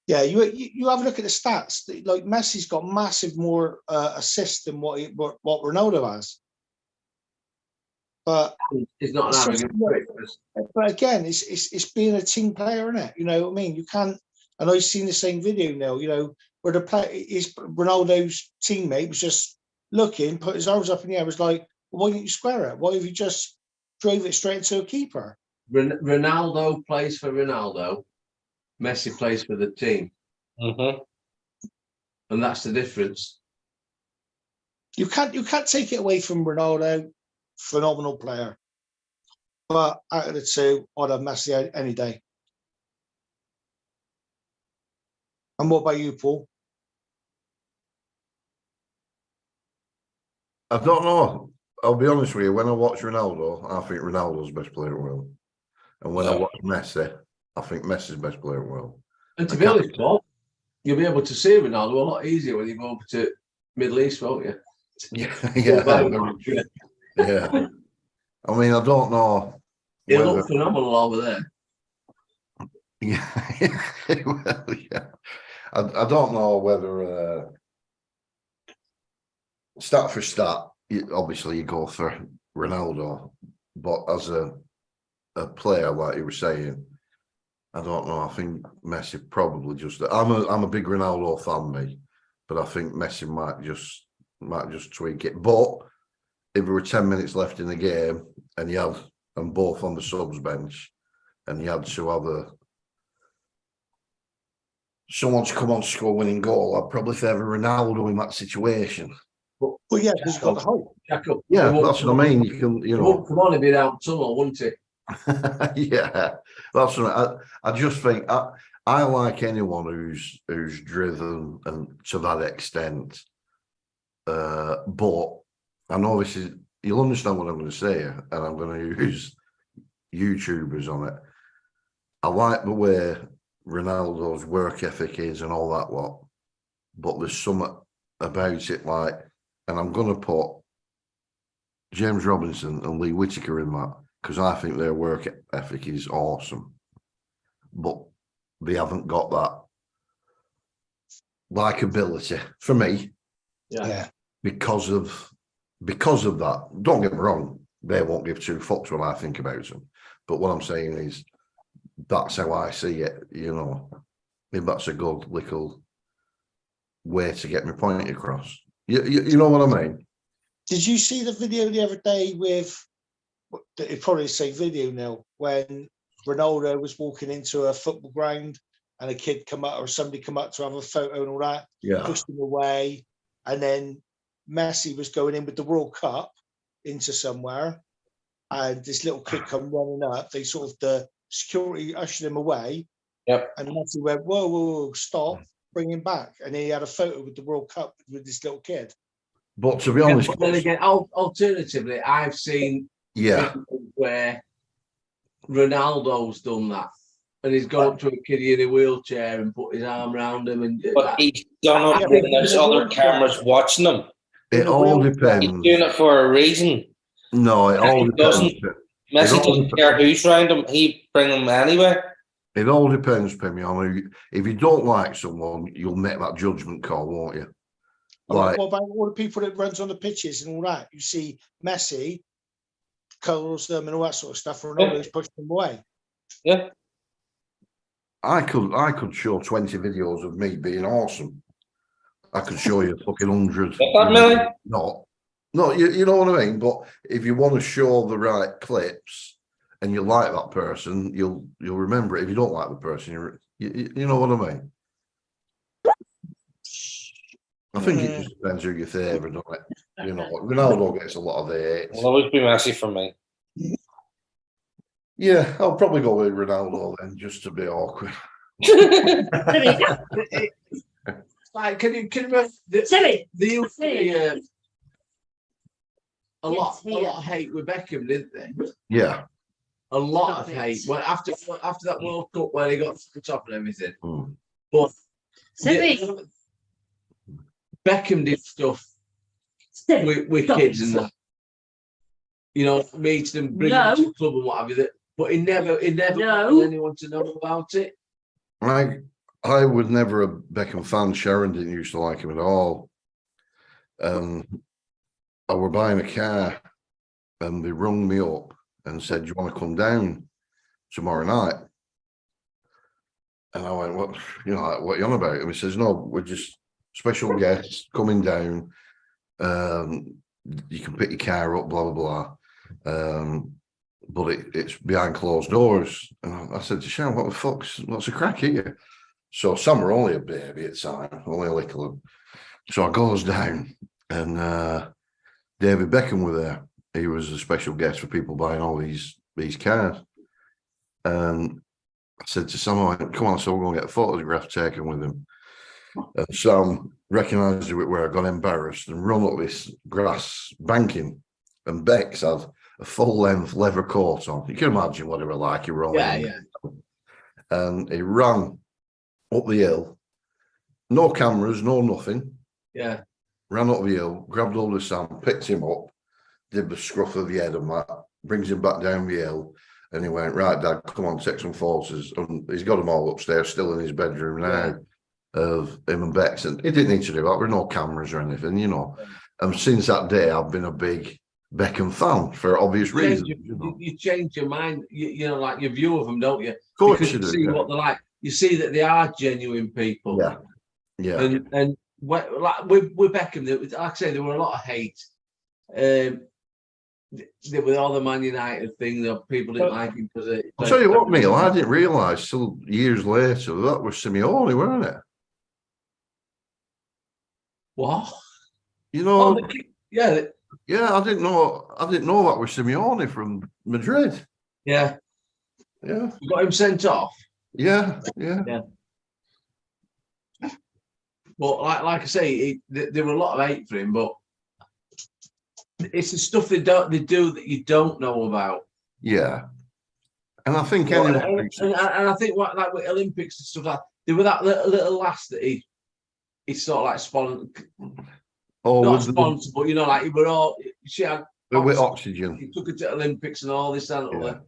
[SPEAKER 7] Yeah, you have a look at the stats. Like Messi's got massive more assists than what Ronaldo has. But
[SPEAKER 1] He's not an arrogant prick.
[SPEAKER 7] But again, it's being a team player, isn't it? You know what I mean? You can't. And I've seen the same video now. You know where the play is Ronaldo's teammate was just looking, put his arms up in the air, was like, well, "Why didn't you square it? Why have you just drove it straight into a keeper?"
[SPEAKER 1] Ronaldo plays for Ronaldo. Messi plays for the team.
[SPEAKER 6] Mm-hmm.
[SPEAKER 1] And that's the difference.
[SPEAKER 7] You can't take it away from Ronaldo. Phenomenal player. But out of the two, I'd have Messi any day. And what about you, Paul?
[SPEAKER 9] I don't know. I'll be honest with you. When I watch Ronaldo, I think Ronaldo's best player in the world. And when I watch Messi, I think Messi's best player in the world.
[SPEAKER 1] And to be honest, Paul, you'll be able to see Ronaldo a lot easier when you go over to Middle East, won't you?
[SPEAKER 9] Yeah. Yeah. I mean, I don't know.
[SPEAKER 1] He'll look phenomenal over there.
[SPEAKER 9] Yeah. Well, yeah. I don't know whether stat for stat, obviously you go for Ronaldo, but as a player, like you were saying, I don't know. I think Messi probably just. I'm a big Ronaldo fan, me, but I think Messi might just tweak it. But if there were 10 minutes left in the game and you had them both on the subs bench, and you had to have someone to come on to score a winning goal, I'd probably favour Ronaldo in that situation.
[SPEAKER 7] Well, yeah, because he's got the height.
[SPEAKER 9] Yeah, that's what I mean. You can, you know.
[SPEAKER 1] Come on, he'd be down tunnel, wouldn't he?
[SPEAKER 9] Yeah, that's right. I just think I like anyone who's driven and to that extent. But I know this is, you'll understand what I'm going to say, and I'm going to use YouTubers on it. I like the way Ronaldo's work ethic is and all that lot, but there's something about it like, and I'm going to put James Robinson and Lee Whittaker in that, because I think their work ethic is awesome, but they haven't got that likability for me.
[SPEAKER 1] Yeah.
[SPEAKER 9] Because of that. Don't get me wrong, they won't give 2 fucks when I think about them. But what I'm saying is that's how I see it, you know. Maybe that's a good little way to get my point across. You know what I mean?
[SPEAKER 7] Did you see the video the other day with, it'd probably say video now, when Ronaldo was walking into a football ground and a kid come up or somebody come up to have a photo and all that,
[SPEAKER 9] Yeah.
[SPEAKER 7] pushed him away, and then Messi was going in with the World Cup into somewhere, and this little kid come running up. They sort of, the security ushered him away.
[SPEAKER 6] Yep.
[SPEAKER 7] And Messi went, whoa, stop, bring him back. And he had a photo with the World Cup with this little kid.
[SPEAKER 9] But to be honest,
[SPEAKER 1] But then again, alternatively, I've seen videos where Ronaldo's done that, and he's gone up to a kiddie in a wheelchair and put his arm around him, and
[SPEAKER 6] But he's done it when there's other cameras watching him.
[SPEAKER 9] it all depends.
[SPEAKER 6] He's doing it for a reason.
[SPEAKER 9] No, it all depends.
[SPEAKER 6] Messi doesn't care who's around him. He bring them anyway.
[SPEAKER 9] It all depends, Pimmy, on who. If you don't like someone, you'll make that judgment call, won't you?
[SPEAKER 7] Like, what about all the people that runs on the pitches and all that? You see Messi, curls them and all that sort of stuff. Ronaldo's pushing them away.
[SPEAKER 6] Yeah.
[SPEAKER 9] I could show 20 videos of me being awesome. I could show you fucking 100. No, you know what I mean. But if you want to show the right clips and you like that person, you'll remember it. If you don't like the person, you know what I mean. I think it just depends who you favour, doesn't it? You know, Ronaldo gets a lot of the hits.
[SPEAKER 6] It'll always be Messi for me.
[SPEAKER 9] Yeah, I'll probably go with Ronaldo then, just to be awkward.
[SPEAKER 1] Like, can you remember
[SPEAKER 2] Silly.
[SPEAKER 1] they used to be, a
[SPEAKER 2] Yes,
[SPEAKER 1] lot
[SPEAKER 2] here.
[SPEAKER 1] of hate with Beckham, didn't they?
[SPEAKER 9] Yeah.
[SPEAKER 1] A lot
[SPEAKER 2] Stop
[SPEAKER 1] of
[SPEAKER 2] it.
[SPEAKER 1] hate. Well, after that World Cup where he got to the top and everything.
[SPEAKER 9] Mm.
[SPEAKER 1] But
[SPEAKER 2] Silly.
[SPEAKER 1] yeah, Beckham did stuff
[SPEAKER 2] Silly.
[SPEAKER 1] with
[SPEAKER 2] Stop
[SPEAKER 1] kids
[SPEAKER 2] it.
[SPEAKER 1] and that. You know, meeting them, bringing them to the club and what have you. But he never
[SPEAKER 2] No.
[SPEAKER 1] wanted anyone to know about it.
[SPEAKER 9] I was never a Beckham fan. Sharon didn't used to like him at all. I were buying a car and they rung me up and said, "Do you want to come down tomorrow night?" And I went, "What? You know, like, what are you on about?" And he says, "No, we're just special guests coming down. You can pick your car up, blah, blah, blah. But it's behind closed doors." And I said to Sharon, "What the fuck's, what's the crack here?" So Sam were only a baby at the time, only a little. So I goes down and David Beckham were there. He was a special guest for people buying all these cars. And I said to Sam, I went, "Come on, so we're going to get a photograph taken with him." And Sam recognised it where I got embarrassed and run up this grass banking. And Bex had a full-length leather coat on. You can imagine what they were like. He were
[SPEAKER 1] Yeah.
[SPEAKER 9] And he ran up the hill. No cameras, no nothing.
[SPEAKER 1] Yeah.
[SPEAKER 9] Ran up the hill, grabbed hold of Sam, picked him up, did the scruff of the head and that, brings him back down the hill. And he went, "Right, Dad, come on, take some photos." And he's got them all upstairs, still in his bedroom now, of him and Bex. And he didn't need to do that. There were no cameras or anything, you know. And since that day, I've been a big Beckham fan for obvious reasons.
[SPEAKER 1] You change your mind, you know, like your view of them, don't you?
[SPEAKER 9] Of course
[SPEAKER 1] Because
[SPEAKER 9] you do.
[SPEAKER 1] see
[SPEAKER 9] Yeah.
[SPEAKER 1] what they're like. You see that they are genuine people.
[SPEAKER 9] Yeah. Yeah.
[SPEAKER 1] And like with Beckham, like I say, there were a lot of hate. With all the Man United thing, that people didn't like him because
[SPEAKER 9] I'll tell you what, Neil, I didn't realise till years later that was Simeone, weren't it?
[SPEAKER 1] What?
[SPEAKER 9] You know,
[SPEAKER 1] yeah,
[SPEAKER 9] I didn't know that was Simeone from Madrid.
[SPEAKER 1] Yeah.
[SPEAKER 9] You
[SPEAKER 1] got him sent off.
[SPEAKER 9] Yeah.
[SPEAKER 1] But like I say, there were a lot of hate for him, but it's the stuff they do that you don't know about.
[SPEAKER 9] Yeah. And I think
[SPEAKER 1] and I think what, like with Olympics and stuff like, there were that little lass that he sort of like not sponsored, but you know, like we were all, she had
[SPEAKER 9] with oxygen.
[SPEAKER 1] He took her to Olympics and all this and all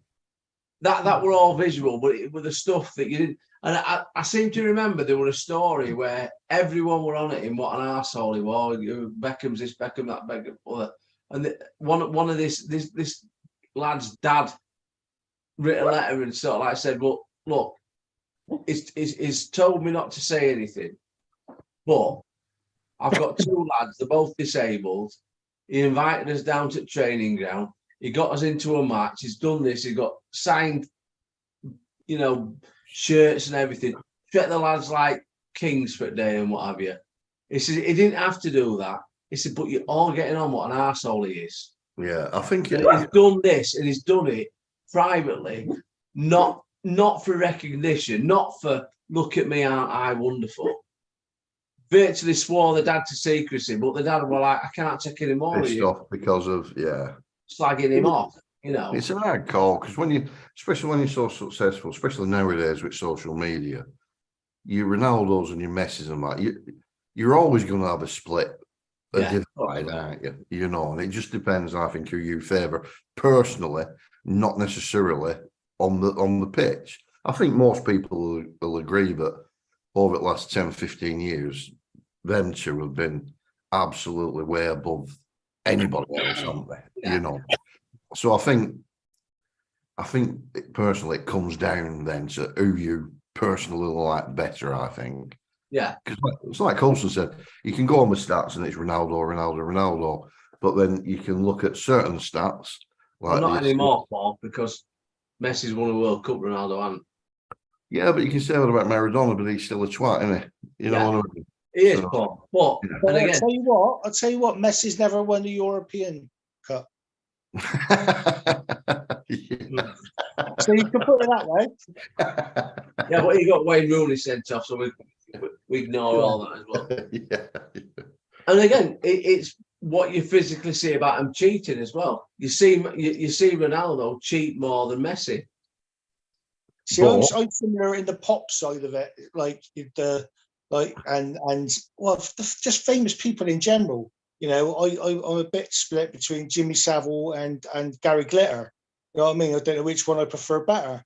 [SPEAKER 1] that were all visual, but it was the stuff that you didn't. And I seem to remember there was a story where everyone were on it in what an arsehole he was. Beckham's this, Beckham that, Beckham other. And one of this lad's dad wrote a letter and sort of like said, "Well, look, he's told me not to say anything, but I've got two lads, they're both disabled. He invited us down to the training ground. He got us into a match. He's done this. He got signed, you know, shirts and everything. Treat the lads like kings for a day and what have you." He said he didn't have to do that. He said, "But you're all getting on what an arsehole he is."
[SPEAKER 9] Yeah, I think
[SPEAKER 1] he's done this and he's done it privately, not for recognition, not for "look at me, aren't I wonderful." Virtually swore the dad to secrecy, but the dad were like, "I can't take any more of you."
[SPEAKER 9] Because of
[SPEAKER 1] slagging him off, you know.
[SPEAKER 9] It's a hard call because especially when you're so successful, especially nowadays with social media, you Ronaldo's and your Messi's and that, you're always going to have a split, a divide, aren't you? You know, and it just depends, I think, who you favour personally, not necessarily on the pitch. I think most people will agree that over the last 10, 15 years, them two have been absolutely way above anybody else, haven't they? Yeah. You know, so I think personally it comes down then to who you personally like better. I think, because it's like Coulson said, you can go on with stats and it's Ronaldo, but then you can look at certain stats. Like
[SPEAKER 1] not anymore, Paul, because Messi's won a World Cup, Ronaldo hasn't.
[SPEAKER 9] Yeah, but you can say that about Maradona, but he's still a twat, isn't he? You know what I mean?
[SPEAKER 1] He is,
[SPEAKER 9] So,
[SPEAKER 1] Paul. But,
[SPEAKER 9] yeah.
[SPEAKER 7] But
[SPEAKER 1] and
[SPEAKER 7] I'll
[SPEAKER 1] again,
[SPEAKER 7] tell you what, Messi's never won the European Cup.
[SPEAKER 9] Yeah.
[SPEAKER 7] So you can put it that way.
[SPEAKER 1] yeah, but he got Wayne Rooney sent off, so we ignore all that as well.
[SPEAKER 9] Yeah.
[SPEAKER 1] And again, it's what you physically see about him cheating as well. You see Ronaldo cheat more than Messi.
[SPEAKER 7] See, I'm similar in the pop side of it, and well, just famous people in general. You know, I'm a bit split between Jimmy Savile and Gary Glitter. You know what I mean? I don't know which one I prefer better.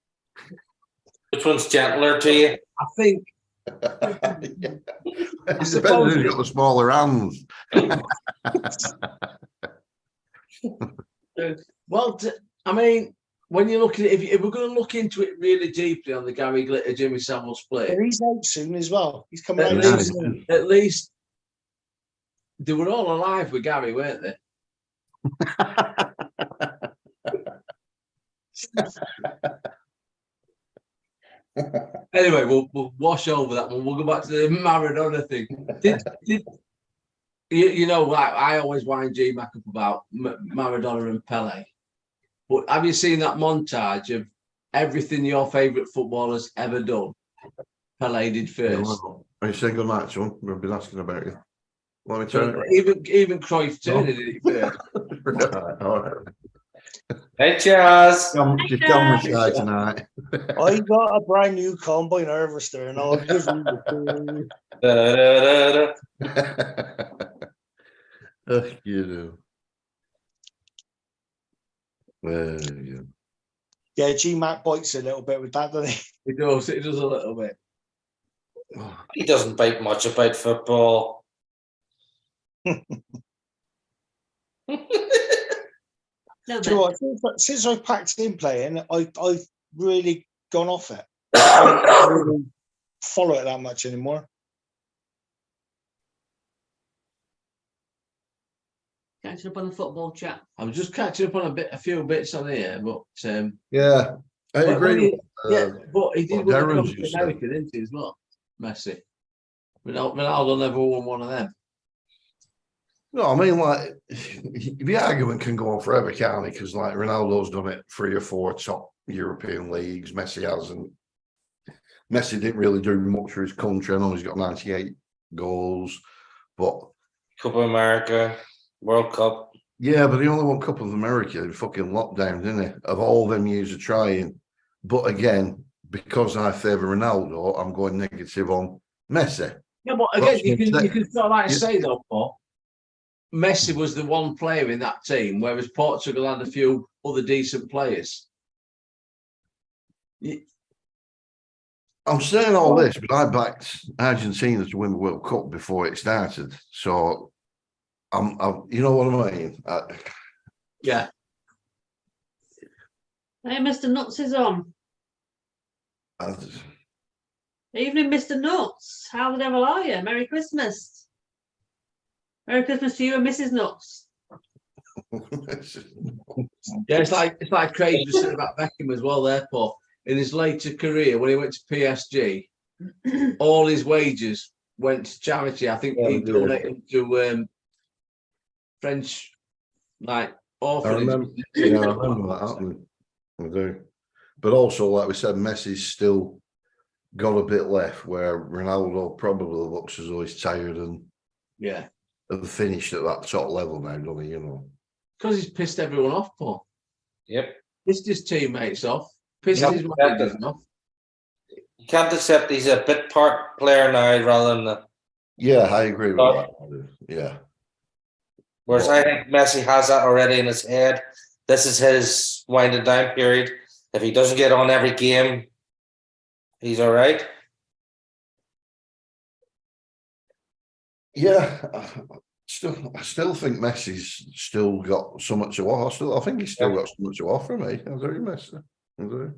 [SPEAKER 6] Which one's gentler to you?
[SPEAKER 1] I think.
[SPEAKER 9] Yeah. It
[SPEAKER 1] suppose
[SPEAKER 9] depends who's got the smaller hands.
[SPEAKER 1] Well, I mean, when you look at it, if we're going to look into it really deeply on the Gary Glitter Jimmy Savile split,
[SPEAKER 7] And he's out soon as well. He's coming
[SPEAKER 1] at
[SPEAKER 7] out
[SPEAKER 1] least,
[SPEAKER 7] soon.
[SPEAKER 1] at least they were all alive with Gary, weren't they? Anyway, we'll wash over that one. We'll go back to the Maradona thing. Did you know, like, I always wind G-Mac up about Maradona and Pele. But have you seen that montage of everything your favourite footballers ever done? Pele did first.
[SPEAKER 9] Are you saying good night, son? We've been asking about you. Let me turn it.
[SPEAKER 1] Even Cruyff Turner did it first.
[SPEAKER 9] Right, all right.
[SPEAKER 6] Hey, Chaz.
[SPEAKER 9] She's coming shy tonight.
[SPEAKER 7] I got a brand new combine harvester, and I'll give you the
[SPEAKER 9] You do. Yeah.
[SPEAKER 7] Yeah, G-Mac bites a little bit with that, doesn't he?
[SPEAKER 1] It does a little bit.
[SPEAKER 6] He doesn't bite much about football.
[SPEAKER 2] No,
[SPEAKER 7] Do you know what? Since I packed in playing, I've really gone off it. I don't really follow it that much anymore.
[SPEAKER 2] catching up on the football chat.
[SPEAKER 1] I'm just catching up on a few bits on here, but
[SPEAKER 9] Yeah, I
[SPEAKER 1] but
[SPEAKER 9] agree.
[SPEAKER 1] when but he did
[SPEAKER 9] what
[SPEAKER 1] win
[SPEAKER 9] Darren's
[SPEAKER 1] the
[SPEAKER 9] just
[SPEAKER 1] America, didn't he, as well? Messi. Ronaldo never won one of them.
[SPEAKER 9] No, I mean, like, the argument can go on forever, can't it? Because, like, Ronaldo's done it 3 or 4 top European leagues. Messi hasn't. Messi didn't really do much for his country. I know he's got 98 goals, but
[SPEAKER 6] Copa America, World Cup.
[SPEAKER 9] yeah, but he only won Cup of America in fucking lockdown, didn't he? Of all them years of trying. But again, because I favour Ronaldo, I'm going negative on Messi.
[SPEAKER 1] Yeah, but again, you can sort of like say though, Paul, Messi was the one player in that team, whereas Portugal had a few other decent players.
[SPEAKER 9] I'm saying all this, but I backed Argentina to win the World Cup before it started. So, I'm you know what I mean?
[SPEAKER 1] Yeah.
[SPEAKER 2] Hey, Mr. Nuts is on. Evening, Mr. Nuts. How the devil are you? Merry Christmas. Merry Christmas to you and Mrs. Nuts.
[SPEAKER 1] Yeah, it's like Craig just said about Beckham as well there, Paul. In his later career, when he went to PSG, all his wages went to charity. I think he donated to French, like, orphanages.
[SPEAKER 9] I remember that happening. I do. But also, like we said, Messi's still got a bit left, where Ronaldo probably looks as though he's tired and finished at that top level now, doesn't he? You know,
[SPEAKER 1] because he's pissed everyone off, Paul.
[SPEAKER 6] Yep.
[SPEAKER 1] Pissed his teammates off. Pissed his managers off.
[SPEAKER 6] You can't accept he's a bit part player now rather than
[SPEAKER 9] yeah, I agree with that. Yeah.
[SPEAKER 6] Whereas I think Messi has that already in his head. This is his winding down period. If he doesn't get on every game, he's all right.
[SPEAKER 9] Yeah, I still think Messi's still got so much to offer. I think he's still got so much to offer me. I do, Messi. I do.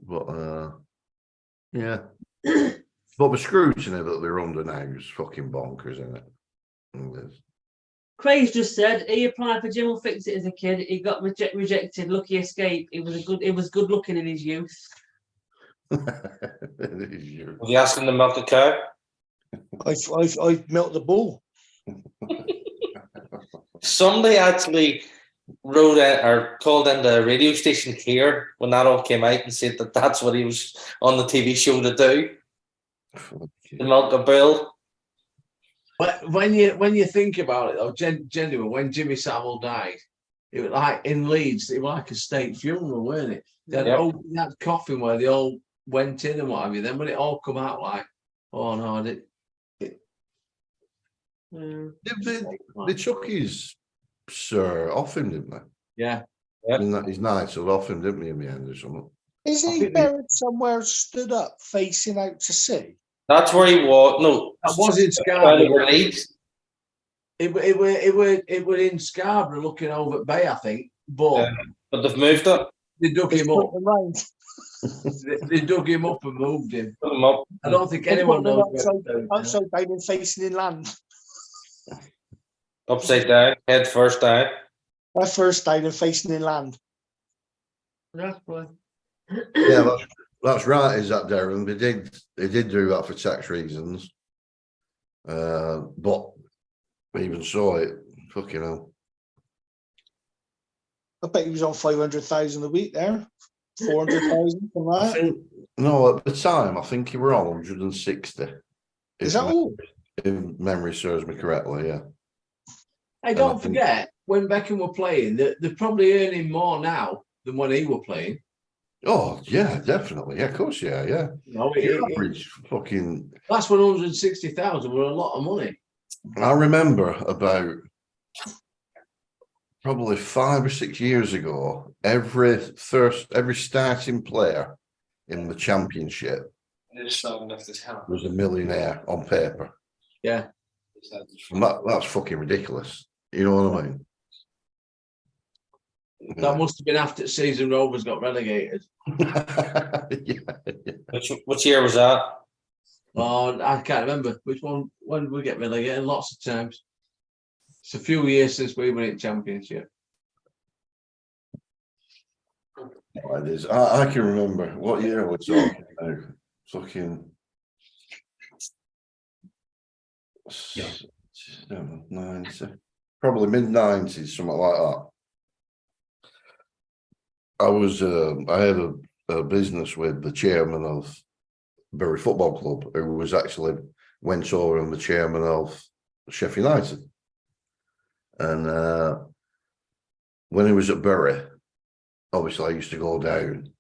[SPEAKER 9] But yeah. But the scrutiny that they're under now is fucking bonkers, isn't it? It is.
[SPEAKER 2] Craig's just said he applied for Jim will Fix It as a kid. He got rejected. Lucky escape. He was good looking in his youth.
[SPEAKER 6] Was he asking to milk a cow?
[SPEAKER 7] I've milked the bull.
[SPEAKER 6] Somebody actually wrote in, or called in the radio station here when that all came out and said that that's what he was on the TV show to do. To milk a bull.
[SPEAKER 1] But when you think about it, though, genuine, when Jimmy Savile died, it was like in Leeds, it was like a state funeral, weren't it? They had
[SPEAKER 6] Yep.
[SPEAKER 1] that coffin where they all went in and what have you. Then when it all come out, like, oh no,
[SPEAKER 9] They took his sir off him, didn't they?
[SPEAKER 1] yeah.
[SPEAKER 9] I mean, his knights were off him, didn't they, in the end or something?
[SPEAKER 7] Isn't
[SPEAKER 1] I
[SPEAKER 7] he
[SPEAKER 1] think they-
[SPEAKER 7] buried somewhere stood up facing out to sea?
[SPEAKER 6] That's where he was. No,
[SPEAKER 1] That was in
[SPEAKER 6] down
[SPEAKER 1] Scarborough.
[SPEAKER 6] over Leeds.
[SPEAKER 1] It were in Scarborough looking over at Bay, I think. But
[SPEAKER 6] Yeah. But they've moved it.
[SPEAKER 1] they dug
[SPEAKER 7] It's
[SPEAKER 1] him up.
[SPEAKER 7] put around.
[SPEAKER 1] They dug him up and moved him.
[SPEAKER 6] Put them up.
[SPEAKER 1] I don't think
[SPEAKER 7] They
[SPEAKER 1] anyone
[SPEAKER 7] put him
[SPEAKER 1] knows.
[SPEAKER 7] Upside down and facing inland.
[SPEAKER 6] Upside down, head first down.
[SPEAKER 7] My first down and facing inland.
[SPEAKER 1] That's fine.
[SPEAKER 9] Yeah, that's right. Is that Darren? They did do that for tax reasons. But even so, it fucking hell.
[SPEAKER 7] I bet he was on 500,000 a week there. 400,000 from
[SPEAKER 9] I
[SPEAKER 7] that.
[SPEAKER 9] think no, at the time I think he were on 160.
[SPEAKER 7] Is that all?
[SPEAKER 9] If memory serves me correctly, yeah.
[SPEAKER 1] Hey,
[SPEAKER 9] I
[SPEAKER 1] don't
[SPEAKER 9] think-
[SPEAKER 1] forget when Beckham were playing, they're probably earning more now than when he were playing.
[SPEAKER 9] Oh yeah, definitely. Yeah, of course, yeah.
[SPEAKER 1] You know,
[SPEAKER 9] The average fucking.
[SPEAKER 1] that's 160,000 were a lot of money.
[SPEAKER 9] I remember about probably 5 or 6 years ago, every starting player in the championship was a millionaire on paper.
[SPEAKER 1] Yeah.
[SPEAKER 9] And that's fucking ridiculous. You know what I mean?
[SPEAKER 1] That must have been after season Rovers got relegated.
[SPEAKER 6] Which year was that?
[SPEAKER 1] Oh, I can't remember which one. When did we get relegated? Lots of times. It's a few years since we were in championship.
[SPEAKER 9] It is. I can remember what year we're talking about. Fucking 90, probably mid-90s, something like that. I had a business with the chairman of Bury Football Club, who was actually went over and the chairman of Sheffield United. And when he was at Bury, obviously I used to go down,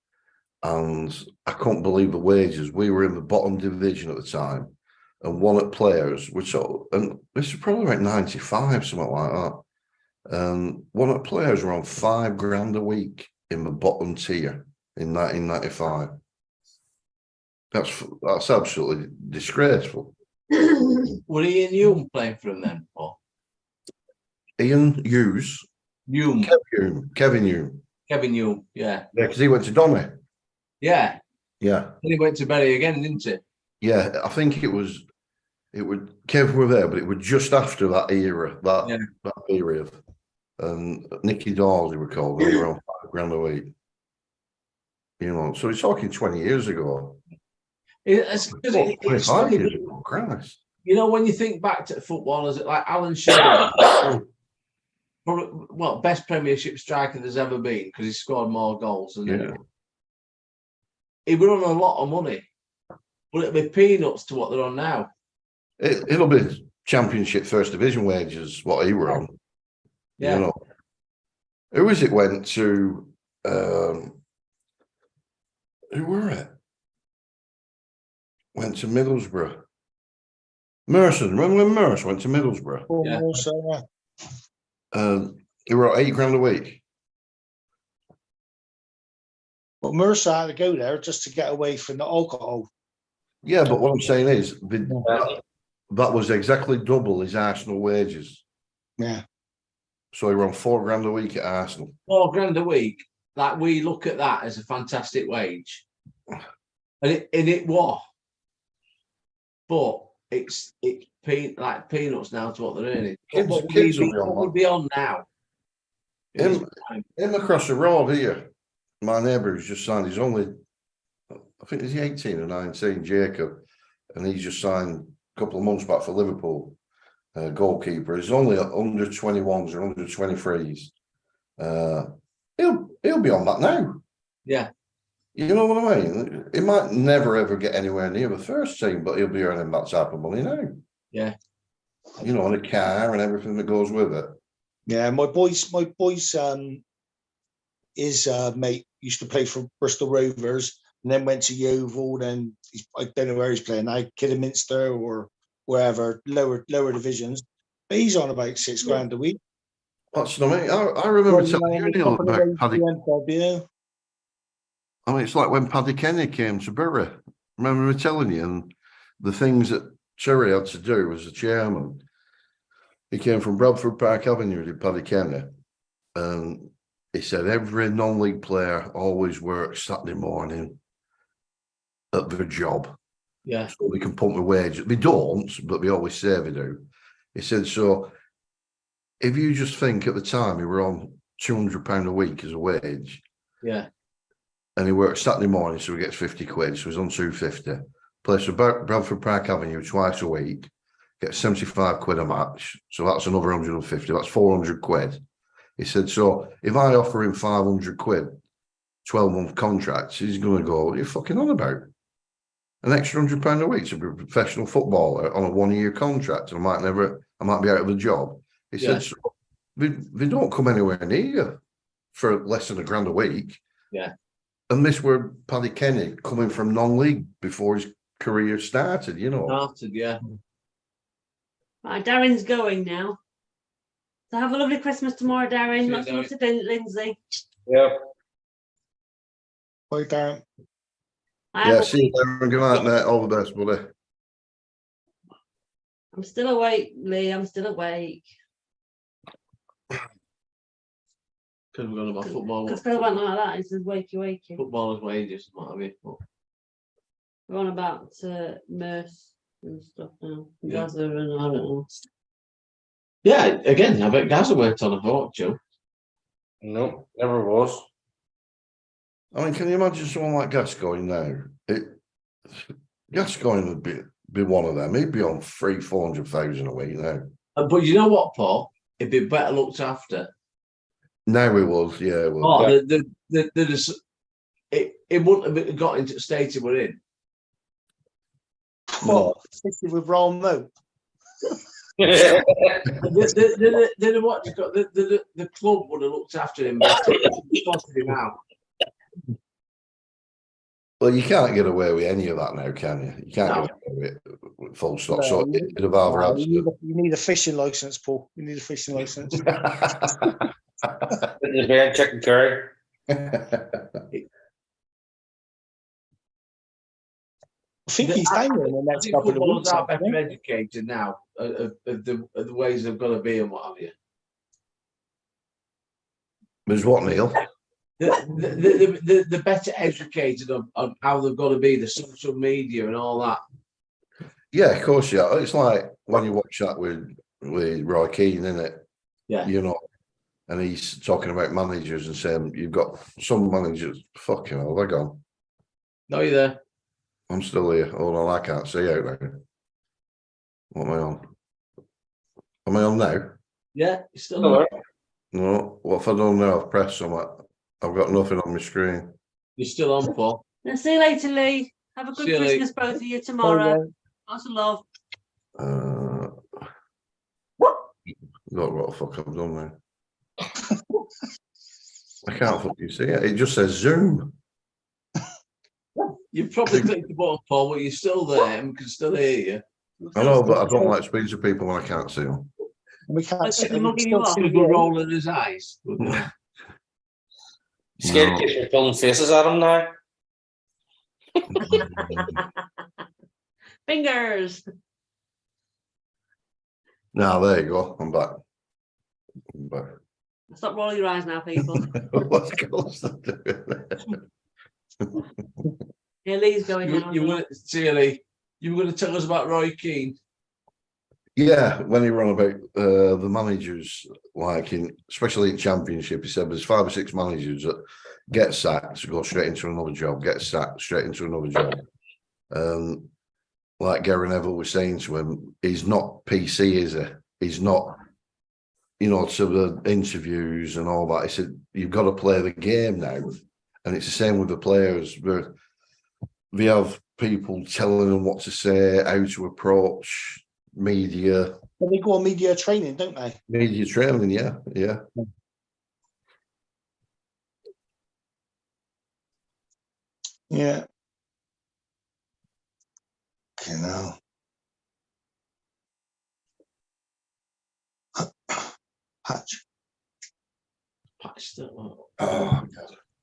[SPEAKER 9] and I couldn't believe the wages. We were in the bottom division at the time, and one of players, and this is probably like 95, something like that. And one of the players were on £5,000 a week in the bottom tier in 1995. That's absolutely disgraceful.
[SPEAKER 1] Were Ian Hume playing for him then? Or
[SPEAKER 9] Ian Hughes,
[SPEAKER 1] Hume,
[SPEAKER 9] Kevin Hume.
[SPEAKER 1] Kevin Hume, yeah.
[SPEAKER 9] Yeah, because he went to Donny.
[SPEAKER 1] Yeah.
[SPEAKER 9] Yeah.
[SPEAKER 1] Then he went to Bury again, didn't he?
[SPEAKER 9] Yeah, I think it would Kev were there, but it was just after that era, that period. And Nicky Dawes, he were called, they were on £5,000 a week. You know, so he's talking 20 years ago.
[SPEAKER 1] It's
[SPEAKER 9] 25
[SPEAKER 1] funny,
[SPEAKER 9] years ago, Christ.
[SPEAKER 1] you know, when you think back to footballers like Alan Shearer, probably, well, best Premiership striker there's ever been because he scored more goals than anyone. He were on a lot of money, but it'll be peanuts to what they're on now.
[SPEAKER 9] It'll be Championship First Division wages, what he were on.
[SPEAKER 1] Yeah.
[SPEAKER 9] You know, who is it went to? Who were it? Went to Middlesbrough. Merson, remember when Merce went to Middlesbrough?
[SPEAKER 1] Yeah.
[SPEAKER 7] Also,
[SPEAKER 9] They were on £8,000 a week.
[SPEAKER 7] but Mercer had to go there just to get away from the alcohol.
[SPEAKER 9] Yeah, but what I'm saying is that was exactly double his Arsenal wages.
[SPEAKER 7] Yeah.
[SPEAKER 9] So he were on £4,000 a week at Arsenal.
[SPEAKER 1] £4,000 a week. Like we look at that as a fantastic wage, and it was, but it's like peanuts now to what they're earning.
[SPEAKER 9] Kids
[SPEAKER 1] What
[SPEAKER 9] will be on
[SPEAKER 1] would be on now?
[SPEAKER 9] Him across the road here, my neighbour who's just signed, he's only, I think he's 18 or 19, Jacob, and he's just signed couple of months back for Liverpool, goalkeeper. He's only under 21s or under 23s. He'll be on that now.
[SPEAKER 1] Yeah.
[SPEAKER 9] You know what I mean? He might never ever get anywhere near the first team, but he'll be earning that type of money now.
[SPEAKER 1] Yeah.
[SPEAKER 9] You know, and a car and everything that goes with it.
[SPEAKER 7] Yeah, my boys, his mate used to play for Bristol Rovers and then went to Yeovil. Then I don't know where he's playing now, Kidderminster or wherever, lower divisions. But he's on about £6,000 a week.
[SPEAKER 9] That's what I mean. I remember telling you, Neil, about Paddy. I mean, it's like when Paddy Kenny came to Bury. Remember me telling you, and the things that Cherry had to do as a chairman. He came from Bradford Park Avenue, did Paddy Kenny, and he said every non-league player always works Saturday morning at their job.
[SPEAKER 1] Yeah.
[SPEAKER 9] So they can pump the wages. They don't, but they always say they do. He said, so if you just think at the time he were on £200 a week as a wage.
[SPEAKER 1] Yeah.
[SPEAKER 9] And he works Saturday morning, so he gets 50 quid, so he's on 250. Plays for Bradford Park Avenue twice a week, gets 75 quid a match, so that's another 150, that's 400 quid. He said, so if I offer him 500 quid, 12-month contracts, he's going to go, what are you fucking on about? An extra £100 a week to be a professional footballer on a 1-year contract, and I might be out of a job. He said, so they don't come anywhere near you for less than £1,000 a week.
[SPEAKER 1] Yeah.
[SPEAKER 9] And this were Paddy Kenny coming from non-league before his career started, you know.
[SPEAKER 1] Started, yeah.
[SPEAKER 2] Right, Darren's going now. So have a lovely Christmas tomorrow, Darren.
[SPEAKER 1] See you,
[SPEAKER 2] Lots of love to Lindsay.
[SPEAKER 6] Yeah.
[SPEAKER 7] Bye, Darren.
[SPEAKER 9] Yeah, see you there. Good night, mate. All the best, buddy.
[SPEAKER 2] I'm still awake, Lee. I'm still awake.
[SPEAKER 1] Because we're going about football.
[SPEAKER 2] Because Phil went like that. He says, wakey.
[SPEAKER 1] Footballers' wages, what have you.
[SPEAKER 2] We're on about Merce and stuff now.
[SPEAKER 1] Yeah.
[SPEAKER 2] Gaza and I don't know.
[SPEAKER 1] Yeah, again, I bet Gaza went on a fortune.
[SPEAKER 6] No, never was.
[SPEAKER 9] I mean, can you imagine someone like Gascoigne now? Gascoigne would be one of them. He'd be on 300,000-400,000 a week now.
[SPEAKER 1] But you know what, Paul? He'd be better looked after.
[SPEAKER 9] Now he was, yeah. It was.
[SPEAKER 1] Oh, it wouldn't have got into the state he were in.
[SPEAKER 7] What? Especially with Ron Moat.
[SPEAKER 1] The club would have looked after him better. Sorted him out.
[SPEAKER 9] Well, you can't get away with any of that now, can you? You can't get away with full stop. So it'd have either had
[SPEAKER 7] You need a fishing license, Paul. You need a fishing license.
[SPEAKER 6] Chicken curry.
[SPEAKER 7] I think he's down there in the next couple of weeks.
[SPEAKER 1] Are better educated now of the ways they've got to be and what have you.
[SPEAKER 9] There's what, Neil?
[SPEAKER 1] The better educated on how they've got to be, the social media and all that.
[SPEAKER 9] Yeah, of course, yeah. It's like when you watch that with Roy Keane, isn't it?
[SPEAKER 1] Yeah.
[SPEAKER 9] You know, and he's talking about managers and saying you've got some managers, fucking hell, they're gone.
[SPEAKER 1] No, you're there.
[SPEAKER 9] I'm still here. Hold on, I can't see out there. What am I on? Am I on now?
[SPEAKER 1] Yeah, you're still there.
[SPEAKER 9] No, what if I don't know? I've pressed something. I've got nothing on my screen.
[SPEAKER 1] You're still on, Paul.
[SPEAKER 2] Now, see you later, Lee. Have a good Christmas, both of you, tomorrow. Lots of love.
[SPEAKER 9] Look what the fuck I've done there. I can't fucking see it. It just says Zoom.
[SPEAKER 1] You probably clicked the button, Paul, but you're still there and we can still hear you.
[SPEAKER 9] I know, but I don't like speaking to people when I can't see them.
[SPEAKER 7] We can't see him.
[SPEAKER 1] We're rolling his eyes.
[SPEAKER 6] Scared to get pulling faces at him now.
[SPEAKER 2] Fingers.
[SPEAKER 9] Now there you go. I'm back.
[SPEAKER 2] Stop rolling your eyes now, people.
[SPEAKER 9] What's Costa doing?
[SPEAKER 2] Yeah, Lee's going now.
[SPEAKER 1] You were going to tell us about Roy Keane.
[SPEAKER 9] Yeah, when he ran about the managers, like especially in Championship, he said there's 5 or 6 managers that get sacked, go straight into another job, get sacked, straight into another job. like Gary Neville was saying to him, he's not PC, is he? He's not, you know, to the interviews and all that. He said, you've got to play the game now. And it's the same with the players. We have people telling them what to say, how to approach media.
[SPEAKER 7] But they go on media training, don't they?
[SPEAKER 9] Media training, yeah.
[SPEAKER 7] Yeah. Okay, now. Patch.
[SPEAKER 1] Patch still.
[SPEAKER 9] Oh, God.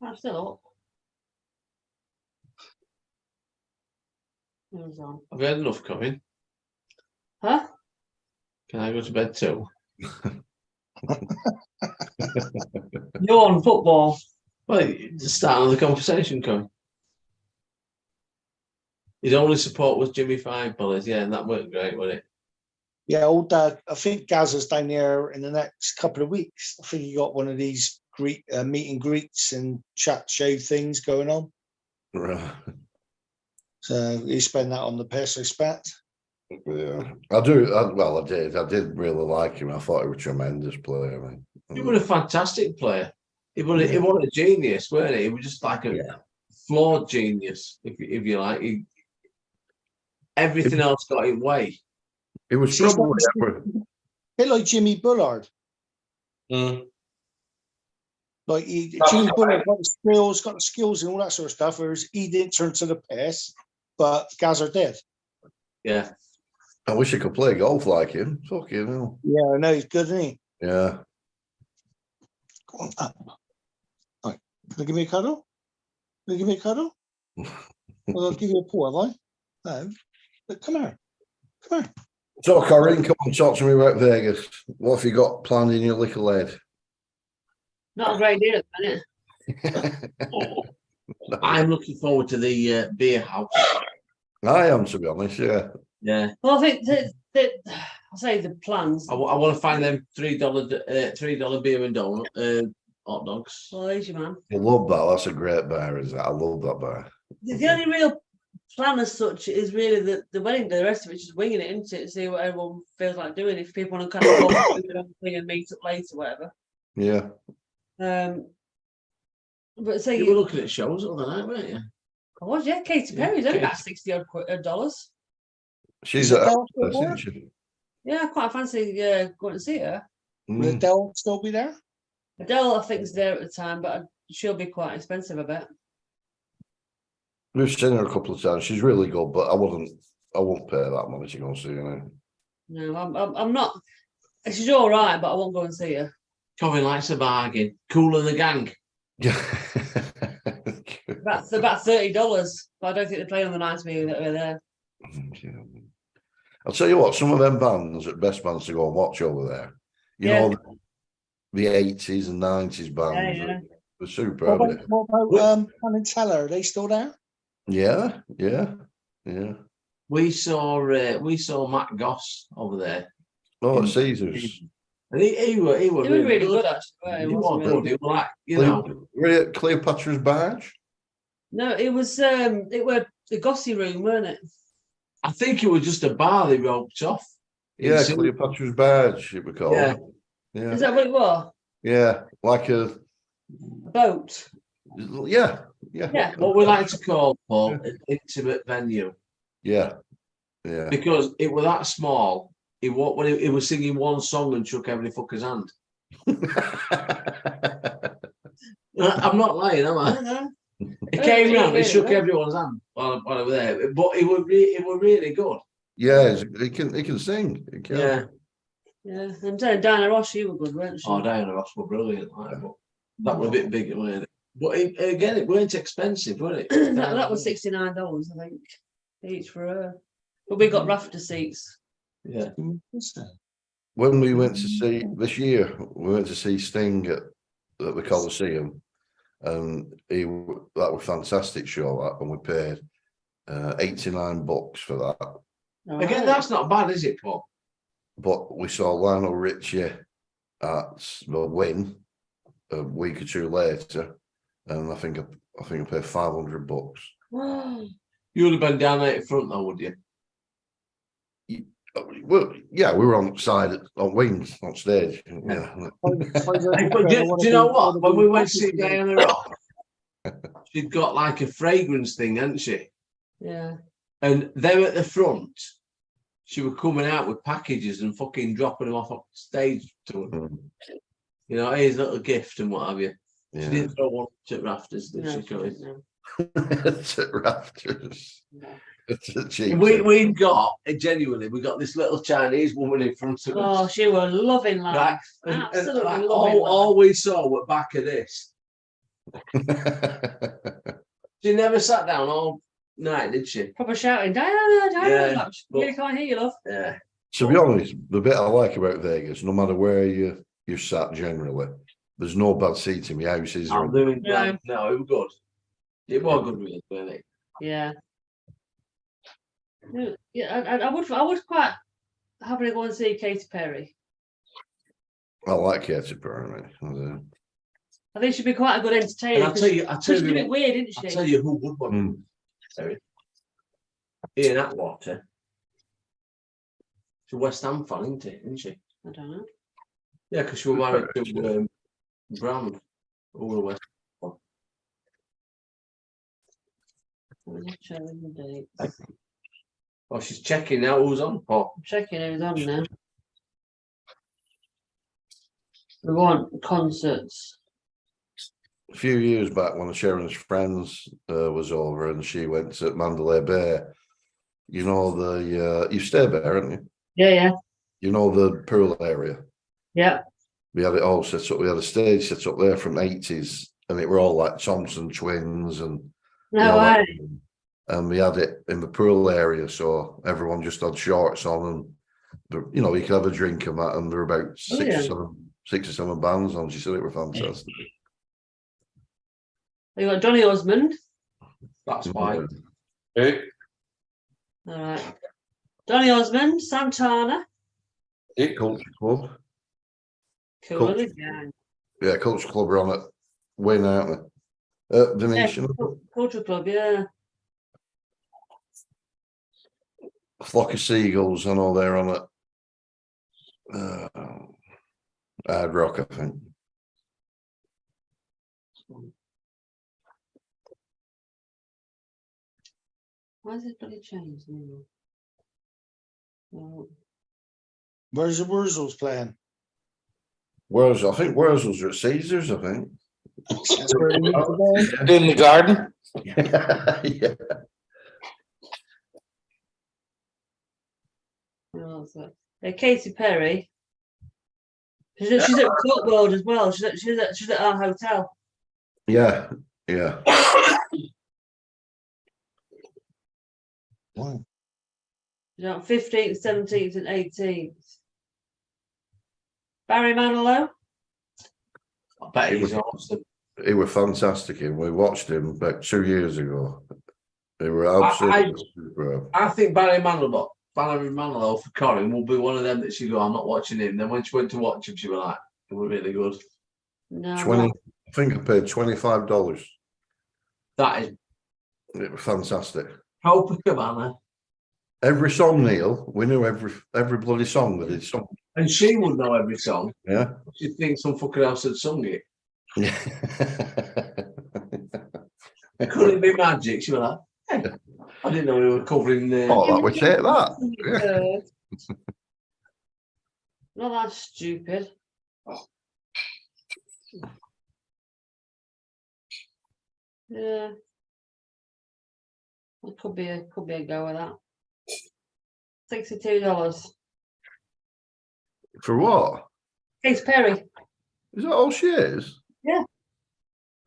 [SPEAKER 2] That's still up. Who's on?
[SPEAKER 1] Have you had enough coming?
[SPEAKER 2] Huh?
[SPEAKER 1] Can I go to bed too?
[SPEAKER 2] You're on football.
[SPEAKER 1] Well, the start of the conversation, come. His only support was Jimmy Five Bullies, yeah, and that worked great, wasn't it?
[SPEAKER 7] Yeah, old I think Gazza's down there in the next couple of weeks. I think he got one of these meet and greets and chat show things going on.
[SPEAKER 9] Right.
[SPEAKER 7] So he spent that on the piss, I expect.
[SPEAKER 9] Yeah, I do. I did really like him. I thought he was a tremendous player. I mean,
[SPEAKER 1] He was a fantastic player. He was a genius, weren't he? He was just like a flawed genius, if you like. Everything else got in way.
[SPEAKER 9] It was
[SPEAKER 7] He's
[SPEAKER 9] probably
[SPEAKER 7] a bit like Jimmy Bullard.
[SPEAKER 6] Mm.
[SPEAKER 7] Like Jimmy Bullard got the skills and all that sort of stuff, whereas he didn't turn to the piss, but Gazza did.
[SPEAKER 1] Yeah.
[SPEAKER 9] I wish I could play golf like him. Fucking hell.
[SPEAKER 7] Yeah, I know he's good, isn't he?
[SPEAKER 9] Yeah.
[SPEAKER 7] Go on up. All right. Can you give me a cuddle? Can you give me a cuddle? Well, I'll give you a paw, have I? No. But come here. Come here.
[SPEAKER 9] So, Corinne, come on, talk to me about Vegas. What have you got planned in your little head?
[SPEAKER 2] Not a great deal at the minute.
[SPEAKER 1] I'm looking forward to the beer house.
[SPEAKER 9] I am, to be honest, yeah.
[SPEAKER 1] Yeah.
[SPEAKER 2] Well, I think I'll say the plans.
[SPEAKER 1] I want to find them $3 beer and donut hot dogs.
[SPEAKER 2] Well, there's your man.
[SPEAKER 9] I love that. That's a great bar, is that? I love that bar.
[SPEAKER 2] The only real plan as such is really the wedding day. The rest of it's just winging it, isn't it? See what everyone feels like doing. If people want to kind of go thing and meet up later, whatever.
[SPEAKER 9] Yeah.
[SPEAKER 2] But say
[SPEAKER 1] You were looking at shows the other night, weren't you?
[SPEAKER 2] I was, yeah. Katy Perry's only about $60 dollars.
[SPEAKER 9] She's at isn't she?
[SPEAKER 2] Yeah, I quite fancy going to see her.
[SPEAKER 7] Will Adele still be there?
[SPEAKER 2] Adele, I think, is there at the time, but she'll be quite expensive, I bet.
[SPEAKER 9] We've seen her a couple of times. She's really good, but I won't pay that money to go and see her.
[SPEAKER 2] No, I'm not. She's all right, but I won't go and see her.
[SPEAKER 1] Corinne likes a bargain. Cool and the gang.
[SPEAKER 9] Yeah.
[SPEAKER 2] That's about $30, but I don't think they're playing on the nights we were there.
[SPEAKER 9] I'll tell you what, some of them bands are best bands to go and watch over there. You know, the 80s and 90s bands were super.
[SPEAKER 7] What about Penn and Teller? Are they still there?
[SPEAKER 9] Yeah.
[SPEAKER 1] We saw Matt Goss over there.
[SPEAKER 9] Oh, at Caesars.
[SPEAKER 1] And he was
[SPEAKER 2] really good actually.
[SPEAKER 1] He was good. He was like, you know.
[SPEAKER 9] Were you at Cleopatra's Barge?
[SPEAKER 2] No, it was the Gossy Room, weren't it?
[SPEAKER 1] I think it was just a bar they roped off.
[SPEAKER 9] Yeah, Cleopatra's Barge, it was called.
[SPEAKER 1] Yeah.
[SPEAKER 2] Is that what it was?
[SPEAKER 9] Yeah, like a
[SPEAKER 2] boat.
[SPEAKER 9] Yeah.
[SPEAKER 1] What we like to call, Paul, an intimate venue.
[SPEAKER 9] Yeah.
[SPEAKER 1] Because it was that small. He was singing one song and shook every fucker's hand. I'm not lying, am I?
[SPEAKER 2] No.
[SPEAKER 1] He came round and shook everyone's hand while I was there. But it was really good.
[SPEAKER 9] Yeah, he can sing. He can.
[SPEAKER 2] Yeah. And Diana Ross, she was good, weren't she?
[SPEAKER 1] Oh, Diana Ross was brilliant. But that was a bit bigger, wasn't it? But again, it weren't expensive, was it?
[SPEAKER 2] that was $69, I think, each for her. But we got rafter seats.
[SPEAKER 1] Yeah.
[SPEAKER 9] When we went to see this year, we went to see Sting at the Coliseum, and that was a fantastic show. And we paid $89 for that.
[SPEAKER 1] Again, that's not bad, is it, Paul?
[SPEAKER 9] But we saw Lionel Richie at the Win a week or two later, and I think I paid $500.
[SPEAKER 1] You would have been down there at front, though, would you?
[SPEAKER 9] Well, yeah, we were on side on wings on stage. Yeah,
[SPEAKER 1] Hey, but do you know what? When we went to see Diana Ross, she'd got like a fragrance thing, hadn't she?
[SPEAKER 2] Yeah.
[SPEAKER 1] And they were at the front. She was coming out with packages and fucking dropping them off stage to them. You know, here's a little gift and what have you. She
[SPEAKER 9] yeah.
[SPEAKER 1] didn't throw one to rafters, did
[SPEAKER 2] No,
[SPEAKER 1] she?
[SPEAKER 2] she
[SPEAKER 1] Chloe?
[SPEAKER 2] didn't, no.
[SPEAKER 9] It's at Rafters.
[SPEAKER 2] No.
[SPEAKER 9] It's a cheap.
[SPEAKER 1] We got genuinely, we got this little Chinese woman in front of
[SPEAKER 2] Oh,
[SPEAKER 1] us.
[SPEAKER 2] she was loving life.
[SPEAKER 1] Right, and
[SPEAKER 2] Absolutely
[SPEAKER 1] like,
[SPEAKER 2] loving life.
[SPEAKER 1] all we saw were back of this. She never sat down all night, did she?
[SPEAKER 2] Proper shouting, Diana, Diana.
[SPEAKER 1] Yeah,
[SPEAKER 2] Like, really can't hear you, love.
[SPEAKER 1] Yeah.
[SPEAKER 9] To be honest, the bit I like about Vegas, no matter where you sat generally, there's no bad seating. My house is.
[SPEAKER 1] I'm doing
[SPEAKER 2] No.
[SPEAKER 1] that. No, it was good. It was good, really, wasn't it?
[SPEAKER 2] Yeah. Yeah, I would quite happily go and see Katy Perry.
[SPEAKER 9] I like Katy Perry.
[SPEAKER 2] I think she'd be quite a good entertainer.
[SPEAKER 1] And I'll tell you,
[SPEAKER 2] She's a bit weird, isn't she?
[SPEAKER 1] I'll tell you who would want Perry. Ian Atwater. She's a West Ham fan, isn't she?
[SPEAKER 2] I don't know.
[SPEAKER 1] Yeah, because she was married to Brand over West Ham.
[SPEAKER 2] I'm showing the dates.
[SPEAKER 1] Oh, she's checking now who's on, Paul.
[SPEAKER 2] I'm checking who's on now. We want concerts.
[SPEAKER 9] A few years back, one of Sharon's friends was over, and she went to Mandalay Bay. You know you stayed there, haven't you?
[SPEAKER 2] Yeah, yeah.
[SPEAKER 9] You know the pool area.
[SPEAKER 2] Yeah.
[SPEAKER 9] We had it all set up. We had a stage set up there from the 80s, and it were all like Thompson twins and
[SPEAKER 2] No way.
[SPEAKER 9] And we had it in the pool area, so everyone just had shorts on, and you could have a drink and that. And there were about six or seven bands on. She said it were fantastic.
[SPEAKER 2] You got Johnny Osmond.
[SPEAKER 1] That's why.
[SPEAKER 6] Who?
[SPEAKER 2] All right. Johnny Osmond, Santana.
[SPEAKER 9] Culture Club.
[SPEAKER 2] Cool,
[SPEAKER 9] Culture.
[SPEAKER 2] yeah.
[SPEAKER 9] Yeah, Culture Club are on it. Wayne, aren't they? Venetian.
[SPEAKER 2] Culture Club, yeah.
[SPEAKER 9] Flock of Seagulls, I know they're on it. Hard Rock, I think.
[SPEAKER 2] Why has it bloody changed? Oh.
[SPEAKER 7] Where's the Wurzels playing?
[SPEAKER 9] Where's I think Wurzel's are at Caesars, I think.
[SPEAKER 7] That's where they need to go.
[SPEAKER 6] In the garden.
[SPEAKER 9] Yeah.
[SPEAKER 2] Yeah, Katy Perry. She's at Club World as well. She's at our hotel.
[SPEAKER 9] Yeah, yeah.
[SPEAKER 7] Wow.
[SPEAKER 2] She's on 15th, 17th, and 18th. Barry Manilow.
[SPEAKER 1] I bet he was awesome.
[SPEAKER 9] He was fantastic. And we watched him about 2 years ago. They were absolutely superb.
[SPEAKER 1] I think Barry Manilow for Corin will be one of them that she go, I'm not watching him. Then when she went to watch him, she was like, it was really good.
[SPEAKER 2] No,
[SPEAKER 9] 20. I think I paid $25.
[SPEAKER 1] That is
[SPEAKER 9] It was fantastic.
[SPEAKER 1] Copacabana.
[SPEAKER 9] Every song, Neil, we knew every bloody song that he'd sung.
[SPEAKER 1] And she would know every song.
[SPEAKER 9] Yeah.
[SPEAKER 1] She'd think some fucker else had sung it.
[SPEAKER 9] Yeah.
[SPEAKER 1] Could it be magic? She was like, hey, I didn't know we were covering the.
[SPEAKER 9] Oh, that would take that. Yeah.
[SPEAKER 2] Not that stupid. Yeah. It could be a go with that. $62.
[SPEAKER 9] For what?
[SPEAKER 2] Katy Perry.
[SPEAKER 9] Is that all she is?
[SPEAKER 2] Yeah.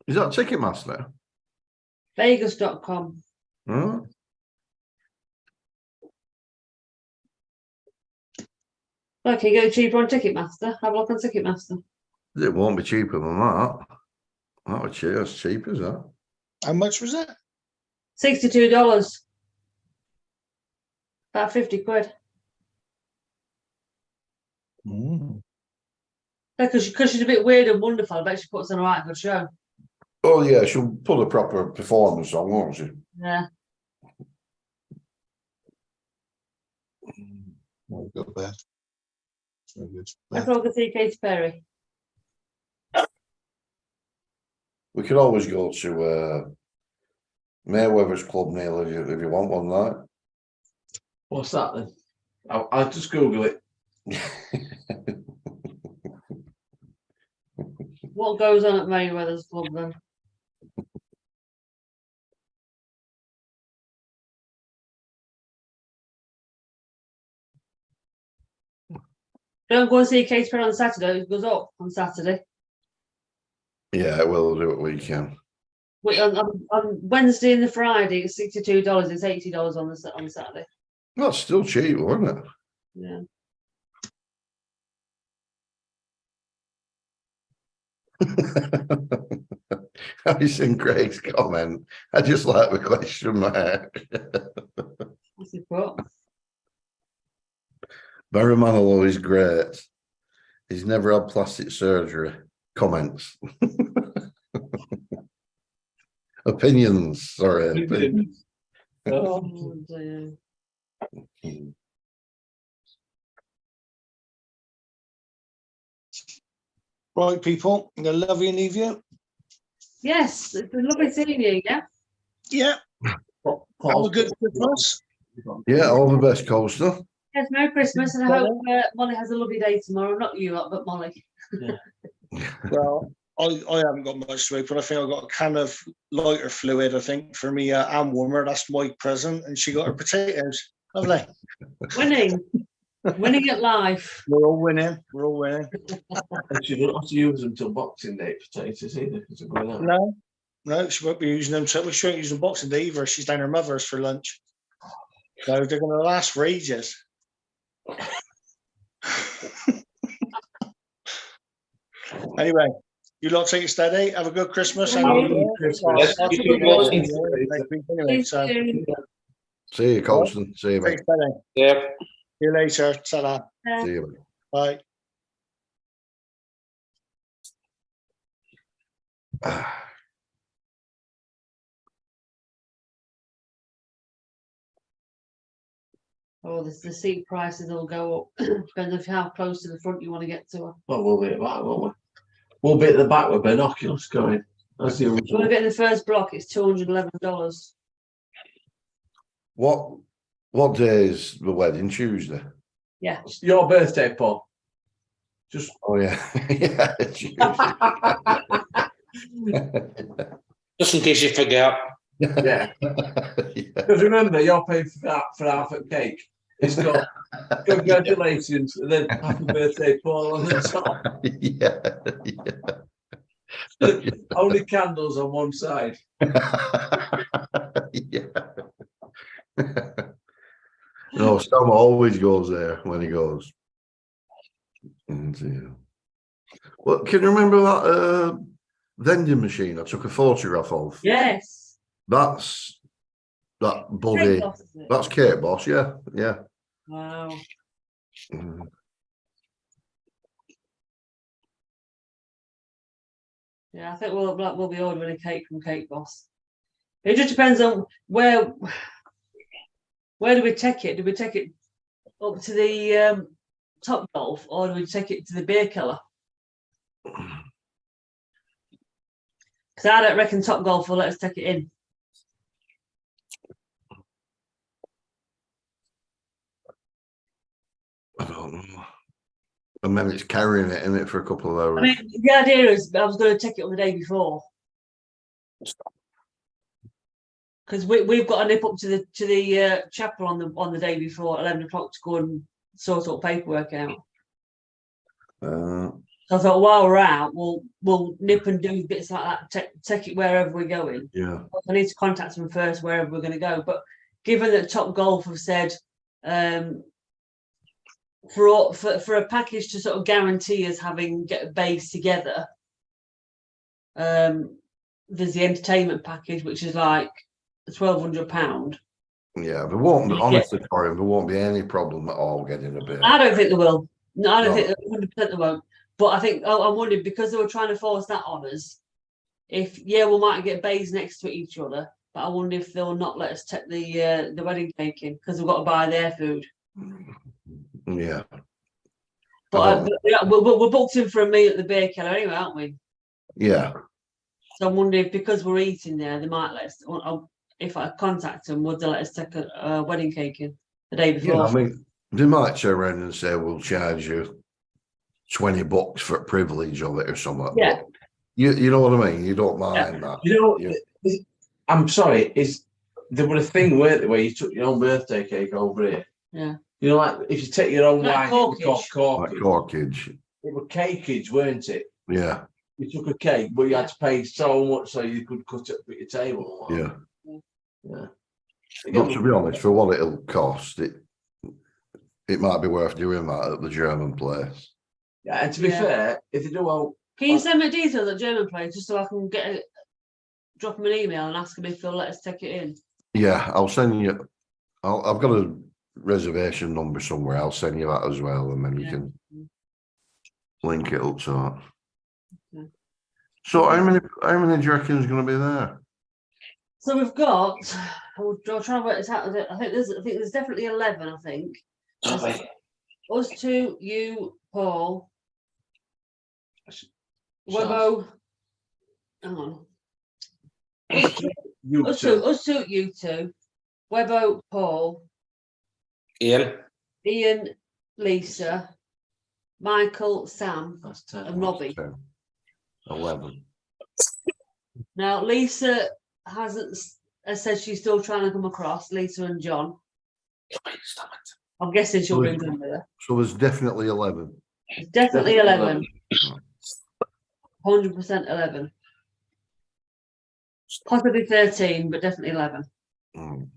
[SPEAKER 9] Is that Ticketmaster?
[SPEAKER 2] Vegas.com.
[SPEAKER 9] Huh?
[SPEAKER 2] Okay, go cheaper on Ticketmaster. Have a look on Ticketmaster.
[SPEAKER 9] It won't be cheaper than that. That would cheap. That's cheap, is that?
[SPEAKER 7] How much was that?
[SPEAKER 2] $62. About 50 quid. Because she's a bit weird and wonderful. I bet she puts on a right good show.
[SPEAKER 9] Oh yeah, she'll put a proper performance on, won't she?
[SPEAKER 2] Yeah.
[SPEAKER 7] I'll go back. Very good.
[SPEAKER 2] I thought I could see Katy Perry.
[SPEAKER 9] We could always go to Mayweather's Club, Neil, if you want one night.
[SPEAKER 1] What's that then? I'll just Google it.
[SPEAKER 2] What goes on at Mayweather's Club then? Don't go and see Katy Perry on Saturday. It goes up on Saturday.
[SPEAKER 9] Yeah, we'll do it weekend.
[SPEAKER 2] Wait, on Wednesday and the Friday, it's $62. It's $80 on Saturday.
[SPEAKER 9] That's still cheap, wasn't it?
[SPEAKER 2] Yeah.
[SPEAKER 9] Have you seen Craig's comment? I just like the question mark.
[SPEAKER 2] What's it for?
[SPEAKER 9] Barry Manilow is great. He's never had plastic surgery. Comments. Opinions, sorry. Opinions.
[SPEAKER 2] Oh, dear.
[SPEAKER 7] Right, people, I'm gonna love you and leave you.
[SPEAKER 2] Yes, it's been lovely seeing you. Yeah.
[SPEAKER 7] Yeah. Have a good Christmas.
[SPEAKER 9] Yeah, all the best, Coaster.
[SPEAKER 2] Yes, Merry Christmas, and I hope Molly has a lovely day tomorrow. Not you, but Molly.
[SPEAKER 7] Well, I haven't got much to but I think I've got a can of lighter fluid, I think, for me and warmer. That's my present. And she got her potatoes. Lovely.
[SPEAKER 2] Winning. Winning at life.
[SPEAKER 7] We're all winning. We're all winning.
[SPEAKER 1] She don't have to use them till Boxing Day, potatoes either. Because they're going out.
[SPEAKER 7] No, she won't be using them. So she won't use them Boxing Day either. She's down her mother's for lunch. So they're going to last for ages. Anyway, you lot take it steady. Have a good Christmas. And
[SPEAKER 9] See you, Colston. See you, mate.
[SPEAKER 6] Yep.
[SPEAKER 7] See you later. Ta-ra.
[SPEAKER 9] See you, mate.
[SPEAKER 7] Bye.
[SPEAKER 2] Oh, the seat prices will go up. Depends on how close to the front you want to get to her.
[SPEAKER 1] Well, we'll be at the back, won't we? We'll be at the back with binoculars going. That's the
[SPEAKER 2] If you want
[SPEAKER 1] usual.
[SPEAKER 2] to get in the first block, it's $211.
[SPEAKER 9] What day is the wedding? Tuesday.
[SPEAKER 2] Yeah.
[SPEAKER 1] It's your birthday, Paul. Just
[SPEAKER 9] Oh yeah, yeah. Tuesday.
[SPEAKER 6] Just in case you forget.
[SPEAKER 1] yeah.
[SPEAKER 9] Yeah.
[SPEAKER 1] Because remember, you're paying for half a cake. It's got congratulations and then happy birthday, Paul, on the top.
[SPEAKER 9] Yeah.
[SPEAKER 1] Only candles on one side.
[SPEAKER 9] Yeah. No, Sam always goes there when he goes. And, well, can you remember that vending machine I took a photograph of?
[SPEAKER 2] Yes.
[SPEAKER 9] That's that buddy.
[SPEAKER 2] Kate Boss, isn't it?
[SPEAKER 9] That's Kate Boss, yeah, yeah.
[SPEAKER 2] Wow.
[SPEAKER 9] Mm.
[SPEAKER 2] Yeah, I think we'll be ordering a cake from Cake Boss. It just depends on where do we take it? Do we take it up to the Top Golf, or do we take it to the beer keller? Because I don't reckon Top Golf will let us take it in.
[SPEAKER 9] I don't know. And then it's carrying it in it for a couple of hours.
[SPEAKER 2] I mean, the idea is I was going to take it on the day before. Because we've got to nip up to the chapel on the day before at 11 o'clock to go and sort all paperwork out. So I thought while we're out, we'll nip and do bits like that. Take it wherever we're going.
[SPEAKER 9] Yeah.
[SPEAKER 2] I need to contact them first wherever we're going to go. But given that Top Golf have said for a package to sort of guarantee us get a base together, there's the entertainment package, which is like £1,200.
[SPEAKER 9] Yeah, there won't, honestly, Corinne, there won't be any problem at all getting a bit.
[SPEAKER 2] I don't think there will. No, I don't think 100% there won't. But I think I'm wondering, because they were trying to force that on us, we might get bays next to each other, but I wonder if they'll not let us take the wedding cake in because we've got to buy their food.
[SPEAKER 9] Yeah.
[SPEAKER 2] But yeah, we're booked in for a meal at the Beer Keller anyway, aren't we?
[SPEAKER 9] Yeah.
[SPEAKER 2] So I'm wondering if because we're eating there, they might let us. If I contact them, would they let us take a wedding cake in the day before?
[SPEAKER 9] Yeah, I mean, they might turn around and say we'll charge you $20 for privilege of it or something.
[SPEAKER 2] Yeah.
[SPEAKER 9] But you know what I mean? You don't mind that.
[SPEAKER 1] You know, I'm sorry, there was a thing where you took your own birthday cake over here.
[SPEAKER 2] Yeah.
[SPEAKER 1] You know, like if you take your own
[SPEAKER 2] Like
[SPEAKER 1] wine, it was
[SPEAKER 2] corkage.
[SPEAKER 1] called
[SPEAKER 9] Like
[SPEAKER 1] corkage.
[SPEAKER 9] corkage.
[SPEAKER 1] It was cakeage, weren't it?
[SPEAKER 9] Yeah.
[SPEAKER 1] You took a cake, but you had to pay so much so you could cut it up at your table.
[SPEAKER 9] Yeah.
[SPEAKER 1] Yeah.
[SPEAKER 9] But to be honest, for what it'll cost, it might be worth doing that at the German place.
[SPEAKER 1] Yeah, and to be fair, if they do well,
[SPEAKER 2] Can you send me details of the German place just so I can drop them an email and ask them if they'll let us take it in?
[SPEAKER 9] Yeah, I'll send you. I've got a reservation number somewhere. I'll send you that as well, and then you can link it up to that.
[SPEAKER 2] Okay.
[SPEAKER 9] So how many do you reckon is going to be there?
[SPEAKER 2] So we've got. I'll try and work this out. I think there's definitely 11. I think. Us two, you, Paul, Webbo. Hang on. Us two, you two, Webbo, Paul,
[SPEAKER 6] Ian.
[SPEAKER 2] Lisa, Michael, Sam,
[SPEAKER 1] that's 10.
[SPEAKER 2] and Robbie.
[SPEAKER 9] 11.
[SPEAKER 2] Now Lisa has said she's still trying to come across. Lisa and John. I'm guessing she'll bring them with her.
[SPEAKER 9] So there's definitely 11.
[SPEAKER 2] It's definitely 11. 100% 11. Possibly 13, but definitely 11.
[SPEAKER 9] Mm.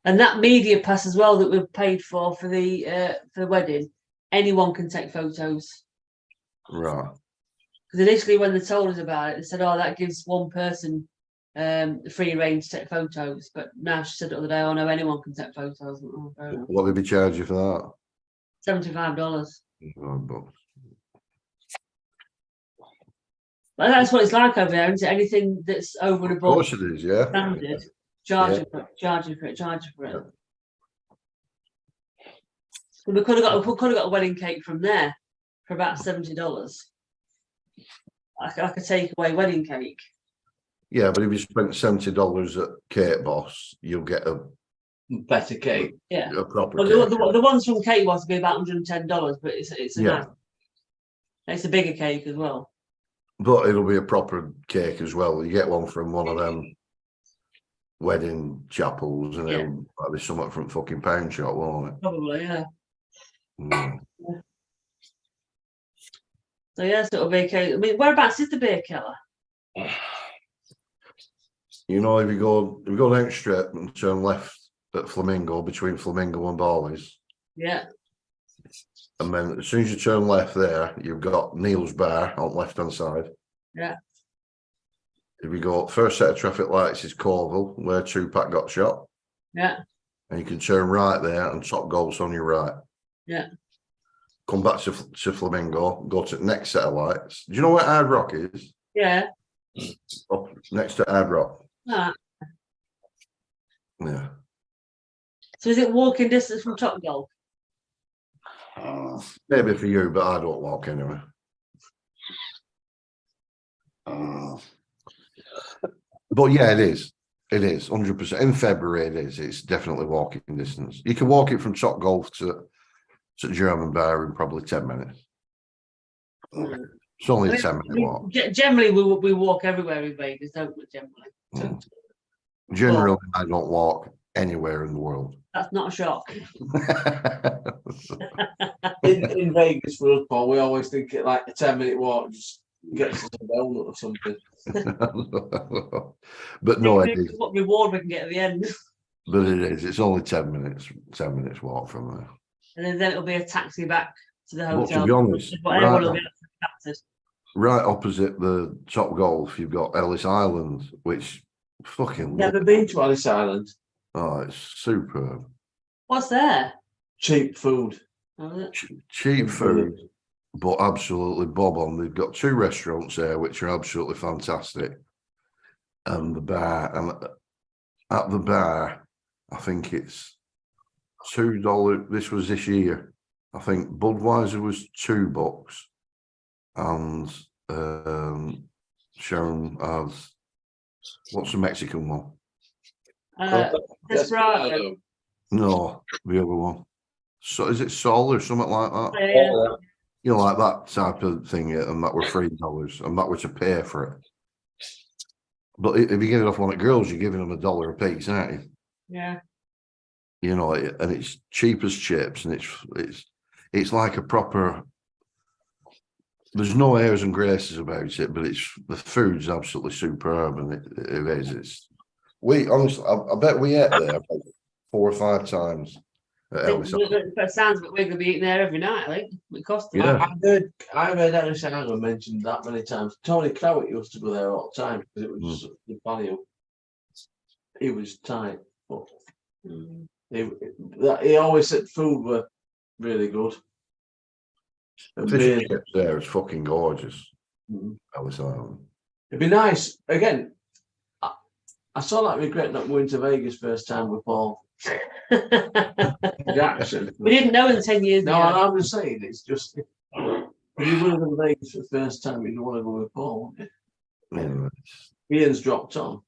[SPEAKER 2] And that media pass as well that we've paid for the wedding, anyone can take photos.
[SPEAKER 9] Right.
[SPEAKER 2] Because initially when they told us about it, they said, "Oh, that gives one person free reign to take photos." But now she said the other day, "Oh no, anyone can take photos." Oh,
[SPEAKER 9] What did they charge you for
[SPEAKER 2] $75.
[SPEAKER 9] that? Oh,
[SPEAKER 2] But that's what it's like over there, isn't it? Anything that's over and
[SPEAKER 9] of
[SPEAKER 2] above
[SPEAKER 9] course it is, yeah.
[SPEAKER 2] standard, charging for it. So we could have got a wedding cake from there for about $70. Like a takeaway wedding cake.
[SPEAKER 9] Yeah, but if you spent $70 at Cake Boss, you'll get a
[SPEAKER 1] better cake.
[SPEAKER 2] Yeah.
[SPEAKER 9] A proper
[SPEAKER 2] Well,
[SPEAKER 9] cake.
[SPEAKER 2] the ones from Cake Boss would be about $110, but it's a
[SPEAKER 9] Yeah.
[SPEAKER 2] nice, it's a bigger cake as well.
[SPEAKER 9] But it'll be a proper cake as well. You get one from one of them wedding chapels, and it'll be something from fucking Pound Shop, won't it?
[SPEAKER 2] Probably, yeah.
[SPEAKER 9] Mm.
[SPEAKER 2] So yes, it'll be a cake. I mean, whereabouts is the Beer Keller?
[SPEAKER 9] You know, if you go down straight and turn left at Flamingo, between Flamingo and Barley's,
[SPEAKER 2] Yeah.
[SPEAKER 9] and then as soon as you turn left there, you've got Neil's Bar on the left hand side.
[SPEAKER 2] Yeah.
[SPEAKER 9] If you go first set of traffic lights is Corville, where Tupac got shot,
[SPEAKER 2] Yeah.
[SPEAKER 9] and you can turn right there, and Top Golf's on your right.
[SPEAKER 2] Yeah.
[SPEAKER 9] Come back to Flamingo, go to the next set of lights. Do you know where Hard Rock is?
[SPEAKER 2] Yeah.
[SPEAKER 9] Up next to Hard Rock.
[SPEAKER 2] Ah.
[SPEAKER 9] Yeah.
[SPEAKER 2] So is it walking distance from Top Golf?
[SPEAKER 9] Maybe for you, but I don't walk anyway. But yeah, it is. It is 100%. In February, it is. It's definitely walking distance. You can walk it from Top Golf to German Bar in probably 10 minutes. It's only a 10-minute walk.
[SPEAKER 2] Generally, we walk everywhere in Vegas, don't we? Generally.
[SPEAKER 9] Generally, I don't walk anywhere in the world.
[SPEAKER 2] That's not a shock.
[SPEAKER 1] in Vegas for us, Paul, we always think it like a 10-minute walk just gets us a donut or something.
[SPEAKER 9] But no, it is.
[SPEAKER 2] What reward we can get at the end.
[SPEAKER 9] But it is. It's only 10 minutes. 10 minutes walk from there.
[SPEAKER 2] And then it'll be a taxi back to the
[SPEAKER 9] But
[SPEAKER 2] hotel.
[SPEAKER 9] to be honest,
[SPEAKER 2] Everyone will be captured.
[SPEAKER 9] right opposite the Top Golf, you've got Ellis Island, which fucking
[SPEAKER 1] Never been to Ellis Island.
[SPEAKER 9] Oh, it's superb.
[SPEAKER 2] What's there?
[SPEAKER 1] Cheap food.
[SPEAKER 2] Oh, is it?
[SPEAKER 9] Cheap food, but absolutely bob on. They've got 2 restaurants there, which are absolutely fantastic. And the bar, and at the bar, I think it's $2. This was this year. I think Budweiser was $2, and Sharon has what's the Mexican one?
[SPEAKER 2] Desperado.
[SPEAKER 9] No, the other one. So is it Sol or something like that?
[SPEAKER 2] Yeah.
[SPEAKER 9] You know, like that type of thing, and that were $3, and that was to pay for it. But if you get it off one of the girls, you're giving them $1 a piece, aren't you?
[SPEAKER 2] Yeah.
[SPEAKER 9] You know, and it's cheap as chips, and it's like a proper. There's no airs and graces about it, but the food's absolutely superb, and it is. We honestly, I bet we ate there about 4 or 5 times.
[SPEAKER 2] It sounds like we're going to be eating there every night. I think it costs.
[SPEAKER 9] Yeah.
[SPEAKER 1] I heard Ellis Island mentioned that many times. Tony Crowett used to go there all the time because it was the value. He was tight, but he always said food were really good. And
[SPEAKER 9] Fish
[SPEAKER 1] beer.
[SPEAKER 9] and chips there is fucking gorgeous.
[SPEAKER 1] Mhm.
[SPEAKER 9] Ellis Island.
[SPEAKER 1] It'd be nice again. I saw that regret not going to Vegas first time with Paul Jackson.
[SPEAKER 2] We didn't know in 10 years
[SPEAKER 1] No,
[SPEAKER 2] ago.
[SPEAKER 1] I'm just saying it's just if you were to Vegas for the first time, you'd want to go with Paul, wouldn't you?
[SPEAKER 9] Yeah.
[SPEAKER 1] Ian's dropped on.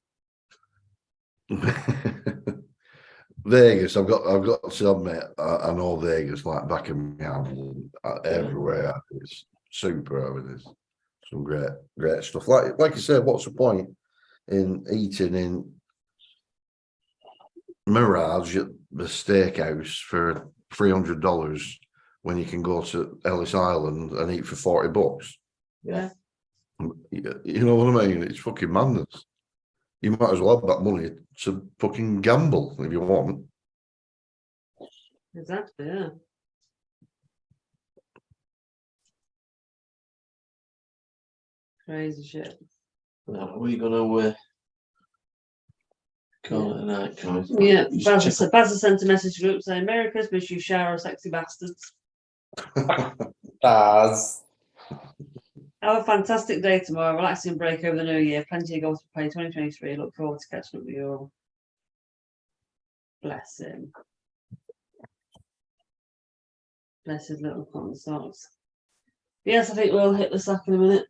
[SPEAKER 9] Vegas, I've got to admit, I know Vegas like back in my hand, everywhere. It's superb. It is some great stuff. Like you said, what's the point in eating in Mirage at the steakhouse for $300 when you can go to Ellis Island and eat for $40?
[SPEAKER 1] Yeah.
[SPEAKER 9] You know what I mean? It's fucking madness. You might as well have that money to fucking gamble if you want.
[SPEAKER 2] Exactly, yeah. Crazy shit.
[SPEAKER 1] Now, we're gonna call it a night, guys.
[SPEAKER 2] Yeah, Baz sent a message group saying, Merry Christmas, you shower of sexy bastards.
[SPEAKER 6] Baz.
[SPEAKER 2] Have a fantastic day tomorrow. Relaxing break over the new year. Plenty of golf to play 2023. Look forward to catching up with you all. Bless him. Bless his little cotton socks. Yes, I think we'll hit the sack in a minute.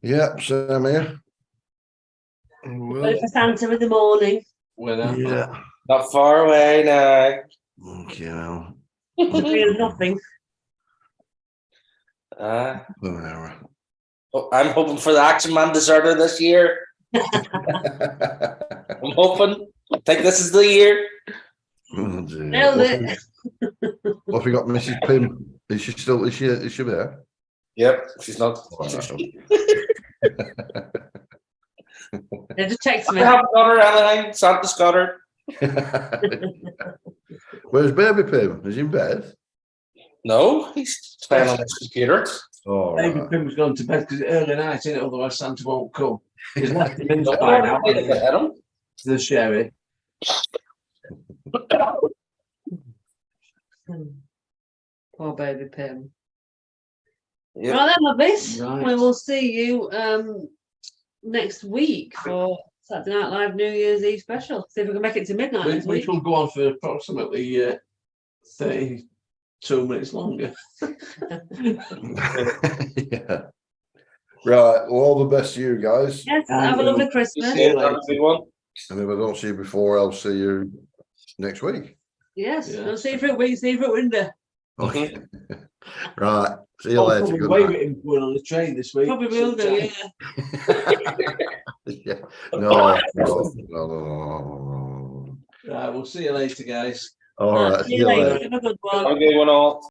[SPEAKER 9] Yeah, same here.
[SPEAKER 2] Ready for Santa in the morning.
[SPEAKER 9] Yeah.
[SPEAKER 6] Not far away now.
[SPEAKER 9] Okay, now.
[SPEAKER 2] Real nothing.
[SPEAKER 9] Whatever.
[SPEAKER 6] I'm hoping for the Action Man deserter this year. I'm hoping. I think this is the year.
[SPEAKER 9] Oh, dear.
[SPEAKER 2] Nailed it.
[SPEAKER 9] What have we got, Mrs. Pym? Is she still? Is she there?
[SPEAKER 6] Yep, she's not.
[SPEAKER 2] Yeah, just text
[SPEAKER 6] I
[SPEAKER 2] me.
[SPEAKER 6] haven't got her anything. Santa's got her.
[SPEAKER 9] Where's Baby Pym? Is he in bed?
[SPEAKER 6] No, he's playing on his computer.
[SPEAKER 9] Oh,
[SPEAKER 1] Maybe
[SPEAKER 9] right.
[SPEAKER 1] Pim's gone to bed because it's early night, isn't it? Otherwise Santa won't come. He's left him in by now. The sherry.
[SPEAKER 2] Poor baby Pim.
[SPEAKER 6] Yep.
[SPEAKER 2] Right then, lovelies.
[SPEAKER 1] Right.
[SPEAKER 2] We will see you next week for Saturday Night Live New Year's Eve special. See if we can make it to midnight next
[SPEAKER 1] Which
[SPEAKER 2] week.
[SPEAKER 1] will go on for approximately 32 minutes longer.
[SPEAKER 9] Yeah. Right. Well, all the best to you guys.
[SPEAKER 2] Yes, have a lovely Christmas.
[SPEAKER 1] See you later.
[SPEAKER 6] Have a good one.
[SPEAKER 9] And if I don't see you before, I'll see you next week.
[SPEAKER 2] Yes,
[SPEAKER 1] Yeah.
[SPEAKER 2] we'll see you for a week, see you for a window.
[SPEAKER 9] Okay. Right. See you later.
[SPEAKER 1] Probably
[SPEAKER 9] Good
[SPEAKER 1] wave
[SPEAKER 9] night.
[SPEAKER 1] at him going on the train this week.
[SPEAKER 2] Probably will do, yeah.
[SPEAKER 9] Yeah. No.
[SPEAKER 1] Right, we'll see you later, guys.
[SPEAKER 9] All right.
[SPEAKER 2] See you later. Have a good one.
[SPEAKER 6] Have a good one all.